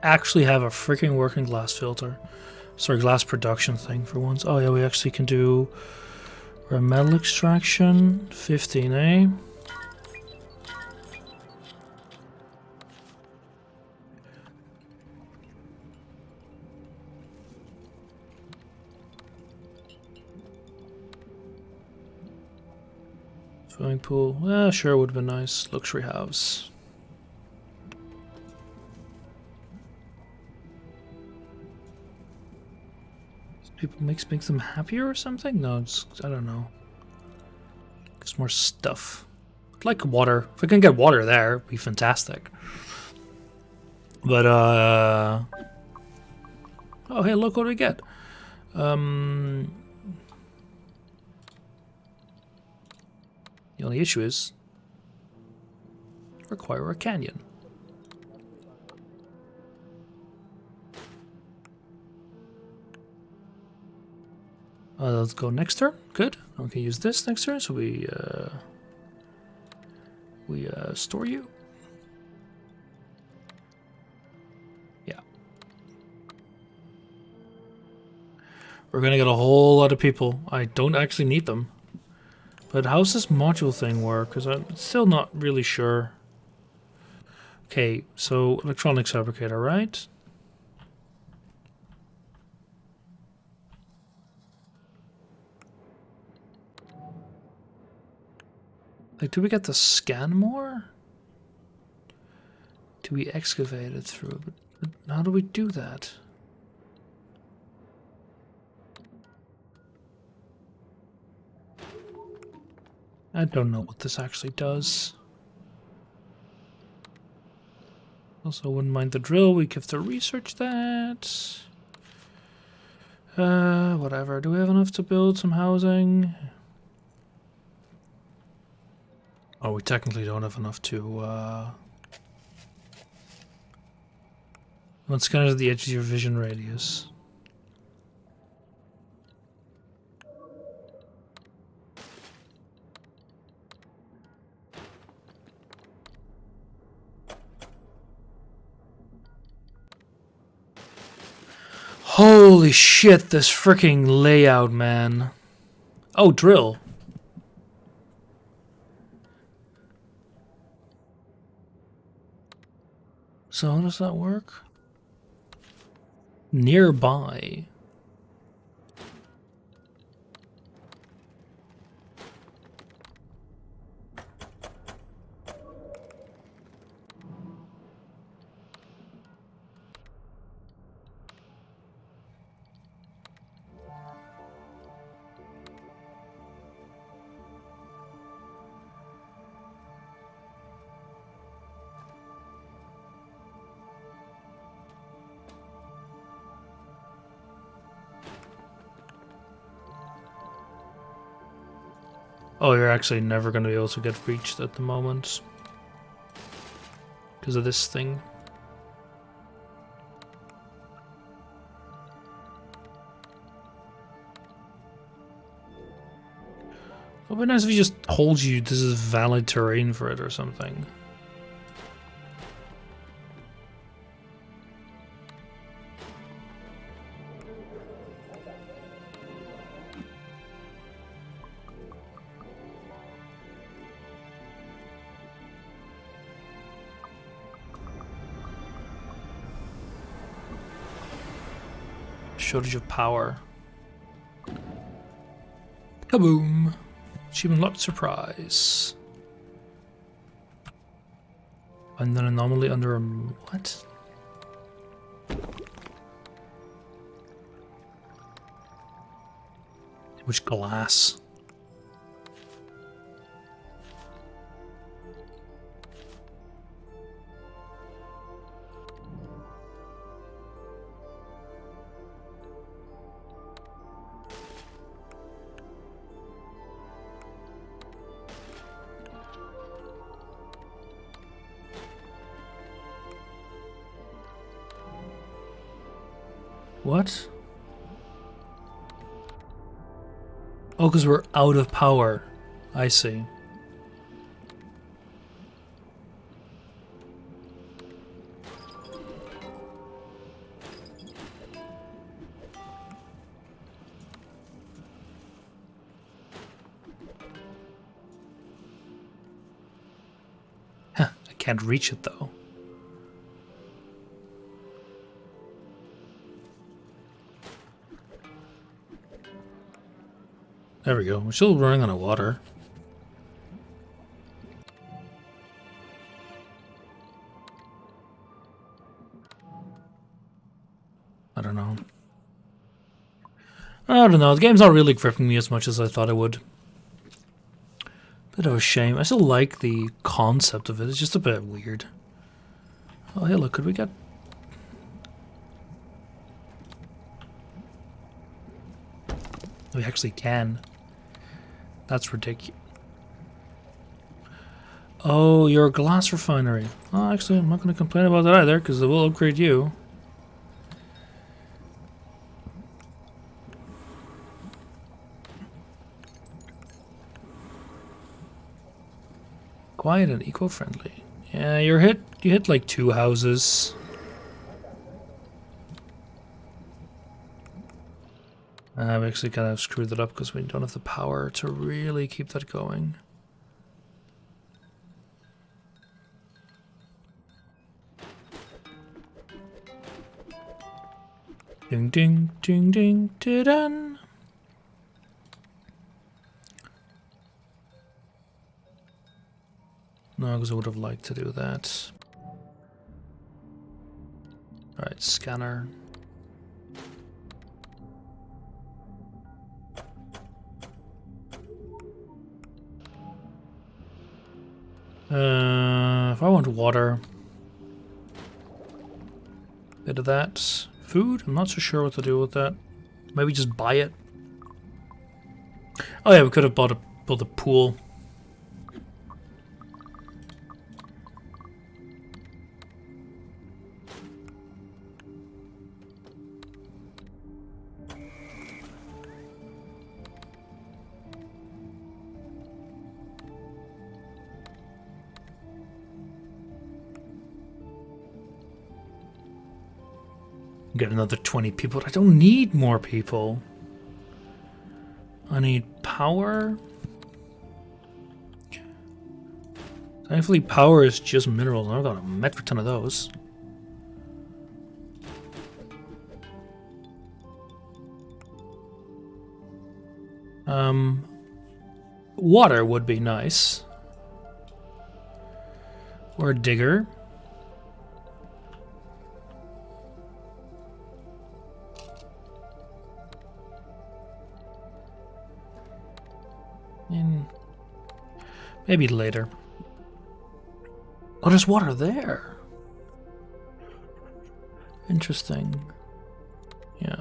Actually have a freaking working glass filter. Sorry, glass production thing for once. Oh yeah, we actually can do metal extraction, 15, eh? Swimming pool, sure, would have been nice. Luxury house. People makes them happier or something? No, it's, I don't know. It's more stuff. I'd like water. If I can get water there, it'd be fantastic. But oh hey, look what we get. The only issue is require a canyon. Let's go next turn. Good. We can use this next turn, so we store you. Yeah. We're gonna get a whole lot of people. I don't actually need them. But how's this module thing work? Because I'm still not really sure. Okay, so electronics fabricator, right? Like, do we get to scan more? Do we excavate it through? But how do we do that? I don't know what this actually does. Also, wouldn't mind the drill. We have to research that. Whatever. Do we have enough to build some housing? Oh, we technically don't have enough to, Let's kind of the edge of your vision radius. Holy shit, this freaking layout, man. Oh, drill. So how does that work? Nearby. Oh, you're actually never going to be able to get reached at the moment. Because of this thing. It would be nice if he just holds you, this is valid terrain for it or something. Shortage of power. Kaboom! Achievement locked surprise. Find an anomaly under a... what? Which glass? What? Oh, because we're out of power. I see. Huh, I can't reach it though. There we go. We're still running on a water. I don't know. I don't know. The game's not really gripping me as much as I thought it would. Bit of a shame. I still like the concept of it. It's just a bit weird. Oh, hey, look. Could we get... we actually can. That's ridiculous. Oh, you're a glass refinery. Oh, actually, I'm not going to complain about that either, because it will upgrade you. Quiet and eco-friendly. Yeah, you hit like 2 houses. I've actually kind of screwed that up because we don't have the power to really keep that going. Ding ding ding ding dun. No, because I would have liked to do that. Alright, scanner. If I want water, bit of that. Food? I'm not so sure what to do with that. Maybe just buy it. Oh yeah, we could have built a pool. Get another 20 people. I don't need more people. I need power. Thankfully, power is just minerals. I've got a metric ton of those. Water would be nice. Or a digger. Maybe later. Oh, there's water there. Interesting. Yeah.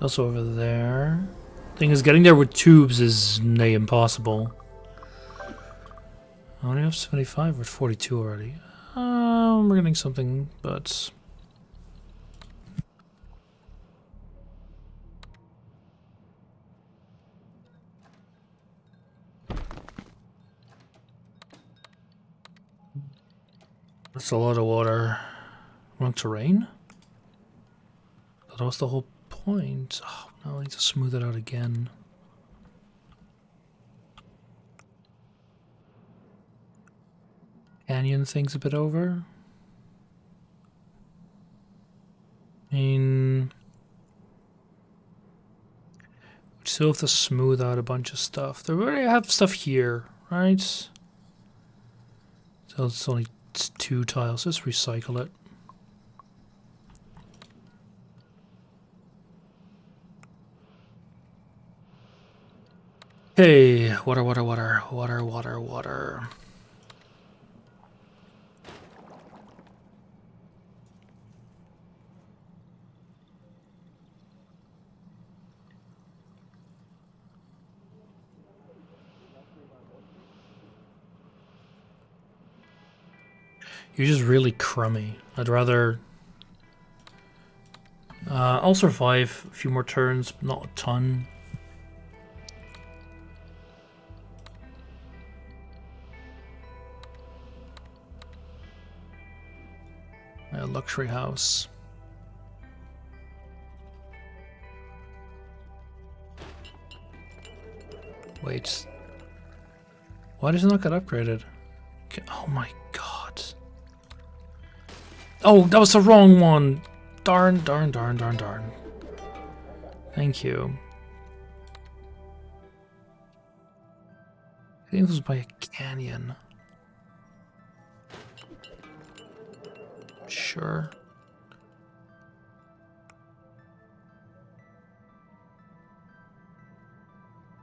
Also over there. Thing is, getting there with tubes is near impossible. I only have 75 or 42 already. We're getting something, but... That's a lot of water. Wrong terrain? That was the whole point. Oh, no, I need to smooth it out again. Canyon thing's a bit over. I mean... we still have to smooth out a bunch of stuff. They already have stuff here, right? So it's only 2 tiles. Just recycle it. Hey, water, water, water, water, water, water. You're just really crummy. I'd rather... I'll survive a few more turns, but not a ton. A luxury house. Wait. Why does it not get upgraded? Okay. Oh my god. Oh, that was the wrong one. Darn, darn, darn, darn, darn. Thank you. I think this was by a canyon. Sure.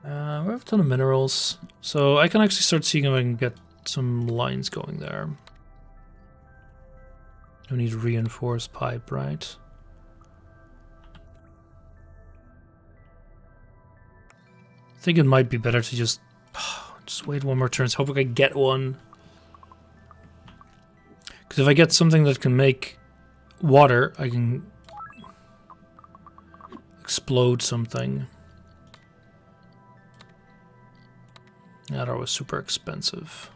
We have a ton of minerals, so I can actually start seeing if I can get some lines going there. We need reinforced pipe, right? think it might be better to just wait one more turn. Hope I can get one. Because if I get something that can make water, I can explode something. Yeah, that was super expensive.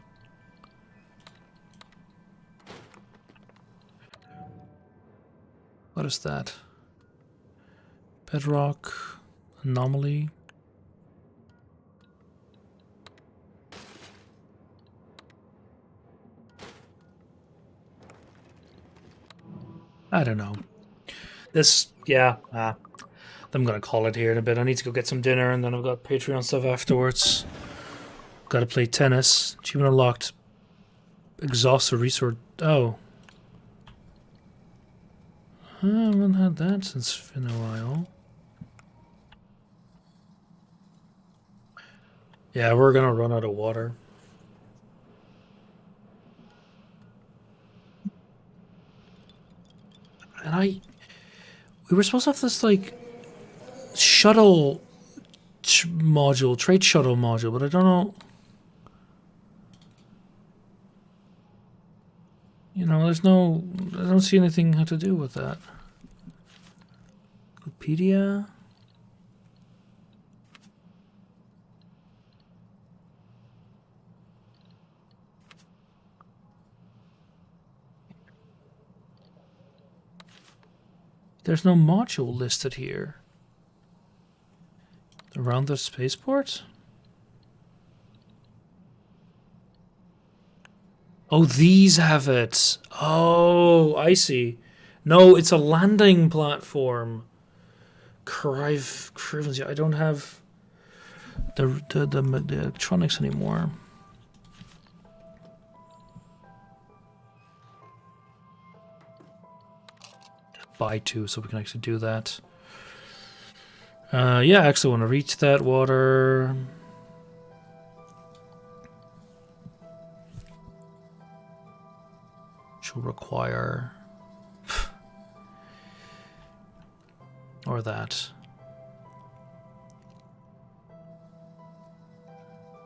What is that? Bedrock anomaly. I don't know. This, yeah, I'm gonna call it here in a bit. I need to go get some dinner, and then I've got Patreon stuff afterwards. Gotta play tennis. Achievement unlocked. Exhaust a resource. Oh. I haven't had that since in a while. Yeah, we're gonna run out of water. And we were supposed to have this, like, shuttle module, trade shuttle module, but I don't know. You know, I don't see anything how to do with that. Wikipedia? There's no module listed here. Around the spaceport? Oh, these have it. Oh, I see. No, it's a landing platform. I don't have the electronics anymore. Buy two so we can actually do that. Yeah, I actually want to reach that water. She'll require... or that.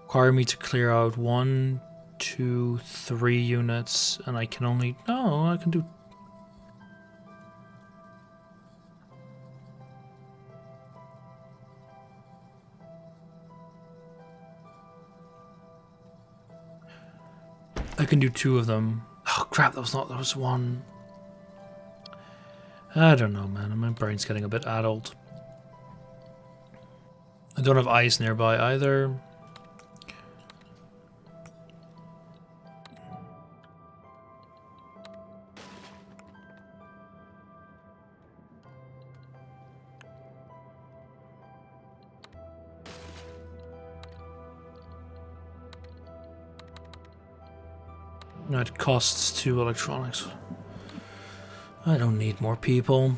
Require me to clear out 1, 2, 3 units, and I can only... No, I can do... I can do 2 of them. Oh crap, that was 1. I don't know, man. My brain's getting a bit addled. I don't have ice nearby either. It costs 2 electronics. I don't need more people.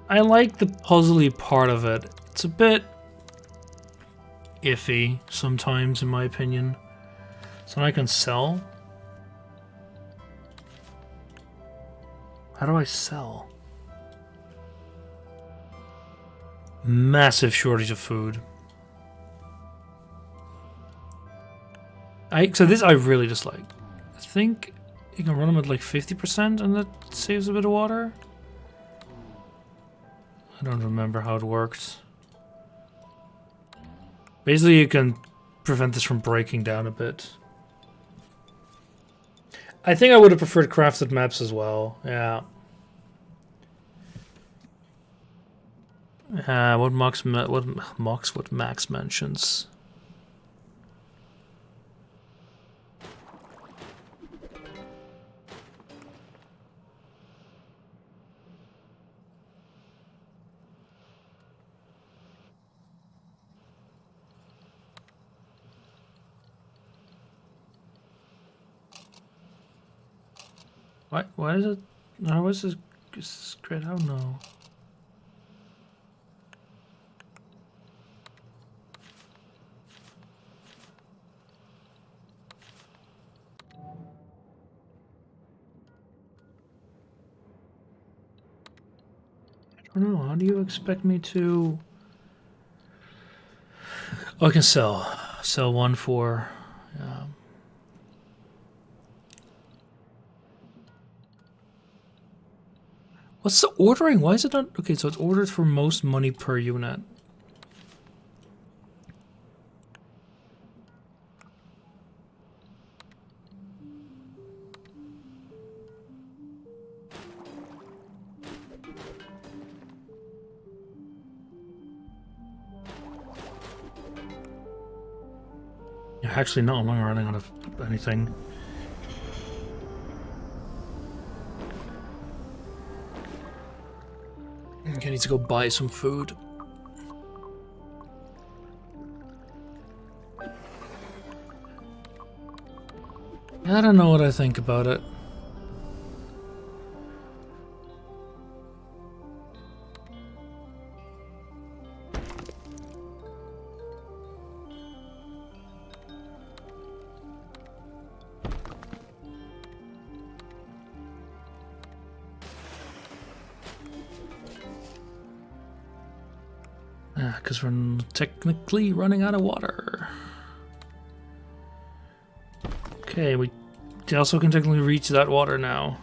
I like the puzzly part of it. It's a bit iffy sometimes, in my opinion. So I can sell. How do I sell? Massive shortage of food. So this I really dislike. I think you can run them at like 50% and that saves a bit of water. I don't remember how it worked. Basically you can prevent this from breaking down a bit. I think I would have preferred crafted maps as well, yeah. What Max mentions. Why is it? How is this great? I don't know. I don't know, how do you expect me to... Oh, I can sell. Sell 1 for... What's the ordering? Why is it not... Okay, so it's ordered for most money per unit. Yeah, actually, no, I'm not running out of anything. Okay, I need to go buy some food. I don't know what I think about it. Because we're technically running out of water. Okay, we also can technically reach that water now.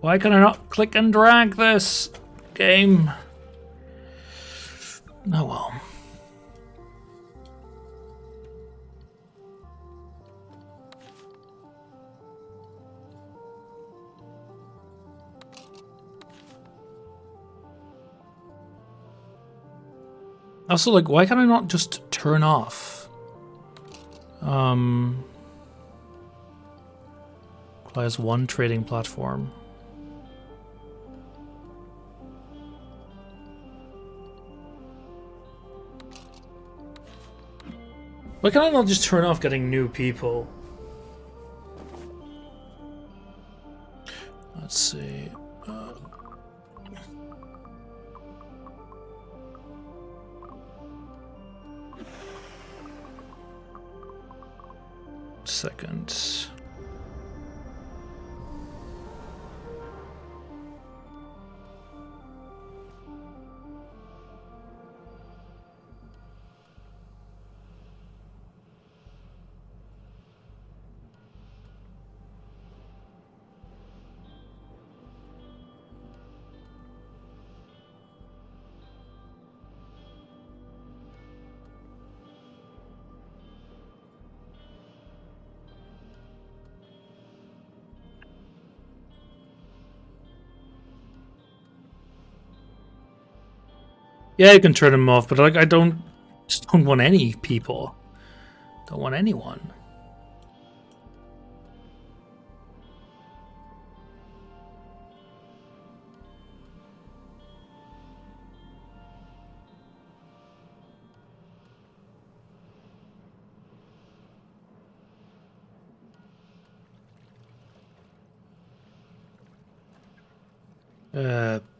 Why can I not click and drag this game? Oh well. Also, like, why can I not just turn off? Class 1 trading platform. Why can I not just turn off getting new people? Let's see. Second. Yeah, you can turn them off, but like I just don't want any people. Don't want anyone.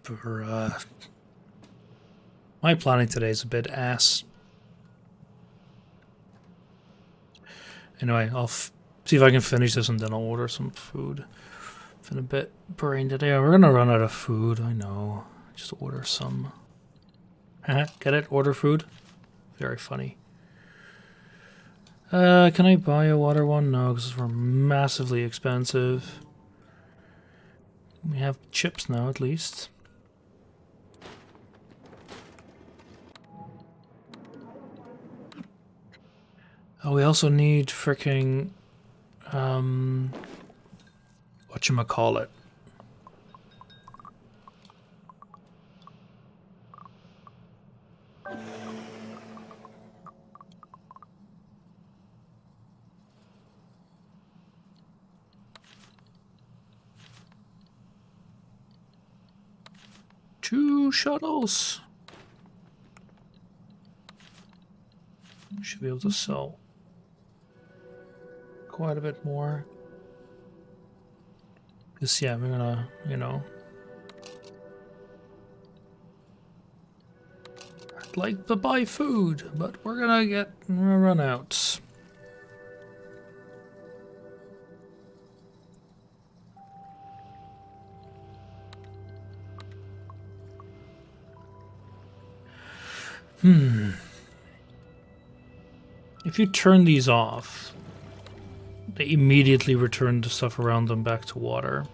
Bruh. My planning today is a bit ass. Anyway, I'll see if I can finish this and then I'll order some food. Been a bit brain today. We're gonna run out of food, I know. Just order some. Get it? Order food? Very funny. Can I buy a water one? No, because we're massively expensive. We have chips now, at least. Oh, we also need freaking whatchamacallit. Two shuttles. We should be able to sell quite a bit more. Because, yeah, we're gonna, you know... I'd like to buy food, but we're gonna run out. If you turn these off, they immediately return the stuff around them back to water.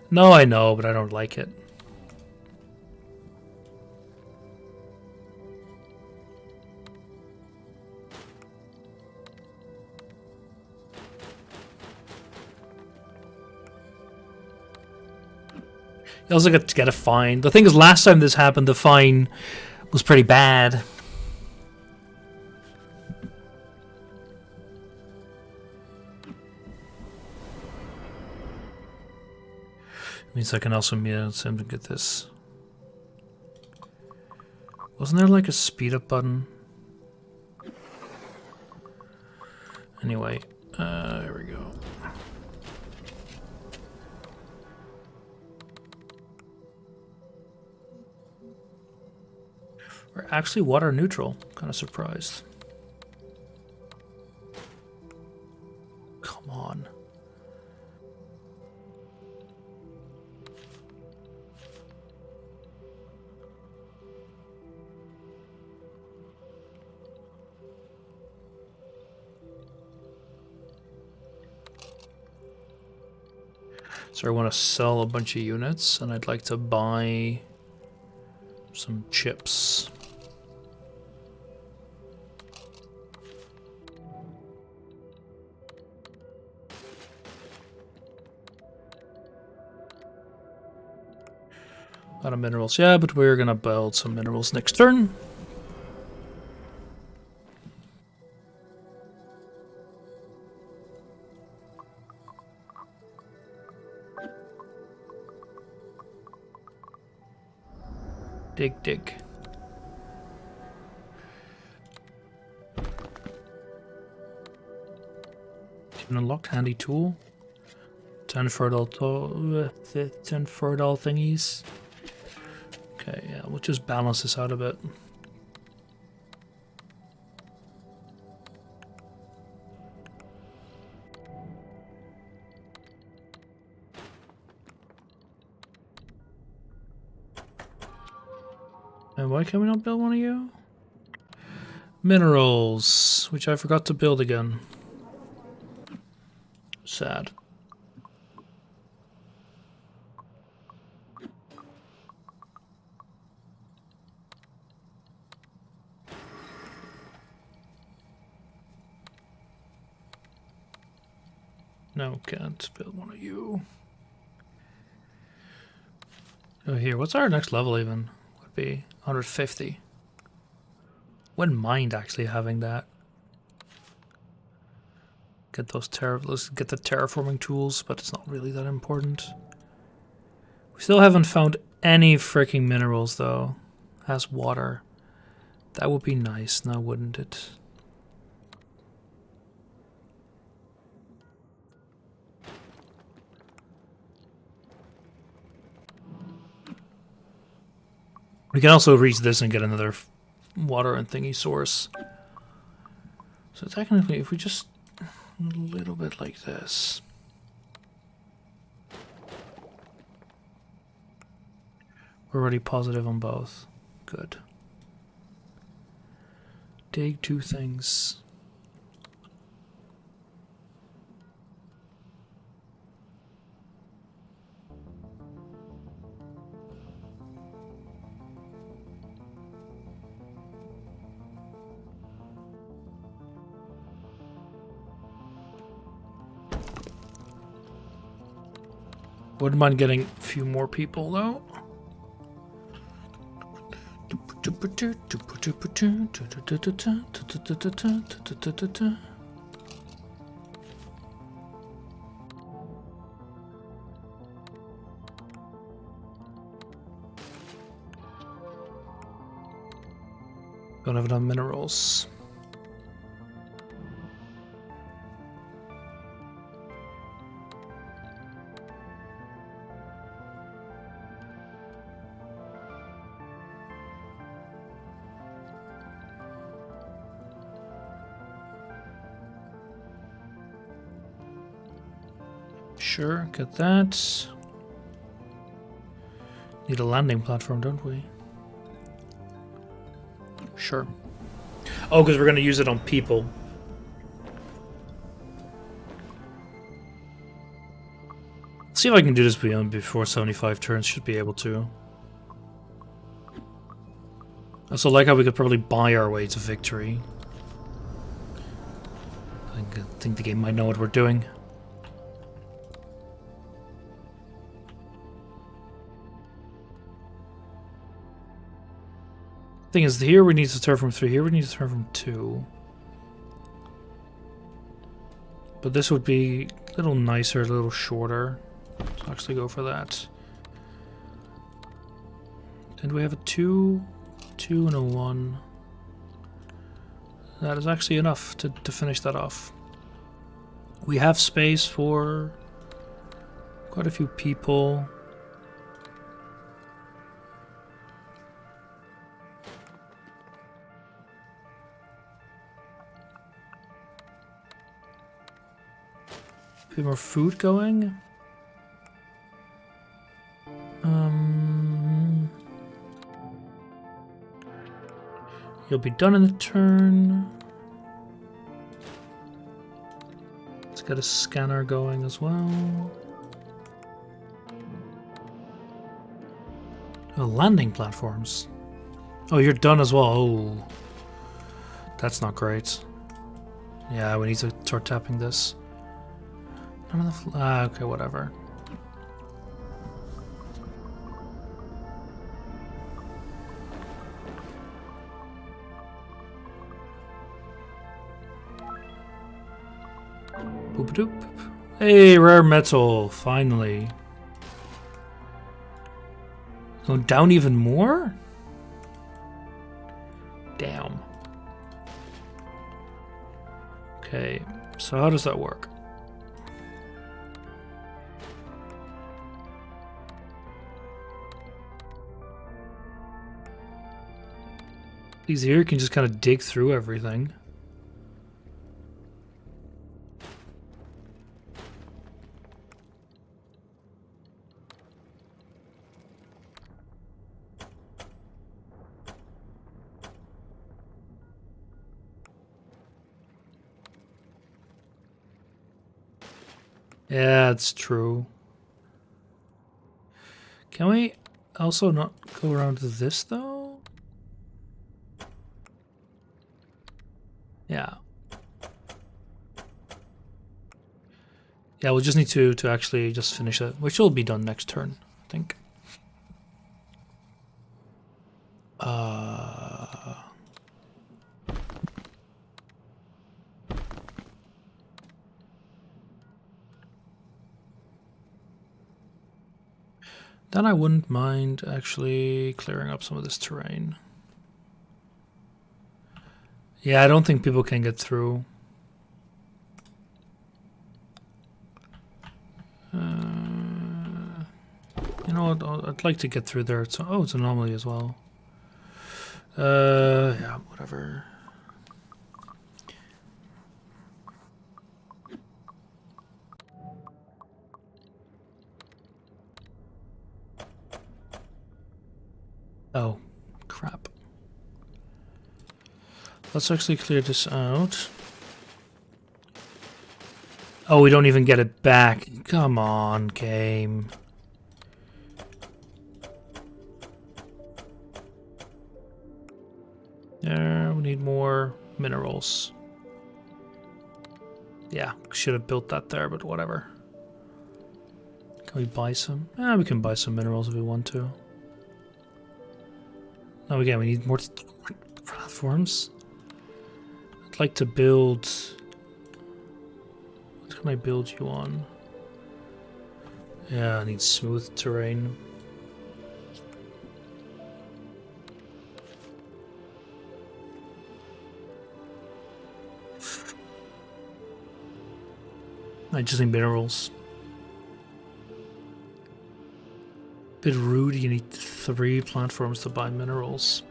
No, I know, but I don't like it. You also get a fine. The thing is, last time this happened, the fine was pretty bad. Means I can also attempt to get this. Wasn't there like a speed up button? Anyway, there we go. We're actually water neutral. Kind of surprised. Come on. So I want to sell a bunch of units, and I'd like to buy some chips. A lot of minerals, yeah, but we're gonna build some minerals next turn. Dig, dig. An unlocked handy tool. 10 fertile thingies. Okay, yeah, we'll just balance this out a bit. And why can we not build one of you? Minerals, which I forgot to build again. Sad. No, can't build one of you. Oh, here, what's our next level even? Would be 150. Wouldn't mind actually having that. Get those let's get the terraforming tools, but it's not really that important. We still haven't found any freaking minerals though. Has water. That would be nice, now wouldn't it? We can also reach this and get another water and thingy source. So technically, if we just a little bit like this. We're already positive on both. Good. Dig 2 things. Wouldn't mind getting a few more people though. Don't have enough minerals. Sure, get that. Need a landing platform, don't we? Sure. Oh, because we're going to use it on people. See if I can do this before 75 turns. Should be able to. I also like how we could probably buy our way to victory. I think the game might know what we're doing. Thing is, here we need to turn from 3, here we need to turn from 2. But this would be a little nicer, a little shorter. Let's actually go for that. And we have a 2, 2 and a 1. That is actually enough to finish that off. We have space for quite a few people. Bit more food going. You'll be done in the turn. Let's get a scanner going as well. Oh, landing platforms. Oh, you're done as well. Oh, that's not great. Yeah, we need to start tapping this. None of the okay, whatever. Boop doop. Hey, rare metal, finally. Going down even more? Damn. Okay, so how does that work? These here can just kind of dig through everything. Yeah, it's true. Can we also not go around to this though? Yeah. Yeah, we'll just need to actually just finish it, which will be done next turn, I think. Then I wouldn't mind actually clearing up some of this terrain. Yeah, I don't think people can get through. You know what? I'd like to get through there. So, oh, it's an anomaly as well. Yeah, whatever. Oh, crap. Let's actually clear this out. Oh, we don't even get it back. Come on, game. There, we need more minerals. Yeah, should have built that there, but whatever. Can we buy some? Yeah, we can buy some minerals if we want to. Oh, again, we need more platforms. I'd like to build... What can I build you on? Yeah, I need smooth terrain. I just need minerals. Bit rude, you need 3 platforms to buy minerals.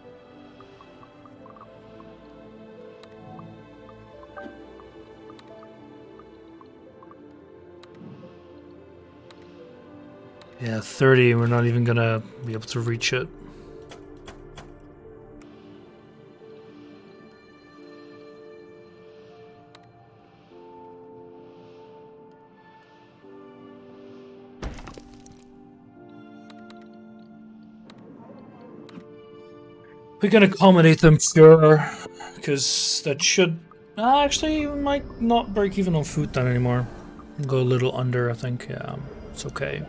Yeah, 30, we're not even gonna be able to reach it. We can accommodate them, sure, because that should... actually, we might not break even on food then anymore. Go a little under, I think. Yeah, it's okay.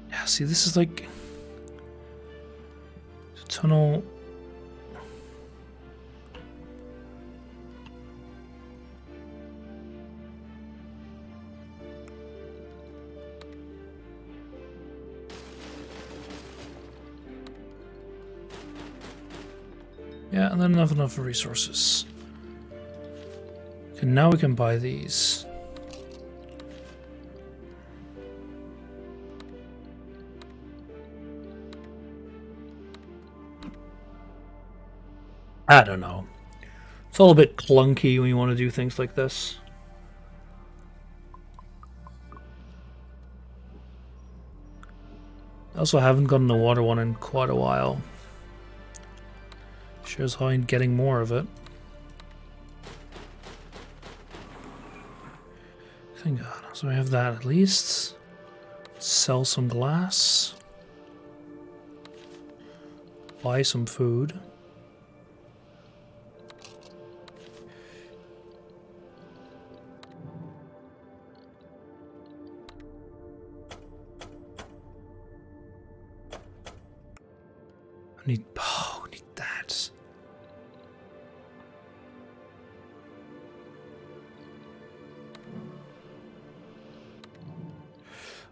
Yeah, see, this is like... the tunnel... Yeah, and then enough resources. Okay, now we can buy these. I don't know. It's all a bit clunky when you want to do things like this. I also haven't gotten the water one in quite a while. Shows how I'm getting more of it. Thank God. So I have that at least. Sell some glass. Buy some food. I need that.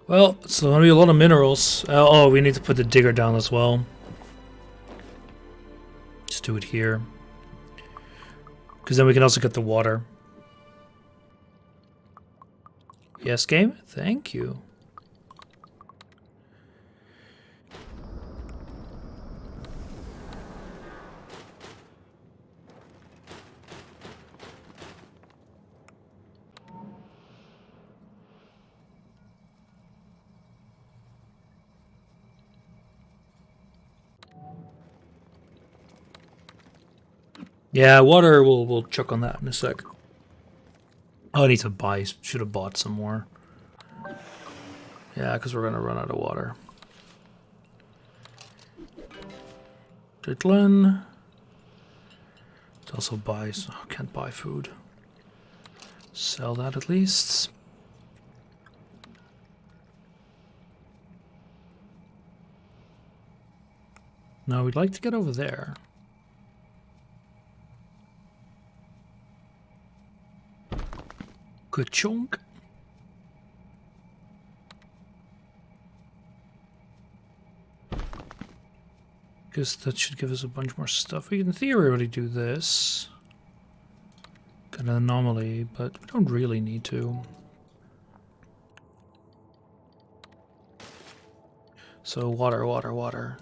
Well, it's going to be a lot of minerals. Oh, we need to put the digger down as well. Just do it here. Because then we can also get the water. Yes, game? Thank you. Yeah, water, we'll check on that in a sec. Oh, I need to buy, should have bought some more. Yeah, because we're going to run out of water. Ditlin. Let's also buy, can't buy food. Sell that at least. Now we'd like to get over there. Good chunk. Because that should give us a bunch more stuff. We can in theory already do this. Kind of anomaly, but we don't really need to. So water, water, water.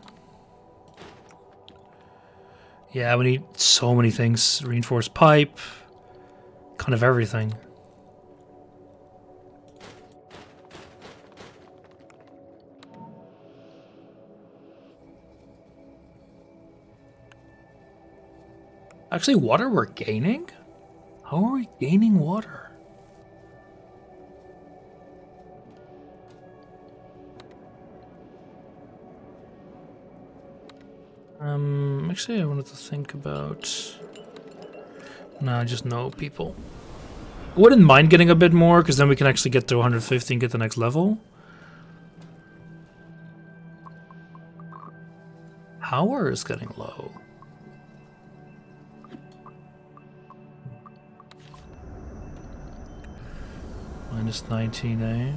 Yeah, we need so many things. Reinforced pipe. Kind of everything. Actually, water we're gaining? How are we gaining water? Actually I wanted to think about... Nah, just know people. Wouldn't mind getting a bit more, because then we can actually get to 150 and get the next level. Power is getting low. Minus 19, eh?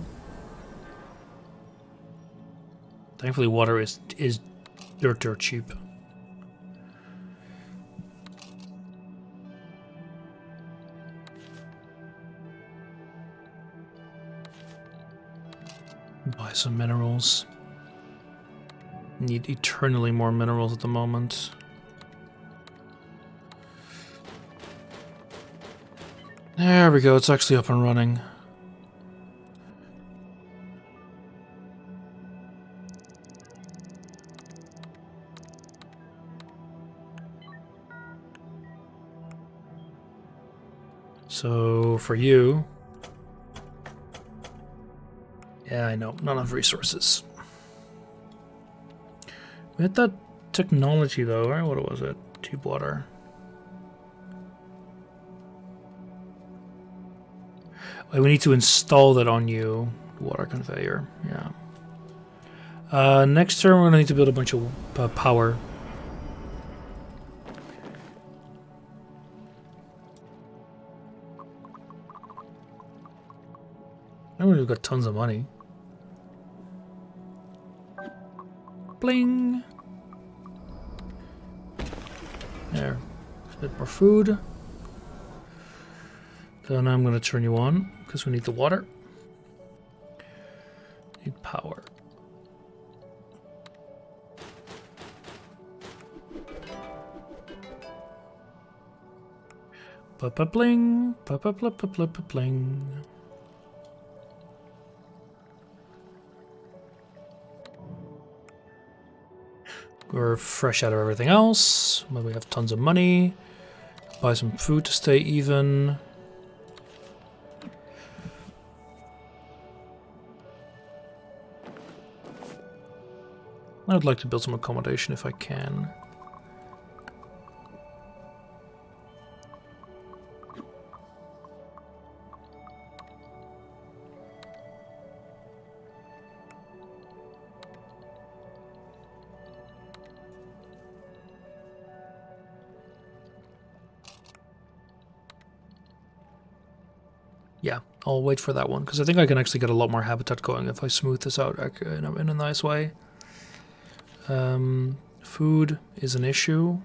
Thankfully water is They're dirt cheap. Buy some minerals. Need eternally more minerals at the moment. There we go, it's actually up and running. So, for you... Yeah, I know, not enough resources. We had that technology though, right? What was it? Tube water. Oh, we need to install that on you. Water conveyor, yeah. Next turn we're gonna need to build a bunch of power. I mean, we've got tons of money. Bling! There. A bit more food. Then I'm going to turn you on, because we need the water. Need power. Ba-ba-bling! Ba-ba-bla-ba-bla-bling! We're fresh out of everything else, but we have tons of money. Buy some food to stay even. I'd like to build some accommodation if I can. Yeah, I'll wait for that one, because I think I can actually get a lot more habitat going if I smooth this out in a nice way. Food is an issue.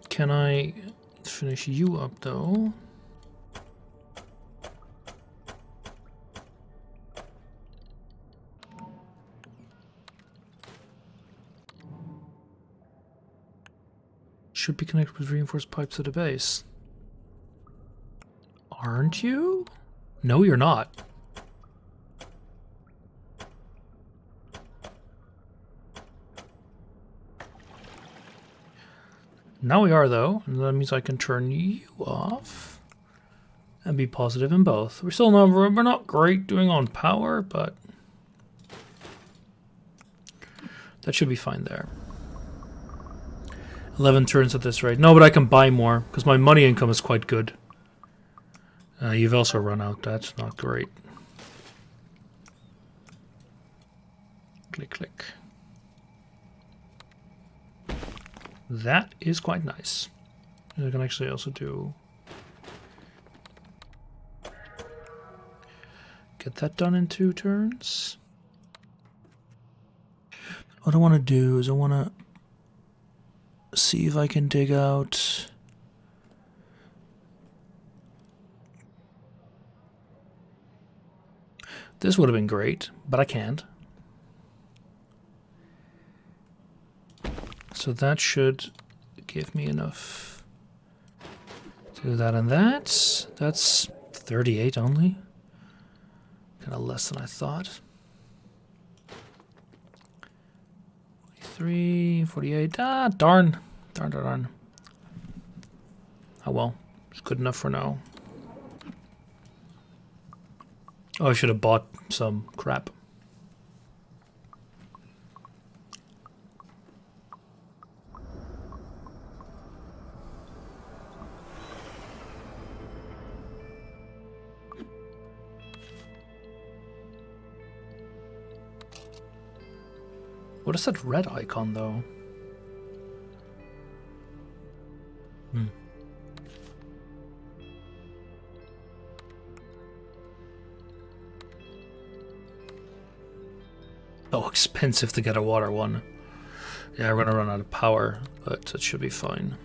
Can I finish you up, though? Should be connected with reinforced pipes to the base. Aren't you? No, you're not. Now we are, though, and that means I can turn you off and be positive in both. We're still not, we're not great doing on power, but that should be fine there. 11 turns at this rate. No, but I can buy more, because my money income is quite good. You've also run out. That's not great. Click, click. That is quite nice. I can actually also do... Get that done in 2 turns. What I want to do is I want to see if I can dig out... This would have been great, but I can't. So that should give me enough to do that and that. That's 38 only. Kind of less than I thought. 43, 48. Ah, darn. Darn, darn, darn. Oh well. It's good enough for now. Oh, I should have bought some crap. What is that red icon, though? so expensive to get a water one. Yeah, we're gonna run out of power, but it should be fine.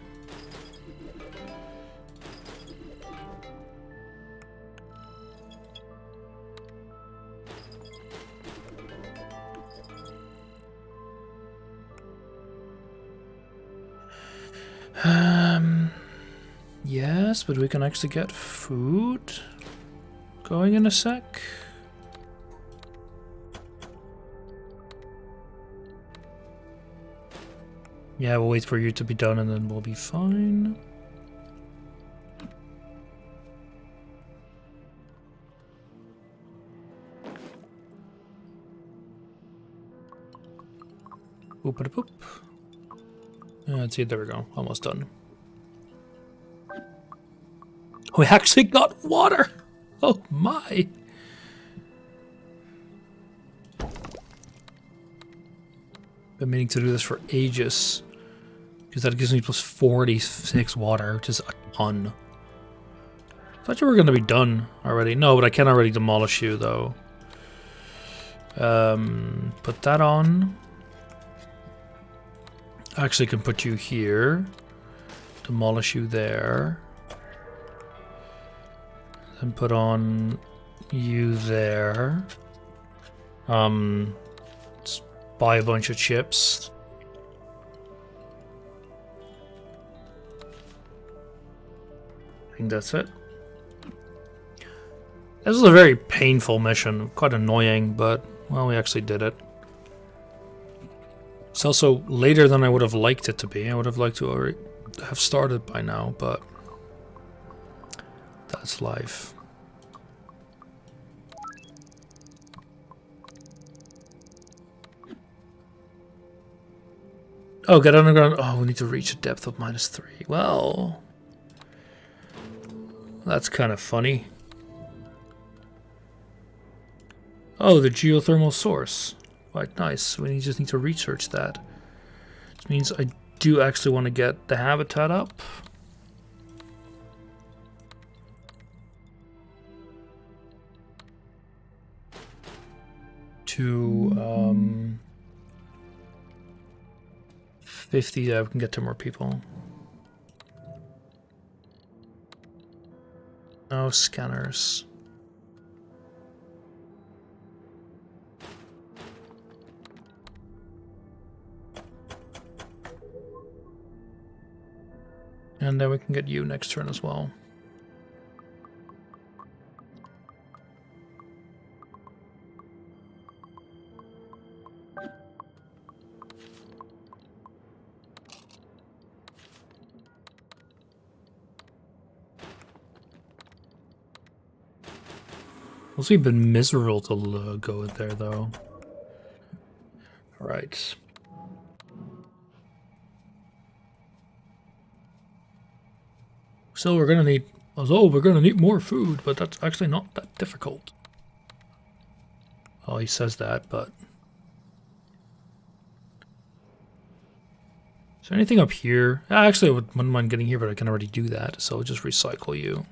Yes, but we can actually get food going in a sec. Yeah, we'll wait for you to be done and then we'll be fine. Boop-a-da-boop. Let's see, there we go. Almost done. We actually got water! Oh my! Been meaning to do this for ages. Because that gives me plus 46 water, which is a ton. I thought you were going to be done already. No, but I can already demolish you, though. Put that on. Actually, can put you here. Demolish you there. And put on you there. Let's buy a bunch of chips. I think that's it. This is a very painful mission. Quite annoying, but, well, we actually did it. It's also later than I would have liked it to be. I would have liked to already have started by now, but that's life. Oh, get underground. Oh, we need to reach a depth of -3. Well, that's kind of funny. Oh, the geothermal source. Quite nice. We just need to research that. Which means I do actually want to get the habitat up. To 50, yeah, we can get to more people. No scanners. And then we can get you next turn as well. Must have been miserable to go there, though. All right. So we're gonna need. Oh, we're gonna need more food, but that's actually not that difficult. Oh, he says that, but is there anything up here? Actually, I wouldn't mind getting here, but I can already do that, so I'll just recycle you.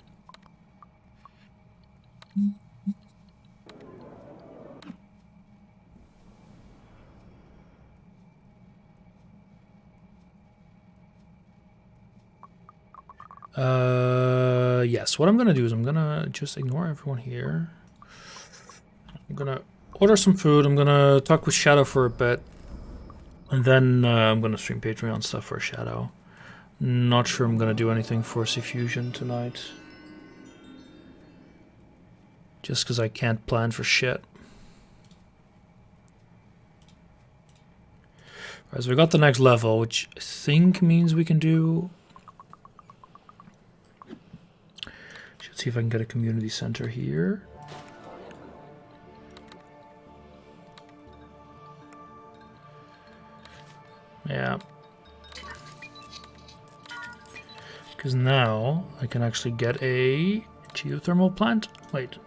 Yes, what I'm gonna do is I'm gonna just ignore everyone here. I'm gonna order some food, I'm gonna talk with Shadow for a bit, and then I'm gonna stream Patreon stuff for Shadow. Not sure I'm gonna do anything for Fusion tonight. Just because I can't plan for shit. Alright, so we got the next level, which I think means we can do... Should see if I can get a community center here. Yeah. Because now I can actually get a geothermal plant. Wait.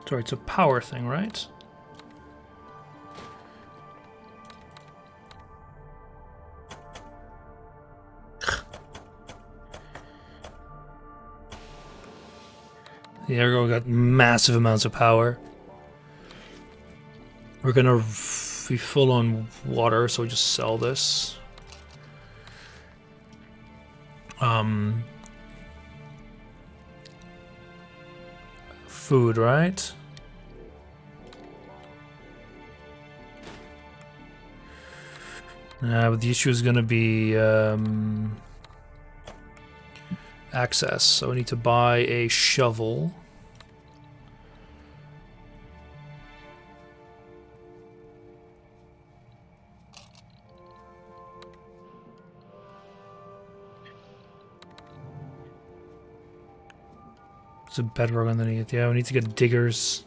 Sorry, it's a power thing, right? There we go, we got massive amounts of power. We're gonna be full on water, so we just sell this. Food, right? But the issue is gonna be access, so I need to buy a shovel. There's a bedrock underneath. Yeah, we need to get diggers.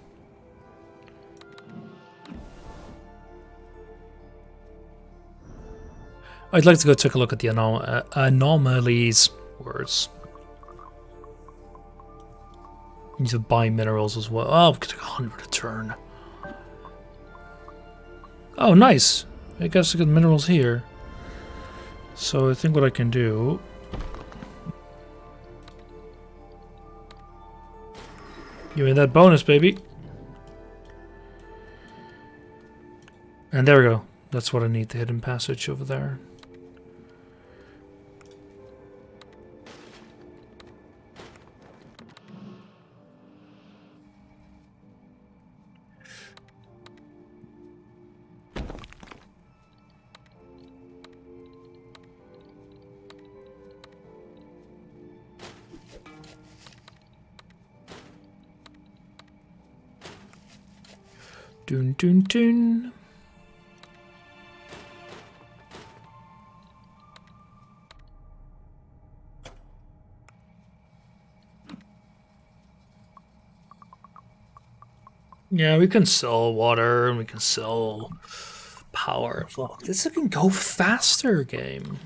I'd like to go take a look at the anomalies words. Need to buy minerals as well. Oh, we could take 100 a turn. Oh, nice. I guess I got minerals here. So I think what I can do... Give me that bonus, baby. And there we go. That's what I need, the hidden passage over there. Dun dun dun. Yeah, we can sell water and we can sell power. Look, this can go faster, game.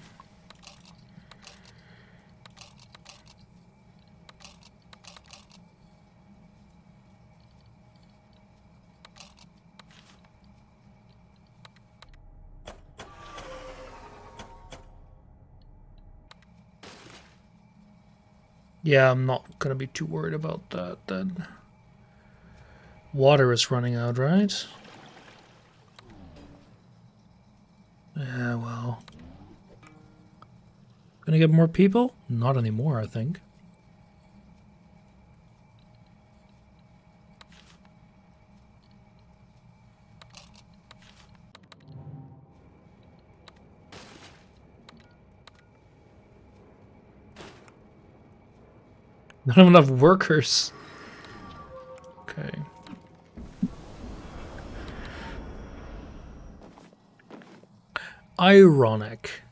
Yeah, I'm not gonna be too worried about that then. Water is running out, right? Yeah, well. Gonna get more people? Not anymore, I think. Not enough workers. Okay. Ironic.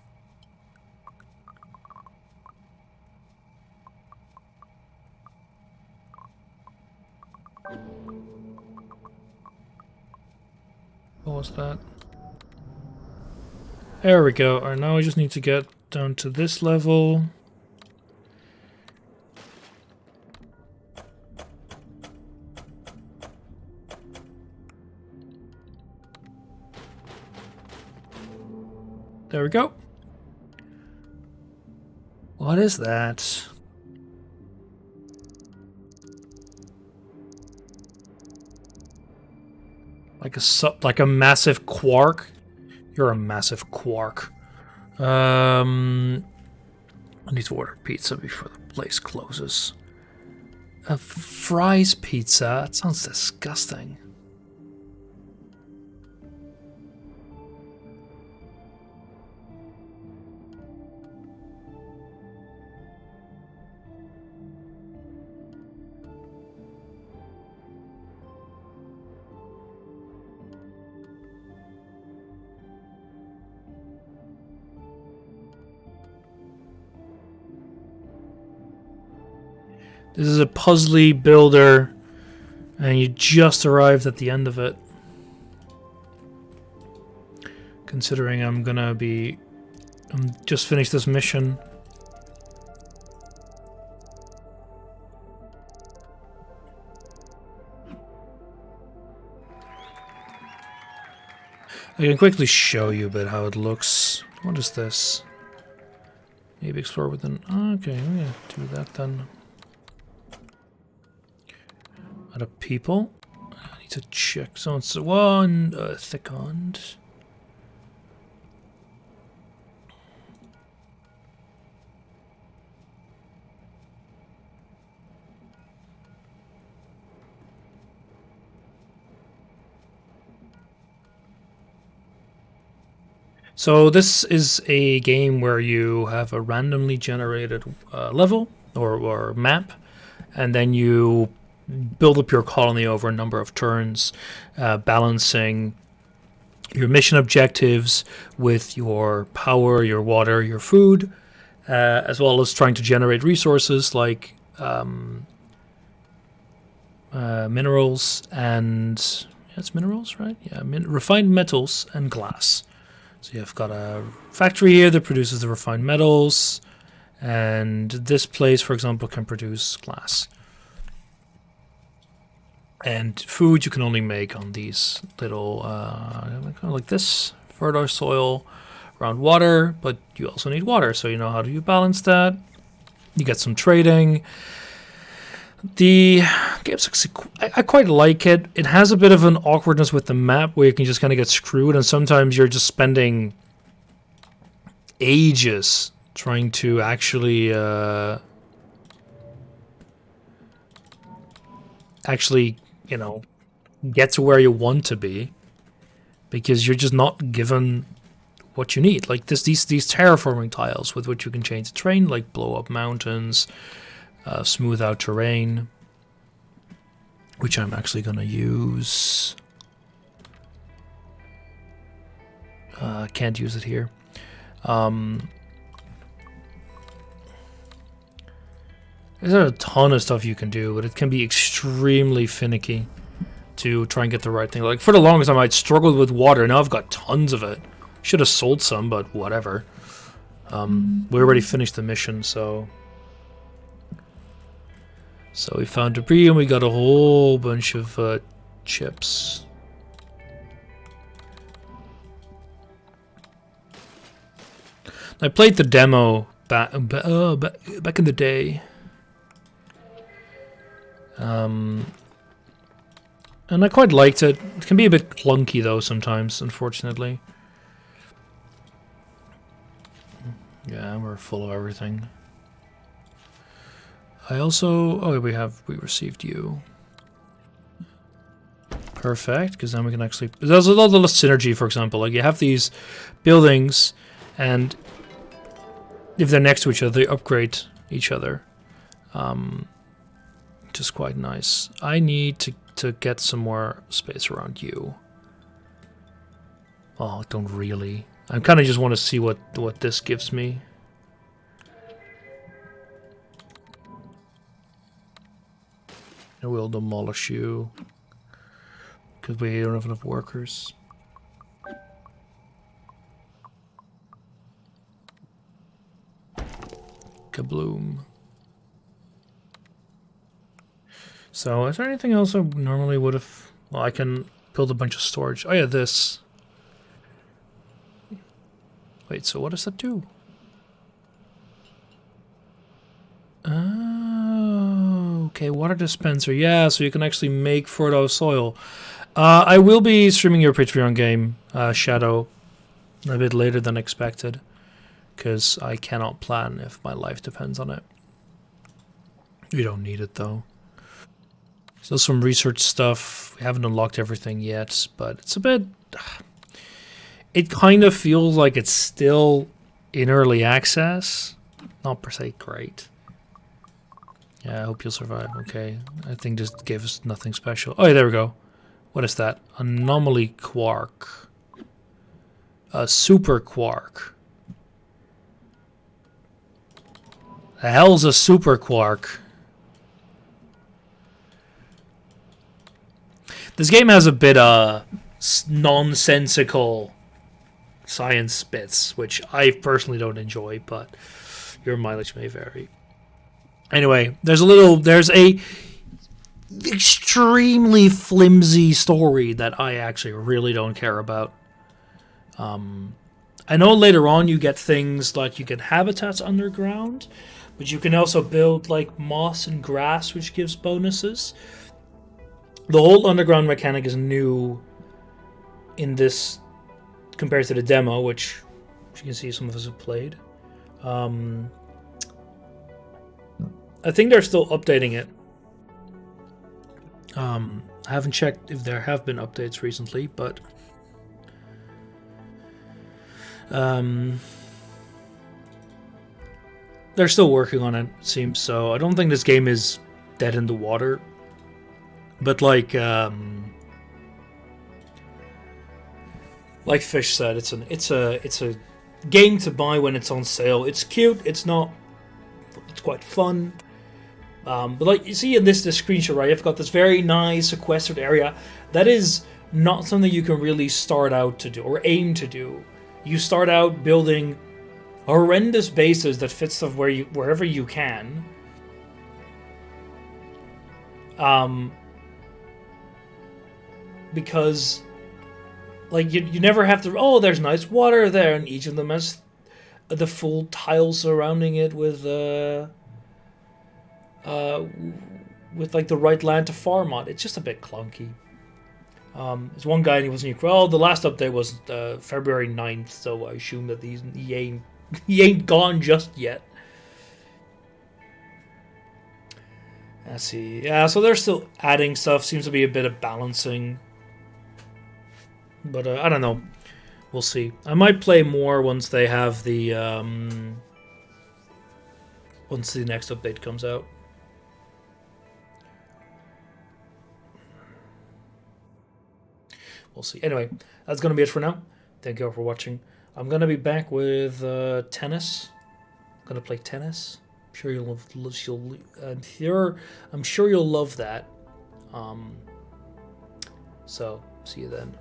What was that? There we go. Alright, now we just need to get down to this level. There we go. What is that? Like a massive quark? You're a massive quark. I need to order pizza before the place closes. A fries pizza? That sounds disgusting. This is a puzzly builder, and you just arrived at the end of it. Considering I'm just finished this mission. I can quickly show you a bit how it looks. What is this? Maybe explore within... Okay, we're gonna do that then. Out of people. I need to check. So it's one second. So this is a game where you have a randomly generated level or map, and then you build up your colony over a number of turns, balancing your mission objectives with your power, your water, your food, as well as trying to generate resources like minerals and it's minerals, right? Yeah, refined metals and glass. So you've got a factory here that produces the refined metals, and this place, for example, can produce glass. And food you can only make on these little, kind of like this, fertile soil around water, but you also need water, so you know how do you balance that. You get some trading. The game's actually, I quite like it. It has a bit of an awkwardness with the map where you can just kind of get screwed, and sometimes you're just spending ages trying to actually you know, get to where you want to be, because you're just not given what you need. Like these terraforming tiles with which you can change the terrain, like blow up mountains, smooth out terrain, which I'm actually going to use. Can't use it here. There's a ton of stuff you can do, but it can be extremely finicky to try and get the right thing. Like, for the longest time, I'd struggled with water. Now I've got tons of it. Should have sold some, but whatever. We already finished the mission, so... So we found debris, and we got a whole bunch of chips. I played the demo back in the day. And I quite liked it. It can be a bit clunky though sometimes, unfortunately. Yeah, we're full of everything. I also... Oh, we received you. Perfect, because then we can actually... There's a lot of synergy, for example. Like, you have these buildings, and if they're next to each other, they upgrade each other. Which is quite nice. I need to get some more space around you. Oh, don't really. I kind of just want to see what this gives me. And we'll demolish you because we don't have enough workers. Kabloom. So, is there anything else I normally would have... Well, I can build a bunch of storage. Oh yeah, this. Wait, so what does that do? Oh, okay, water dispenser. Yeah, so you can actually make fertile soil. I will be streaming your Patreon game, Shadow, a bit later than expected, because I cannot plan if my life depends on it. You don't need it, though. Still some research stuff. We haven't unlocked everything yet, but it's a bit... It kind of feels like it's still in early access. Not per se great. Yeah, I hope you'll survive. Okay, I think this gave us nothing special. Oh, yeah, there we go. What is that? Anomaly quark. A super quark. The hell's a super quark? This game has a bit nonsensical science bits, which I personally don't enjoy, but your mileage may vary. Anyway, there's a extremely flimsy story that I actually really don't care about. I know later on you get things like you get habitats underground, but you can also build like moss and grass, which gives bonuses. The whole underground mechanic is new in this compared to the demo, which you can see some of us have played. I think they're still updating it. I haven't checked if there have been updates recently, but they're still working on it, it seems. So I don't think this game is dead in the water. But like Fish said, it's a game to buy when it's on sale. It's cute. It's quite fun. But like you see in this screenshot, right? I've got this very nice sequestered area. That is not something you can really start out to do or aim to do. You start out building horrendous bases that fit stuff wherever you can. Because like you never have to. Oh, there's nice water there, and each of them has the full tile surrounding it with like the right land to farm on. It's just a bit clunky. There's one guy and he wasn't. Oh, the last update was February 9th, so I assume that he ain't gone just yet. Let's see. Yeah, so they're still adding stuff. Seems to be a bit of balancing. But I don't know. We'll see. I might play more once they have the once the next update comes out. We'll see. Anyway, that's going to be it for now. Thank you all for watching. I'm going to be back with tennis. I'm going to play tennis. I'm sure you'll love that. So, see you then.